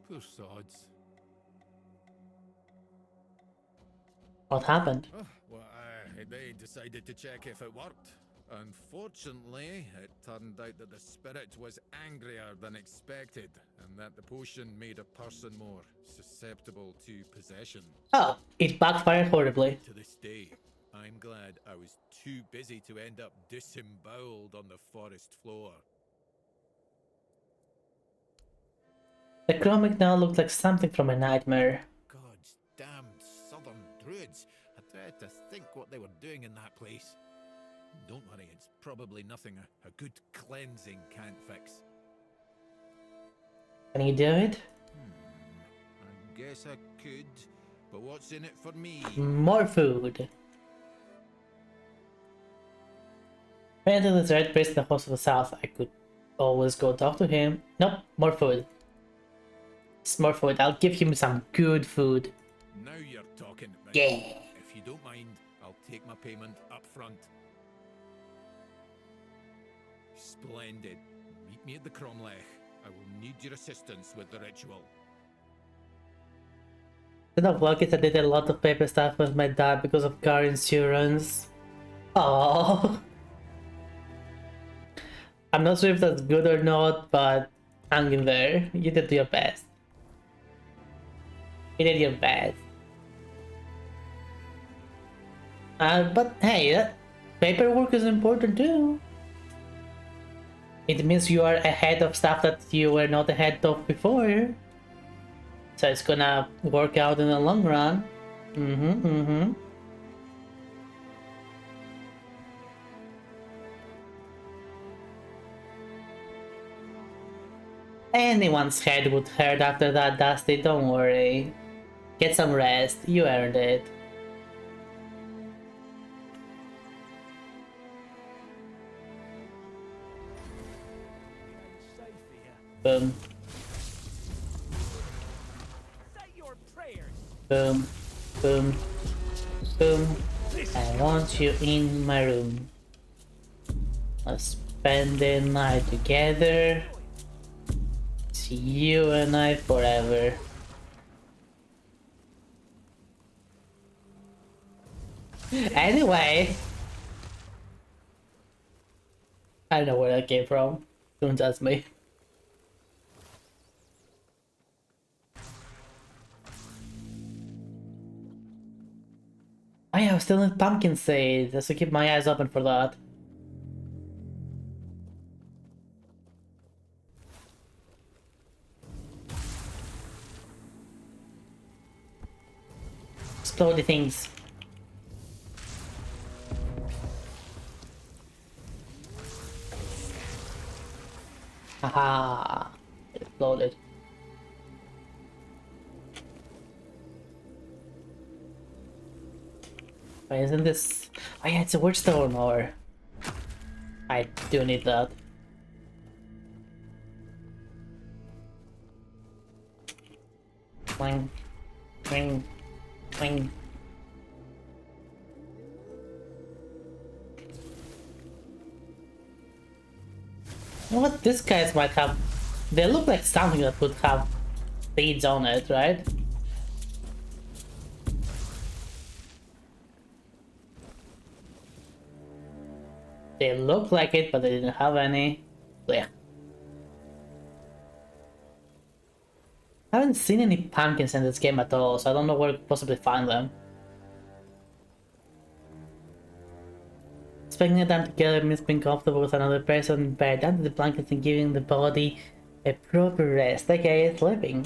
poor sods. What happened? Oh, well, they decided to check if it worked. Unfortunately, it turned out that the spirit was angrier than expected, and that the potion made a person more susceptible to possession. Oh, it backfired horribly. To this day, I'm glad I was too busy to end up disemboweled on the forest floor. The chromic now looked like something from a nightmare. God's damned southern druids. I dread to think what they were doing in that place. Don't worry, it's probably nothing a good cleansing can't fix. Can you do it? I guess I could, but what's in it for me? More food. Apparently there's a red priest in the host of the south. I could always go talk to him. Nope, more food. It's more food. I'll give him some good food. Now you're talking. Right? Yeah. If you don't mind, I'll take my payment up front. Splendid. Meet me at the Cromlech. I will need your assistance with the ritual. Instead of luck, I did a lot of paper stuff with my dad because of car insurance. Oh. I'm not sure if that's good or not, but hang in there. You did your best. You did your best. But hey, that paperwork is important too. It means you are ahead of stuff that you were not ahead of before. So it's gonna work out in the long run. Anyone's head would hurt after that, Dusty, don't worry. Get some rest, you earned it. Boom. Boom. Boom. Boom. I want you in my room. Let's spend the night together. It's you and I forever. Anyway. I don't know where that came from. Don't judge me. Oh yeah, I was still in pumpkin seed. Just to keep my eyes open for that. Explode the things. Haha. It exploded. Why isn't this? Oh yeah, it's a wordstone or I do need that. Clang, clang, clang. You know what? These guys might have. They look like something that would have seeds on it, right? They look like it, but they didn't have any. Yeah. I haven't seen any pumpkins in this game at all, so I don't know where to possibly find them. Spending time together means being comfortable with another person in bed under the blankets and giving the body a proper rest, aka sleeping.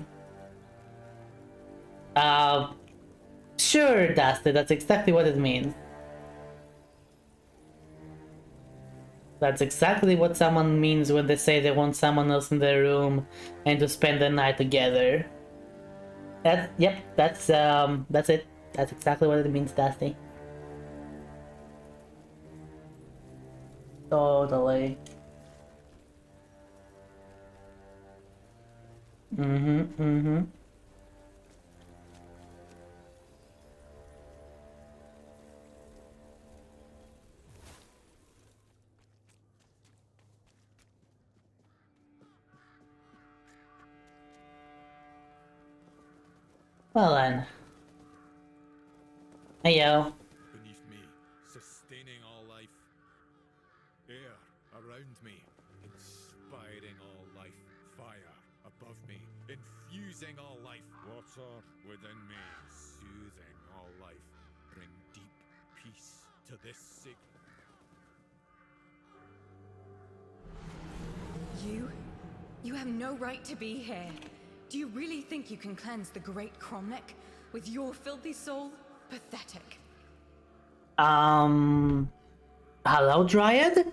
Sure, Dusty, that's exactly what it means. That's exactly what someone means when they say they want someone else in their room and to spend the night together. Yep, that's it. That's exactly what it means, Dusty. Totally. Mm-hmm. Well then. Hey yo. Beneath me, sustaining all life. Air around me, inspiring all life. Fire above me, infusing all life. Water within me, soothing all life. Bring deep peace to this sick. You have no right to be here. Do you really think you can cleanse the great Cromlech with your filthy soul? Pathetic. Hello, Dryad?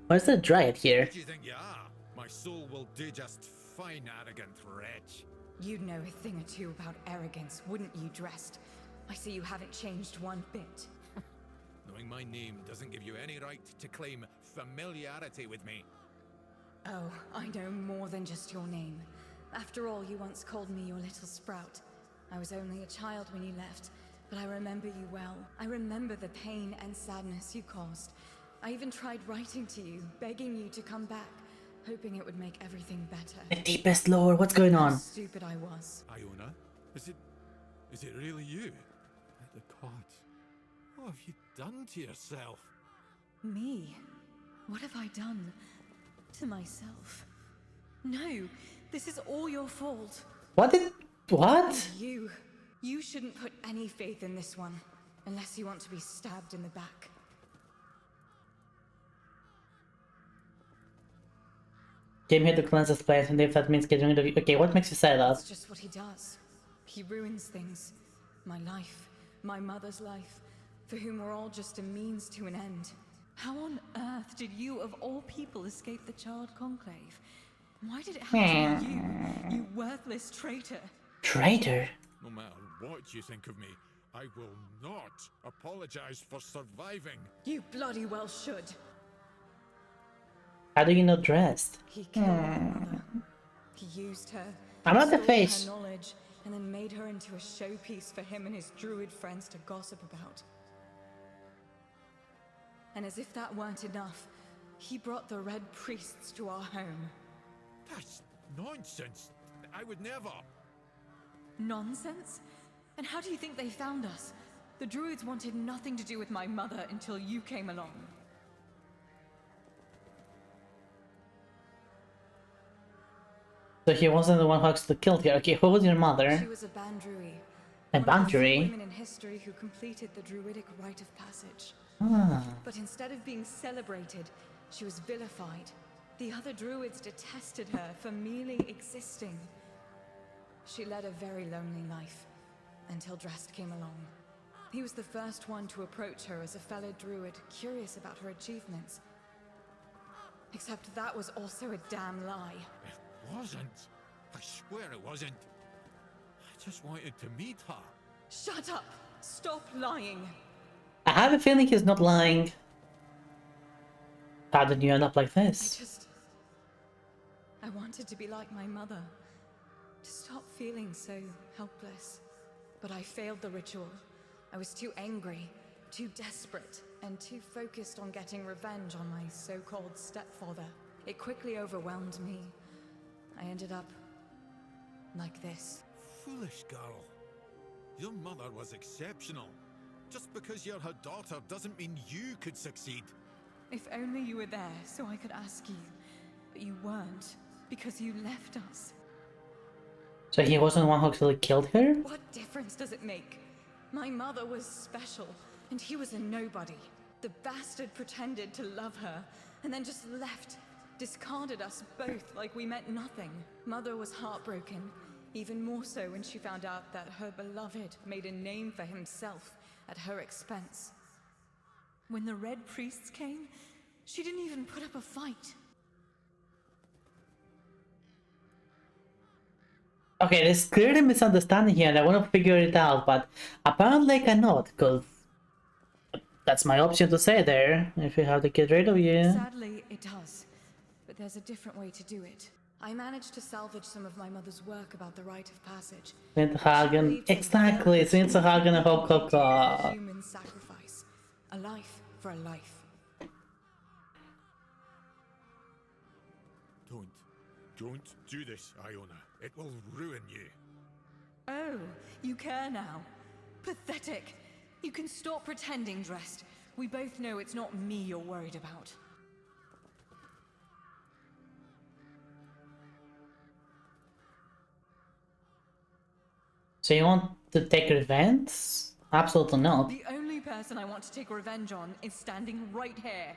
Where's the Dryad here? Who do you think you are? My soul will do just fine, arrogant wretch. You'd know a thing or two about arrogance, wouldn't you, Dressed? I see you haven't changed one bit. Knowing my name doesn't give you any right to claim familiarity with me. Oh, I know more than just your name. After all, you once called me your little sprout. I was only a child when you left, but I remember you well. I remember the pain and sadness you caused. I even tried writing to you, begging you to come back, hoping it would make everything better. The deepest lore, what's going on? How stupid I was. Iona? Is it really you? At the cot. What have you done to yourself? Me? What have I done? To myself? No, this is all your fault. What? You shouldn't put any faith in this one, unless you want to be stabbed in the back. Came here to cleanse this place, and if that means getting rid of you. Okay, what makes you say that? That's just what he does. He ruins things. My life, my mother's life, for whom we're all just a means to an end. How on earth did you, of all people, escape the Child Conclave? Why did it happen to you, you worthless traitor? Traitor? No matter what you think of me, I will not apologize for surviving. You bloody well should. How do you know Dressed? He killed my mother. He used her. I'm not the stole face. Her knowledge, and then made her into a showpiece for him and his druid friends to gossip about. And as if that weren't enough, he brought the Red Priests to our home. That's nonsense. I would never. Nonsense? And how do you think they found us? The druids wanted nothing to do with my mother until you came along. So he wasn't the one who actually killed her. Okay, who was your mother? She was a Bandrui. A One of the few Bandrui? women in history who completed the druidic rite of passage. Ah. But instead of being celebrated, she was vilified. The other druids detested her for merely existing. She led a very lonely life, until Dressed came along. He was the first one to approach her as a fellow druid, curious about her achievements. Except that was also a damn lie. It wasn't. I swear it wasn't. I just wanted to meet her. Shut up! Stop lying! I have a feeling he's not lying. How did you end up like this? I wanted to be like my mother. To stop feeling so helpless. But I failed the ritual. I was too angry, too desperate, and too focused on getting revenge on my so-called stepfather. It quickly overwhelmed me. I ended up like this. Foolish girl. Your mother was exceptional. Just because you're her daughter doesn't mean you could succeed. If only you were there so I could ask you. But you weren't, because you left us. So he wasn't the one who actually killed her? What difference does it make? My mother was special, and he was a nobody. The bastard pretended to love her, and then just left. Discarded us both like we meant nothing. Mother was heartbroken, even more so when she found out that her beloved made a name for himself at her expense. When the Red Priests came, she didn't even put up a fight. Okay, there's clearly a misunderstanding here and I want to figure it out, but apparently I cannot, because that's my option to say there, if you have to get rid of you. Sadly, it does. But there's a different way to do it. I managed to salvage some of my mother's work about the rite of passage. Hagen, exactly, Hagen and Hokoko. Human sacrifice. A life for a life. Don't do this, Iona. It will ruin you. Oh, you care now? Pathetic. You can stop pretending, Dressed. We both know it's not me you're worried about. So you want to take revenge? Absolutely not. The only person I want to take revenge on is standing right here.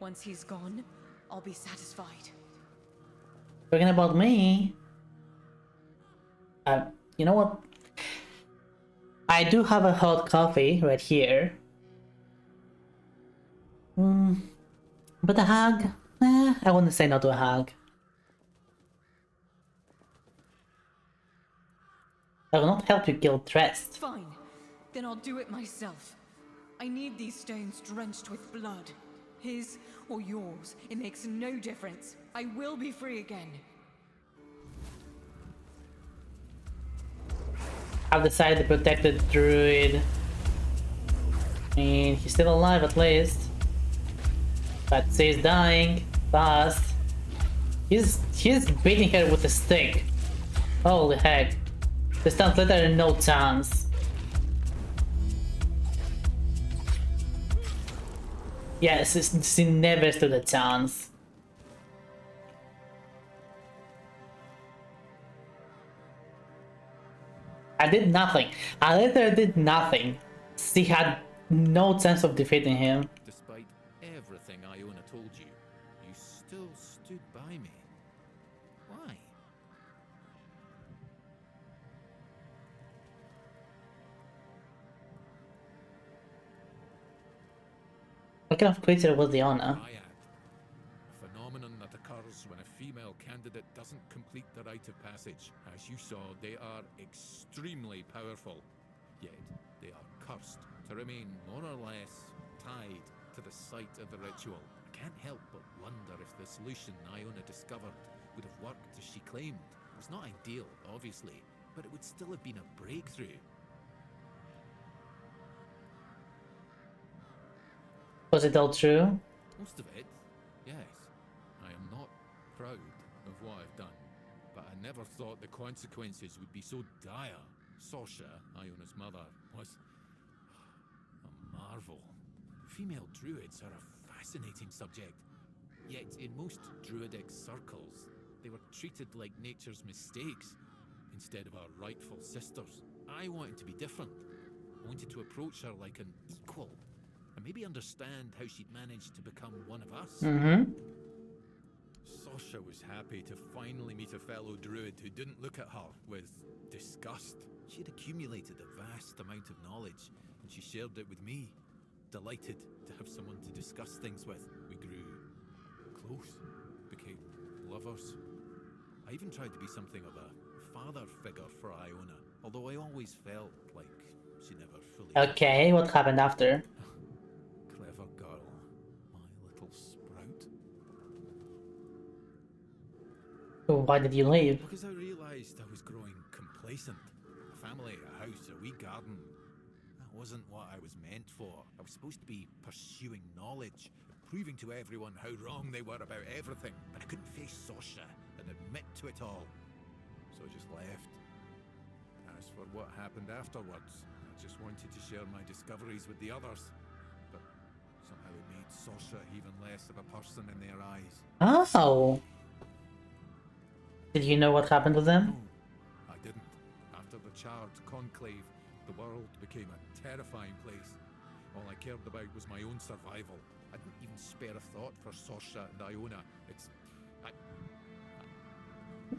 Once he's gone, I'll be satisfied. Talking about me, you know what? I do have a hot coffee right here. But a hug? I wouldn't say no to a hug. I will not help you kill Trest. Fine, then I'll do it myself. I need these stones drenched with blood. His or yours, it makes no difference. I will be free again. I've decided to protect the druid. I mean, he's still alive at least. But he's dying fast. He's beating her with a stick. Holy heck. This translator, no chance. Yes, she never stood a chance. I did nothing. I literally did nothing. She had no chance of defeating him. Despite everything Iona told you, you still stood by me. Why? What kind of creature was the honor? A phenomenon that occurs when a female candidate doesn't complete the rite of passage. As you saw, they are extremely powerful, yet they are cursed to remain more or less tied to the site of the ritual. I can't help but wonder if the solution Iona discovered would have worked as she claimed. It was not ideal, obviously, but it would still have been a breakthrough. Was it all true? Most of it, yes. I am not proud of what I've done, but I never thought the consequences would be so dire. Sorsha, Iona's mother, was a marvel. Female druids are a fascinating subject, yet in most druidic circles, they were treated like nature's mistakes instead of our rightful sisters. I wanted to be different. I wanted to approach her like an equal. And maybe understand how she'd managed to become one of us. Sorsha was happy to finally meet a fellow druid who didn't look at her with disgust. She had accumulated a vast amount of knowledge, and she shared it with me. Delighted to have someone to discuss things with. We grew close, became lovers. I even tried to be something of a father figure for Iona, although I always felt like she never fully... Okay, what happened after? Clever girl, my little sprout. Why did you leave? Because I realized I was growing complacent. A family, a house, a wee garden. That wasn't what I was meant for. I was supposed to be pursuing knowledge, proving to everyone how wrong they were about everything. But I couldn't face Sorsha and admit to it all. So I just left. As for what happened afterwards, I just wanted to share my discoveries with the others. But somehow it made Sorsha even less of a person in their eyes. Oh. Did you know what happened to them? I didn't. charred conclave, the world became a terrifying place. All I cared about was my own survival. I didn't even spare a thought for Sorsha and Iona.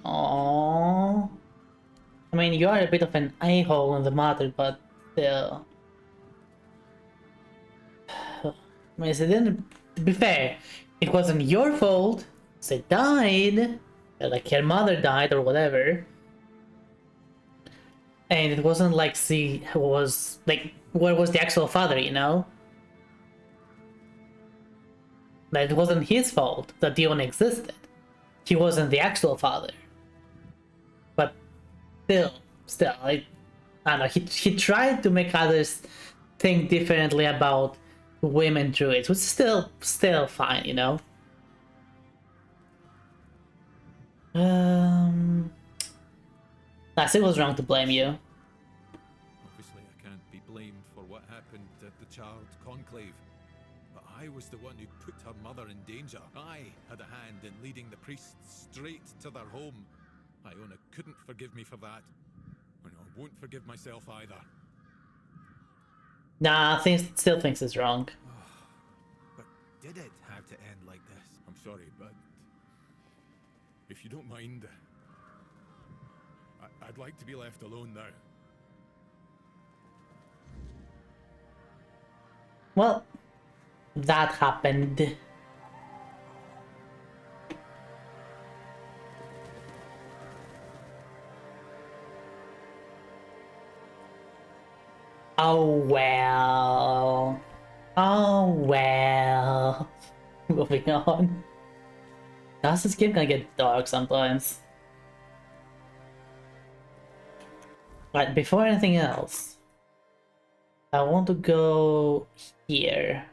Aww. I mean, you are a bit of an a-hole in the matter, but still. I mean, so then, to be fair, it wasn't your fault. They died. Like, her mother died or whatever. And it wasn't like she was, like, where was the actual father, you know? Like, it wasn't his fault that Dion existed. He wasn't the actual father. But still, I don't know, he tried to make others think differently about women druids, which is still fine, you know? I still was wrong to blame you. Obviously, I can't be blamed for what happened at the charred conclave. But I was the one who put her mother in danger. I had a hand in leading the priests straight to their home. Iona couldn't forgive me for that. And I won't forgive myself either. Nah, still thinks it's wrong. But did it have to end like this? I'm sorry, but if you don't mind, I'd like to be left alone now. Well, that happened. Oh well. Oh well. Moving on. Does this game gonna get dark sometimes? Right, before anything else, I want to go here.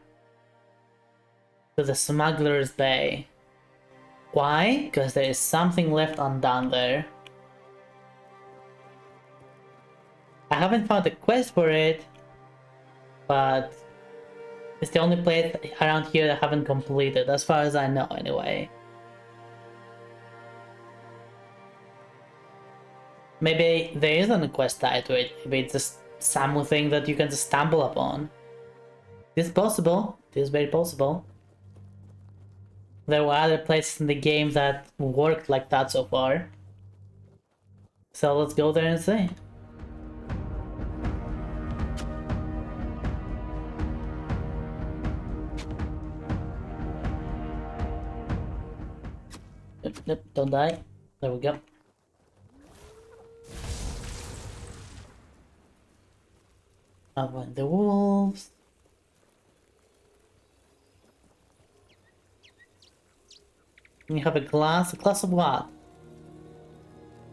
To the Smuggler's Bay. Why? Because there is something left undone there. I haven't found a quest for it, but it's the only place around here that I haven't completed, as far as I know anyway. Maybe there isn't a quest tied to it, maybe it's just something that you can just stumble upon. It's possible, it is very possible. There were other places in the game that worked like that so far. So let's go there and see. Nope, don't die. There we go. Avoid the wolves. You have a glass? A glass of what? I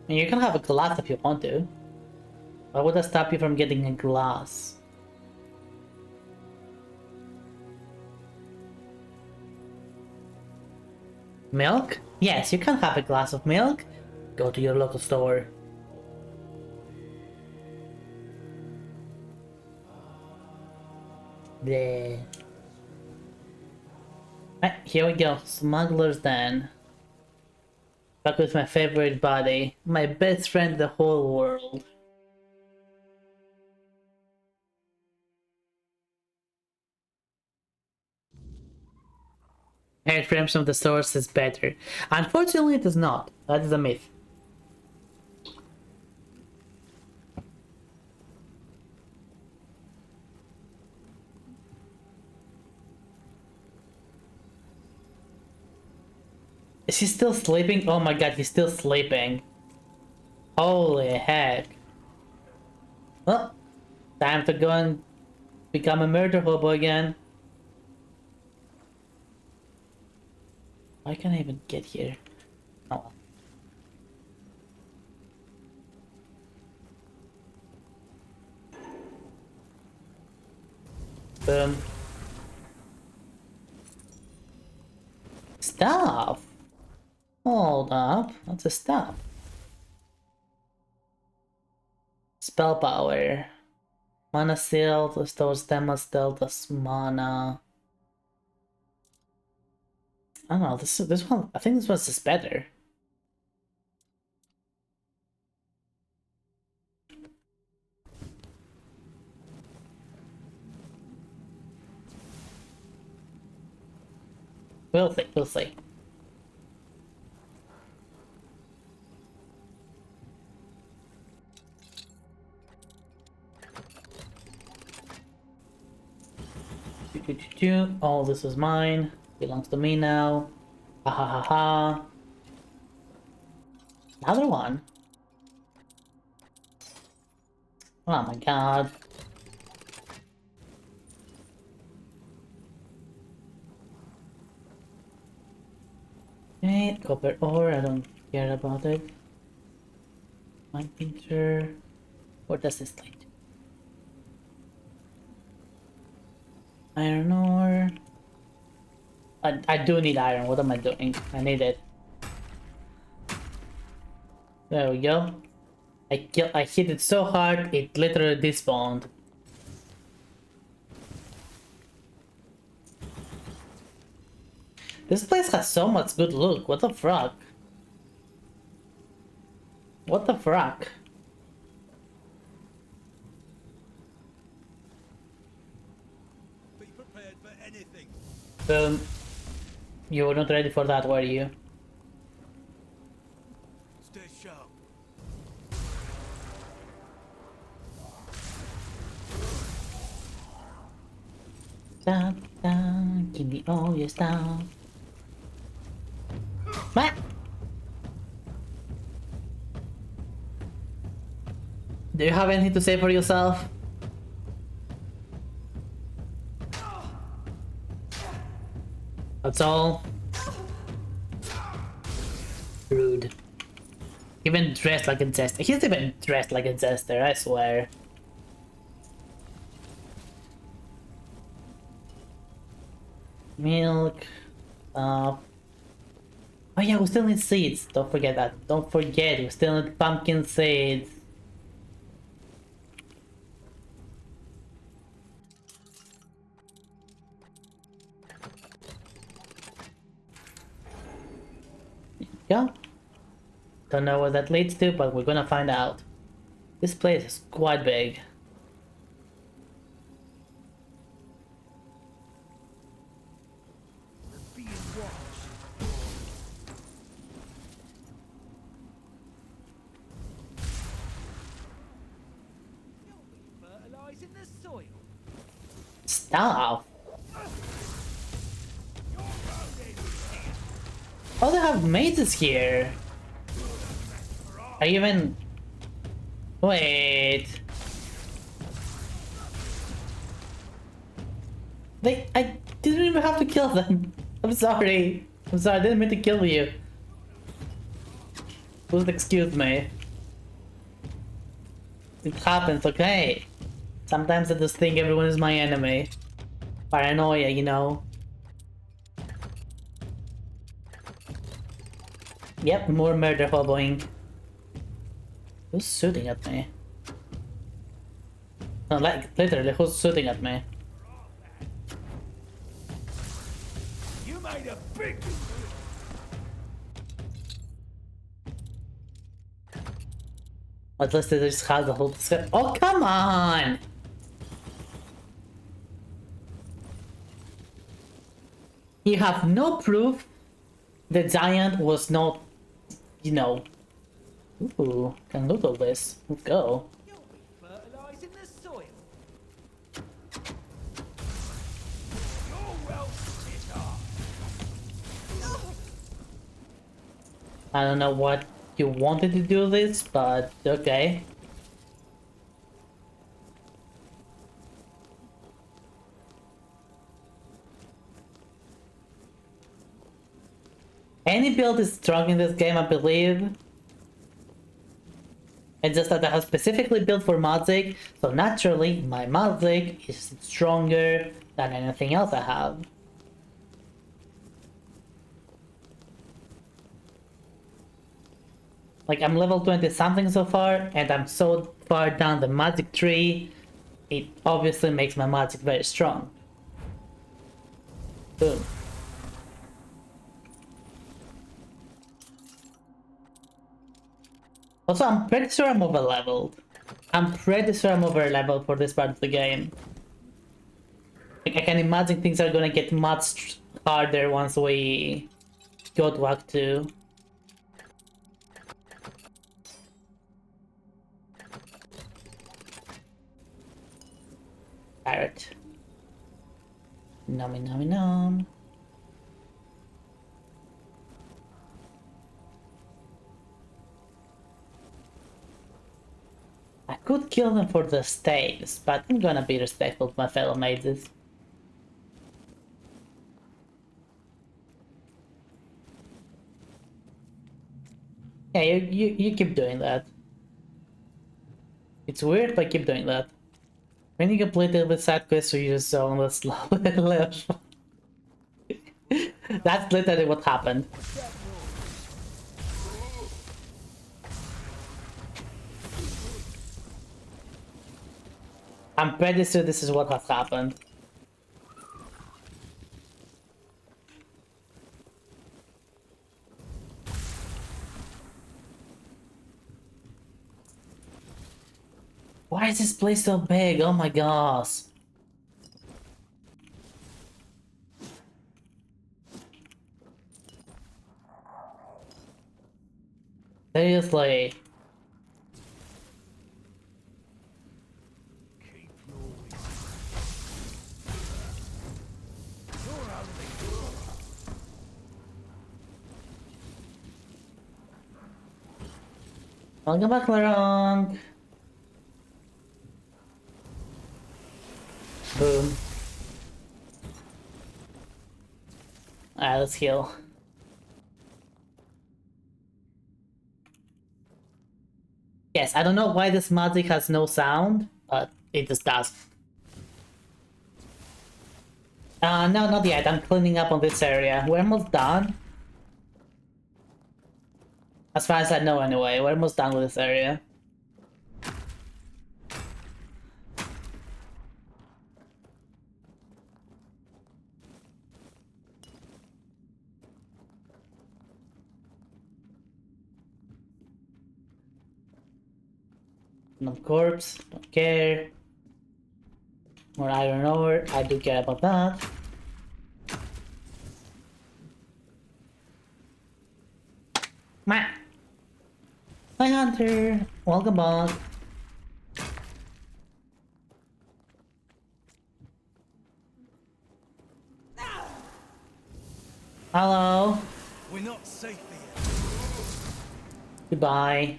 mean, you can have a glass if you want to. Why would that stop you from getting a glass? Milk? Yes, you can have a glass of milk. Go to your local store. There. Right, here we go. Smuggler's Den. Back with my favorite buddy. My best friend in the whole world. Heard frames of the source is better. Unfortunately, it is not. That is a myth. Is he still sleeping? Oh my god, he's still sleeping. Holy heck. Well, time to go and become a murder hobo again. Why can't I even get here? Oh. Boom. Stuff. Hold up. What's a stuff? Spell power. Mana seal restores damage dealt as mana. I don't know, this one, I think this one's just better. We'll see, we'll see. Oh, this is mine. Belongs to me now. Ha ha ha ha. Another one. Oh my god. Okay, copper ore, I don't care about it. Mine pincher. What does this like? Iron ore. I do need iron. What am I doing? I need it. There we go. I hit it so hard it literally despawned. This place has so much good look. What the fuck? What the fuck? Be prepared for anything. You were not ready for that, were you? Stay sharp. Down, down, give me all your stuff. What? Do you have anything to say for yourself? That's all. Rude. Even dressed like a jester. He's even dressed like a jester, I swear. Milk. Oh yeah, we still need seeds. Don't forget that. Don't forget, we still need pumpkin seeds. Yeah. Don't know what that leads to, but we're gonna find out. This place is quite big. Fertilizing the soil. Stop. Oh, they have mazes here. I even... Wait. I didn't even have to kill them. I'm sorry. I'm sorry, I didn't mean to kill you. Please excuse me. It happens, okay? Sometimes I just think everyone is my enemy. Paranoia, you know? Yep, more murder hoboing. Who's shooting at me? No, like, literally, who's shooting at me? You made a big. At least they just have the whole script. Oh, come on! You have no proof the giant was not, you know. Ooh, can look all this. Let's go. Fertilizing the soil. You're well spit off. I don't know what you wanted to do this, but okay. Any build is strong in this game, I believe. It's just that I have specifically built for magic, so naturally my magic is stronger than anything else I have. Like, I'm level 20 something so far, and I'm so far down the magic tree, it obviously makes my magic very strong. Boom. Also, I'm pretty sure I'm over-leveled. I'm pretty sure I'm over-leveled for this part of the game. Like, I can imagine things are gonna get much harder once we go to Act 2. Carrot. Nummy nummy num. I could kill them for the steaks, but I'm gonna be respectful to my fellow mages. Yeah, you keep doing that. It's weird, but keep doing that. When you complete it with side quests, you just zone the slow live. That's literally what happened. I'm pretty sure this is what has happened. Why is this place so big? Oh my gosh. Seriously. Welcome back, Laurent. Boom. Alright, let's heal. Yes, I don't know why this magic has no sound, but it just does. No, not yet. I'm cleaning up on this area. We're almost done. As far as I know anyway, we're almost done with this area. No corpse, don't care. More iron ore, I do care about that. Meh. Hi Hunter, welcome back. Hello. We're not safe here. Goodbye.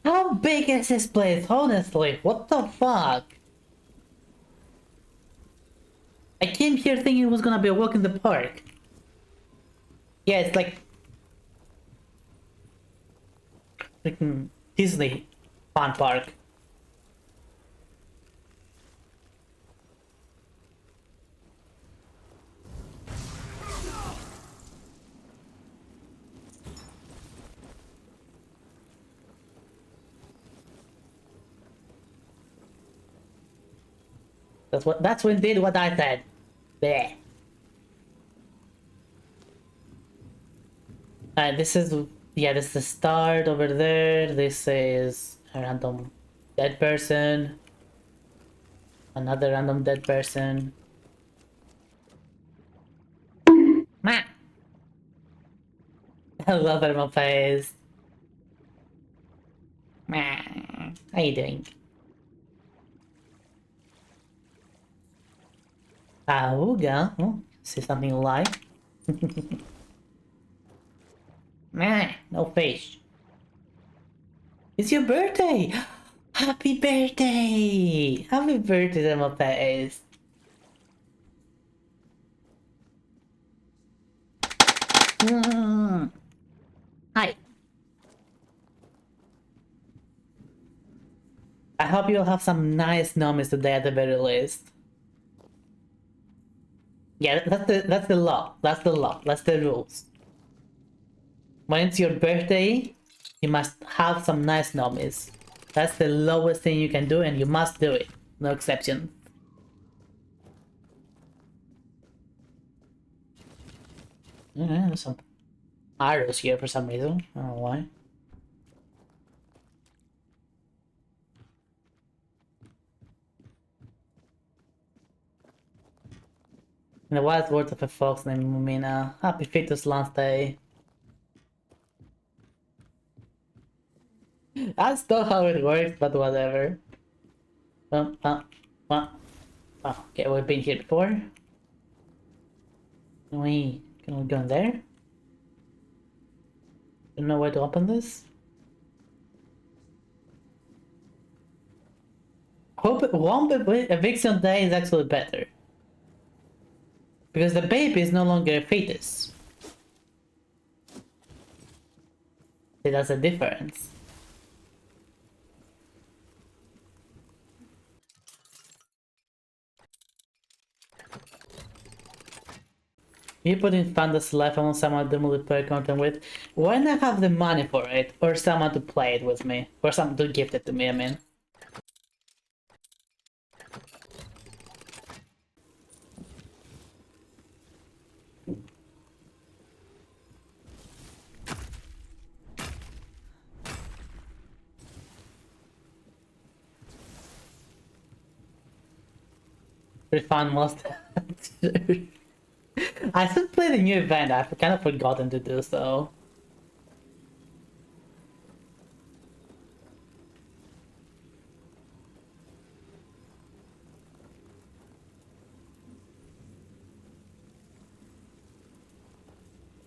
How big is this place, honestly? What the fuck? I came here thinking it was gonna be a walk in the park. Yeah, it's like freaking Disney fun park. That's what did what I said. There. This is this is the start over there. This is a random dead person. Another random dead person. Ma. Hello, thermal phase. Ma. How you doing? Auga. Oh, see something alive. Nah, no face. It's your birthday! Happy birthday! Happy birthday, thermal phase. Hi. I hope you'll have some nice nummies today at the very least. Yeah, that's the law. That's the law. That's the rules. When it's your birthday, you must have some nice nummies. That's the lowest thing you can do, and you must do it. No exception. There's some arrows here for some reason. I don't know why. In the wise words of a fox named Mumina, happy fetus last day. That's not how it works, but whatever. Oh, okay, we've been here before. Can we go in there? Don't know where to open this. Hope one eviction day is actually better. Because the baby is no longer a fetus. See, that's a difference. You put in fantasy life, I want someone to do multiplayer content with. When I have the money for it, or someone to play it with me, or someone to gift it to me, I mean. Pretty fun most. I should play the new event, I've kind of forgotten to do so.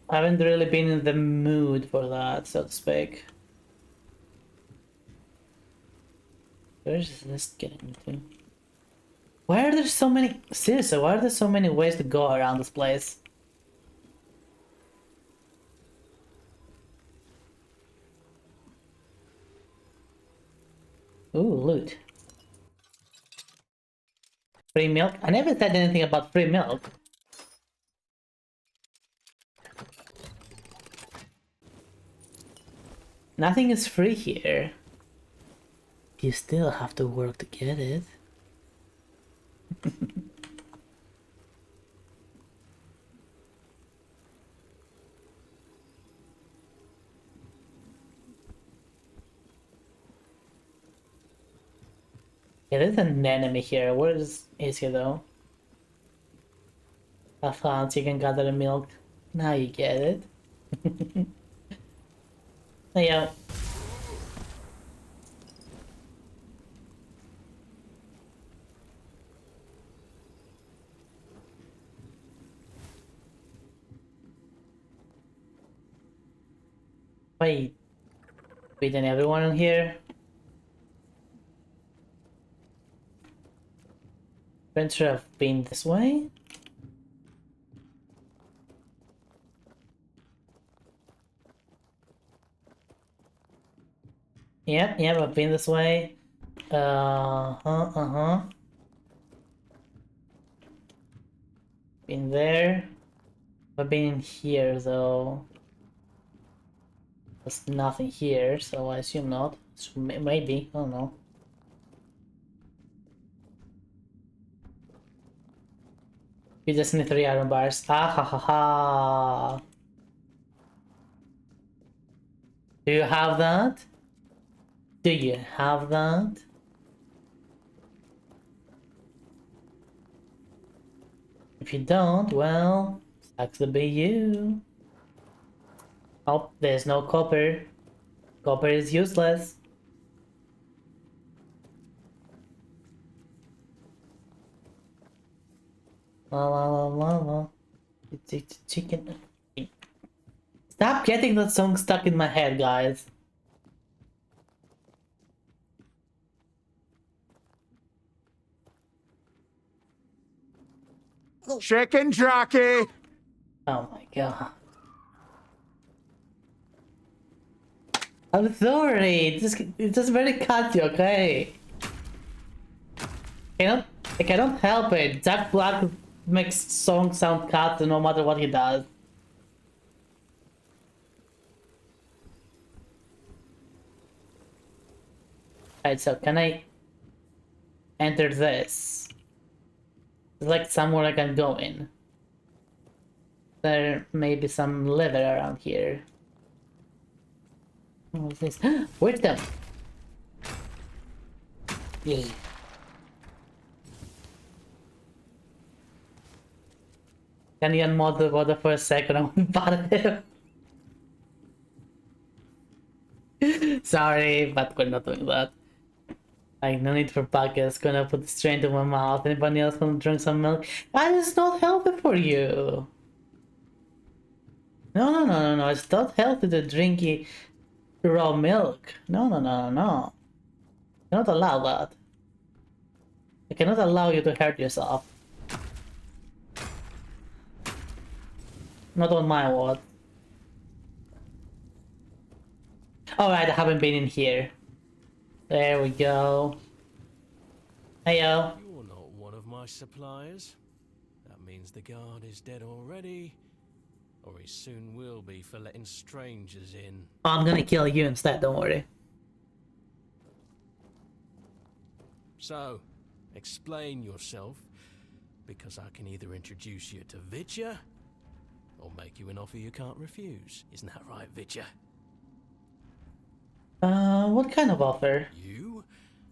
I haven't really been in the mood for that, so to speak. Where is this getting to? Why are there so many... Seriously, why are there so many ways to go around this place? Ooh, loot. Free milk? I never said anything about free milk. Nothing is free here. You still have to work to get it. Yeah, there's an enemy here. Where is he though? I found you can gather the milk. Now you get it. Yeah. Wait. Beating everyone in here? Should have been this way? Yep, I've been this way. Been there. I've been in here though. There's nothing here, so I assume not. So maybe, I don't know. You just need 3 iron bars. Ah ha ha ha. Do you have that? Do you have that? If you don't, well, sucks to be you. Oh, there's no copper. Copper is useless. La la la la la. It's chicken. Stop getting that song stuck in my head, guys. Chicken jockey! Oh my god. I'm sorry, it's just very catchy, okay? I cannot help it. Jack Black makes songs sound catchy no matter what he does. Alright, so can I enter this? It's like somewhere I can go in. There may be some leather around here. What's this? Where's them? Yeah. Can you unmod the water for a second? I want to him. Sorry, but we're not doing that. Like, no need for buckets. Gonna put it straight into my mouth. Anybody else gonna drink some milk? That is not healthy for you. No. It's not healthy to drink raw milk. No. I cannot allow that. I cannot allow you to hurt yourself. Not on my watch. Alright, I haven't been in here. There we go. Heyo. You're not one of my suppliers. That means the guard is dead already. Or he soon will be for letting strangers in. I'm gonna kill you instead, don't worry. So, explain yourself, because I can either introduce you to Vitya, or make you an offer you can't refuse. Isn't that right, Vitya? What kind of offer? You,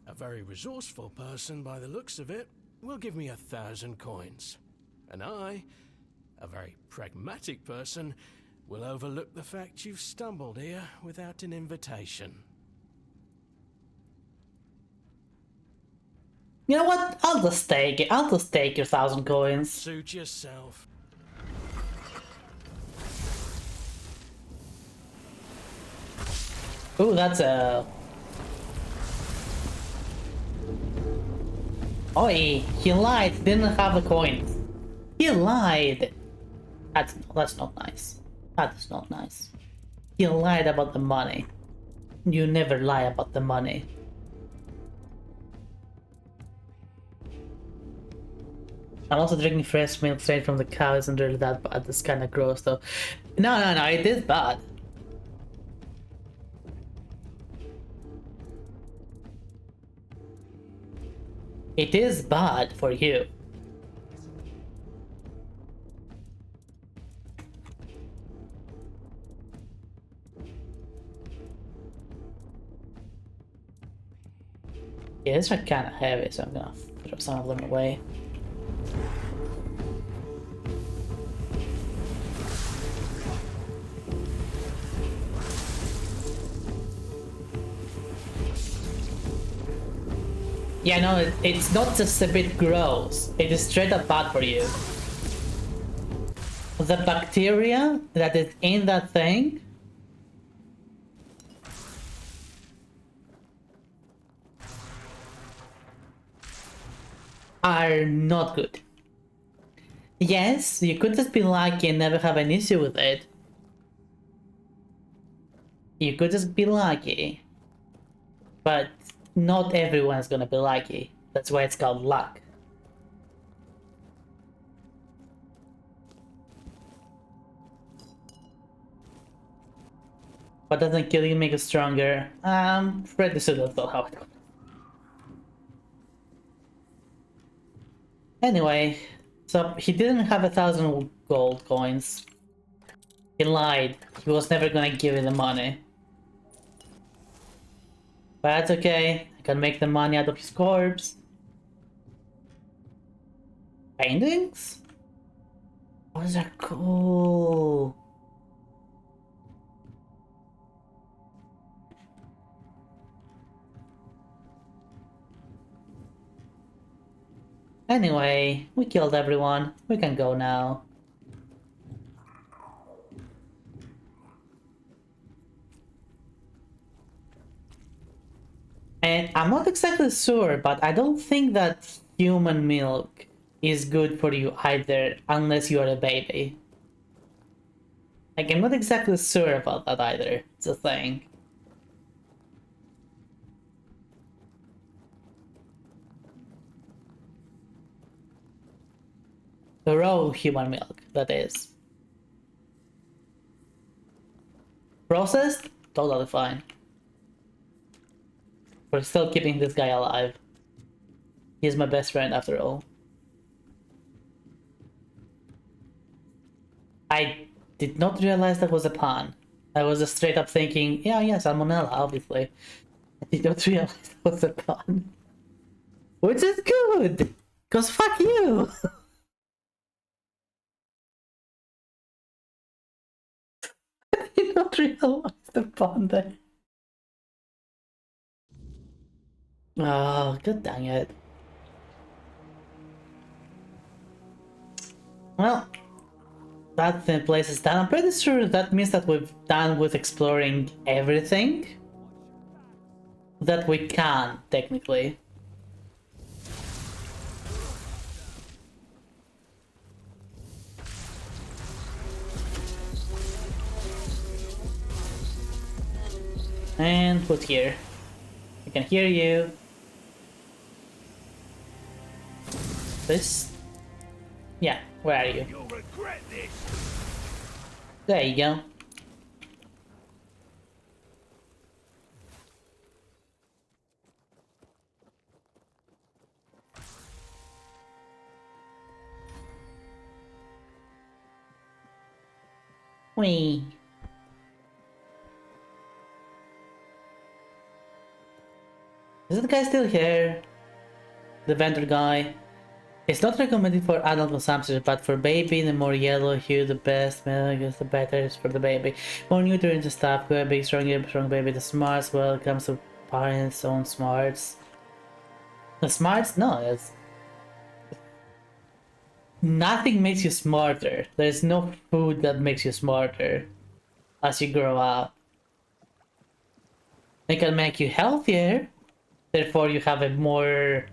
a very resourceful person by the looks of it, will give me 1,000 coins. And I, a very pragmatic person, will overlook the fact you've stumbled here without an invitation. You know what? I'll just take it. I'll just take your 1,000 coins. Suit yourself. Ooh, that's a... Oh, he lied. Didn't have the coins. He lied. That's not nice. That's not nice. He lied about the money. You never lie about the money. I'm also drinking fresh milk straight from the cow. Isn't really that bad. It's kind of gross though. No, it is bad. It is bad for you. Yeah, these are kind of heavy, so I'm gonna throw some of them away. Yeah, no, it's not just a bit gross. It is straight up bad for you. The bacteria that is in that thing are not good. Yes, you could just be lucky and never have an issue with it. You could just be lucky. But not everyone's gonna be lucky. That's why it's called luck. What doesn't kill you make you stronger? Pretty sure that's not how it goes. Anyway, so he didn't have 1,000 gold coins. He lied. He was never gonna give you the money. But that's okay. I can make the money out of his corpse. Paintings? Those are cool. Anyway, we killed everyone. We can go now. And I'm not exactly sure, but I don't think that human milk is good for you either, unless you are a baby. Like, I'm not exactly sure about that either. It's a thing. The raw human milk, that is. Processed? Totally fine. We're still keeping this guy alive. He's my best friend after all. I did not realize that was a pun. I was just straight up thinking, yeah, salmonella, obviously. I did not realize that was a pun. Which is good! Cause fuck you! I did not realize the pun there. Oh, god dang it. Well, that place is done. I'm pretty sure that means that we've done with exploring everything that we can, technically. And what's here? I can hear you. This? Yeah, where are you? You'll regret this. There you go. Whee. Is the guy still here? The vendor guy? It's not recommended for adult consumption, but for baby, the more yellow hue, the best. Milk, the better it's for the baby. More nutrients and stuff. Go big, strong baby. The smarts, well, it comes to parents' own smarts. The smarts? No, it's... Nothing makes you smarter. There's no food that makes you smarter as you grow up. It can make you healthier, therefore you have a more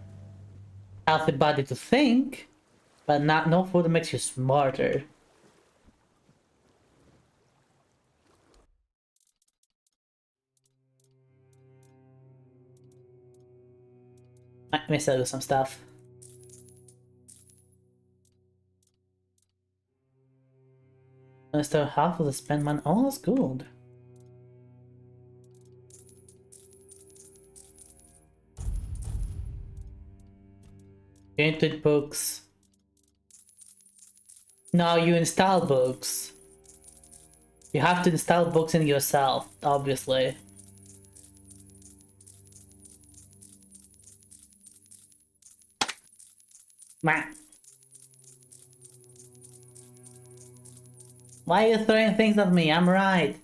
healthy body to think, but no food makes you smarter. Let me sell you some stuff. Let's do half of the spend money. Oh, that's good. Printed books. No, you install books. You have to install books in yourself, obviously. Man. Why are you throwing things at me? I'm right.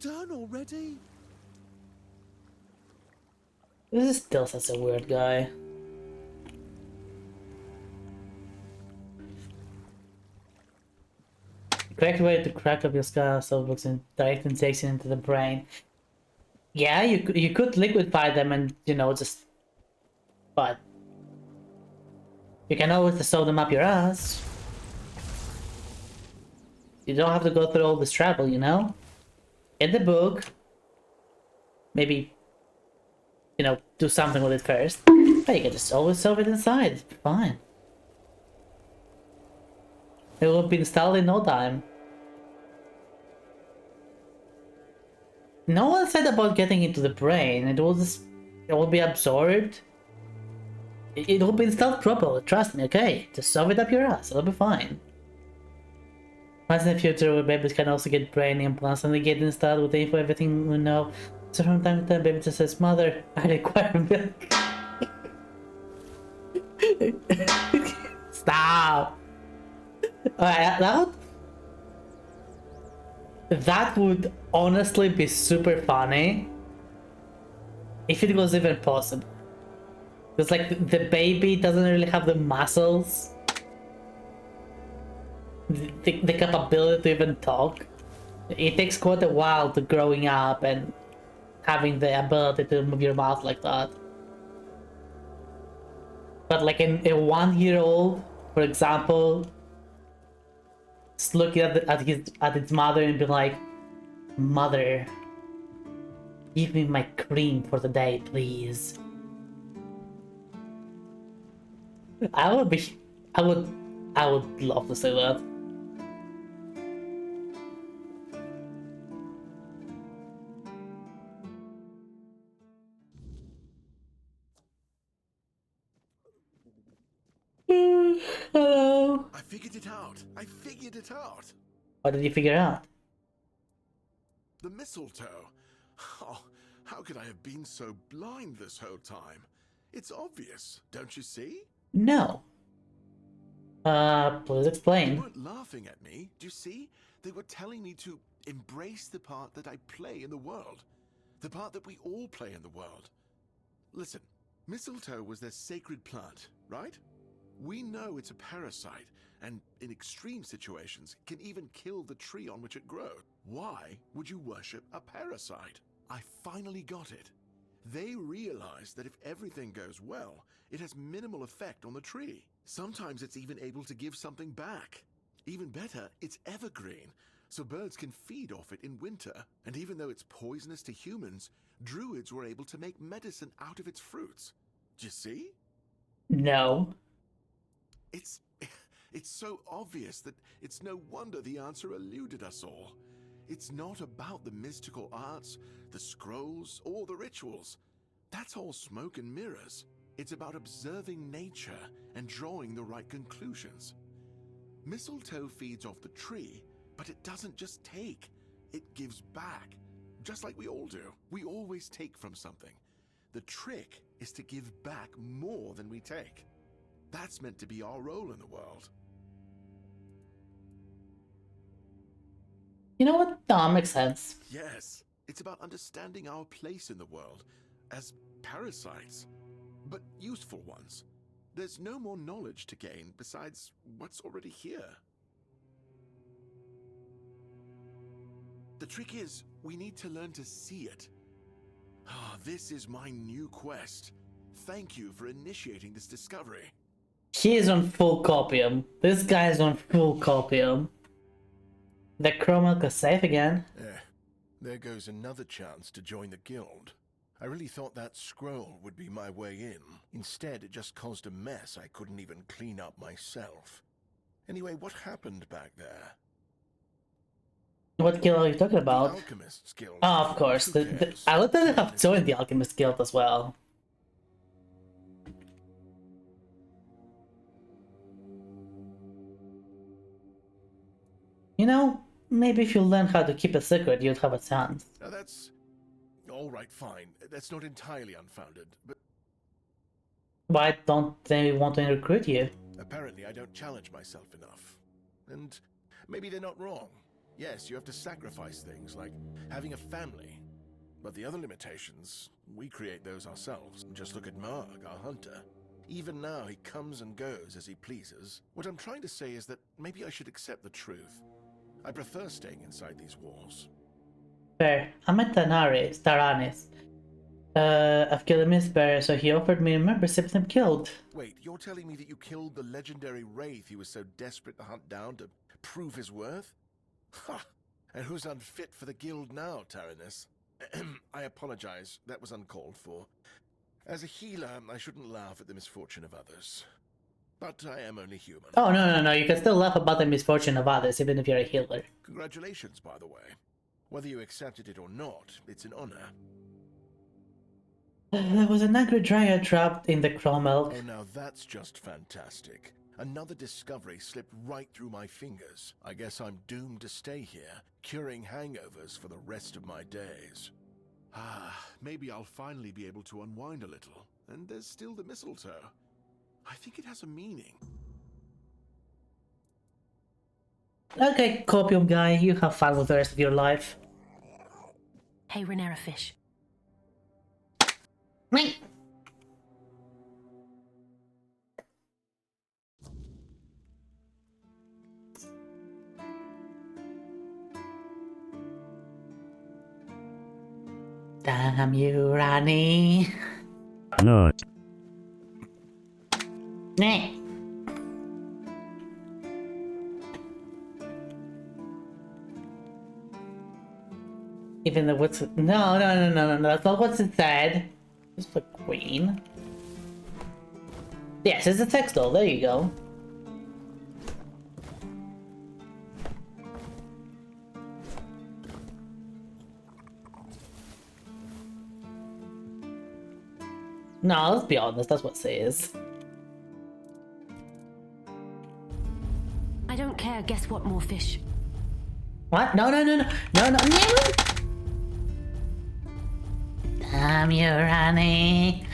Done already? This is still such a weird guy. The correct way to crack up your skull books and direct injection into the brain. Yeah, you could liquefy them and, you know, just... But... You can always just sew them up your ass. You don't have to go through all this trouble, you know? Get the book. Maybe, you know, do something with it first. But you can just always sew it inside. It's fine. It will be installed in no time. No one said about getting into the brain. It will be absorbed. It will be installed properly, trust me, okay? Just shove it up your ass, it'll be fine. Once in the future, where babies can also get brain implants and they get installed with info, everything we know. So from time to time, baby just says, "Mother, I require milk." Stop! Alright, that would honestly be super funny if it was even possible. Because, like, the baby doesn't really have the muscles, the capability to even talk. It takes quite a while to growing up and having the ability to move your mouth like that. But like a 1-year-old, for example, just looking at its mother and be like, "Mother, give me my cream for the day, please." I would love to say that. figured it out. I figured it out. What did you figure out? The mistletoe. Oh, how could I have been so blind this whole time? It's obvious, don't you see? No. Please They explain. weren't laughing at me, do you see? They were telling me to embrace the part that I play in the world. The part that we all play in the world. Listen, mistletoe was their sacred plant, right? We know it's a parasite, and in extreme situations, can even kill the tree on which it grows. Why would you worship a parasite? I finally got it. They realized that if everything goes well, it has minimal effect on the tree. Sometimes it's even able to give something back. Even better, it's evergreen, so birds can feed off it in winter. And even though it's poisonous to humans, druids were able to make medicine out of its fruits. Do you see? No. It's so obvious that it's no wonder the answer eluded us all. It's not about the mystical arts, the scrolls, or the rituals. That's all smoke and mirrors. It's about observing nature and drawing the right conclusions. Mistletoe feeds off the tree, but it doesn't just take. It gives back, just like we all do. We always take from something. The trick is to give back more than we take. That's meant to be our role in the world. You know what? No, makes sense. Yes, it's about understanding our place in the world as parasites, but useful ones. There's no more knowledge to gain besides what's already here. The trick is, we need to learn to see it. Ah, this is my new quest. Thank you for initiating this discovery. He is on full copium. This guy is on full copium. The Chromilk is safe again. There goes another chance to join the guild. I really thought that scroll would be my way in. Instead, it just caused a mess I couldn't even clean up myself. Anyway, what happened back there? What guild are you talking about? The Alchemist's Guild. Oh, of course. I looked at it have joined the Alchemist Guild as well. You know, maybe if you learn how to keep a secret, you'd have a chance. Now that's... all right, fine. That's not entirely unfounded, but... Why don't they want to recruit you? apparently I don't challenge myself enough. And maybe they're not wrong. Yes, you have to sacrifice things, like having a family. But the other limitations, we create those ourselves. Just look at Marg, our hunter. Even now, he comes and goes as he pleases. What I'm trying to say is that maybe I should accept the truth. I prefer staying inside these walls. Fair. I met Taranis. I've killed a Mistbearer, so he offered me a membership and I'm killed. Wait, you're telling me that you killed the legendary Wraith he was so desperate to hunt down to prove his worth? Ha! And who's unfit for the guild now, Taranis? I apologize, that was uncalled for. As a healer, I shouldn't laugh at the misfortune of others. But I am only human. Oh, no, you can still laugh about the misfortune of others, even if you're a healer. Congratulations, by the way. Whether you accepted it or not, it's an honor. There was an angry dryad trapped in the Chromilk. Oh, now that's just fantastic. Another discovery slipped right through my fingers. I guess I'm doomed to stay here, curing hangovers for the rest of my days. Ah, maybe I'll finally be able to unwind a little. And there's still the mistletoe. I think it has a meaning. Okay, Copium guy, you have fun with the rest of your life. Hey, Renera Fish. Me. Damn you, Rani. Not. Nah. Even though what's no, that's not what it said. Just put queen. Yes, it's a text doll. There you go. No, let's be honest. That's what it says. guess what? More fish. What? No. Damn you, Ronnie.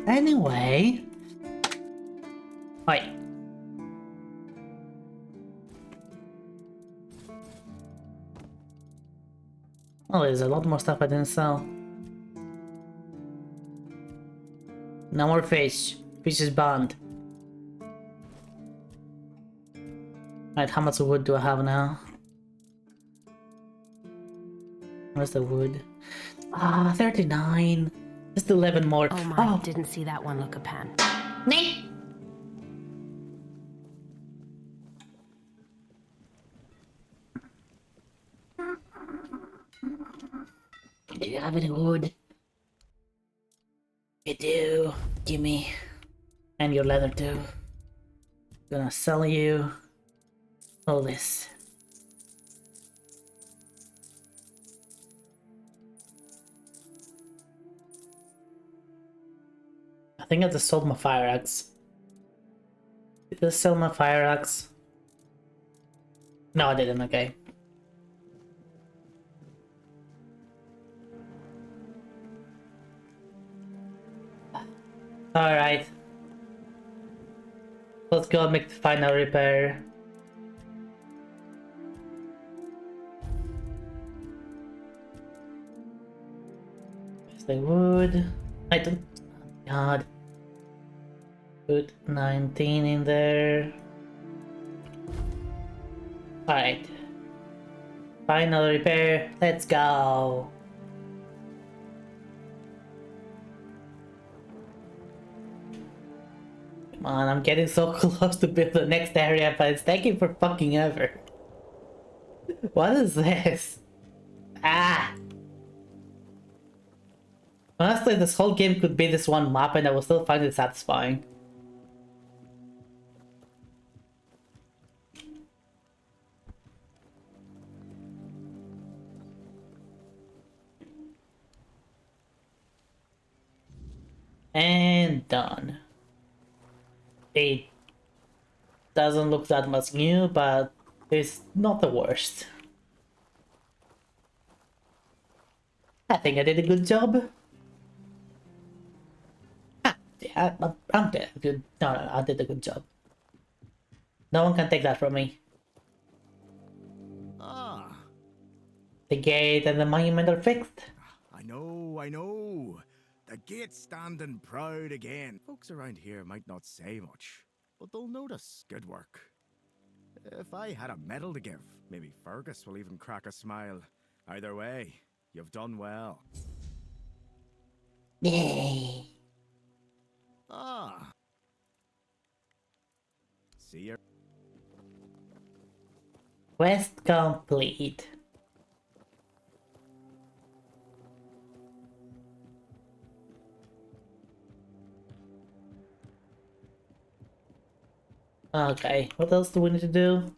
Anyway. Wait. Oh, there's a lot more stuff I didn't sell. No more fish. Fish is banned. Right, how much wood do I have now? Where's the wood? 39. Just 11 more. Oh my, didn't see that one, look a pan. Nee. Do you have any wood? You do. Gimme. And your leather too. Gonna sell you all this. I think I just sold my fire axe. Did I sell my fire axe? No, I didn't, okay. Alright. Let's go make the final repair. There's the wood. I don't... God. Put 19 in there. Alright. Final repair. Let's go. Come on, I'm getting so close to build the next area, but it's taking for fucking ever. What is this? Ah! Honestly, this whole game could be this one map and I will still find it satisfying. And done. It doesn't look that much new, but it's not the worst. I think I did a good job. Yeah, I'm dead. Good. No, I did a good job. No one can take that from me. Ah. The gate and the monument are fixed. I know. The gate's standing proud again. Folks around here might not say much, but they'll notice. Good work. If I had a medal to give, maybe Fergus will even crack a smile. Either way, you've done well. Yay. Ah. See you. Quest complete. Okay, what else do we need to do?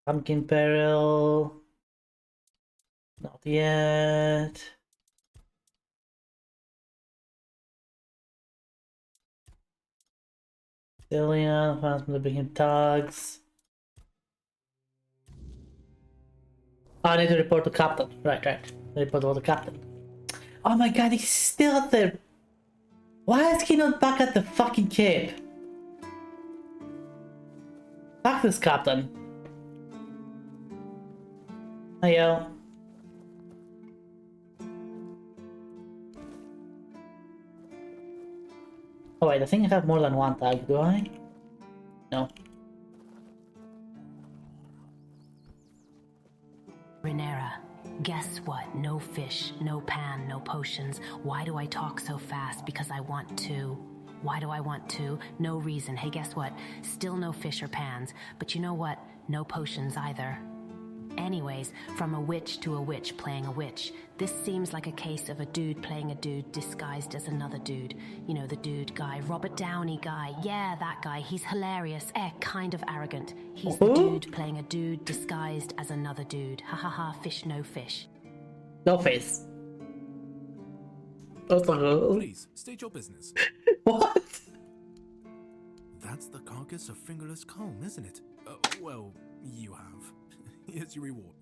Pumpkin Peril. Not yet. Cillian, fans from the beginning tags. Oh, I need to report to Captain. Right. Report to the Captain. Oh my god, he's still at the... Why is he not back at the fucking cape? Fuck this Captain. Heyo. Oh wait, I think I have more than one tag, do I? No. Renera, guess what? No fish, no pan, no potions. Why do I talk so fast? Because I want to. Why do I want to? No reason. Hey, guess what? Still no fish or pans. But you know what? No potions either. Anyways, from a witch to a witch playing a witch. This seems like a case of a dude playing a dude disguised as another dude. You know, the dude guy, Robert Downey guy. Yeah, that guy. He's hilarious. Kind of arrogant. He's the dude playing a dude disguised as another dude. Ha ha ha, fish no fish. No face. Please, state your business. What? That's the carcass of Fingerless Calm, isn't it? Well, you have. Here's your reward.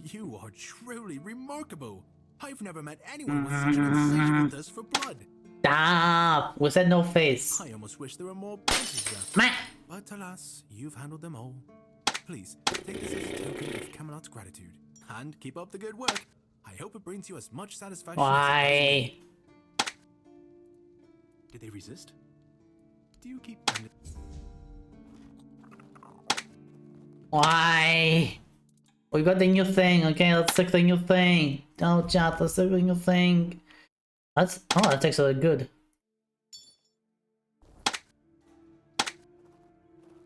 You are truly remarkable. I've never met anyone with such an insatiable thirst for blood. Stop! We said no face. I almost wish there were more pieces left. But alas, you've handled them all. Please, take this as a token of Camelot's gratitude. And keep up the good work. I hope it brings you as much satisfaction as it does me. Did they resist? Do you keep... Why? We got the new thing, okay? Let's take the new thing. Oh, chat, let's take the new thing. That's... Oh, that's actually good.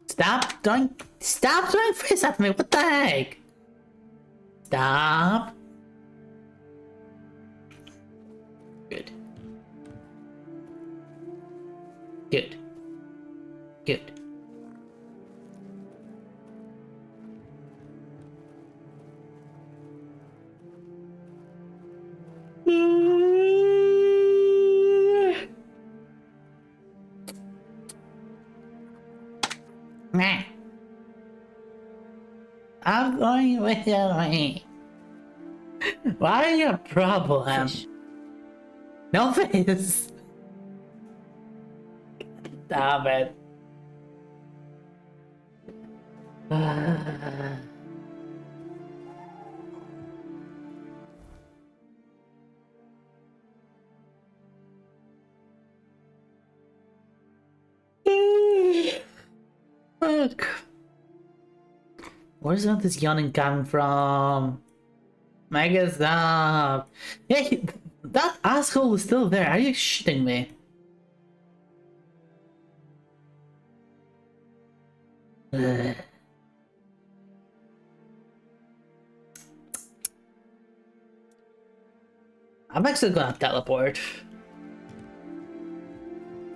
Stop throwing fish at me, what the heck? Stop. Good. Good. Good. Nah. I'm going with you. Why are your problem? Fish. No face. Stop it. Where's all this yawning coming from? Mega stop. Yeah, that asshole is still there. Are you shitting me? Ugh. I'm actually gonna teleport.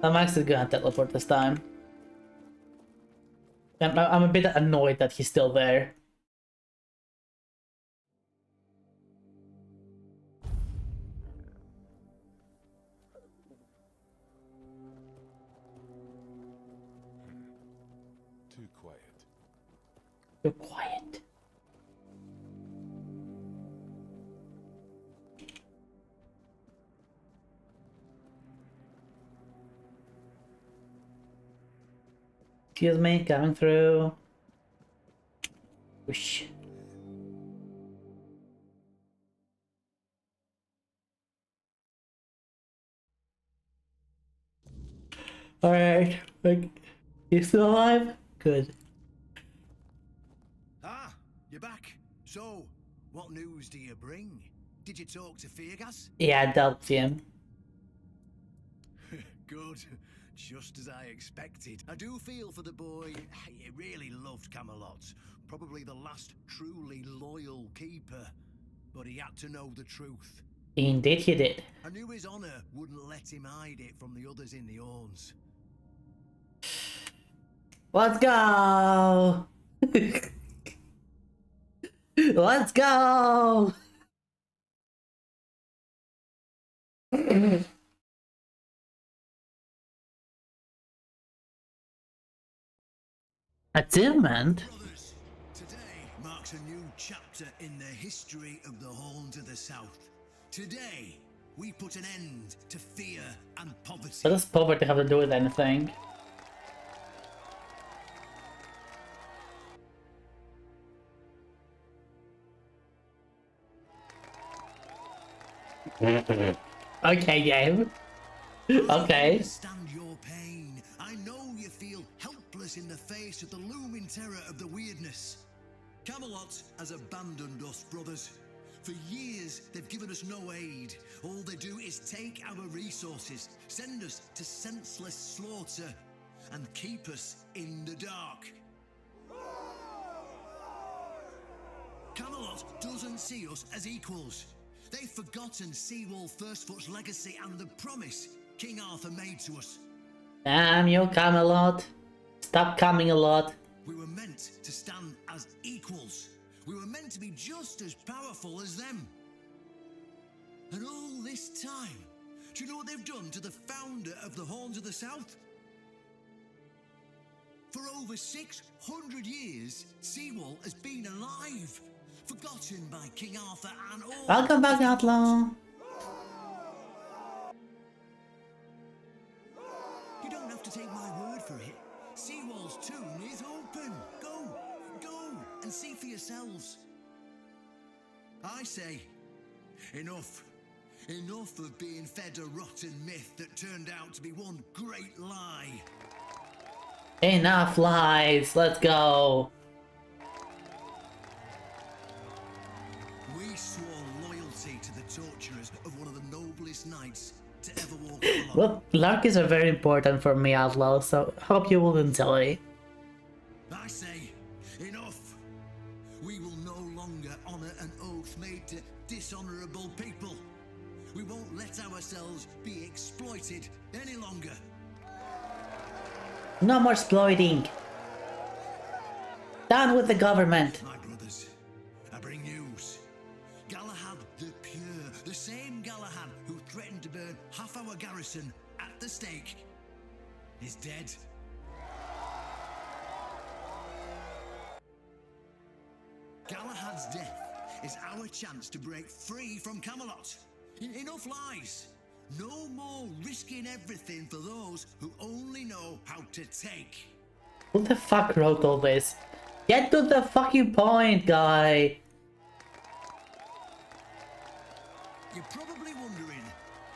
I'm actually gonna teleport this time. I'm a bit annoyed that he's still there. Too quiet. Too quiet. Excuse me, coming through. Whoosh. Alright, like, you still alive? Good. Ah, you're back. So, what news do you bring? Did you talk to Feargas? Yeah, I dealt with him. Good. Just as I expected. I do feel for the boy. He really loved Camelot. Probably the last truly loyal keeper. But he had to know the truth. Indeed he did. I knew his honor wouldn't let him hide it from the others in the Orns. Let's go! Let's go! Achievement? Brothers, today marks a new chapter in the history of the Horns of the South. Today, we put an end to fear and poverty. What does poverty have to do with anything? Okay, game. Okay. I understand your pain. I know you feel helpless in the face of the looming terror of the weirdness. Camelot has abandoned us, brothers. For years, they've given us no aid. All they do is take our resources, send us to senseless slaughter, and keep us in the dark. Camelot doesn't see us as equals. They've forgotten Seawall Firstfoot's legacy and the promise King Arthur made to us. Damn you, Camelot. Stop coming a lot. We were meant to stand as equals. We were meant to be just as powerful as them. And all this time, Do you know what they've done to the founder of the Horns of the South? For over 600 years, Seawall has been alive, forgotten by King Arthur and all. Welcome back, Avalon. You don't have to take my word for it. Seawall's tomb is open. Go and see for yourselves. I say, enough. Enough of being fed a rotten myth that turned out to be one great lie. Enough lies. Let's go. We swore loyalty to the torturers of one of the noblest knights to ever walk Avalon. Well, Larkies are very important for me, Outlaw, so hope you will enjoy. I say, enough. We will no longer honor an oath made to dishonorable people. We won't let ourselves be exploited any longer. No more exploiting. Down with the government. My brothers, I bring news. Galahad the Pure, the same Galahad who threatened to burn half our garrison at the stake, is dead. Galahad's death is our chance to break free from Camelot. Enough lies. No more risking everything for those who only know how to take. Who the fuck wrote all this? Get to the fucking point, guy. You're probably wondering,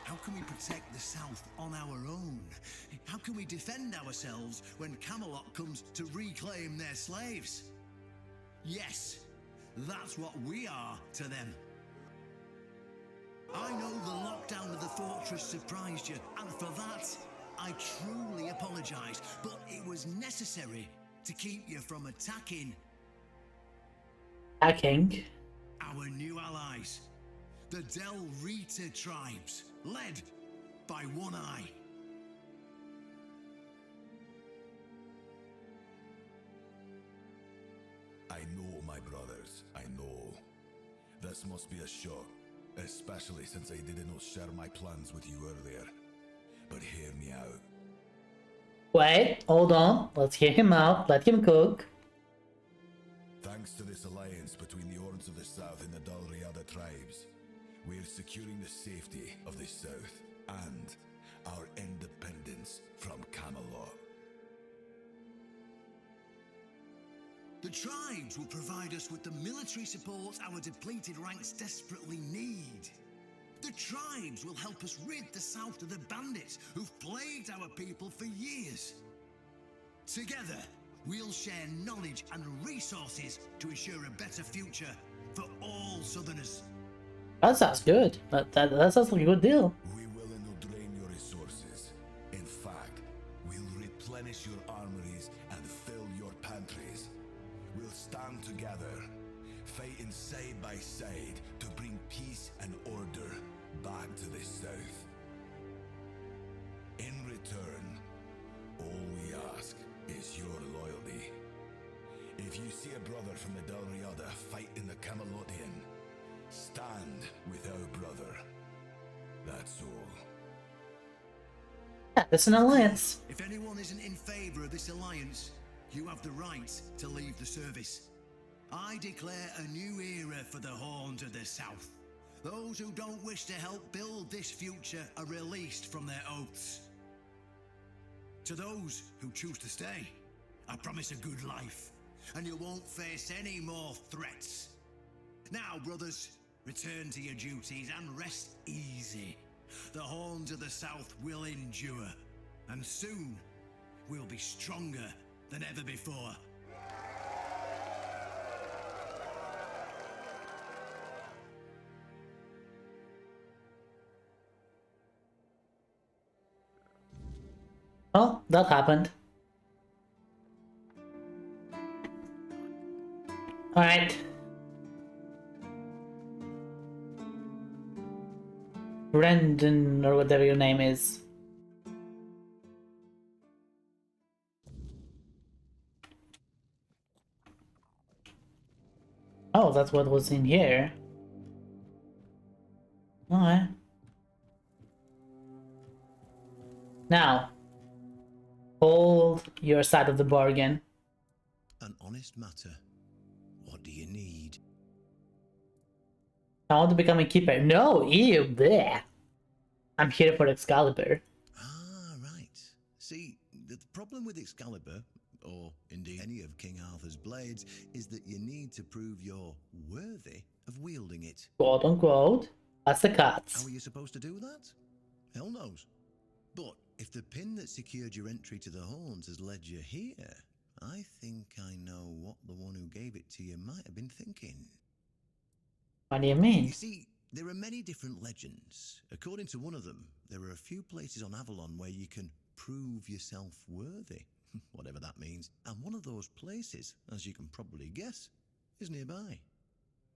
how can we protect the South on our own? How can we defend ourselves when Camelot comes to reclaim their slaves? Yes, that's what we are to them. I know the lockdown of the fortress surprised you, and for that, I truly apologize, but it was necessary to keep you from attacking our new allies, the Del Rita tribes, led by One Eye. I know, my brothers, I know. This must be a shock, especially since I did not share my plans with you earlier. But hear me out. Wait, hold on. Let's hear him out. Let him cook. Thanks to this alliance between the Horns of the South and the Dalriada tribes, we are securing the safety of the South and our independence from Camelot. The tribes will provide us with the military support our depleted ranks desperately need. The tribes will help us rid the South of the bandits who've plagued our people for years. Together, we'll share knowledge and resources to ensure a better future for all Southerners. That sounds good. That sounds like a good deal. We will not drain your resources. In fact, we'll replenish your armories and fill your pantries. We'll stand together, fighting side by side to bring peace and order back to the South. In return, all we ask is your loyalty. If you see a brother from the Dalriada fighting the Camelotian, stand with our brother. That's all. Yeah, it's an alliance. If anyone isn't in favor of this alliance, you have the right to leave the service. I declare a new era for the Horns of the South. Those who don't wish to help build this future are released from their oaths. To those who choose to stay, I promise a good life, and you won't face any more threats. Now, brothers, return to your duties and rest easy. The Horns of the South will endure, and soon we'll be stronger than ever before. Well, that happened. Alright. Brendan, or whatever your name is. Oh, that's what was in here. Alright. Now, hold your side of the bargain. An honest matter. What do you need? I want to become a keeper. No, ew, bleh. I'm here for Excalibur. Ah, right. See, the problem with Excalibur, or indeed any of King Arthur's blades, is that you need to prove you're worthy of wielding it. Quote unquote. That's the cuts. How are you supposed to do that? Hell knows. But if the pin that secured your entry to the horns has led you here, I think I know what the one who gave it to you might have been thinking. What do you mean? You see, there are many different legends. According to one of them, there are a few places on Avalon where you can prove yourself worthy, whatever that means. And one of those places, as you can probably guess, is nearby.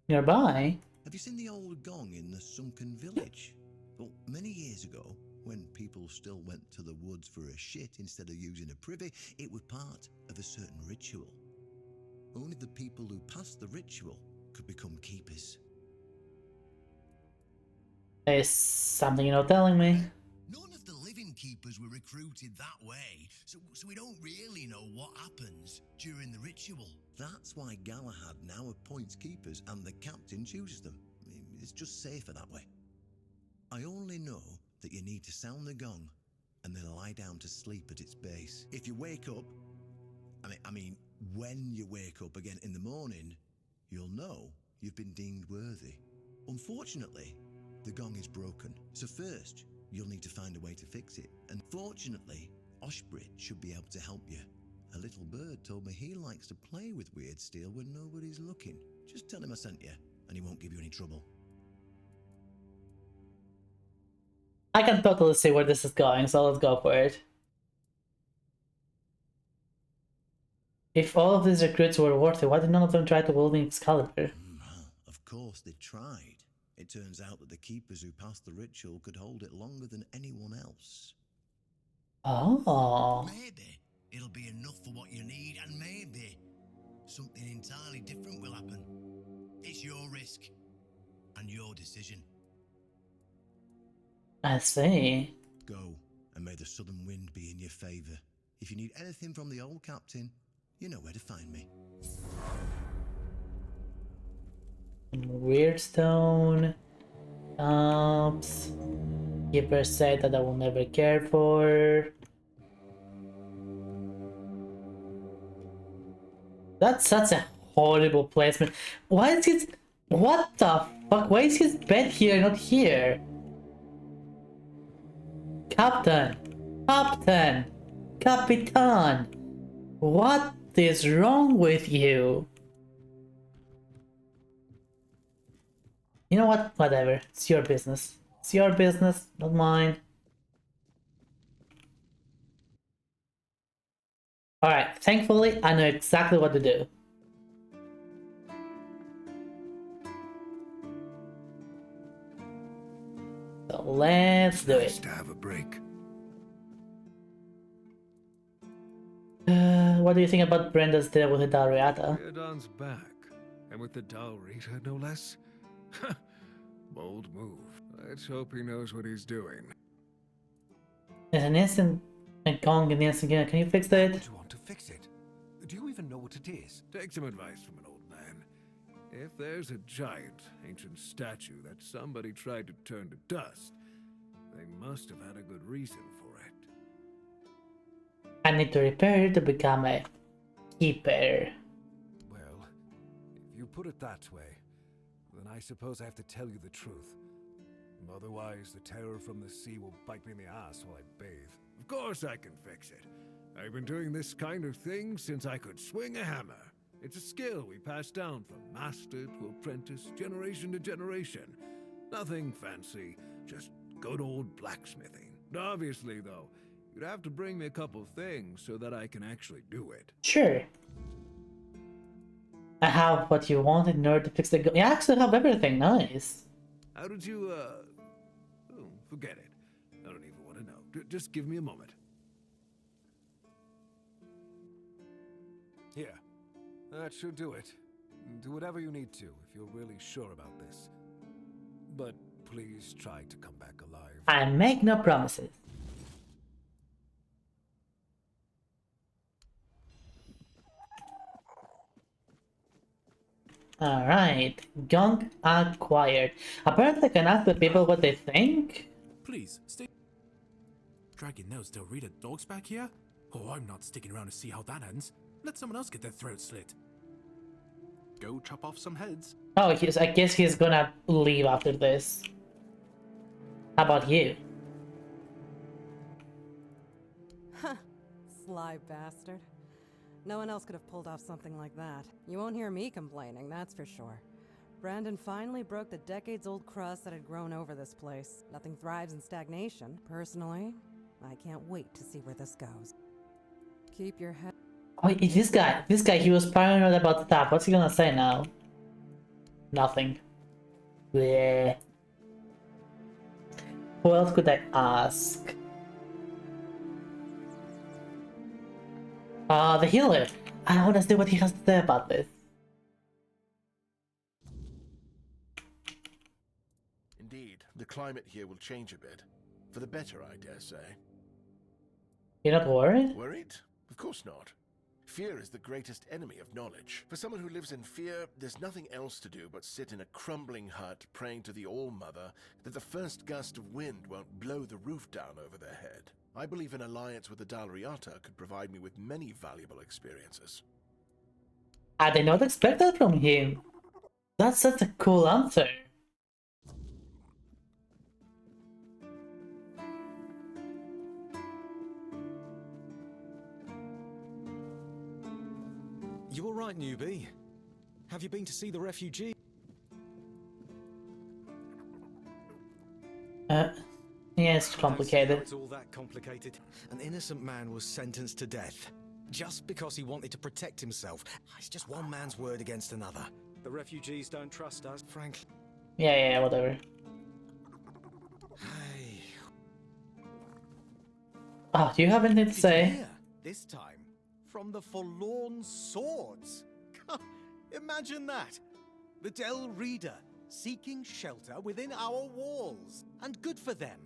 Nearby? Have you seen the old gong in the sunken village? Well, many years ago, when people still went to the woods for a shit instead of using a privy, it was part of a certain ritual. Only the people who passed the ritual could become keepers. There's something you're not telling me. None of the living keepers were recruited that way, so we don't really know what happens during the ritual. That's why Galahad now appoints keepers and the captain chooses them. It's just safer that way. I only know that you need to sound the gong and then lie down to sleep at its base. If you wake up, I mean, when you wake up again in the morning, you'll know you've been deemed worthy. Unfortunately, the gong is broken, so first you'll need to find a way to fix it. And fortunately, Oshbrit should be able to help you. A little bird told me he likes to play with weird steel when nobody's looking. Just tell him I sent you, and he won't give you any trouble. I can totally see where this is going, so let's go for it. If all of these recruits were worth it, why did none of them try to wield Excalibur? Of course they tried. It turns out that the keepers who passed the ritual could hold it longer than anyone else. Oh. Maybe it'll be enough for what you need, and maybe something entirely different will happen. It's your risk and your decision. I see. Go, and may the southern wind be in your favor. If you need anything from the old captain, you know where to find me. Weirdstone. Keeper said that I will never care for. That's such a horrible placement. Why is his... What the fuck? Why is his bed here, not here? Captain! Captain! Capitan! What is wrong with you? You know what? Whatever. It's your business. It's your business, not mine. Alright, thankfully, I know exactly what to do. So let's do it. To have a break. What do you think about Brenda's deal with Dalriata? Theoden's back, and with the Dalrita, no less. Bold move. Let's hope he knows what he's doing. There's an instant gong in the instant again. Can you fix that? Do you want to fix it? Do you even know what it is? Take some advice from an old man. If there's a giant, ancient statue that somebody tried to turn to dust, they must have had a good reason for it. I need to repair it to become a keeper. Well, if you put it that way, then I suppose I have to tell you the truth. Otherwise, the terror from the sea will bite me in the ass while I bathe. Of course I can fix it. I've been doing this kind of thing since I could swing a hammer. It's a skill we pass down from master to apprentice, generation to generation. Nothing fancy, just good old blacksmithing. Obviously, though, you'd have to bring me a couple things so that I can actually do it. Sure. I have what you wanted in order to fix the... You actually have everything, nice. How did you, oh, forget it. I don't even want to know. Just give me a moment. Here. That should do it. Do whatever you need to if you're really sure about this. But please try to come back alive. I make no promises. Alright. Gunk acquired. Apparently I can ask the people what they think. Please, stay. Dragon knows they'll read a dog's back here? Oh, I'm not sticking around to see how that ends. Let someone else get their throat slit. Go chop off some heads. Oh, I guess he's gonna leave after this. How about you? Sly bastard. No one else could have pulled off something like that. You won't hear me complaining, that's for sure. Brandon finally broke the decades-old crust that had grown over this place. Nothing thrives in stagnation. Personally, I can't wait to see where this goes. Keep your head... Oh, this guy, he was paranoid about stuff. What's he gonna say now? Nothing. Bleh. Who else could I ask? The healer. I want to see what he has to say about this. Indeed, the climate here will change a bit. For the better, I dare say. You're not worried? Worried? Of course not. Fear is the greatest enemy of knowledge. For someone who lives in fear, there's nothing else to do but sit in a crumbling hut praying to the All-Mother that the first gust of wind won't blow the roof down over their head. I believe an alliance with the Dalriata could provide me with many valuable experiences. I did not expect that from him. That's such a cool answer. You all right, newbie? Have you been to see the refugee? Yeah, it's complicated. It's all that complicated. An innocent man was sentenced to death just because he wanted to protect himself. It's just one man's word against another. The refugees don't trust us, frankly. Yeah, whatever. Hey. Oh, do you have anything to say? Here, this time from the Forlorn Swords. Imagine that. The Del Reader seeking shelter within our walls. And good for them.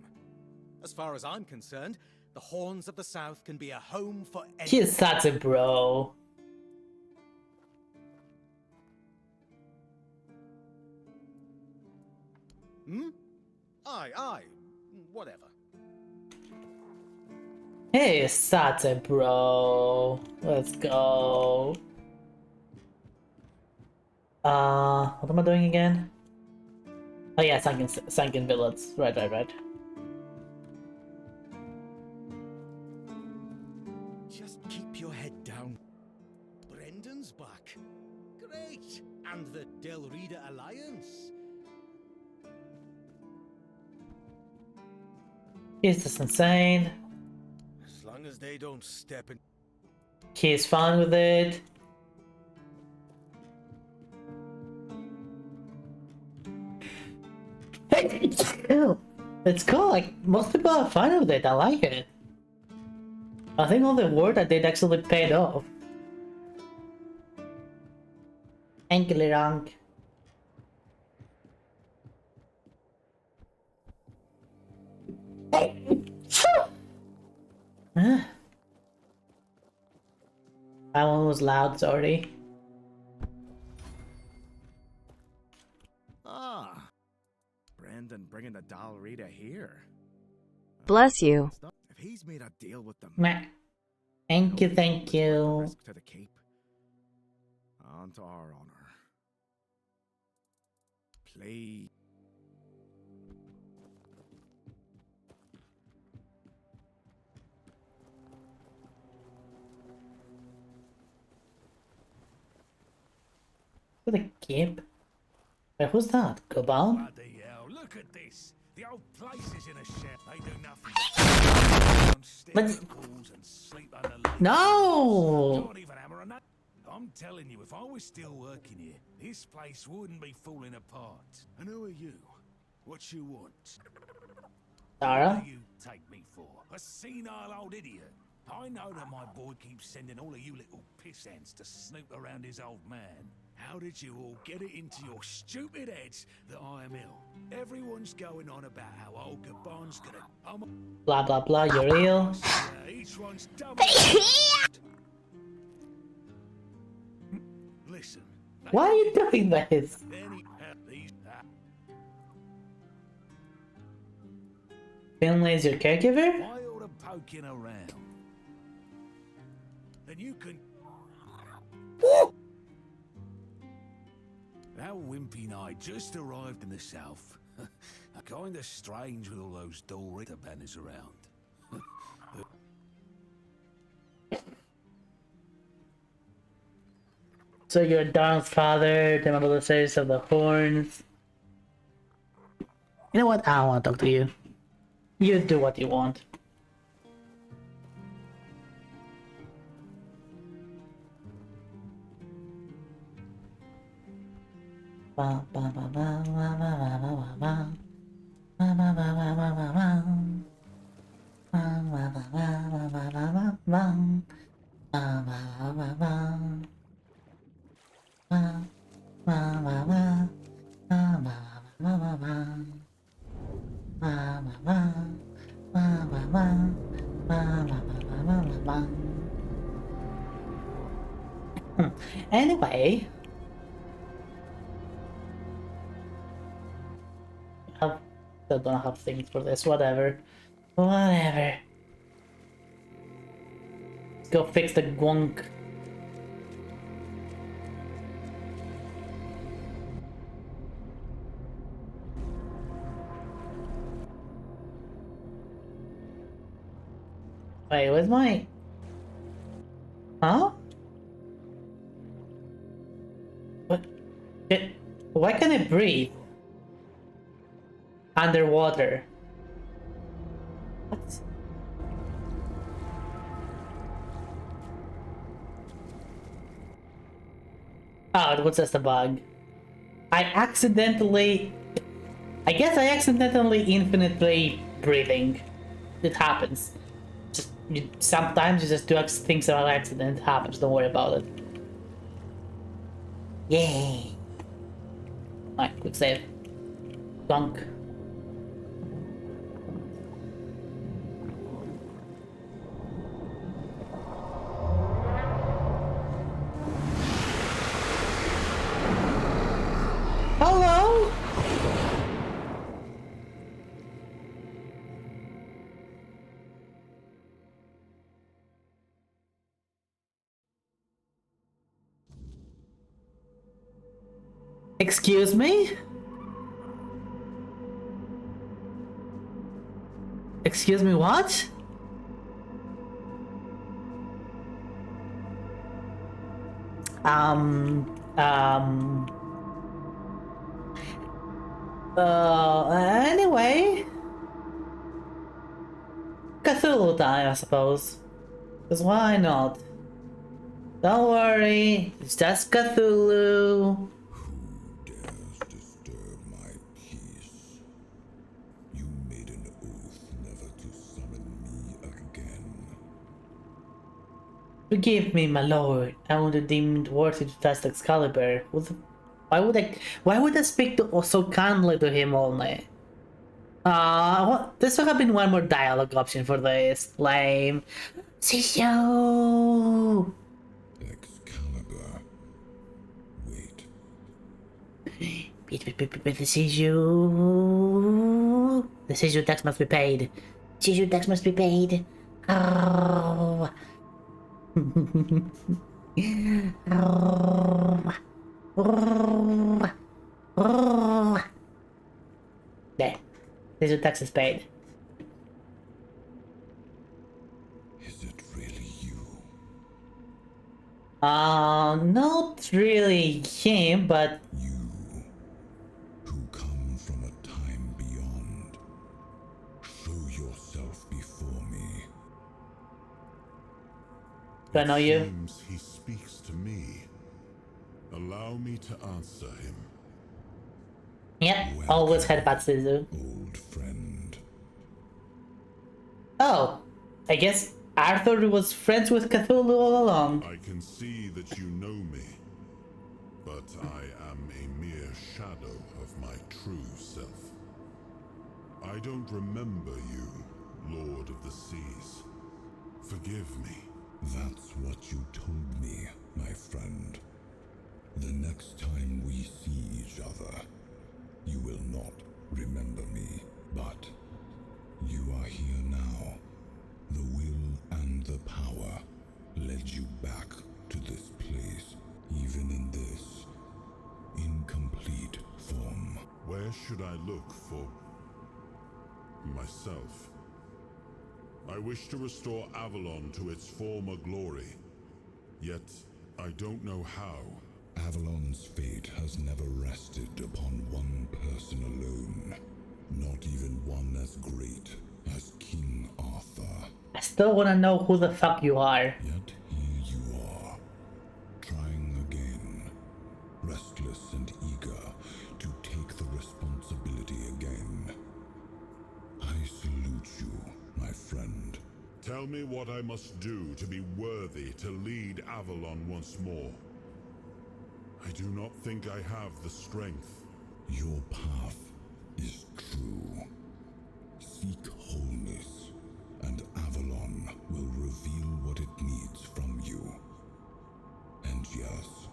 As far as I'm concerned, the Horns of the South can be a home for anyone. He's such a bro. Aye. Whatever. Hey, such a bro. Let's go. What am I doing again? Oh yeah, sunken billets. Right. Just keep your head down. Brendan's back. Great. And the Del Reader Alliance. He's just insane. As long as they don't step in. He's fine with it. Hey, it's cool. Like, most people are fine with it. I like it. I think all the work I did actually paid off. Ankly rank. That one was loud, sorry. Brandon bringing the Dal Reader here. Bless you. If he's made a deal with them, Meh. Thank you. risk to the keep. On to our honor. Please. For the keep? Wait, who's that? Gobal? Bloody hell, look at this. The old place is in a shed. They do nothing. But... and sleep under leaves. No! Can't even hammer a nut. I'm telling you, if I was still working here, this place wouldn't be falling apart. And who are you? What you want? Tara? What do you take me for? A senile old idiot? I know that my boy keeps sending all of you little piss ants to snoop around his old man. How did you all get it into your stupid heads that I am ill? Everyone's going on about how old Gabon's gonna... Blah blah blah, you're ill. Each one's dumb. Listen, Why are you doing this? Finlay is your caregiver? Why all the poking around? And you can... That wimpy night just arrived in the south. Kinda strange with all those Dorita banners around. So you're Don's father, the member of the Series of the Horns. You know what? I don't want to talk to you. You do what you want. Anyway, I still don't have things for this. Whatever. Whatever. Let's go fix the gwunk. Wait, where's my... Huh? What? Why can't I breathe? Underwater. What? Oh, it was just a bug. I guess I accidentally infinitely breathing. It happens. Sometimes you just do things on accident. It happens, don't worry about it. Yay! Alright, quick save. Dunk. Hello? Excuse me? Excuse me, what? Anyway. Cthulhu time, I suppose. Because why not? Don't worry, it's just Cthulhu. Forgive me, my lord. I would have deemed worthy to test Excalibur. Why would I speak so kindly to him all night? This would have been one more dialogue option for this. Lame. See you. Excalibur. Wait. The seizure tax must be paid. Seizure tax must be paid. Oh. There. Seizure tax is paid. Is it really you? Not really him, but Who come from a time beyond. Show yourself before me. do I know you? Seems he speaks to me. Allow me to answer him. Yep, always had bad Sizu. Old friend. Oh, I guess Arthur was friends with Cthulhu all along. I can see that you know me, but I am a mere shadow of my true self. I don't remember you, Lord of the Seas. Forgive me. That's what you told me, my friend. The next time we see each other, you will not remember me, but you are here now. The will and the power led you back to this place, even in this incomplete form. Where should I look for myself? I wish to restore Avalon to its former glory, yet I don't know how. Avalon's fate has never rested upon one person alone, not even one as great as King Arthur. I still wanna know who the fuck you are. Yet here you are, trying again, restless and eager to take the responsibility again. I salute you, my friend. Tell me what I must do to be worthy to lead Avalon once more. I do not think I have the strength. Your path is true. Seek wholeness, and Avalon will reveal what it needs from you. And yes,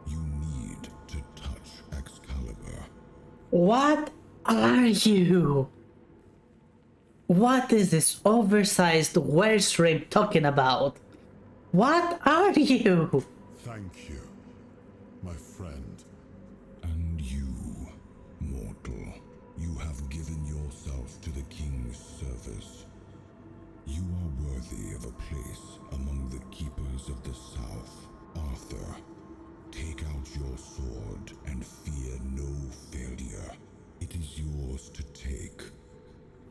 you need to touch Excalibur. What are you? What is this oversized wereshrape talking about? What are you? Thank you, my friend. And you, mortal, you have given yourself to the king's service. You are worthy of a place among the keepers of the South. Arthur, take out your sword and fear no failure. It is yours to take.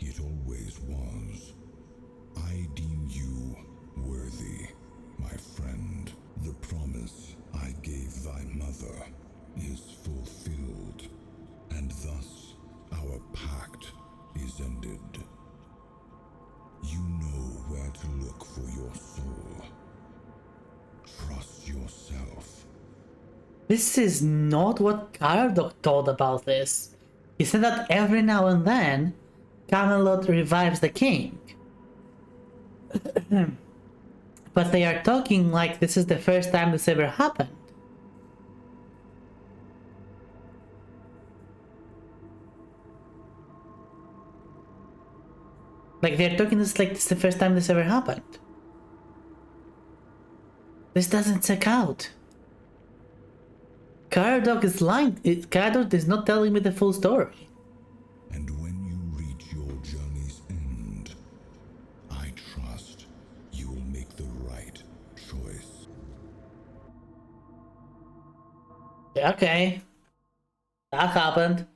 It always was. I deem you worthy, my friend. The promise I gave thy mother is fulfilled, and thus our pact is ended. You know where to look for your soul. Trust yourself. This is not what Caradoc told about this. He said that every now and then, Camelot revives the king. But they are talking like this is the first time this ever happened. Like they're talking this like this is the first time this ever happened. This doesn't check out. Caradoc is lying. Caradoc is not telling me the full story. And when you reach your journey's end, I trust you will make the right choice. Okay. That happened.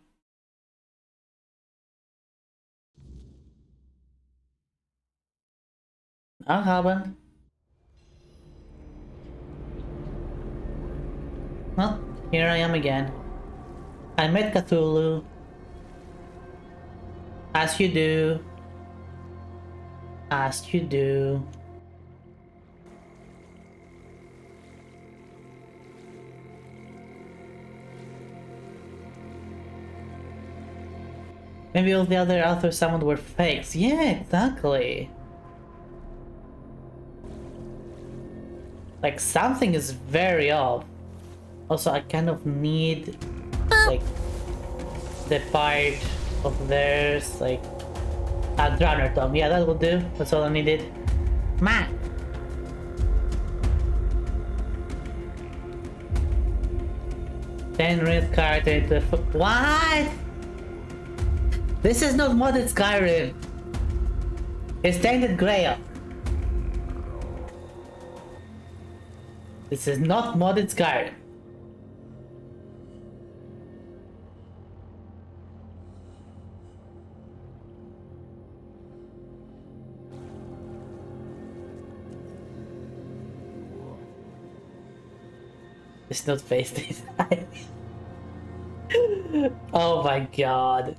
That happened. Well, here I am again. I met Cthulhu. As you do. As you do. Maybe all the other authors summoned were fakes. Yeah, exactly. Like, something is very off. Also, I kind of need, like, the part of theirs, like, a drowner tome. Yeah, that will do. That's all I needed. Man! Then red character into what? This is not modded Skyrim. It's Tainted Grail. This is not modded Skyrim. It's not face design. Oh my god.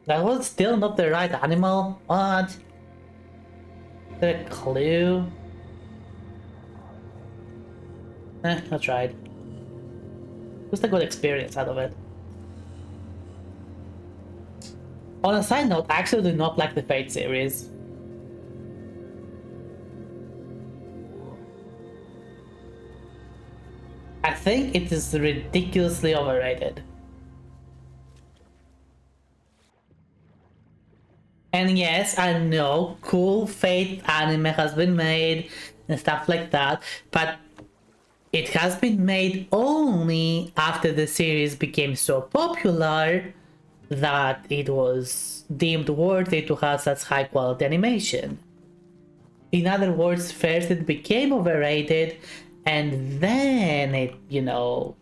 That was still not the right animal? What? The clue? I tried. Just a good experience out of it. On a side note, I actually do not like the Fate series. think it is ridiculously overrated. And yes, I know cool Fate anime has been made and stuff like that, but it has been made only after the series became so popular that it was deemed worthy to have such high quality animation. In other words, first it became overrated, and then it, you know...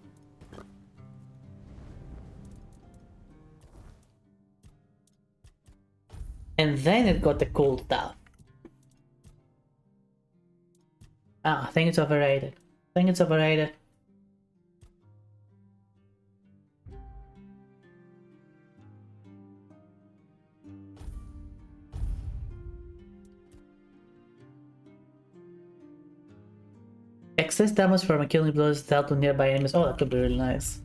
And then it got the cool stuff. Ah, I think it's overrated. I think it's overrated. Excess damage from a killing blow is dealt to nearby enemies. Oh, that could be really nice.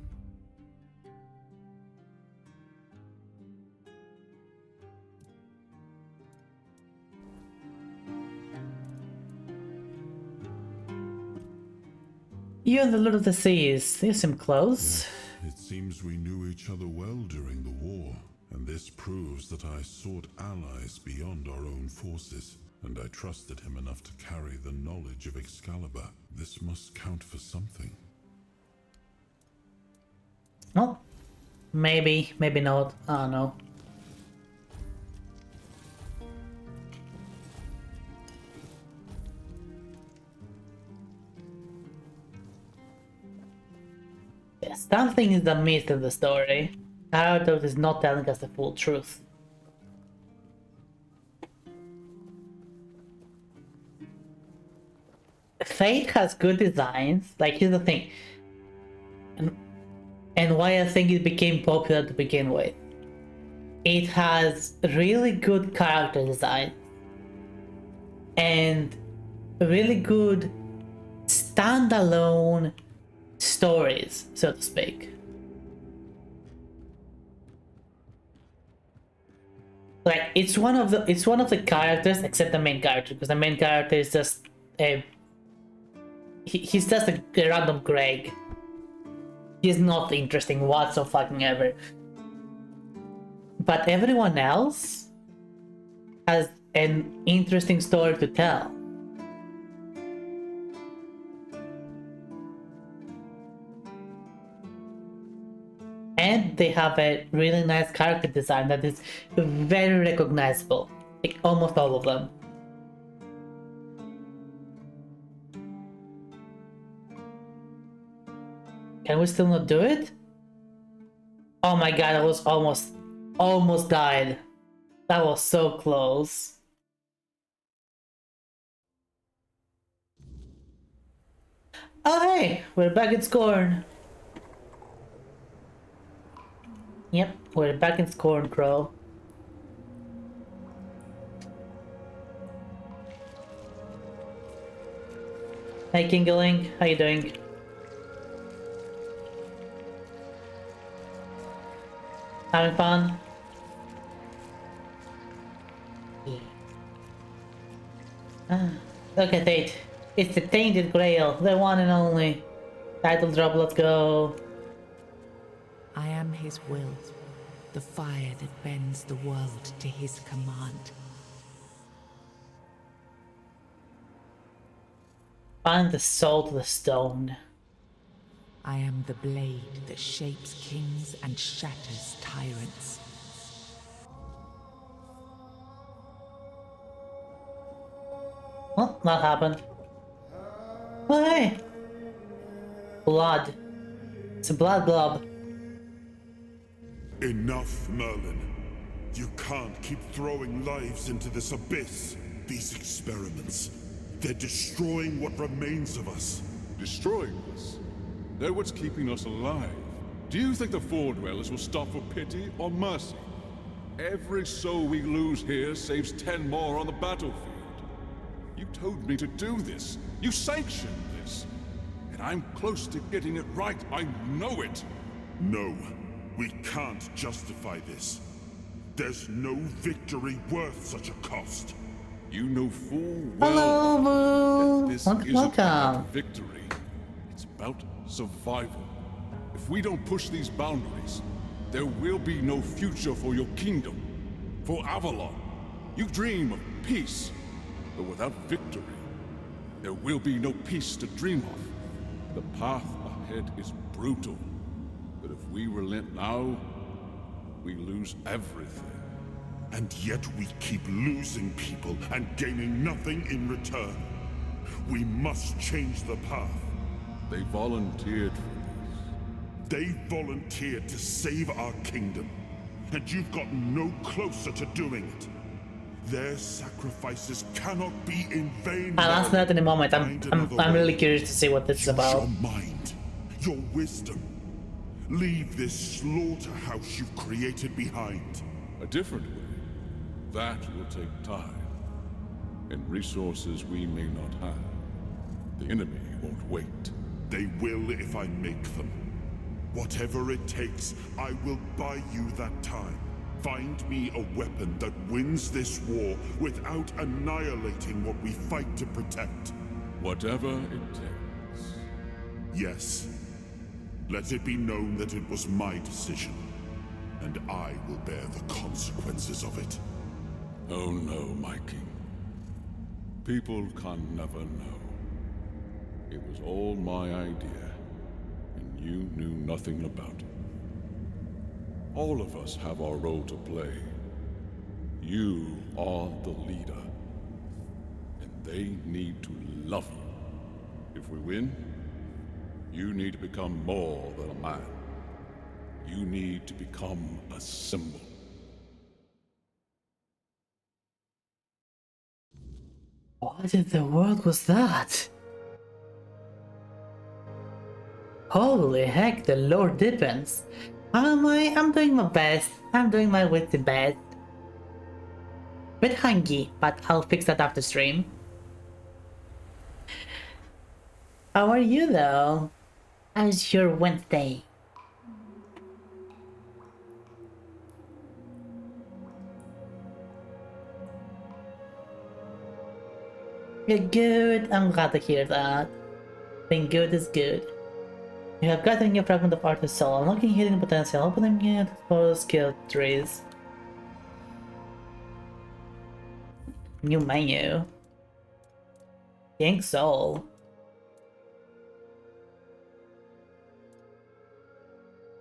You and the Lord of the Seas, you seem close. It seems we knew each other well during the war, and this proves that I sought allies beyond our own forces, and I trusted him enough to carry the knowledge of Excalibur. This must count for something. Well, maybe, maybe not. I don't know. Yes, something is amiss in the story. Naruto is not telling us the full truth. Fate has good designs. Like, here's the thing. And why I think it became popular to begin with. It has really good character design. And really good standalone stories, so to speak. Like, it's one of the characters, except the main character, because the main character is just he's just a random Greg. He's not interesting whatsoever. But everyone else has an interesting story to tell. And they have a really nice character design that is very recognizable. Like, almost all of them. Can we still not do it? Oh my god, I was almost died. That was so close. Oh hey, we're back in Scorn. Yep, we're back in Scorn, Crow. Hey Kingeling, how you doing? Having fun? Yeah. Look at it. It's the Tainted Grail, the one and only. Title drop, let's go. I am his will, the fire that bends the world to his command. Find the soul to the stone. I am the blade that shapes kings and shatters tyrants. Well, that happened. Oh, hey! Blood. It's a blood blob. Enough, Merlin. You can't keep throwing lives into this abyss. These experiments, they're destroying what remains of us. Destroying us? They're what's keeping us alive. Do you think the Four Dwellers will stop for pity or mercy? Every soul we lose here saves 10 more on the battlefield. You told me to do this. You sanctioned this. And I'm close to getting it right. I know it. No, we can't justify this. There's no victory worth such a cost. You know full Hello, well Boo. that this Welcome. isn't about victory. It's about survival. If we don't push these boundaries, there will be no future for your kingdom, for Avalon. You dream of peace, but without victory, there will be no peace to dream of. The path ahead is brutal, but if we relent now, we lose everything. And yet we keep losing people and gaining nothing in return. We must change the path. They volunteered for this. They volunteered to save our kingdom, and you've gotten no closer to doing it. Their sacrifices cannot be in vain. I'll answer that in a moment. I'm really curious to see what this is about. Your mind, your wisdom. Leave this slaughterhouse you've created behind. A different way. That will take time, and resources we may not have. The enemy won't wait. They will if I make them. Whatever it takes, I will buy you that time. Find me a weapon that wins this war without annihilating what we fight to protect. Whatever it takes. Yes. Let it be known that it was my decision, and I will bear the consequences of it. Oh no, my king. People can never know. It was all my idea, and you knew nothing about it. All of us have our role to play. You are the leader, and they need to love you. If we win, you need to become more than a man. You need to become a symbol. What in the world was that? Holy heck, the Lord depends. I'm doing my best. I'm doing my witty best. Bit hungry, but I'll fix that after stream. How are you though? How's your Wednesday? You're good. I'm glad to hear that. Being good is good. You have gotten a new fragment of Arthur's soul, unlocking hidden potential, opening new skill trees. New menu. King Soul.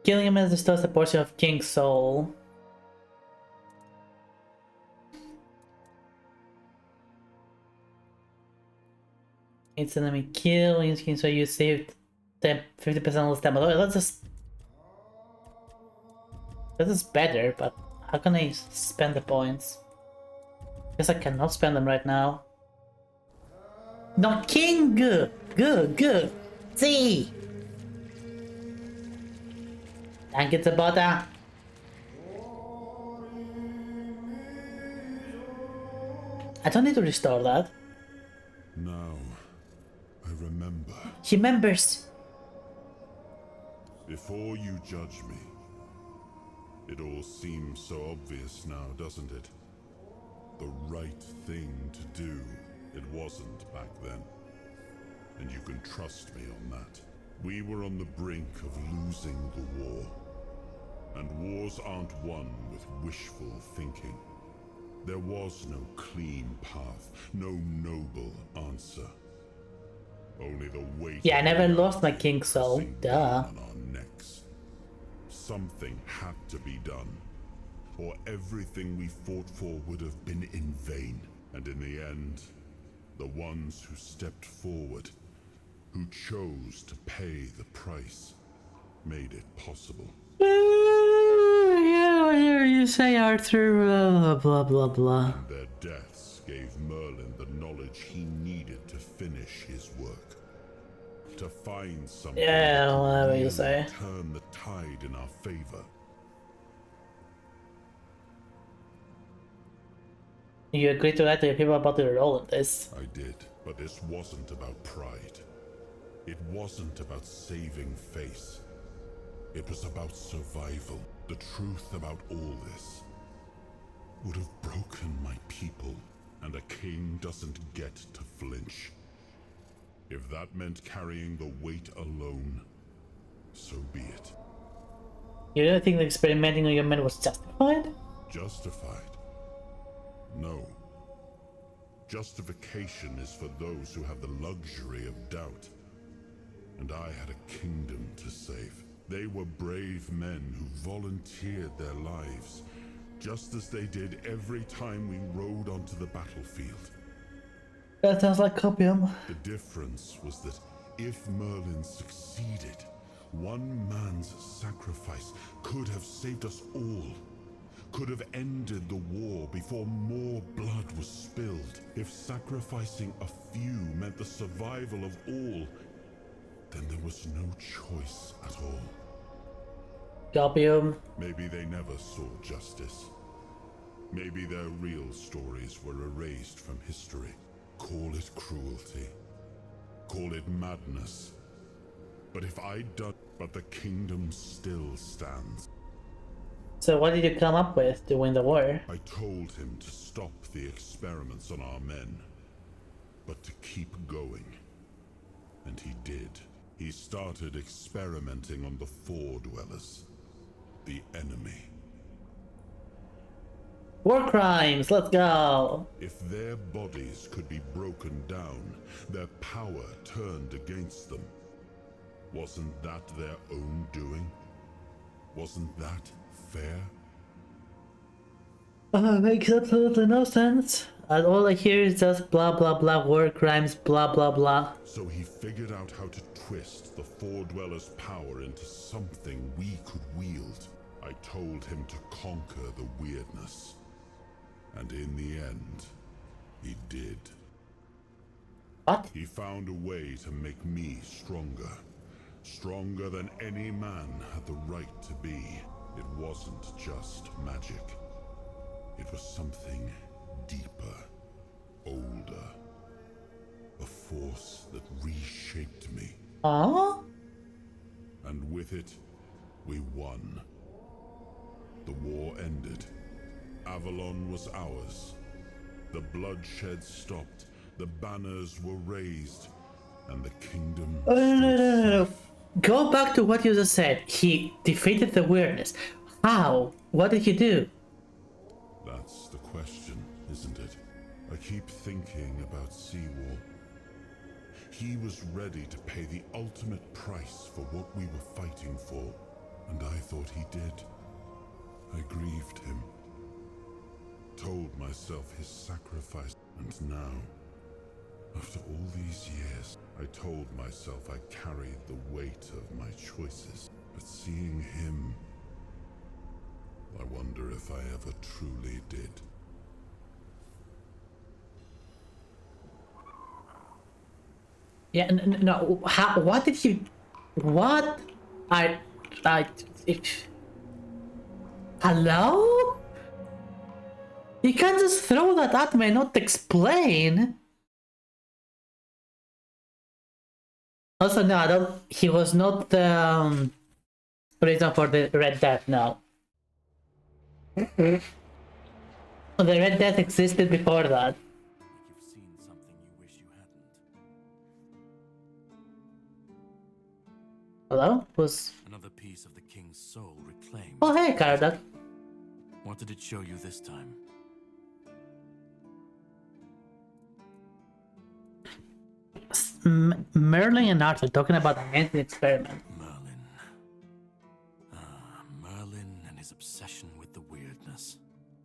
Killing him restores a portion of King's soul. It's an enemy kill, so you saved 50% less damage. Oh, that is better, but how can I spend the points? Guess I cannot spend them right now. No, King! Good! See! Thank you, Tabata. I don't need to restore that. Now, I remember. He remembers. Before you judge me, it all seems so obvious now, doesn't it? The right thing to do. It wasn't back then. And you can trust me on that. We were on the brink of losing the war. And wars aren't won with wishful thinking. There was no clean path, no noble answer. Only the weight. Yeah, I never lost my King Soul. Duh. On our necks. Something had to be done, or everything we fought for would have been in vain. And in the end, the ones who stepped forward, who chose to pay the price, made it possible. Yeah, you say, Arthur, blah blah blah. And their deaths gave Merlin the knowledge he needed to finish his work. To find something Yeah, that whatever could you really say. turn the tide in our favor. You agreed to let the people about the role in this. I did, but this wasn't about pride. It wasn't about saving face. It was about survival. The truth about all this would have broken my people, and a king doesn't get to flinch. If that meant carrying the weight alone, So be it. You don't think that experimenting on your men was justified? Justified? No. Justification is for those who have the luxury of doubt. And I had a kingdom to save. They were brave men who volunteered their lives, just as they did every time we rode onto the battlefield. That sounds like copium. The difference was that if Merlin succeeded, one man's sacrifice could have saved us all. Could have ended the war before more blood was spilled. If sacrificing a few meant the survival of all, then there was no choice at all. Copium. Maybe they never saw justice. Maybe their real stories were erased from history. Call it cruelty. Call it madness. But if I'd done... But the kingdom still stands. So what did you come up with to win the war? I told him to stop the experiments on our men, but to keep going. And he did. He started experimenting on the Four Dwellers, the enemy. War crimes, let's go! If their bodies could be broken down, their power turned against them, wasn't that their own doing? Wasn't that fair? Makes absolutely no sense. And all I hear is just blah blah blah, war crimes, blah blah blah. So he figured out how to twist the Four Dwellers' power into something we could wield. I told him to conquer the weirdness. And in the end, he did. What? He found a way to make me stronger. Stronger than any man had the right to be. It wasn't just magic. It was something deeper, older. A force that reshaped me. Huh? And with it, we won. The war ended. Avalon was ours. The bloodshed stopped. The banners were raised. And the kingdom No. Go back to what you just said. He defeated the weirdness. How? What did he do? That's the question, isn't it? I keep thinking about Seawall. He was ready to pay the ultimate price for what we were fighting for, and I thought he did. I grieved him. Told myself his sacrifice, and now, after all these years, I told myself I carried the weight of my choices. But seeing him, I wonder if I ever truly did. Yeah, no, how, what did you... What? Hello? You can't just throw that at me and not explain. Also, no, I don't... He was not the reason for the Red Death, no. The Red Death existed before that. You've seen something you wish you hadn't. Hello? Was... Another piece of the king's soul reclaimed. Oh, hey, Karadak. What did it show you this time? Merlin and Arthur talking about the Anthony experiment. Merlin and his obsession with the weirdness.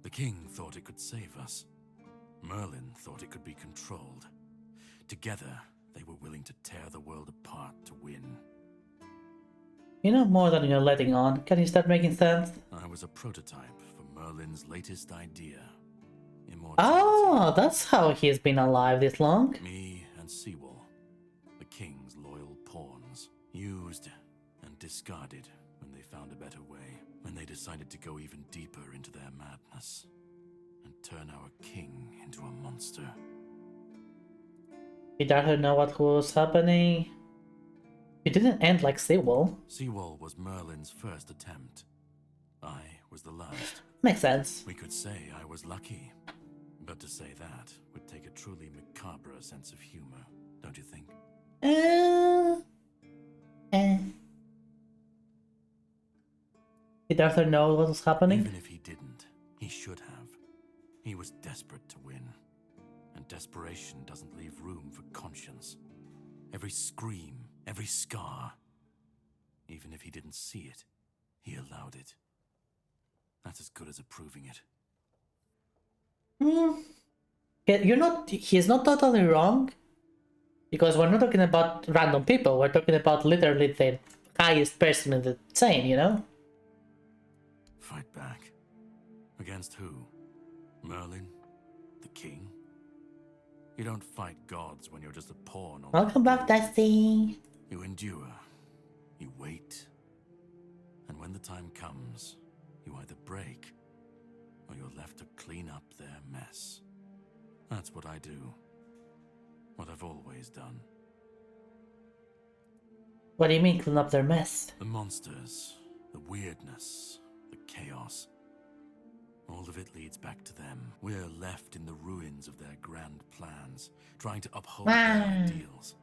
The king thought it could save us. Merlin thought it could be controlled. Together, they were willing to tear the world apart to win. You know more than you're letting on. Can you start making sense? I was a prototype for Merlin's latest idea. Oh, that's how he's been alive this long. Me and Seawall, the king's loyal pawns, used and discarded when they found a better way, when they decided to go even deeper into their madness and turn our king into a monster. Did Arthur know what was happening? It didn't end like Seawall. Seawall was Merlin's first attempt. I was the last. Makes sense. We could say I was lucky. But to say that would take a truly macabre sense of humor, don't you think? Did Arthur know what was happening? Even if he didn't, he should have. He was desperate to win. And desperation doesn't leave room for conscience. Every scream, every scar. Even if he didn't see it, he allowed it. That's as good as approving it. He's not totally wrong. Because we're not talking about random people, we're talking about literally the highest person in the chain, you know? Fight back. Against who? Merlin? The king? You don't fight gods when you're just a pawn on Welcome back, Dusty. You endure. You wait. And when the time comes, you either break, or you're left to clean up their mess. That's what I do. What I've always done. What do you mean, clean up their mess? The monsters, the weirdness, the chaos. All of it leads back to them. We're left in the ruins of their grand plans, trying to uphold their ideals,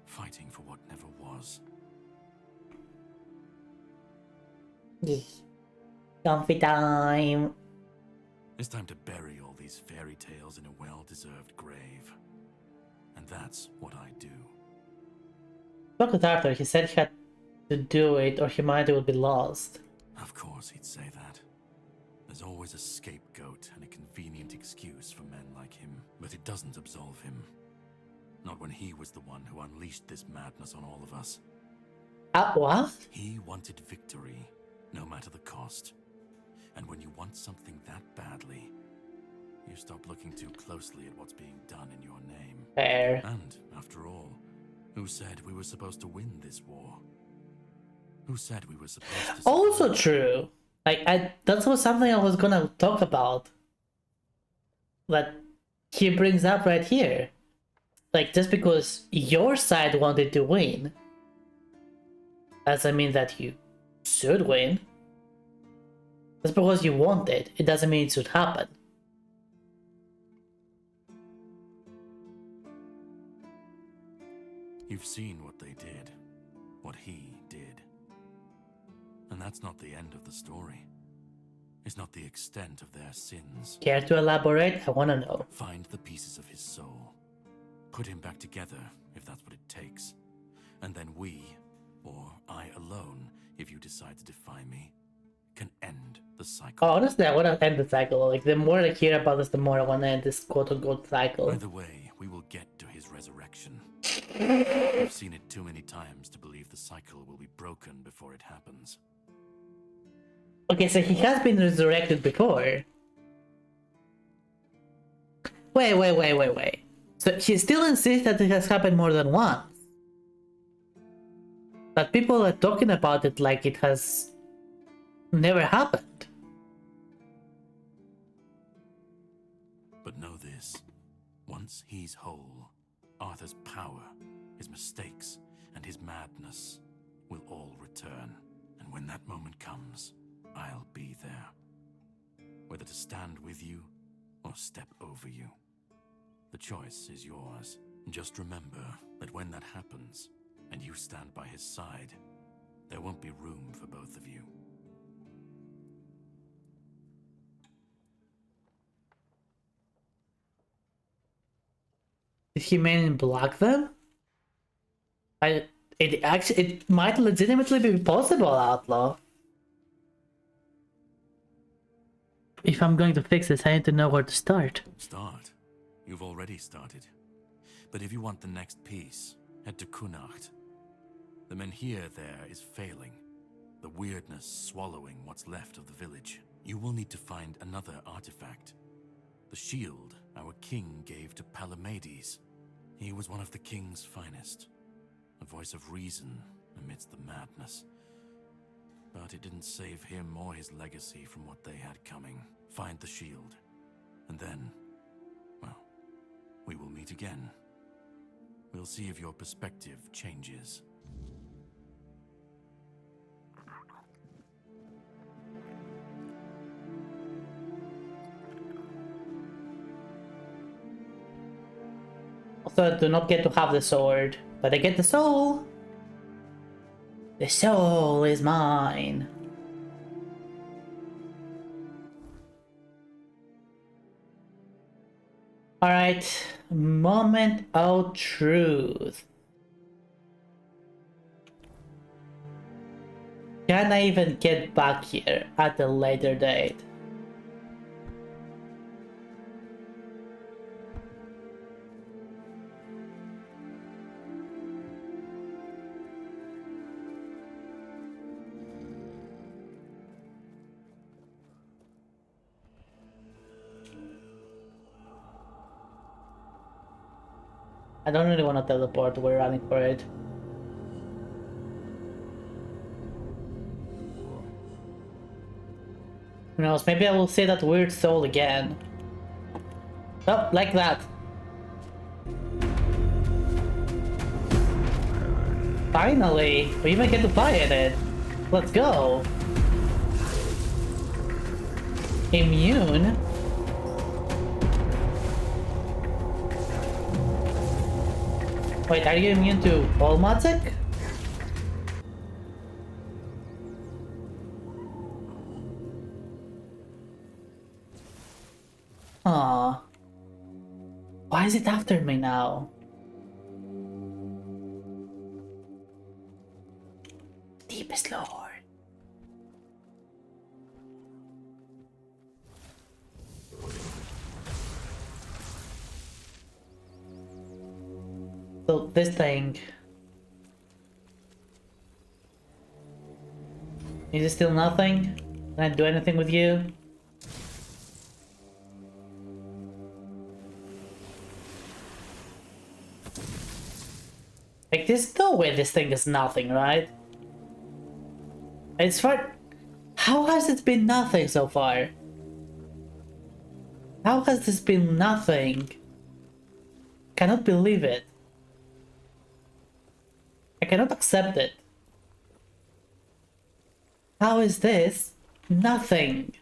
fighting for what never was. Comfy time. It's time to bury all these fairy tales in a well-deserved grave. And that's what I do. Look at Arthur, he said he had to do it or humanity would be lost. Of course he'd say that. There's always a scapegoat and a convenient excuse for men like him. But it doesn't absolve him. Not when he was the one who unleashed this madness on all of us. What? He wanted victory, no matter the cost. And when you want something that badly, you stop looking too closely at what's being done in your name. Fair. And, after all, who said we were supposed to win this war? Who said we were supposed to... Also true. That was something I was gonna talk about. That he brings up right here. Like, just because your side wanted to win, doesn't mean that you should win. Just because you want it, it doesn't mean it should happen. You've seen what they did, what he did. And that's not the end of the story. It's not the extent of their sins. Care to elaborate? I wanna know. Find the pieces of his soul. Put him back together, if that's what it takes. And then we, or I alone, if you decide to defy me, can end the cycle. Oh, honestly, I wanna end the cycle. Like, the more I hear about this, the more I wanna end this quote-unquote cycle. Either way, we will get to his resurrection. I've seen it too many times to believe the cycle will be broken before it happens. Okay, so he has been resurrected before. Wait. So he still insists that it has happened more than once. But people are talking about it like it has never happened. But know this. Once he's whole, Arthur's power, his mistakes, and his madness will all return. And when that moment comes, I'll be there. Whether to stand with you or step over you. The choice is yours. Just remember that when that happens, and you stand by his side, there won't be room for both of you. Did he Men in Black them? It might legitimately be possible, Outlaw. If I'm going to fix this, I need to know where to start. Start? You've already started. But if you want the next piece, head to Kunacht. The Menhir there is failing. The weirdness swallowing what's left of the village. You will need to find another artifact. The shield our king gave to Palamedes. He was one of the king's finest. A voice of reason amidst the madness. But it didn't save him or his legacy from what they had coming. Find the shield. And then, well, we will meet again. We'll see if your perspective changes. Also, I do not get to have the sword, but I get the soul. The soul is mine. Alright, moment of truth. Can I even get back here at a later date? I don't really want to teleport, we're running for it. Who knows, maybe I will see that weird soul again. Oh, like that. Finally, we even get to fly in it. Let's go. Immune? Wait, are you immune to all magic? Aww. Why is it after me now? Deepest Lord. So this thing... Is it still nothing? Can I do anything with you? Like, there's no way this thing is nothing, right? It's far... How has it been nothing so far? How has this been nothing? Cannot believe it. I cannot accept it. How is this nothing?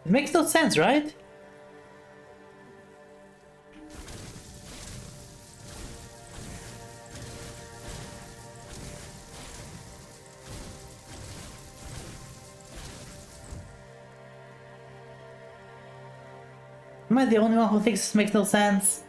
It makes no sense, right? Am I the only one who thinks this makes no sense?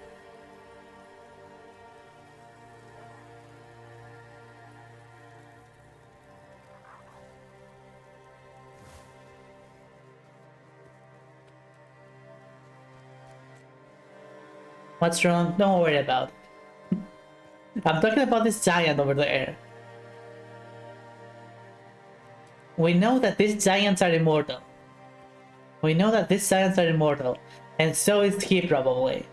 What's wrong? Don't worry about it. I'm talking about this giant over there. We know that these giants are immortal. We know that these giants are immortal. And so is he probably.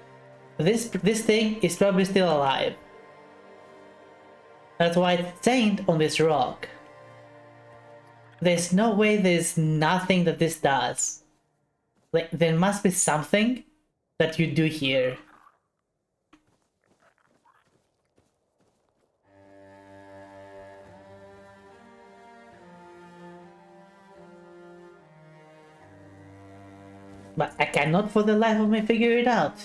This thing is probably still alive. That's why it's chained on this rock. There's no way there's nothing that this does. Like, there must be something that you do here. But I cannot for the life of me figure it out.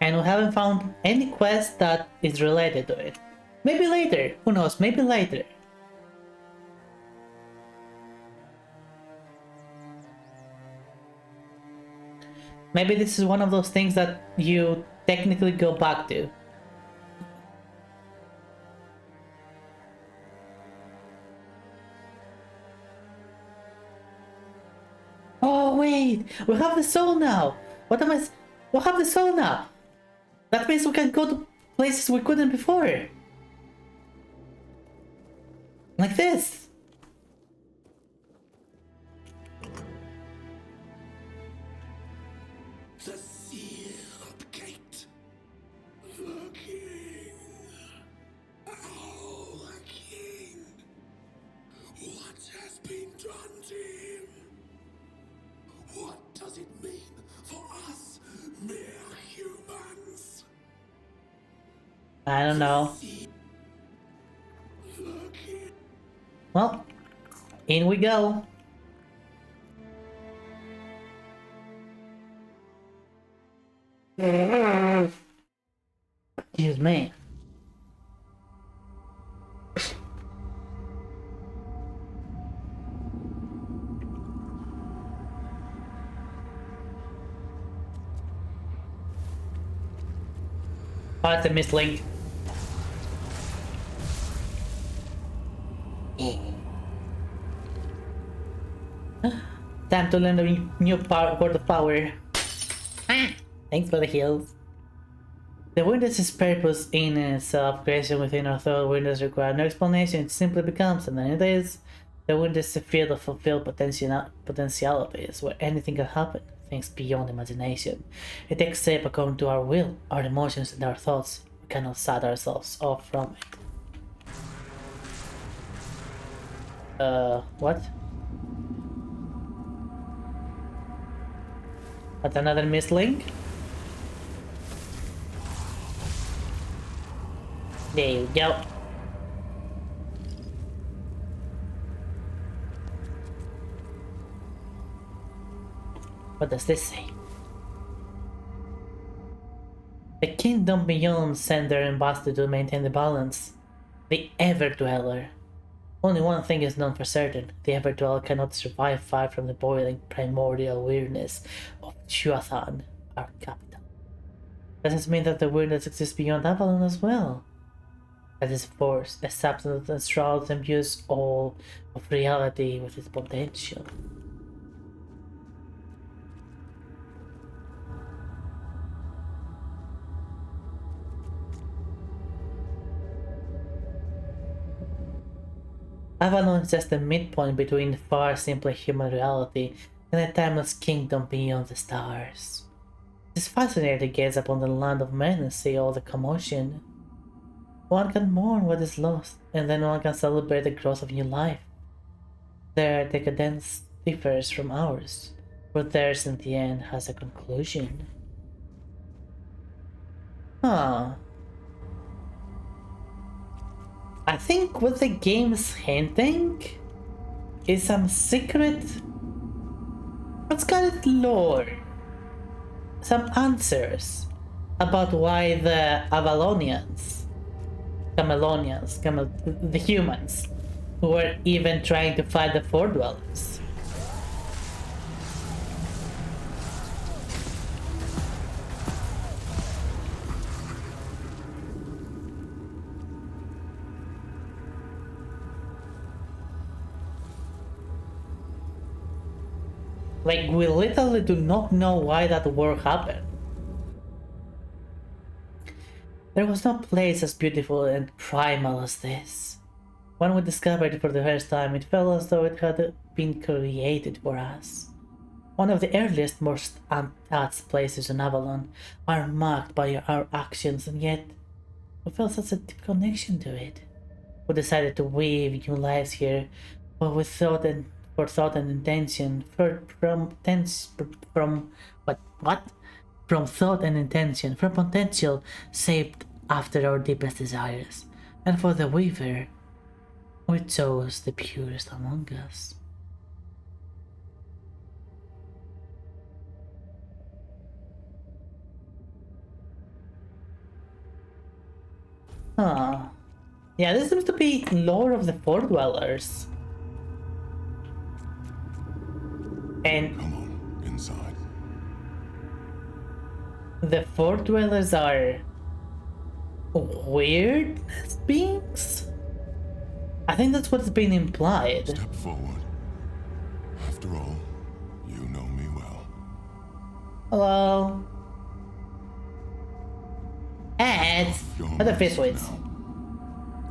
And we haven't found any quest that is related to it. Maybe later, who knows, maybe later. Maybe this is one of those things that you technically go back to. Oh wait, we have the soul now. What am I? We have the soul now. That means we can go to places we couldn't before. Like this. The sealed gate. The king. Oh, the king. What has been done to him? What does it mean for us, mere humans? I don't know. Well, in we go. Excuse me. Oh, it's a mislink. Time to learn a new word of power. Thanks for the heals. The Windows' purpose in itself, creation within our thought Windows require no explanation. It simply becomes, and then it is. The Windows is a field of fulfilled potentialities, where anything can happen, things beyond imagination. It takes shape according to our will, our emotions, and our thoughts. We cannot shut ourselves off from it. What? That's another mislink? There you go. What does this say? The kingdom beyond sent their ambassador to maintain the balance. The Ever-Dweller. Only one thing is known for certain. The Ever-Dweller cannot survive far from the boiling primordial weirdness of Chuathan, our capital. Does this mean that the weirdness exists beyond Avalon as well? That is force, a substance that shrouds and imbues all of reality with its potential. Avalon is just the midpoint between far simpler human reality and a timeless kingdom beyond the stars. It is fascinating to gaze upon the land of men and see all the commotion. One can mourn what is lost, and then one can celebrate the growth of new life. Their decadence differs from ours, but theirs in the end has a conclusion. Huh. I think what the game's hinting is some secret, let's call it lore, some answers about why the Avalonians, the humans, were even trying to fight the Fort Dwellers. Like, we literally do not know why that war happened. There was no place as beautiful and primal as this. When we discovered it for the first time, it felt as though it had been created for us. One of the earliest, most untouched places in Avalon, are marked by our actions, and yet we felt such a deep connection to it. We decided to weave new lives here, but with thought and intention, from thought and intention, from potential shaped after our deepest desires. And for the Weaver, we chose the purest among us. Huh. Yeah, this seems to be lore of the Fort Dwellers. And come on, inside. The Fort Dwellers are weird beings? I think that's what's been implied. Step forward. After all, you know me well. Hello. And other fistweights.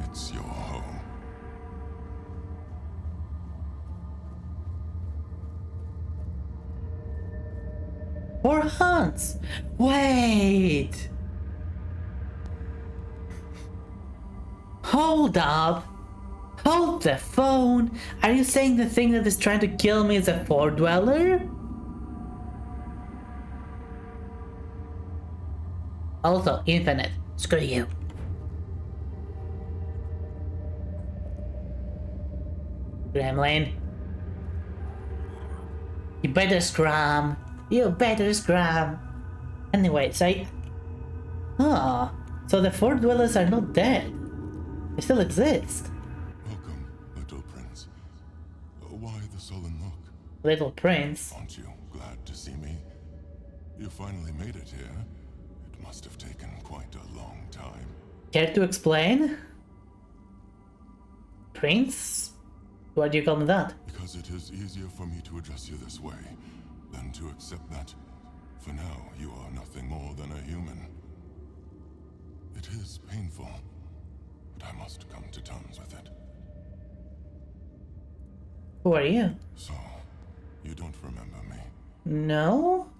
It's your home. Or hunts. Wait. Hold up. Hold the phone. Are you saying the thing that is trying to kill me is a Fort Dweller? Also, infinite. Screw you. Gremlin. You better scram. You better scram. Anyway, so so the Fort Dwellers are not dead. They still exist. Welcome, little prince. Why the sullen look? Little prince? Aren't you glad to see me? You finally made it here. It must have taken quite a long time. Care to explain? Prince? Why do you call me that? Because it is easier for me to address you this way than to accept that, for now, you are nothing more than a human. It is painful, but I must come to terms with it. Who are you? So, you don't remember me? No?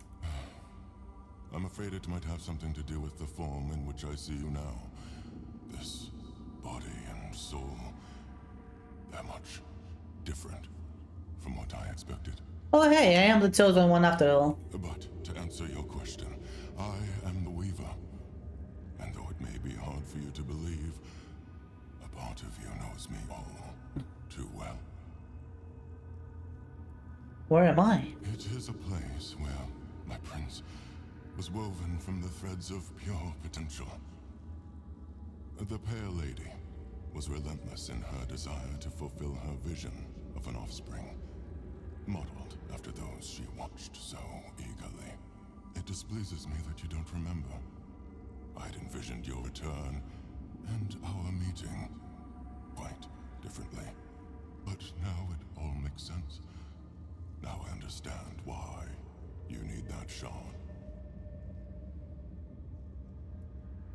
I'm afraid it might have something to do with the form in which I see you now. This body and soul, they're much different from what I expected. Oh hey, I am the chosen one after all. But to answer your question, I am the Weaver. And though it may be hard for you to believe, a part of you knows me all too well. Where am I? It is a place where my prince was woven from the threads of pure potential. The Pale Lady was relentless in her desire to fulfill her vision of an offspring, modeled after those she watched so eagerly. It displeases me that you don't remember. I'd envisioned your return and our meeting quite differently. But now it all makes sense. Now I understand why you need that shard.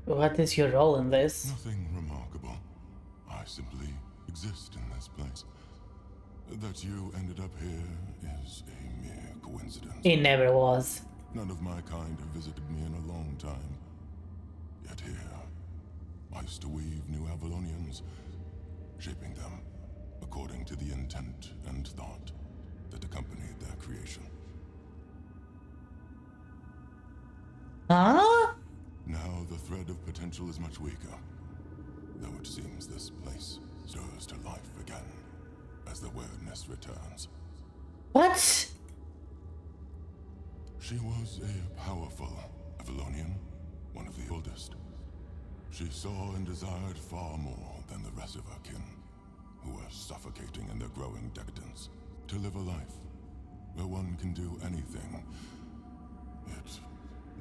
What is your role in this? Nothing remarkable. I simply exist in this place. That you ended up here is a mere coincidence. It never was. None of my kind have visited me in a long time. Yet here, I used to weave new Avalonians, shaping them according to the intent and thought that accompanied their creation. Huh? Now the thread of potential is much weaker, though it seems this place stirs to life again as the weirdness returns. What? She was a powerful Avalonian, one of the oldest. She saw and desired far more than the rest of her kin, who were suffocating in their growing decadence. To live a life where one can do anything, it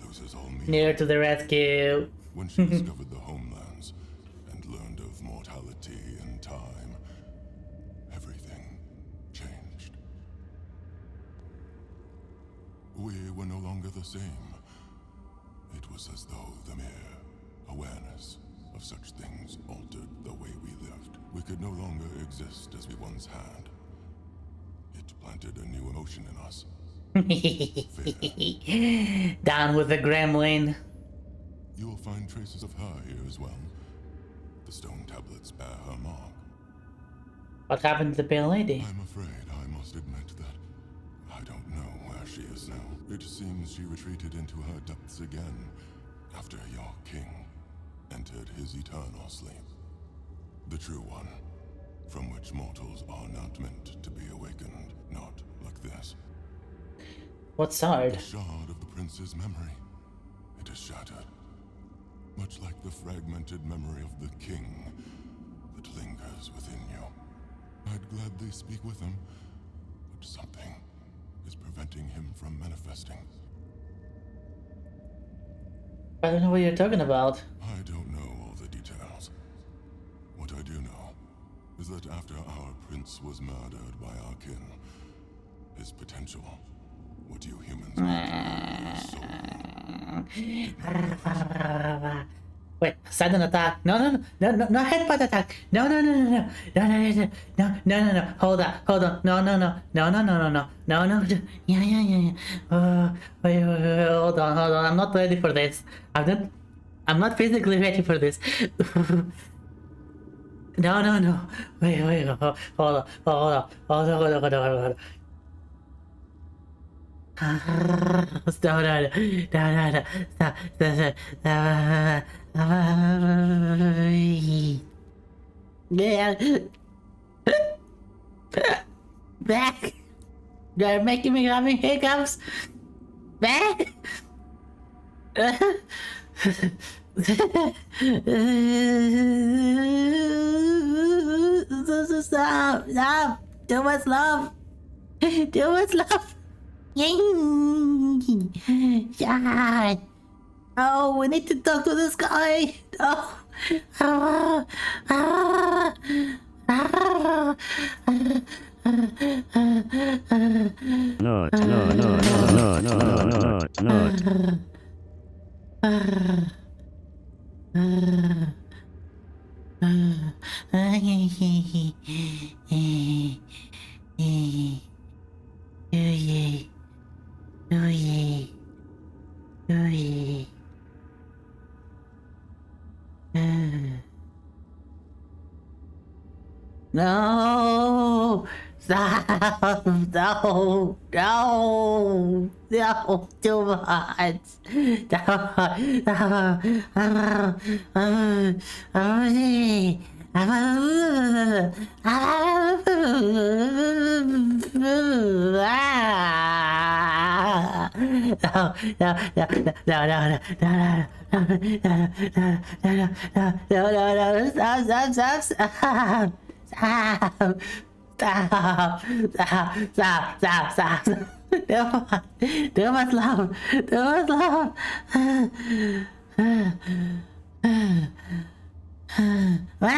loses all meaning. Near to the rescue. When she discovered the homelands and learned of mortality and time, everything changed. We were no longer the same. It was as though the mere awareness of such things altered the way we lived. We could no longer exist as we once had. It planted a new emotion in us. Down with the gremlin. You will find traces of her here as well. The stone tablets bear her mark. What happened to the Pale Lady? I'm afraid I must admit that I don't know where she is now. It seems she retreated into her depths again after your king entered his eternal sleep. The true one, from which mortals are not meant to be awakened, not like this. What shard? The shard of the prince's memory. It is shattered, much like the fragmented memory of the king that lingers within you. I'd gladly speak with him, but something is preventing him from manifesting. I don't know what you're talking about. I don't know all the details. What I do know is that after our prince was murdered by our kin, his potential, what you humans Wait, sudden attack. No, headbutt attack. No, hold on. No. Yeah. Wait, hold on. I'm not ready for this. I'm not physically ready for this. No. Wait, hold on. Stop. Back. They're making me having hiccups. Back. Stop. Too much love. God. Oh, we need to talk to this guy. Oh. Ah, ah, ah, Not, no, no, no, no, no, no, not. No! Stop! No! No! No! Too much! No! Stop! Stop! Stop! Stop! Du was laut! Du was laut! No!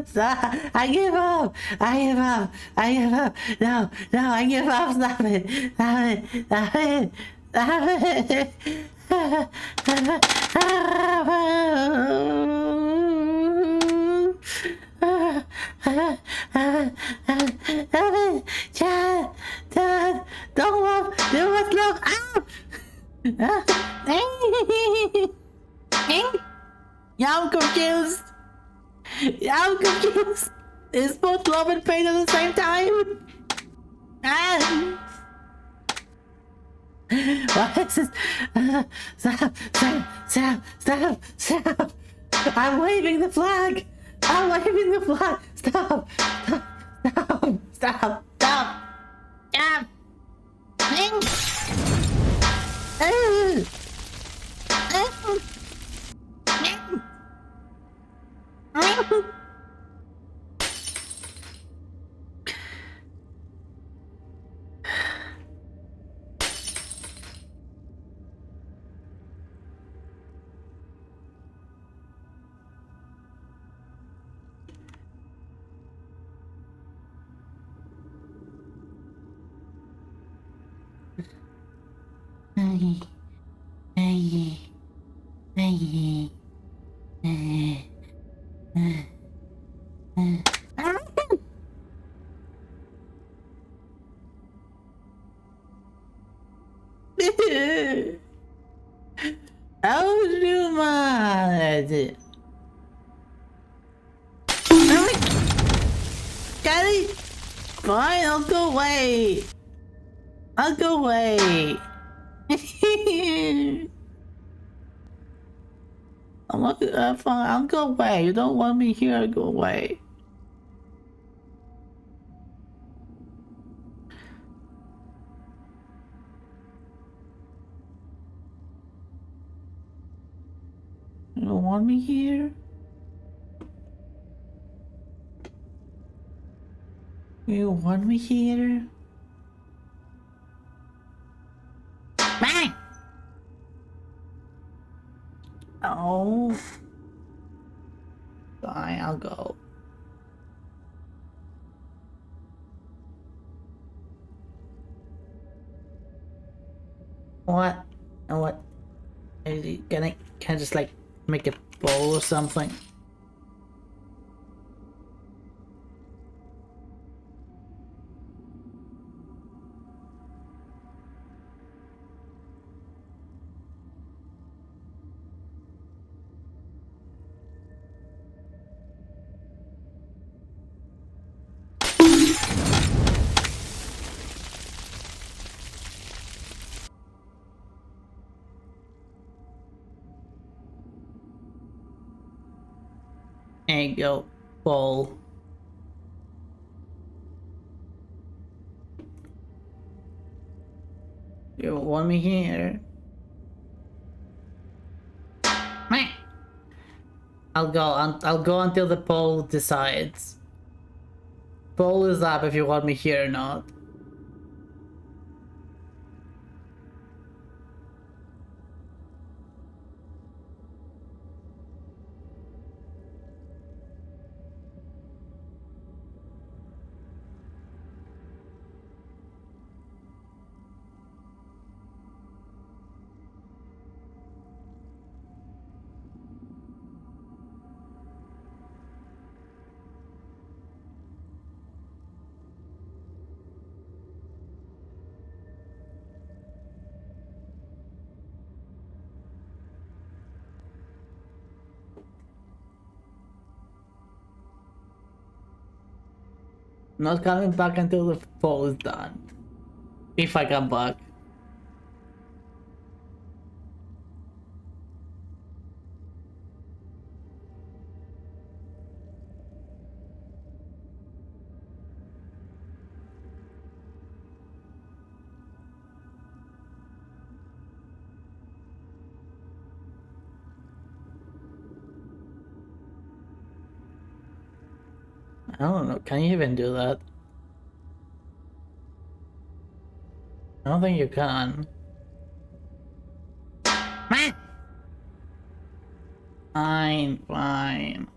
Stop! I give up! I give up! I give up! No! No! I give up! Stop it! Stop it! Stop it! Stop it! Dad, don't move! Do what's love! Yeah, I'm confused! Yeah, I'm confused! Is both love and pain at the same time? What is this? Stop! I'm waving the flag! I'm waving the flag! Stop! Stop! How do man? Daddy, fine, I'll go away. I'll go away. I'm not, fine, I'll go away. You don't want me here, I'll go away. You don't want me here? You want me here? Bang! Oh. Fine, I'll go. What? What? Can I just like make a bowl or something? There you go, bowl. You want me here? I'll go until the poll decides. Poll is up if you want me here or not. Not coming back until the fall is done. If I come back. I don't know, can you even do that? I don't think you can. Fine, fine.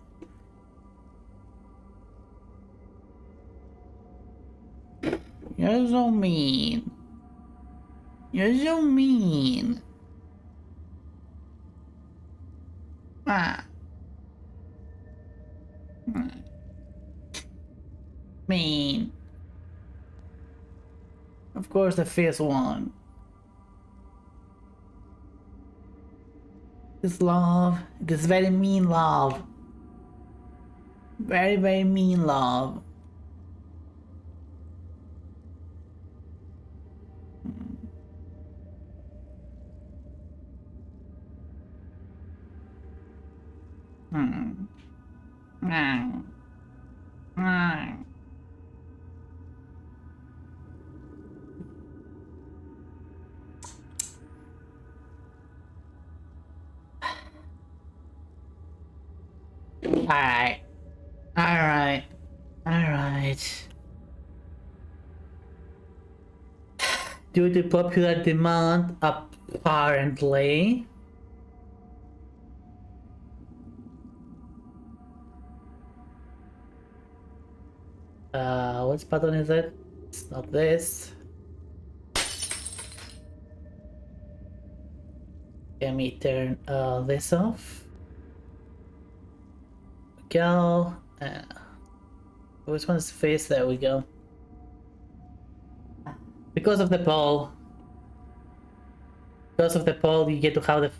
You're so mean. You're so mean. Ah. Mean. Of course the fifth one. This love. This very mean love. Very, very mean love. Hmm. Hmm. Hmm. Alright. Alright. Alright. Due to popular demand, apparently. Which button is it? It's not this. Let me turn this off. Go. Which one's face? There we go. Because of the poll. Because of the poll, you get to have the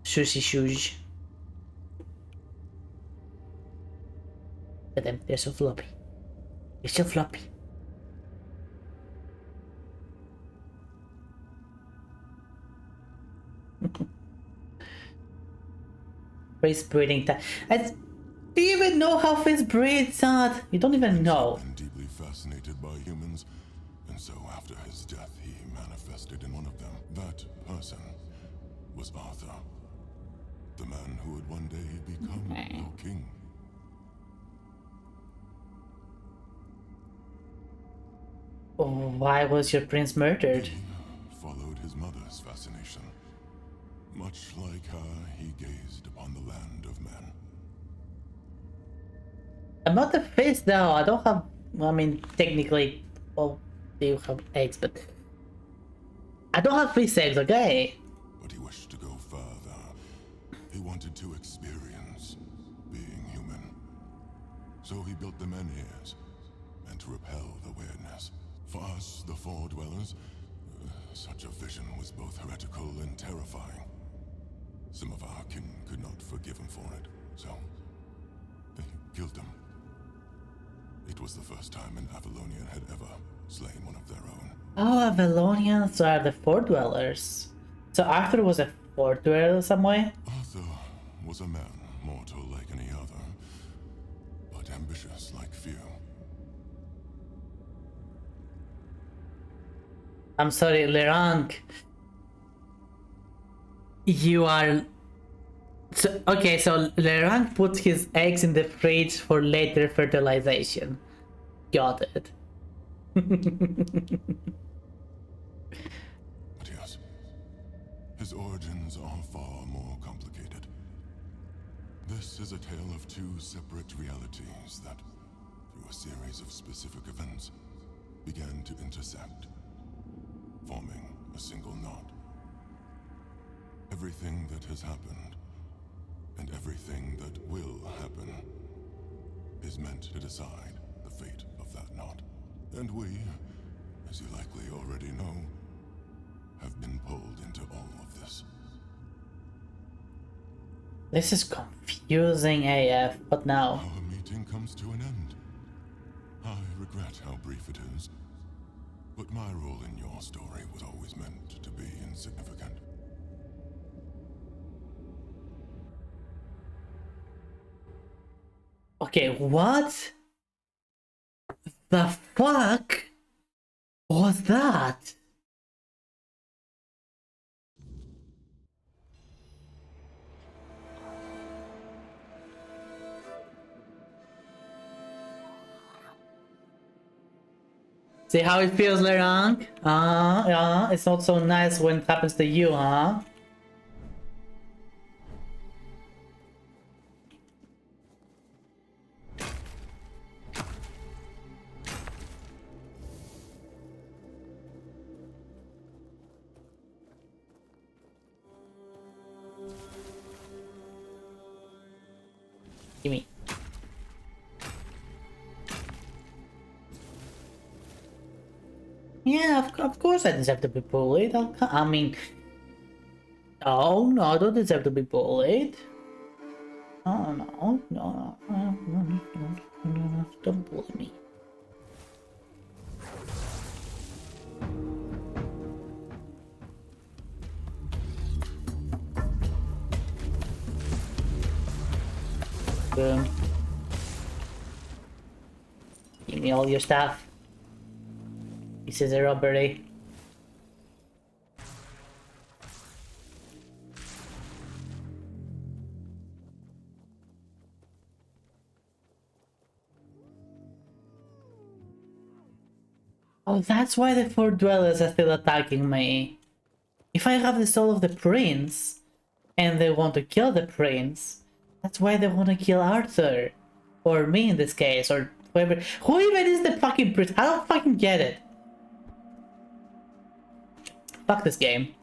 sushi shoes. Look at them, they're so floppy. They're so floppy. Face breathing time. Do you even know how face breathes, Sad? You don't even know. Been deeply fascinated by humans, and so after his death, he manifested in one of them. That person was Arthur, the man who would one day become your king. Why was your prince murdered? He followed his mother's fascination. Much like her, he gazed upon the land of men. I'm not a face though. I don't have. I mean, technically, well, they have eggs, but I don't have face eggs. Okay. But he wished to go further. He wanted to experience being human. So he built the menhirs, and to repel the weirdness. For us, the Four Dwellers, such a vision was both heretical and terrifying. Some of our kin could not forgive him for it, so they killed him. It was the first time an Avalonian had ever slain one of their own. Oh, Avalonians are the Four Dwellers. So Arthur was a Four Dweller some way? Arthur was a man, mortal like any other, but ambitious like few. I'm sorry, Lerang. You are... So, okay, so Lerang puts his eggs in the fridge for later fertilization. Got it. But yes, his origins are far more complicated. This is a tale of two separate realities that, through a series of specific events, began to intersect, forming a single knot. Everything that has happened, and everything that will happen, is meant to decide the fate of that knot. And we, as you likely already know, have been pulled into all of this. This is confusing AF, but now... Our meeting comes to an end. I regret how brief it is, but my role in your story was always meant to be insignificant. Okay, what the fuck was that? See how it feels, Lerang? Yeah, it's not so nice when it happens to you, huh? Gimme. Yeah, of course I deserve to be bullied. I mean, no, I don't deserve to be bullied. No, don't bully me. Boom. Give me all your stuff. This is a robbery. Oh, that's why the four dwellers are still attacking me. If I have the soul of the prince, and they want to kill the prince, that's why they want to kill Arthur. Or me in this case, or whoever. Who even is the fucking prince? I don't fucking get it. Fuck this game.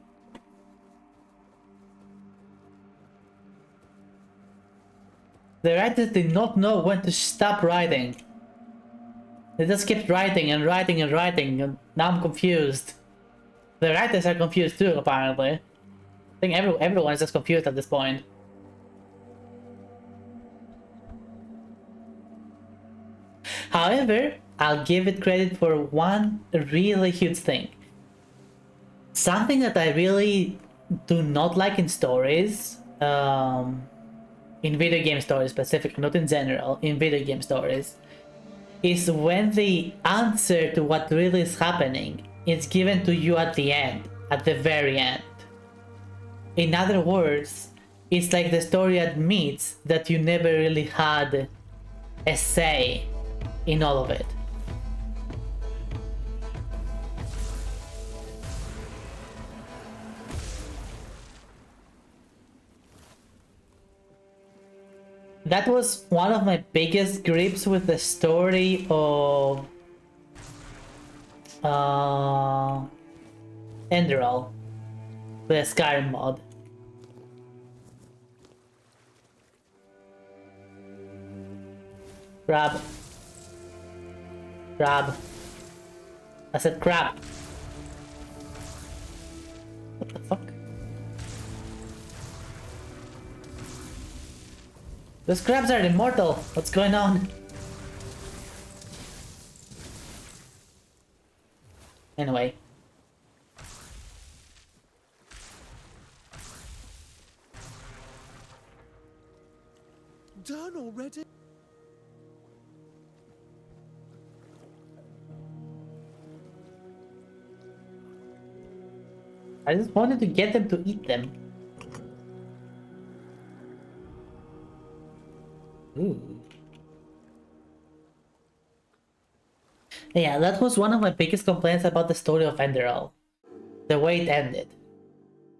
The writers did not know when to stop writing. They just kept writing and writing and writing, and now I'm confused. The writers are confused too, apparently. I think everyone is just confused at this point. However, I'll give it credit for one really huge thing. Something that I really do not like in stories, in video game stories specifically, not in general, in video game stories, is when the answer to what really is happening is given to you at the end, at the very end. In other words, it's like the story admits that you never really had a say in all of it. That was one of my biggest gripes with the story of Enderal, the Skyrim mod. Crab. Crab. I said crab. What the fuck? Those crabs are immortal. What's going on? Anyway. Done already? I just wanted to get them to eat them. Ooh. Yeah, that was one of my biggest complaints about the story of Enderal. The way it ended.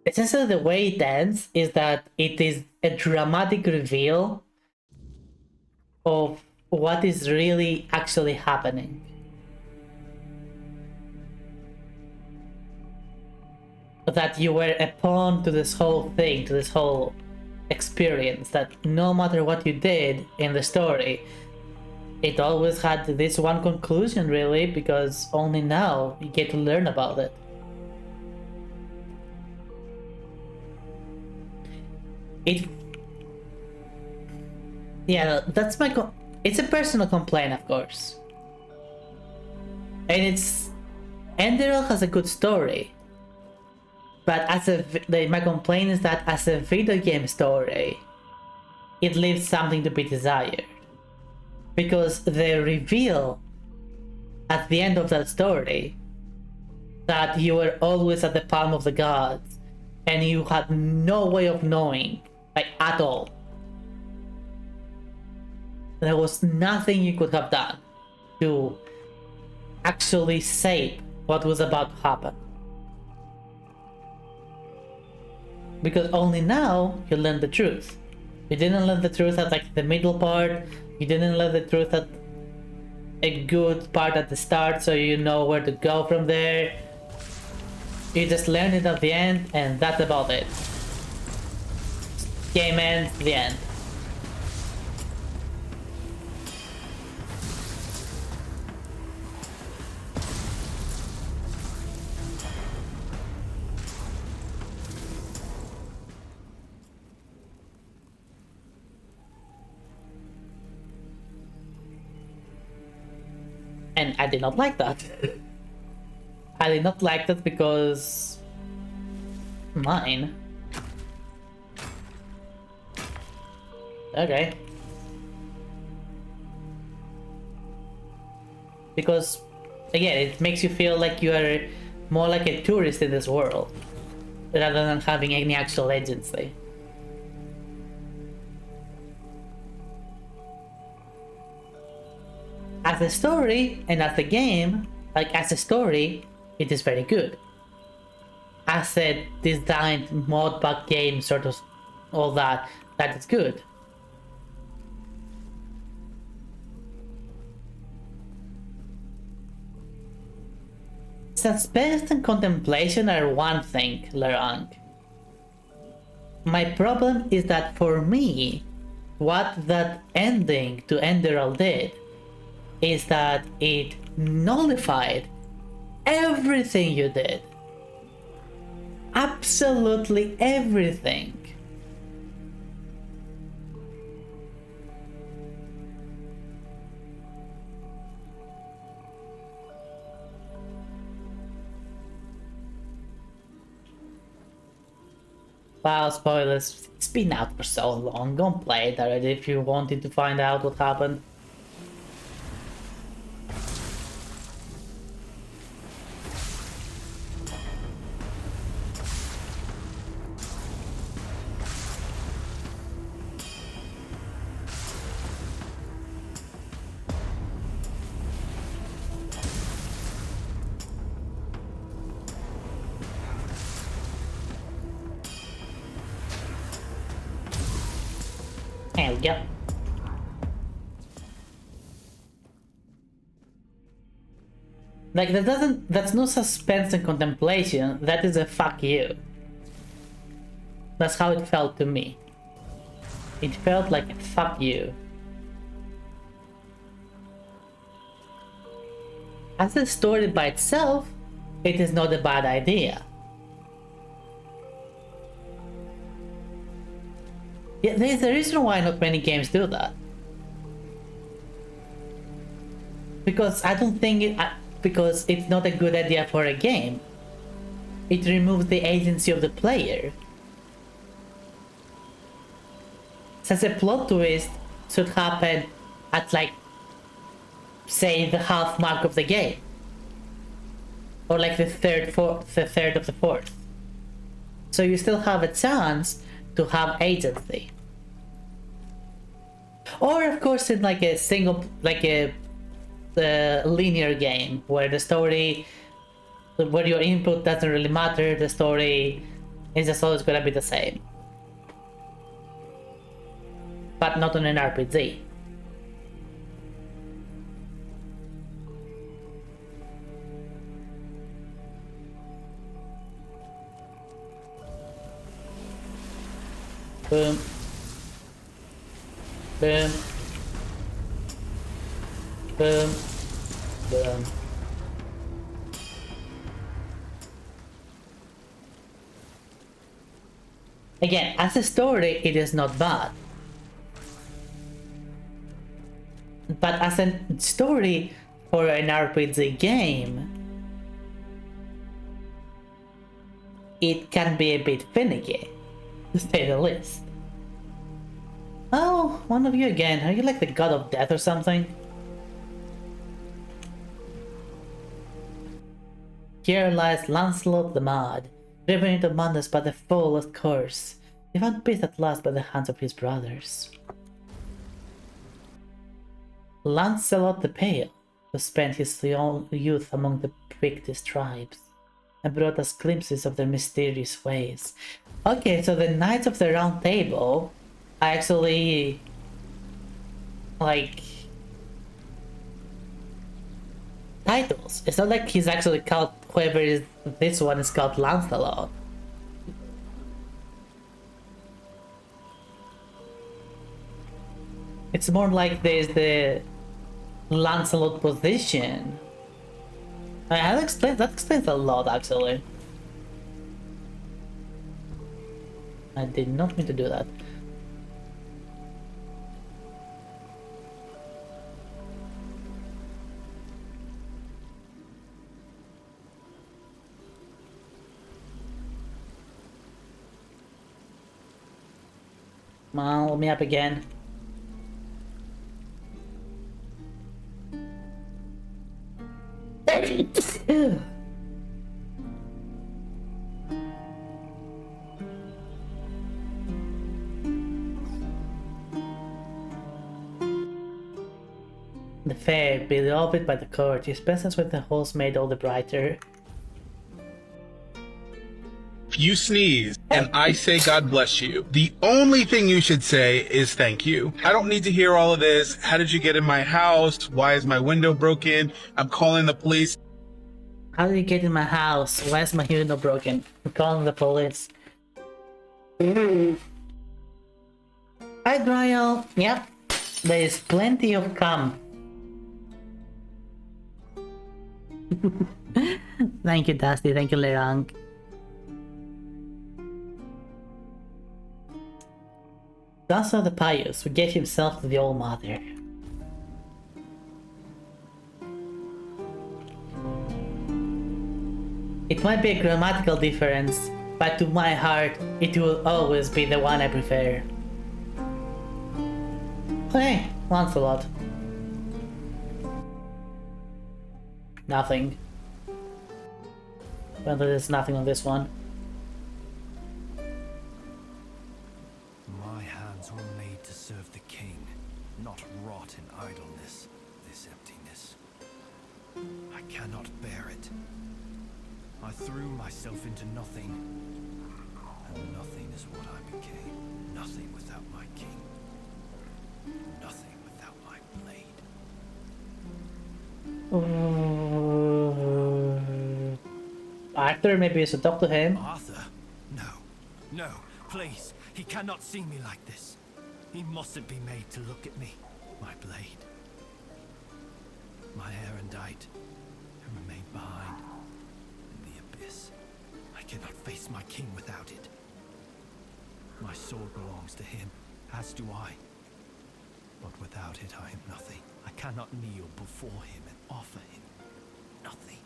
Essentially, the way it ends is that it is a dramatic reveal of what is really actually happening. That you were a pawn to this whole thing, to this whole experience, that no matter what you did in the story, it always had this one conclusion, really, because only now you get to learn about it. Yeah, that's my it's a personal complaint, of course. And Enderal has a good story. But my complaint is that as a video game story, it leaves something to be desired. Because the reveal at the end of that story that you were always at the palm of the gods and you had no way of knowing, like at all. There was nothing you could have done to actually shape what was about to happen. Because only now you learn the truth. You didn't learn the truth at like the middle part, you didn't learn the truth at a good part at the start so you know where to go from there. You just learn it at the end and that's about it. Game ends, the end. And I did not like that. I did not like that because mine. Okay. Because again, it makes you feel like you are more like a tourist in this world rather than having any actual agency. As a story and as a game, like as a story, it is very good. As a designed modpack game, sort of all that is good. Suspense and contemplation are one thing, Lerang. My problem is that for me, what that ending to Enderal did is that it nullified everything you did. Absolutely everything. Wow, spoilers. It's been out for so long. Don't play it already if you wanted to find out what happened. There we go. Like that's no suspense and contemplation, that is a fuck you. That's how it felt to me. It felt like a fuck you. As a story by itself, it is not a bad idea. Yeah, there's a reason why not many games do that. Because I don't think it... because it's not a good idea for a game. It removes the agency of the player. Since a plot twist should happen at like, say, the half mark of the game. Or like the third of the fourth. So you still have a chance to have agency. Or of course in like a single, like a linear game where the story, where your input doesn't really matter, the story is just always gonna be the same. But not on an RPG. Boom. Boom. Boom. Boom. Again, as a story, it is not bad. But as a story, for an RPG game, it can be a bit finicky, to say the least. Oh, one of you again. Are you like the god of death or something? Here lies Lancelot the Mad, driven into madness by the foulest curse. He found peace at last by the hands of his brothers. Lancelot the Pale, who spent his youth among the Pictish tribes, and brought us glimpses of their mysterious ways. Okay, so the Knights of the Round Table are actually like titles. It's not like he's actually called, whoever is this one is called Lancelot. It's more like there's the Lancelot position. That explains a lot, actually. I did not mean to do that. Come on, let me up again. The fair, beloved by the court, his presence with the halls made all the brighter. If you sneeze and I say God bless you, the only thing you should say is thank you. I don't need to hear all of this. How did you get in my house? Why is my window broken? I'm calling the police. How did you get in my house? Why is my window broken? I'm calling the police. Hi, Dryal. Yep. There is plenty of cum. Thank you, Dusty. Thank you, Lerang. Thus the pious who gave himself to the All-Mother. It might be a grammatical difference, but to my heart, it will always be the one I prefer. Hey, Lancelot. Nothing. Well, there's nothing on this one. My hands were made to serve the king, not rot in idleness, this emptiness. I cannot bear it. I threw myself into nothing, and nothing is what I became. Nothing without my king. Nothing without my blade. Arthur, maybe you should talk to him. Arthur? No. No, please. He cannot see me like this. He mustn't be made to look at me. My blade. My erendite. Who remained behind. In the abyss. I cannot face my king without it. My sword belongs to him, as do I. But without it, I am nothing. I cannot kneel before him and offer him nothing.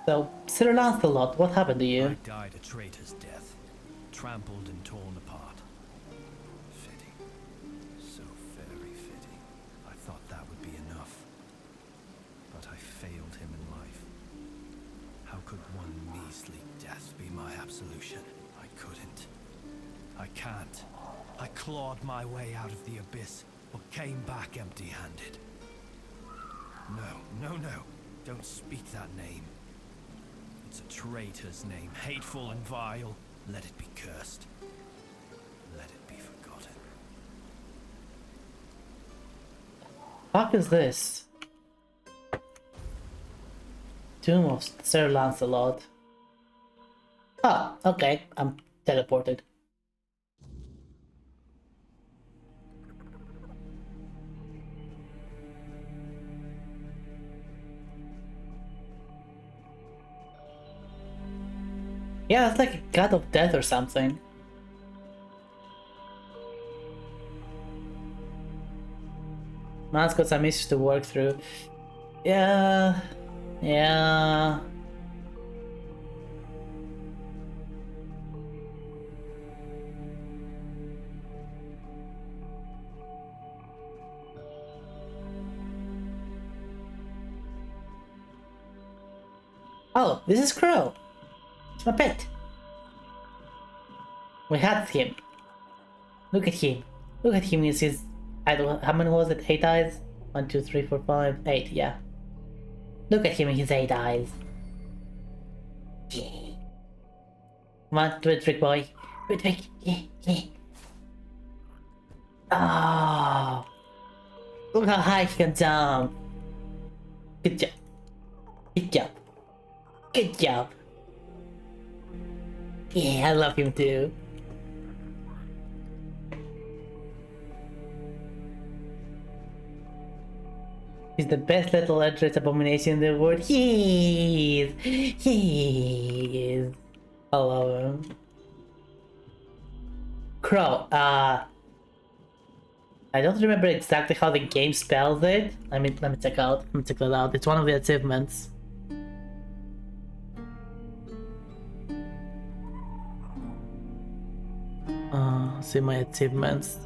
So, Sir Lancelot, what happened to you? I died a traitor's death, trampled and torn apart. Fitting. So very fitting. I thought that would be enough. But I failed him in life. How could one measly death be my absolution? I couldn't. I can't. I clawed my way out of the abyss, but came back empty-handed. No. Don't speak that name. It's a traitor's name, hateful and vile. Let it be cursed. Let it be forgotten. Fuck is this? Tomb of Sir Lancelot. Oh, okay. I'm teleported. Yeah, it's like a god of death or something. Man's got some issues to work through. Yeah. Yeah. Oh, this is Crow. It's my pet. We had him. Look at him. Look at him. He's his. I don't. How many was it? 8 eyes. 1, 2, 3, 4, 5, 8. Yeah. Look at him and his 8 eyes. Yeah. Come on, do a trick, boy. Do a trick. Yeah, yeah. Oh. Look how high he can jump. Good job. Good job. Good job. Yeah, I love him too. He's the best little address abomination in the world. He is. I love him. Crow, I don't remember exactly how the game spells it. Let me check out. Let me check that out. It's one of the achievements. See my achievements.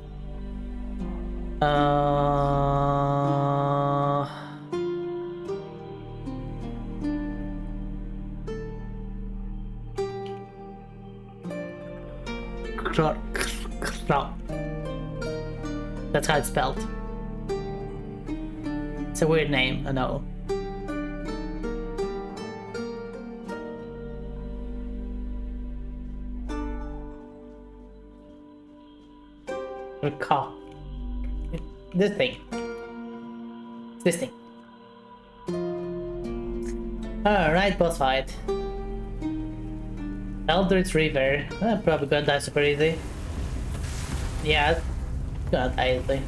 That's how it's spelled. It's a weird name, I know. Recall. This thing. This thing. Alright, boss fight. Eldritch River. Probably gonna die super easy. Yeah, gonna die easily.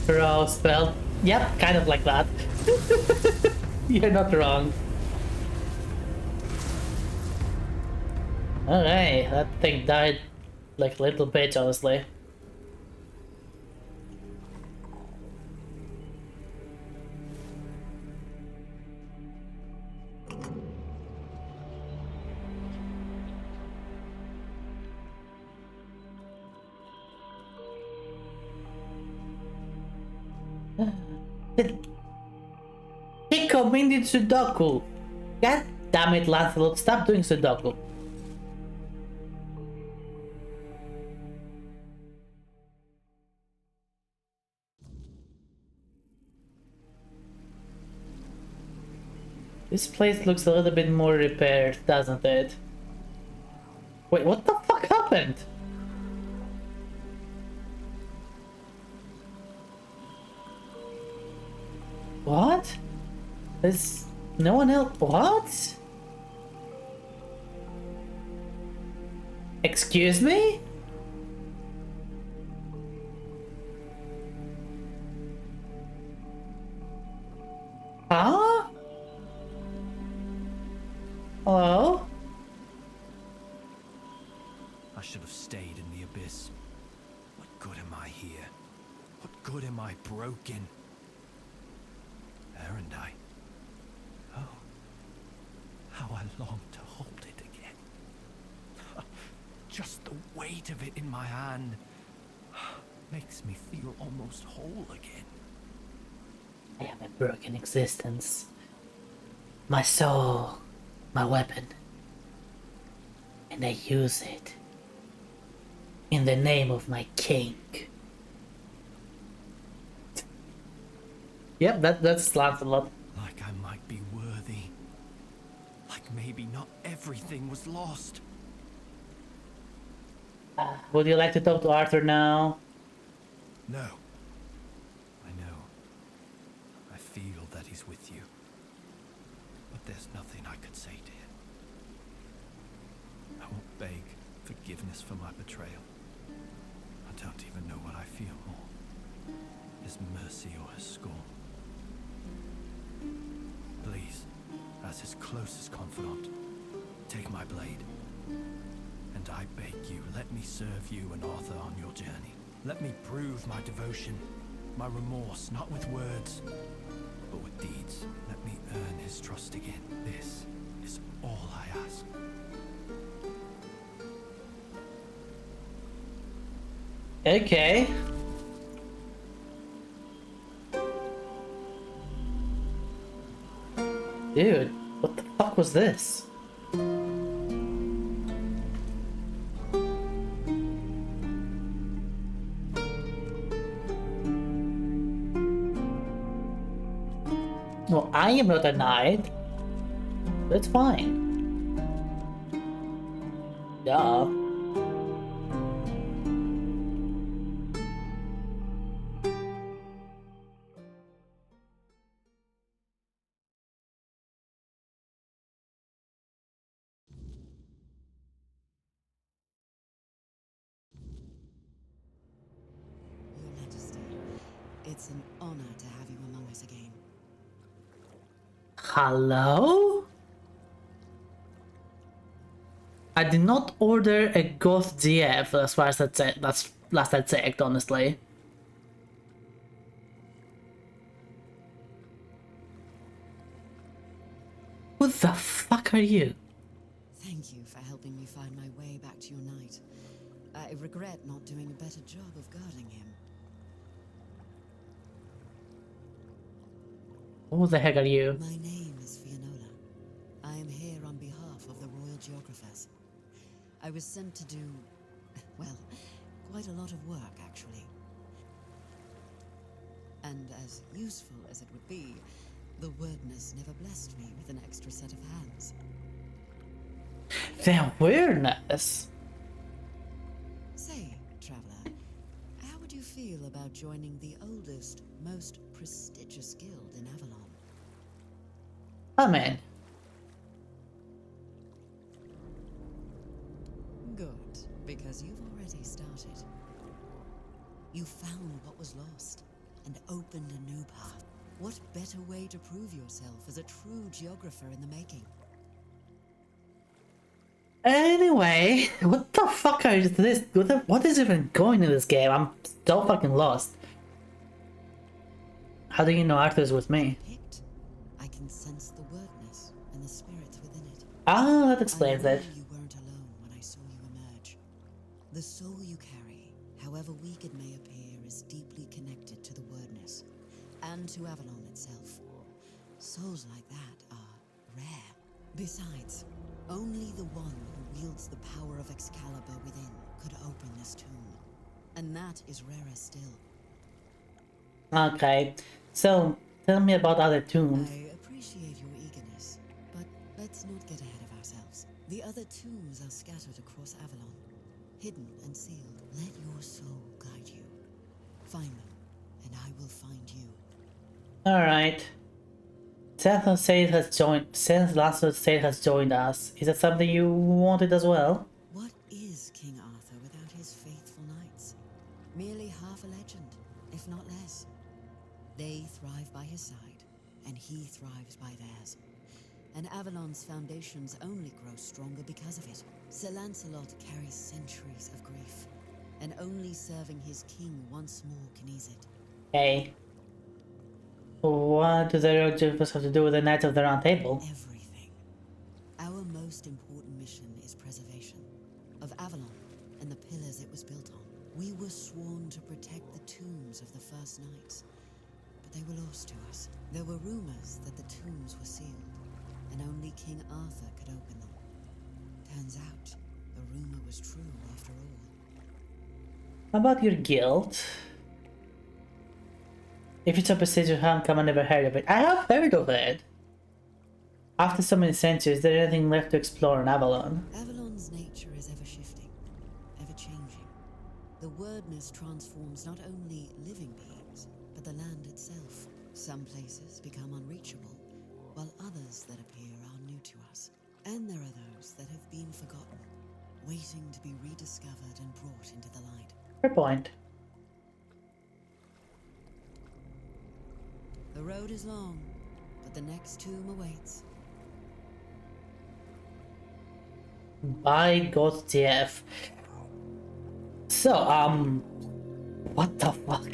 Throw spell. Yep, kind of like that. You're not wrong. Alright, that thing died like a little bitch, honestly. He committed Sudoku. God damn it, Lancelot, stop doing Sudoku. This place looks a little bit more repaired, doesn't it? Wait, what the fuck happened? What? There's no one else. What? Excuse me? Huh? Hello? I should have stayed in the abyss. What good am I here? What good am I broken? Aren't I? Oh, how I long to hold it again. Just the weight of it in my hand makes me feel almost whole again. I have a broken existence. My soul, my weapon. And I use it in the name of my king. Yep, that slaps a lot. Like I might be worthy. Like maybe not everything was lost. Would you like to talk to Arthur now? No. I know. I feel that he's with you. But there's nothing I could say to him. I won't beg forgiveness for my betrayal. I don't even know what I feel more. His mercy or his scorn. Please, as his closest confidant, take my blade. And I beg you, let me serve you and Arthur on your journey. Let me prove my devotion, my remorse, not with words, but with deeds. Let me earn his trust again. This is all I ask. Okay. Dude, what the fuck was this? Well, I am not a knight. That's fine. Duh. Your Majesty, it's an honor to have you among us again. Hello? I did not order a Goth DF as far as that's last I checked, honestly. Who the fuck are you? Thank you for helping me find my way back to your knight. I regret not doing a better job of guarding him. Who the heck are you? My name is Fianola. I am here on behalf of the Royal Geographers. I was sent to do, well, quite a lot of work, actually. And as useful as it would be, the wordness never blessed me with an extra set of hands. The awareness? Say, traveler, how would you feel about joining the oldest, most prestigious guild in Avalon? Amen. Good, because you've already started. You found what was lost and opened a new path. What better way to prove yourself as a true geographer in the making? Anyway, what the fuck is this? What is even going in this game? I'm so fucking lost. How do you know Arthur's with me? I can sense the wordness and the spirits within it. Ah, that explains I it. knew you weren't alone when I saw you emerge. The soul you carry, however weak it may appear, is deeply connected to the wordness and to Avalon itself. Souls like that are rare. Besides, only the one who wields the power of Excalibur within could open this tomb. And that is rarer still. Okay, so tell me about other tombs. I appreciate your eagerness, but let's not get ahead of ourselves. The other tombs are scattered across Avalon, hidden and sealed. Let your soul guide you. Find them, and I will find you. Alright. Seth State has joined. Since Lancelot State has joined us, is that something you wanted as well? What is King Arthur without his faithful knights? Merely half a legend, if not less. They thrive by his side, and he thrives by theirs. And Avalon's foundations only grow stronger because of it. Sir Lancelot carries centuries of grief, and only serving his king once more can ease it. Hey. What do the Royal Geographers have to do with the Knights of the Round Table? Everything. Our most important mission is preservation of Avalon and the pillars it was built on. We were sworn to protect the tombs of the first knights, but they were lost to us. There were rumors that the tombs were sealed, and only King Arthur could open them. Turns out, the rumor was true after all. How about your guild? If it's a prestigious how come I never heard of it? I have heard of it! After so many centuries, is there anything left to explore in Avalon? Avalon's nature is ever-shifting, ever-changing. The wordness transforms not only living beings, but the land itself. Some places become unreachable, while others that appear are new to us. And there are those that have been forgotten, waiting to be rediscovered and brought into the light. Fair point. The road is long, but the next tomb awaits. By God's TF. So, what the fuck?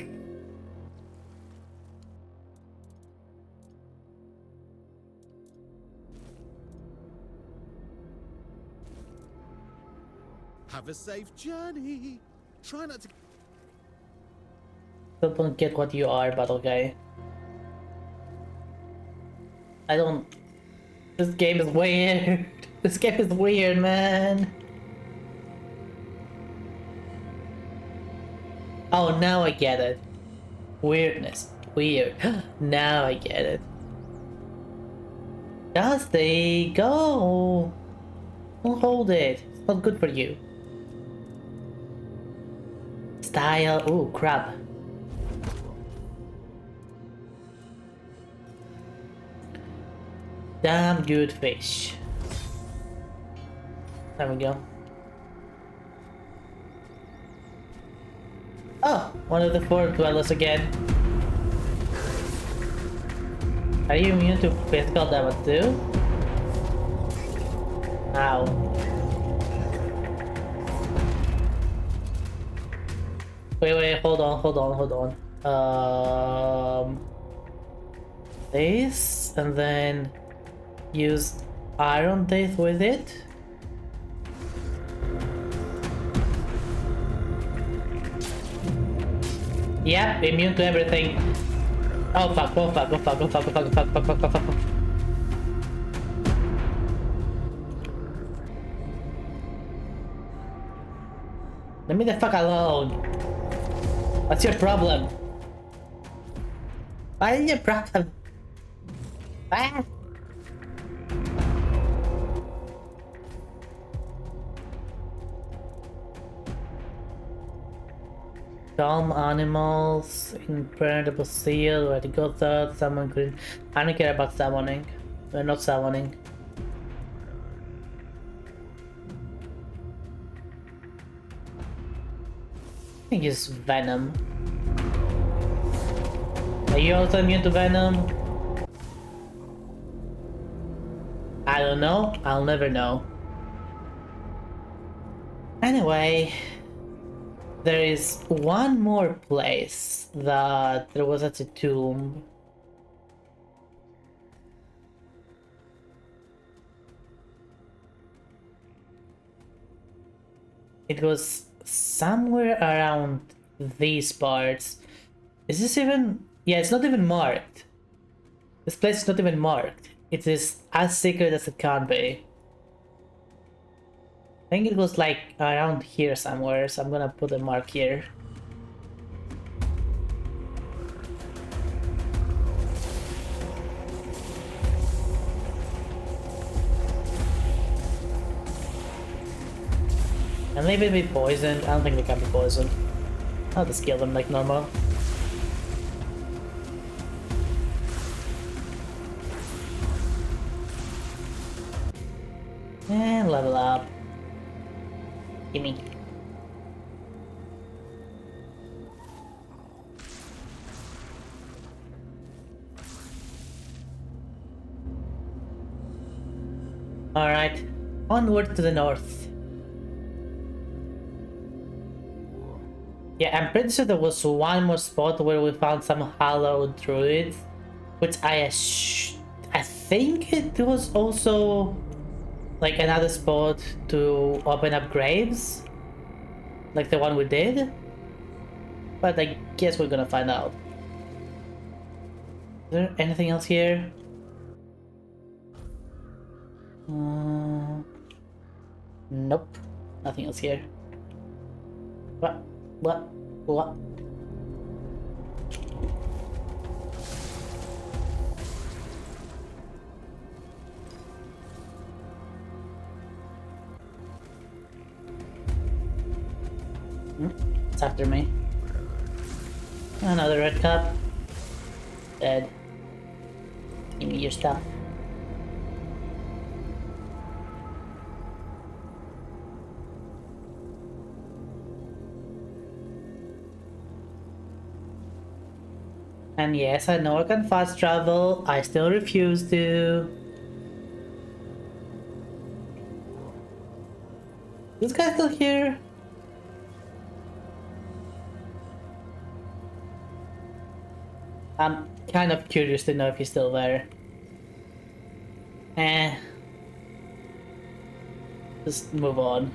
Have a safe journey. Try not to. Still don't get what you are, but okay. I don't. This game is weird. This game is weird, man. Oh, now I get it. Weirdness. Weird. Now I get it. Just they go. Don't hold it. It's not good for you. Style. Ooh, crab. Damn good fish. There we go. Oh, one of the four dwellers again. Are you immune to physical damage too? Ow. Wait, hold on. This, and then use Iron Death with it. Yep, immune to everything. Oh fuck. Leave me the fuck alone. What's your problem? What is your problem? Ah. Calm animals, impenetrable seal, where to go third, someone could. I don't care about summoning. We're not summoning. I think it's venom. Are you also immune to venom? I don't know. I'll never know. Anyway, there is one more place that there was at a tomb. It was somewhere around these parts. Is this even... Yeah, it's not even marked. This place is not even marked. It is as secret as it can be. I think it was like around here somewhere, so I'm gonna put a mark here. And maybe be poisoned. I don't think they can be poisoned. I'll just kill them like normal. And level up. Gimme. Alright, onward to the north. Yeah, I'm pretty sure there was one more spot where we found some hallowed druids, which I think it was also like another spot to open up graves, like the one we did. But I guess we're gonna find out. Is there anything else here? Nope, nothing else here. What? It's after me. Another red cup. Dead. Give me your stuff. And yes, I know I can fast travel. I still refuse to. This guy still here? I'm kind of curious to know if he's still there. Just move on.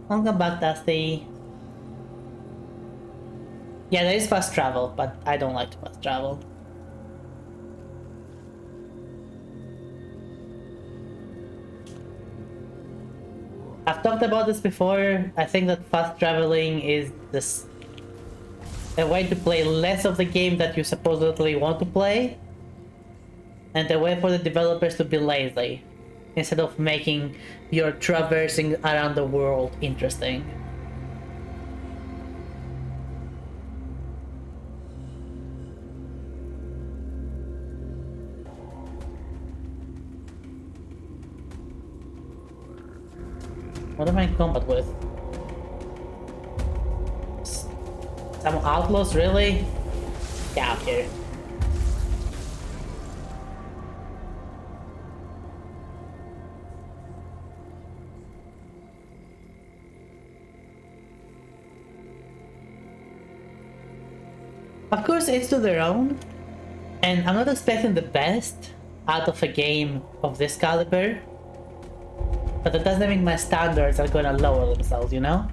Welcome back, Dusty. Yeah, there is fast travel, but I don't like fast travel. I've talked about this before. I think that fast traveling is this a way to play less of the game that you supposedly want to play, and a way for the developers to be lazy instead of making your traversing around the world interesting. What am I in combat with? Some outlaws, really? Get out here. Of course, it's to their own, and I'm not expecting the best out of a game of this caliber, but that doesn't mean my standards are gonna lower themselves, you know?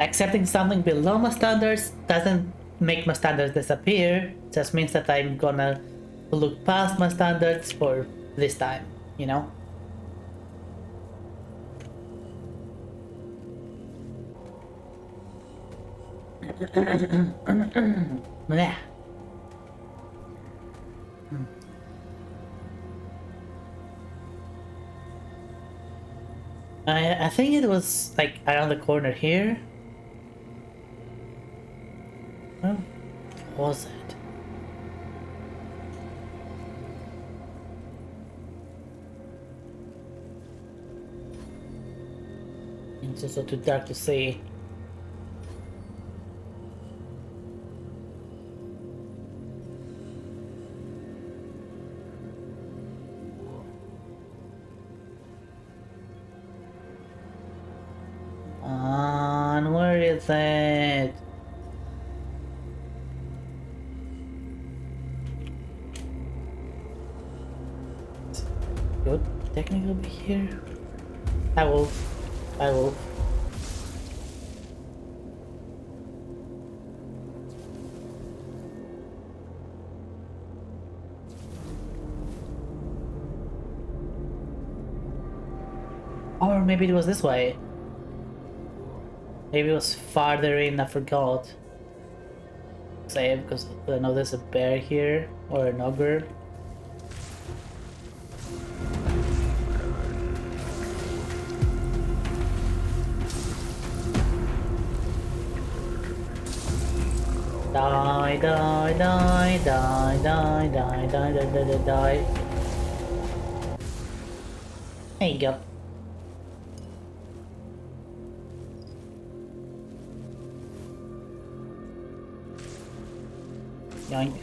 Accepting something below my standards doesn't make my standards disappear, just means that I'm gonna look past my standards for this time, you know? Yeah. I think it was like around the corner here. Where was it? It's also too dark to see. And where is it? Could technically be here. I will. Or maybe it was this way. Maybe it was farther in, I forgot. Save, because I know there's a bear here, or an ogre. Die, die, die, die, die, die, die, die, die, die, die. There you go. Yoink.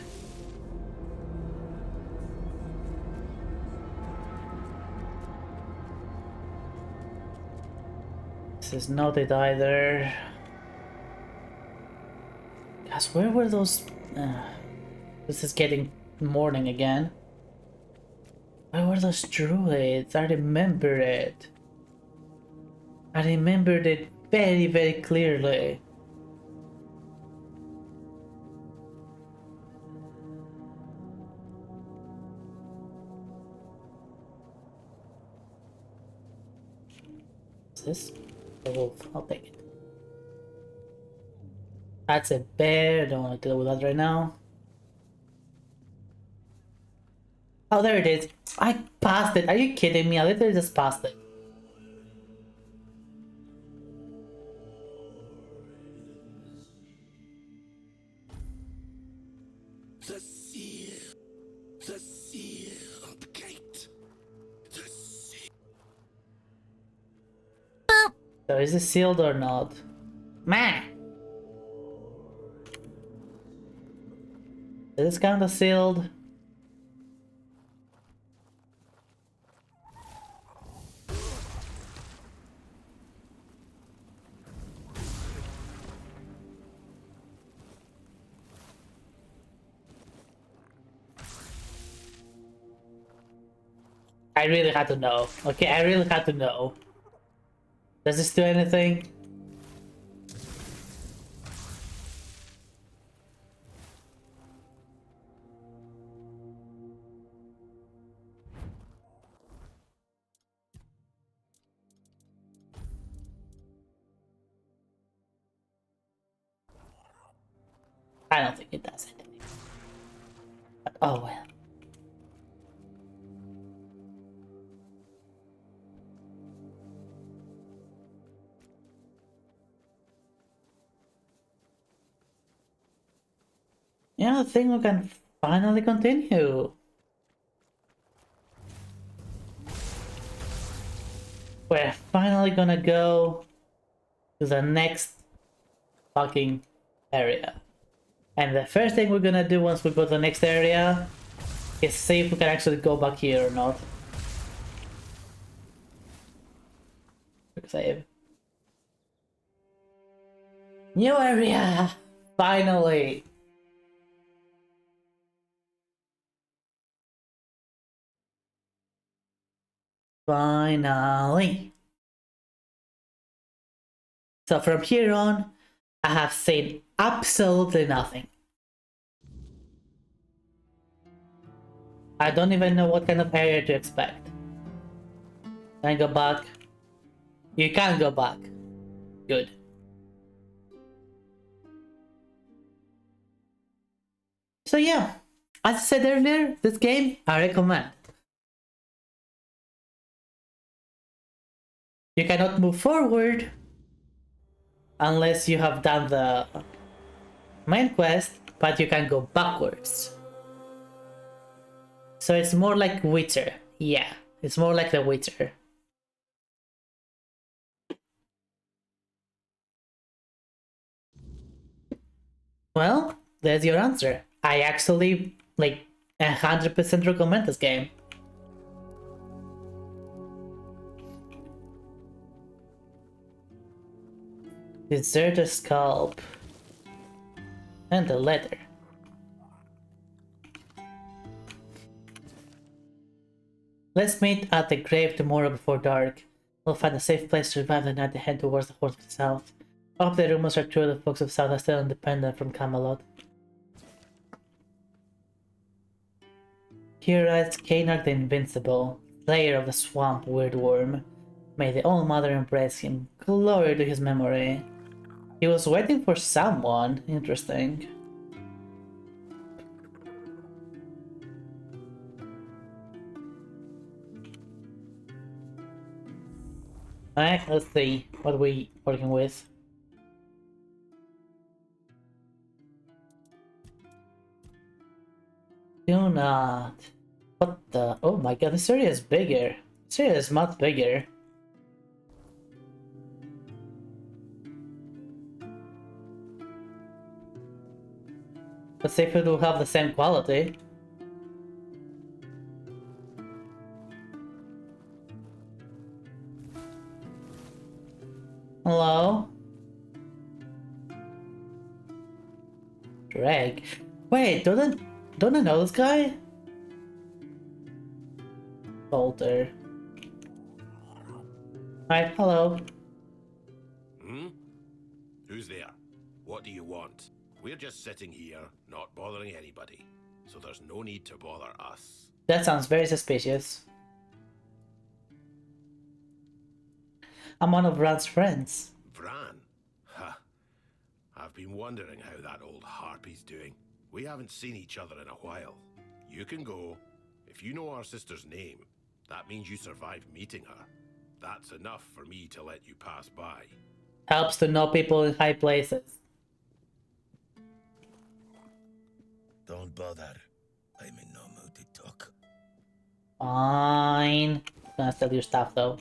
This is not it either. Guys, where were those? This is getting morning again. Where were those druids? I remember it. I remembered it very, very clearly. What's this? A wolf. I'll take it. That's a bear. Don't want to deal with that right now. Oh, there it is. I passed it. Are you kidding me? I literally just passed it. So is it sealed or not? Meh! Is this kind of sealed? I really had to know. Okay, I really had to know. Does this do anything? I don't think it does anything. But oh well. Yeah, I think we can finally continue. We're finally gonna go to the next fucking area. And the first thing we're gonna do once we go to the next area is see if we can actually go back here or not. Quick save. New area! Finally! Finally! So from here on, I have seen absolutely nothing. I don't even know what kind of area to expect. Can I go back? You can't go back. Good. So yeah, as I said earlier, this game I recommend. You cannot move forward unless you have done the main quest, but you can go backwards. So it's more like Witcher. Yeah, it's more like the Witcher. Well, there's your answer. I actually, like, 100% recommend this game. Insert a scalp. And a letter. Let's meet at the grave tomorrow before dark. We'll find a safe place to survive the night and head towards the Horns of the South. I hope the rumors are true, the folks of South are still independent from Camelot. Here rides Cainarch the Invincible, slayer of the swamp weirdworm. May the All Mother embrace him. Glory to his memory. He was waiting for someone. Interesting. Alright, let's see what we working with. Do not. What the? Oh my god, this area is bigger. This area is much bigger. Let's see if it will have the same quality. Hello? Drag. Wait, don't I know this guy? Bolter. Alright, hello. Hmm? Who's there? What do you want? We're just sitting here, not bothering anybody, so there's no need to bother us. That sounds very suspicious. I'm one of Bran's friends. Bran? Ha! I've been wondering how that old harpy's doing. We haven't seen each other in a while. You can go. If you know our sister's name, that means you survived meeting her. That's enough for me to let you pass by. Helps to know people in high places. Don't bother. I'm in no mood to talk. Fine. Gonna steal your stuff though.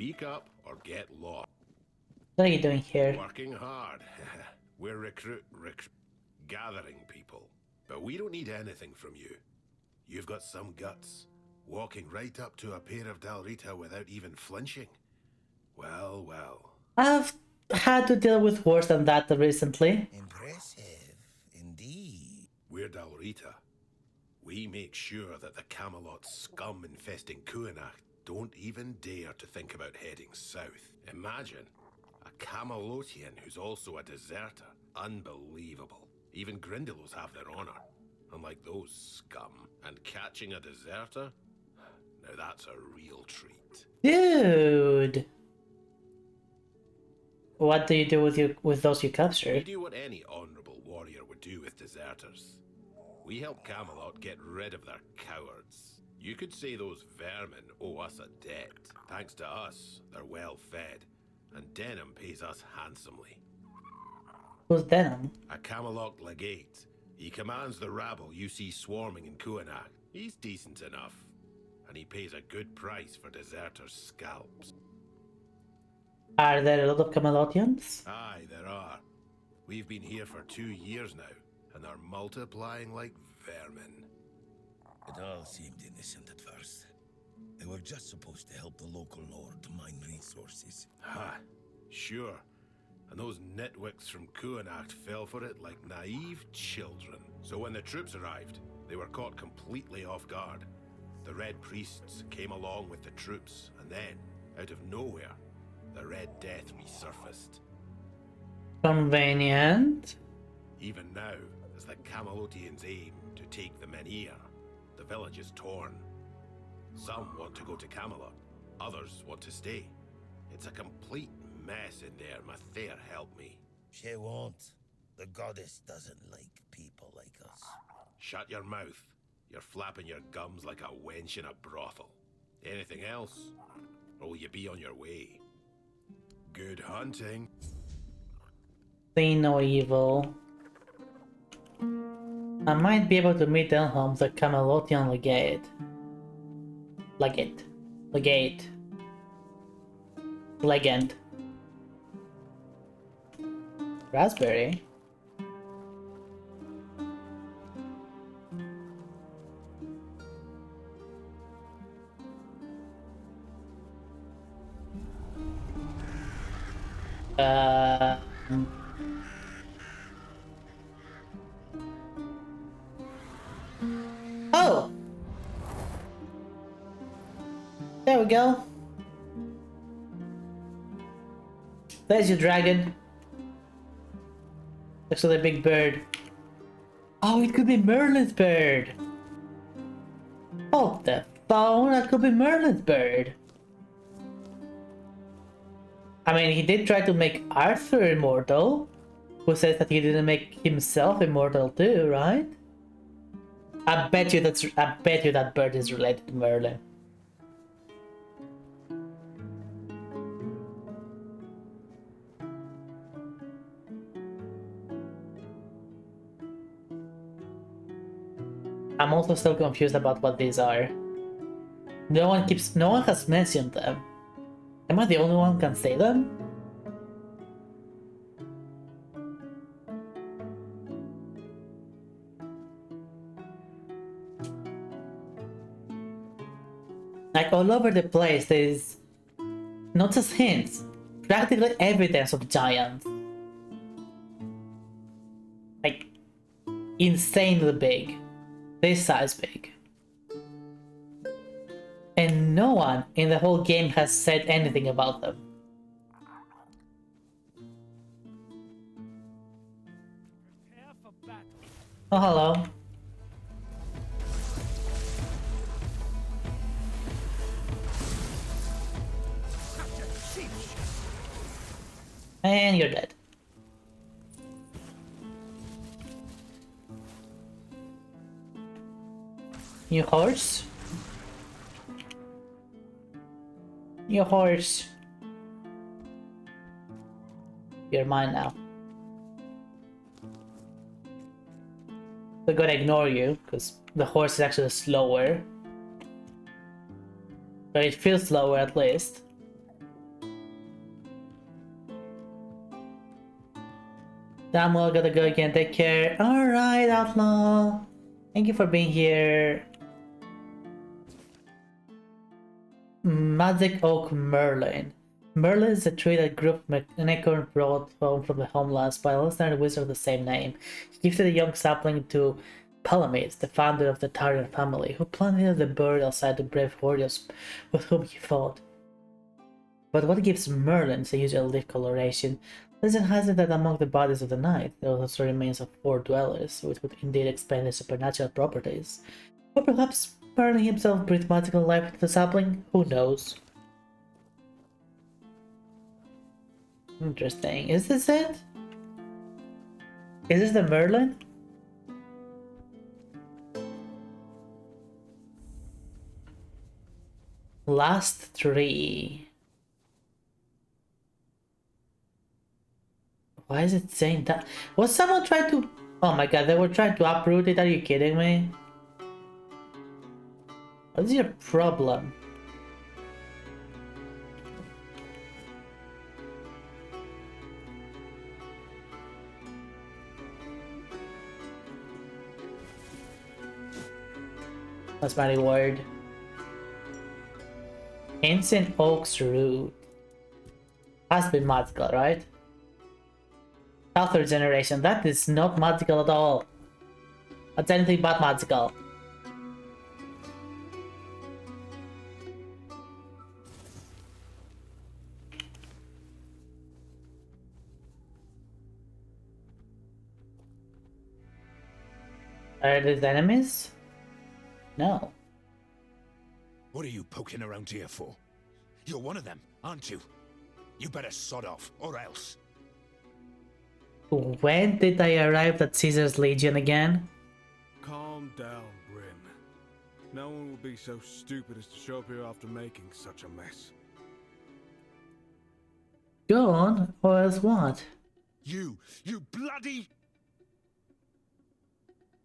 Speak up or get lost. What are you doing here? Working hard. We're gathering people. But we don't need anything from you. You've got some guts. Walking right up to a pair of Dalrita without even flinching. Well, well. I've had to deal with worse than that recently. Impressive, indeed. We're Dalrita. We make sure that the Camelot scum infesting Kuanach don't even dare to think about heading south. Imagine a Camelotian who's also a deserter. Unbelievable. Even Grindylows have their honor, unlike those scum. And catching a deserter? Now that's a real treat. Dude! What do you do with those you We captured? do what any honorable warrior would do with deserters. We help Camelot get rid of their cowards. You could say those vermin owe us a debt. Thanks to us, they're well fed, and Denham pays us handsomely. Who's Denham? A Camelot legate. He commands the rabble you see swarming in Kuanach. He's decent enough, and he pays a good price for deserters' scalps. Are there a lot of Camelotians? Aye, there are. We've been here for 2 years now, and are multiplying like vermin. It all seemed innocent at first. They were just supposed to help the local lord to mine resources. Ha, sure. And those nitwicks from Kuanach fell for it like naive children. So when the troops arrived, they were caught completely off guard. The Red Priests came along with the troops, and then, out of nowhere, the Red Death resurfaced. Convenient. Even now, as the Camelotians aim to take the Menhir, the village is torn. Some want to go to Camelot, others want to stay. It's a complete mess in there, Mathair help me. She won't. The goddess doesn't like people like us. Shut your mouth. You're flapping your gums like a wench in a brothel. Anything else? Or will you be on your way? Good hunting. See no evil. I might be able to meet Elholm, the Camelotian legate. Legate. Legend. Raspberry? Oh! There we go. There's your dragon. Actually, a big bird. Oh, it could be Merlin's bird. Hold the phone, that could be Merlin's bird. I mean, he did try to make Arthur immortal. Who says that he didn't make himself immortal too, right? I bet you that bird is related to Merlin. I'm also still confused about what these are. No one has mentioned them. Am I the only one who can say them? Like all over the place, there's not just hints, practically evidence of giants. Like insanely big, this size big. And no one in the whole game has said anything about them. Oh, hello. And you're dead. You horse? You horse. You're mine now. We're gonna ignore you, because the horse is actually slower. But it feels slower at least. I'm all gonna go again. Take care. Alright, Outlaw. Thank you for being here. Magic Oak Merlin. Merlin is a tree that Group McNichol brought home from the homelands by a legendary wizard of the same name. He gifted a young sapling to Palamedes, the founder of the Tarian family, who planted the burial site to brave warriors with whom he fought. But what gives Merlin its usual leaf coloration? Legend has it that among the bodies of the night, there was also remains of 4 dwellers, which would indeed explain his supernatural properties. Or perhaps Merlin himself breathed magical life into the sapling? Who knows? Interesting. Is this it? Is this the Merlin? Last 3. Why is it saying that? Was someone trying to... Oh my god, they were trying to uproot it? Are you kidding me? What is your problem? That's my reward. Ancient Oak's Root. Has been magical, right? Third generation. That is not magical at all. That's anything but magical. Are these enemies? No. What are you poking around here for? You're one of them, aren't you? You better sod off, or else. When did I arrive at Caesar's Legion again? Calm down, Bryn. No one will be so stupid as to show up here after making such a mess. Go on, or else what? You bloody...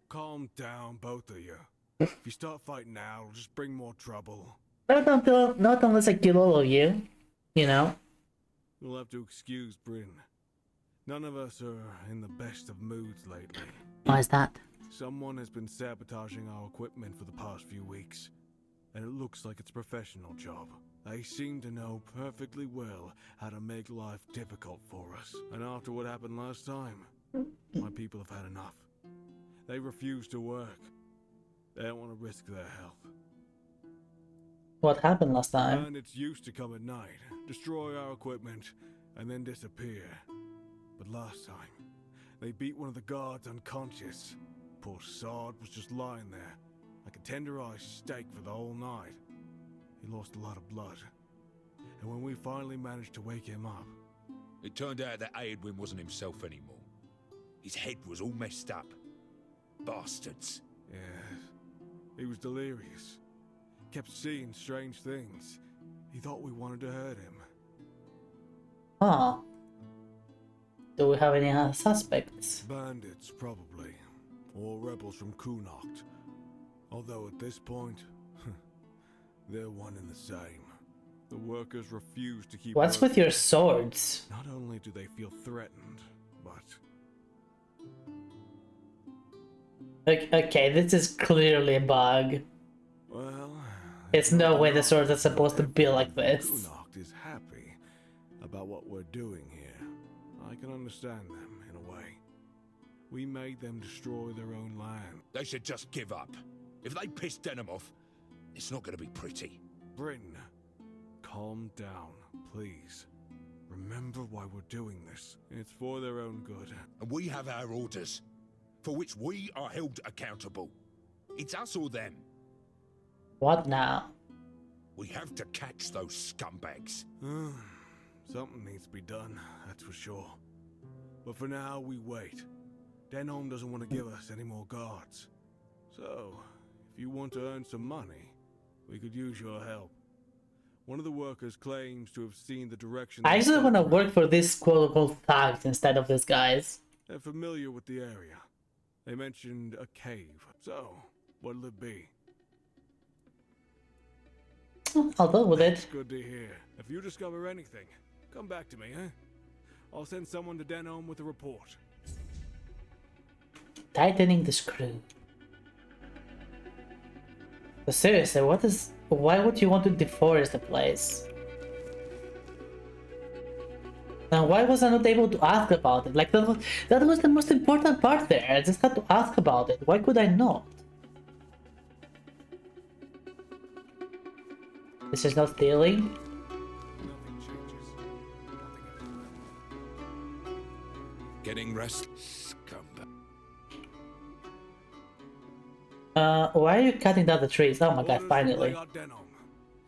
Calm down, both of you. If you start fighting now, it'll just bring more trouble. Not unless I kill all of you. You know? You'll have to excuse Bryn. None of us are in the best of moods lately. Why is that? Someone has been sabotaging our equipment for the past few weeks, and it looks like it's a professional job. They seem to know perfectly well how to make life difficult for us. And after what happened last time, my people have had enough. They refuse to work. They don't want to risk their health. What happened last time? Bandits used to come at night, destroy our equipment, and then disappear. But last time, they beat one of the guards unconscious. Poor sod was just lying there, like a tenderized steak for the whole night. He lost a lot of blood. And when we finally managed to wake him up... It turned out that Aedwin wasn't himself anymore. His head was all messed up. Bastards. Yes. He was delirious. Kept seeing strange things. He thought we wanted to hurt him. Huh. Do we have any suspects? Bandits, probably. Or rebels from Kunocht. Although at this point, they're one and the same. The workers refuse to keep... What's with your swords? Not only do they feel threatened, but... Okay, this is clearly a bug. Well... It's no way the swords are supposed to be like this. Kunocht is happy about what we're doing here. I can understand them, in a way. We made them destroy their own land. They should just give up. If they piss Denham off, it's not going to be pretty. Bryn, calm down, please. Remember why we're doing this. It's for their own good. And we have our orders, for which we are held accountable. It's us or them. What now? We have to catch those scumbags. Something needs to be done, that's for sure. But for now, we wait. Denholm doesn't want to give us any more guards. So, if you want to earn some money, we could use your help. One of the workers claims to have seen the direction... I actually want to work for this quote-unquote thugs instead of these guys. They're familiar with the area. They mentioned a cave. So, what'll it be? I'll go with it. Good to hear. If you discover anything, come back to me, eh? I'll send someone to Denholm with a report. tightening the screw. But seriously, why would you want to deforest the place? And why was I not able to ask about it? Like, that was the most important part there. I just had to ask about it. Why could I not? This is not stealing? Getting rest. Why are you cutting down the trees? Oh my god, finally. There's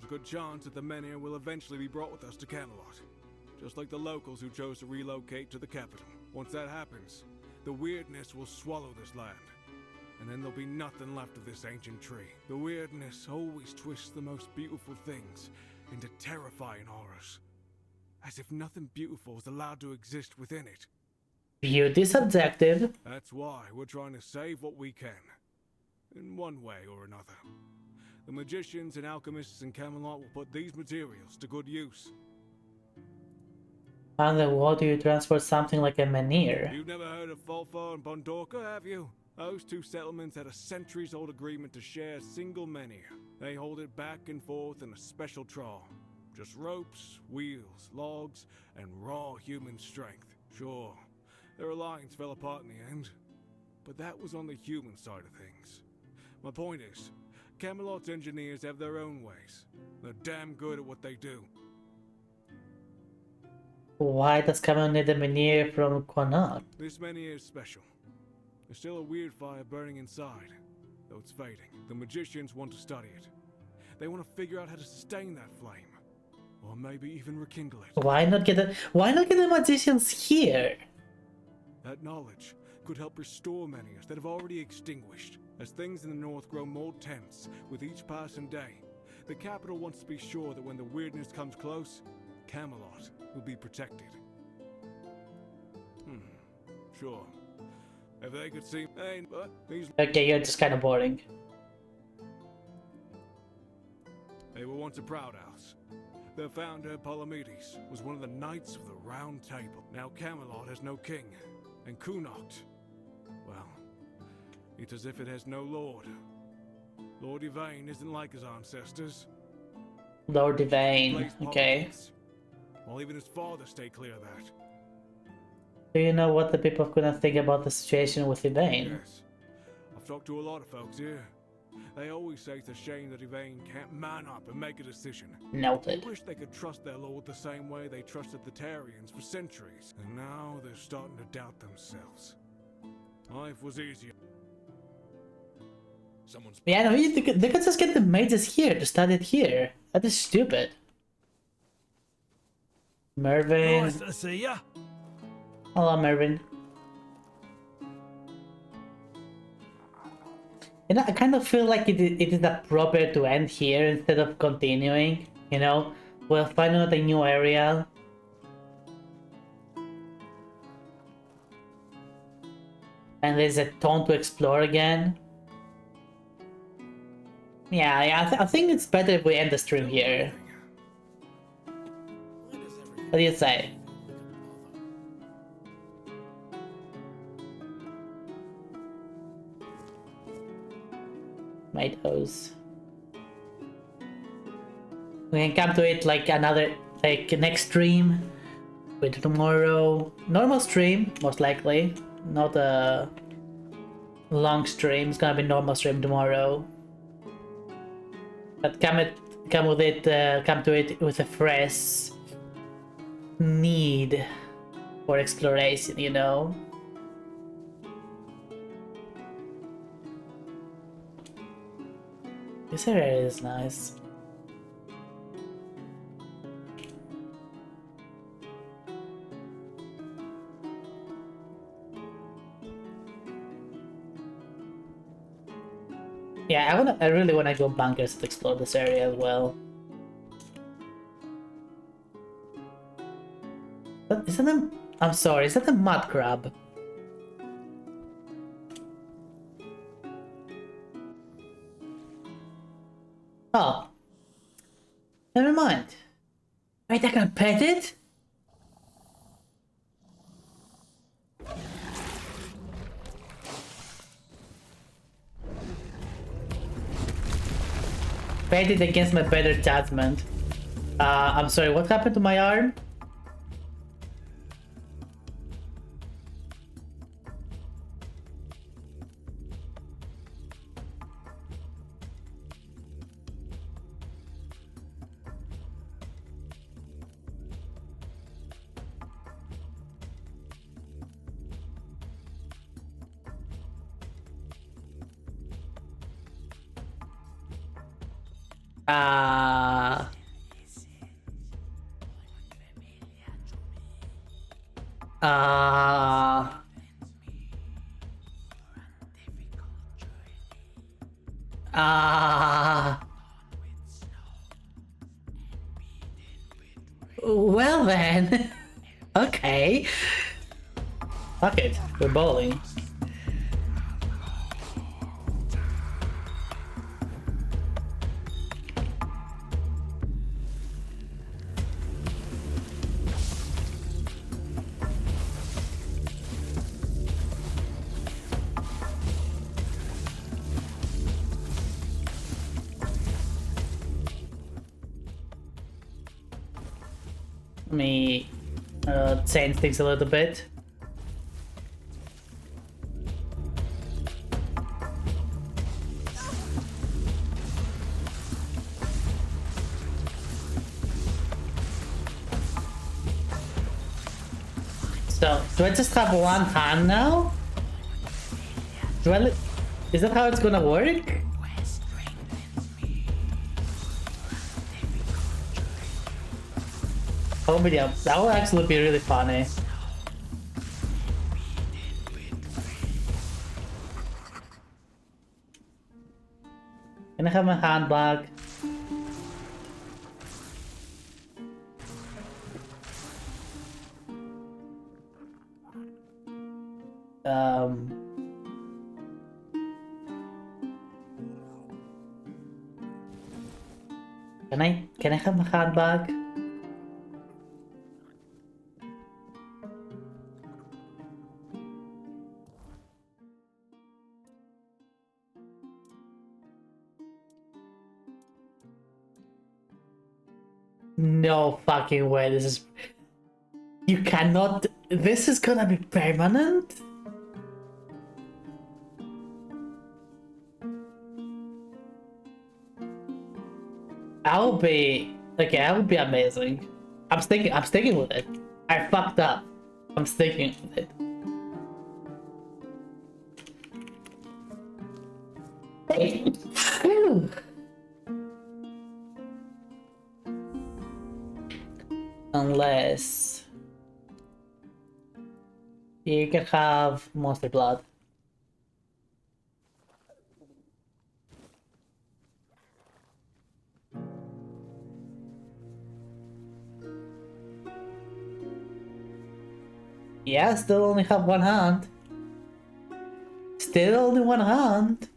a good chance that the men here will eventually be brought with us to Camelot. Just like the locals who chose to relocate to the capital. Once that happens, the weirdness will swallow this land. And then there'll be nothing left of this ancient tree. The weirdness always twists the most beautiful things into terrifying horrors. As if nothing beautiful is allowed to exist within it. Beauty subjective. That's why we're trying to save what we can. In one way or another. The magicians and alchemists in Camelot will put these materials to good use. And then how do you transport something like a menhir? You've never heard of Fulfar and Bondorka, have you? Those two settlements had a centuries-old agreement to share a single menhir. They hold it back and forth in a special trawl. Just ropes, wheels, logs, and raw human strength. Sure, their alliance fell apart in the end. But that was on the human side of things. My point is, Camelot's engineers have their own ways. They're damn good at what they do. Why does Camelot need a menhir from Connaught? This menhir is special. There's still a weird fire burning inside, though it's fading. The magicians want to study it. They want to figure out how to sustain that flame, or maybe even rekindle it. Why not get the magicians here? That knowledge could help restore menhirs that have already extinguished. As things in the north grow more tense with each passing day, the capital wants to be sure that when the weirdness comes close, Camelot will be protected. Sure. If they could see, but these. Okay, you're just kind of boring. They were once a proud house. Their founder, Palamedes, was one of the knights of the Round Table. Now Camelot has no king, and Connaught, well, it's as if it has no lord. Lord Yvain isn't like his ancestors. Lord Yvain, okay. While even his father stayed clear of that. Do you know what the people of Connaught think about the situation with Yvain? Yes. I've talked to a lot of folks here. They always say it's a shame that Yvain can't man up and make a decision. Noted. They wish they could trust their lord the same way they trusted the Tarians for centuries. And now they're starting to doubt themselves. Life was easier. Yeah, no, they could just get the mages here to study it here. That is stupid. Mervyn. Nice to see ya. Hello, Mervyn. You know, I kind of feel like it is appropriate to end here instead of continuing. You know, we'll find out a new area. And there's a ton to explore again. Yeah, I think it's better if we end the stream here. What do you say? Tomatoes. We can come to it like next stream. Wait tomorrow. Normal stream, most likely. Not a long stream. It's gonna be normal stream tomorrow. But come to it with a fresh need for exploration, you know. This area is nice. Yeah, I really wanna go bunkers to explore this area as well. I'm sorry, is that a mud crab? Oh. Never mind. Wait, I can pet it? paid it against my better judgment. I'm sorry, what happened to my arm? Uh, uh, uh, well then. Okay. Fuck it, we're bowling. Let me change things a little bit. So, do I just have one hand now? Is that how it's gonna work? Oh, but yeah, that will actually be really funny. Can I have my hand back? Can I have my hand back? No fucking way, this is... You cannot... This is gonna be permanent? I'll be... Okay, that would be amazing. I'm sticking with it. I fucked up. I'm sticking with it. Unless... You can have Monster Blood. Yeah, still only have one hand. Still only one hand.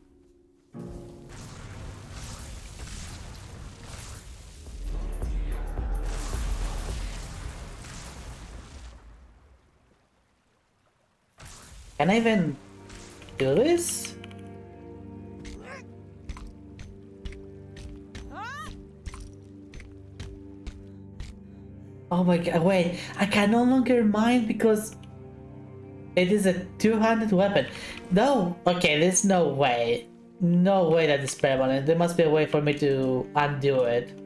Can I even do this? Oh my god, wait, I can no longer mine because it is a two-handed weapon. No, okay, there's no way. No way that is permanent. There must be a way for me to undo it.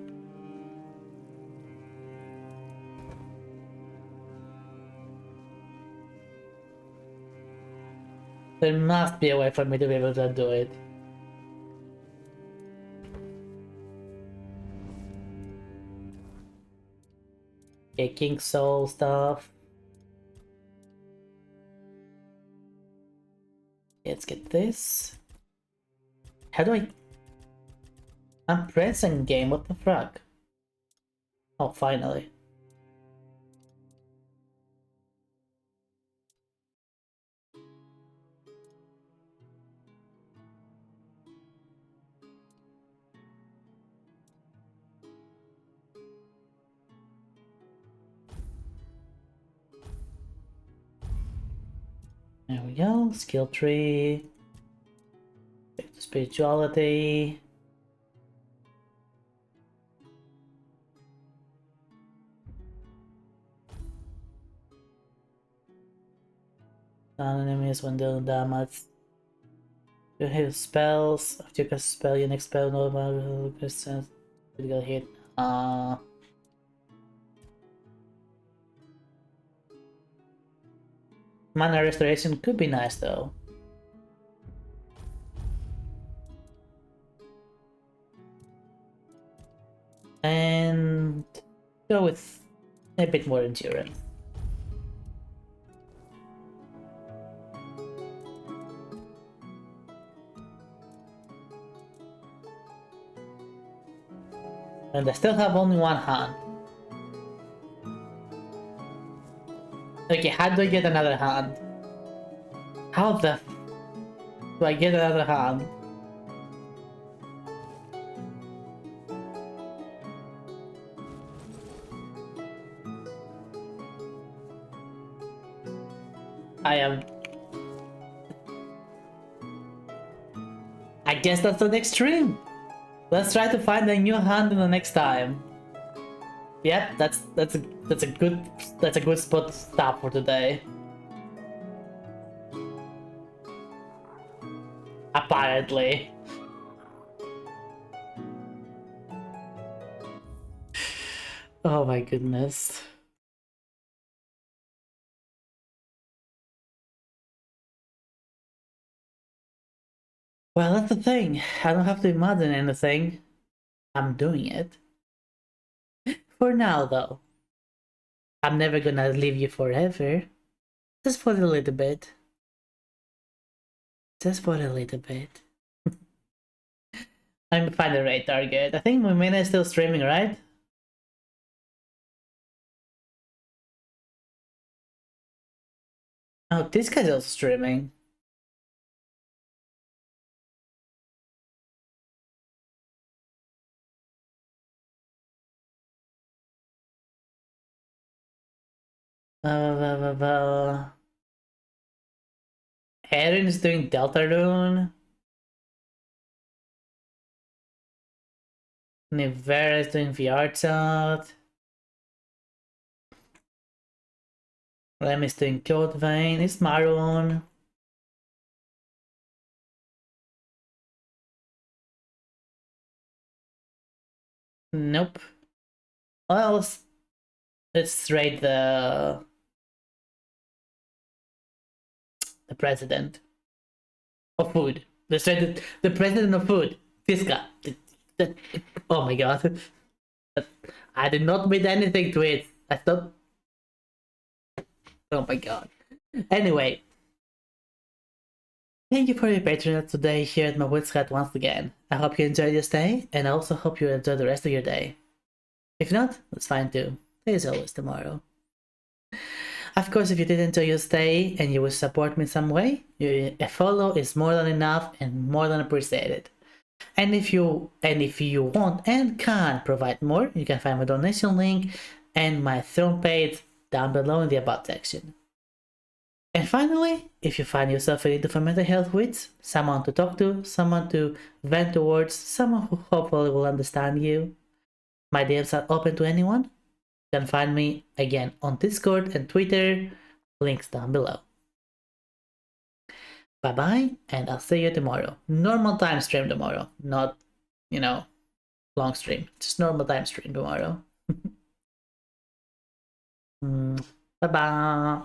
There must be a way for me to be able to undo it. Okay, King Soul stuff. Let's get this. How do I... I'm pressing game, what the fuck? Oh, finally. There we go, skill tree. Back to spirituality. enemies when dealing damage. You hit spells. After you cast a spell, your next spell normal critical hit. Mana restoration could be nice though. And go with a bit more endurance. And I still have only one hand. Okay, how do I get another hand? How the f do I get another hand? I guess that's the next stream. Let's try to find a new hand in the next time. Yep, that's a good spot to stop for today. Apparently. Oh my goodness. Well, that's the thing. I don't have to imagine anything. I'm doing it. For now, though. I'm never gonna leave you forever. Just for a little bit. Just for a little bit. I'm find the right target. I think Mumina is still streaming, right? Oh, this guy's also streaming. Aaron is doing Deltarune. Nivera is doing VR chat. Lem is doing Code Vein. It's Maroon. Nope. Well, let's rate the president of food. Let's rate the president of food. Fiska. Oh my god. I did not read anything to it. I thought. Oh my god. Anyway. Thank you for your patronage today here at my website once again. I hope you enjoyed your stay, and I also hope you enjoy the rest of your day. If not, that's fine too. There's always tomorrow. Of course, if you did enjoy your stay and you wish to support me in some way, a follow is more than enough and more than appreciated. And if you want and can provide more, you can find my donation link and my Throne page down below in the About section. And finally, if you find yourself in need of a mental health with someone to talk to, someone to vent towards, someone who hopefully will understand you, my DMs are open to anyone. You can find me again on Discord and Twitter, links down below. Bye bye, and I'll see you tomorrow. Normal time stream tomorrow, not, long stream. Just normal time stream tomorrow. Bye bye.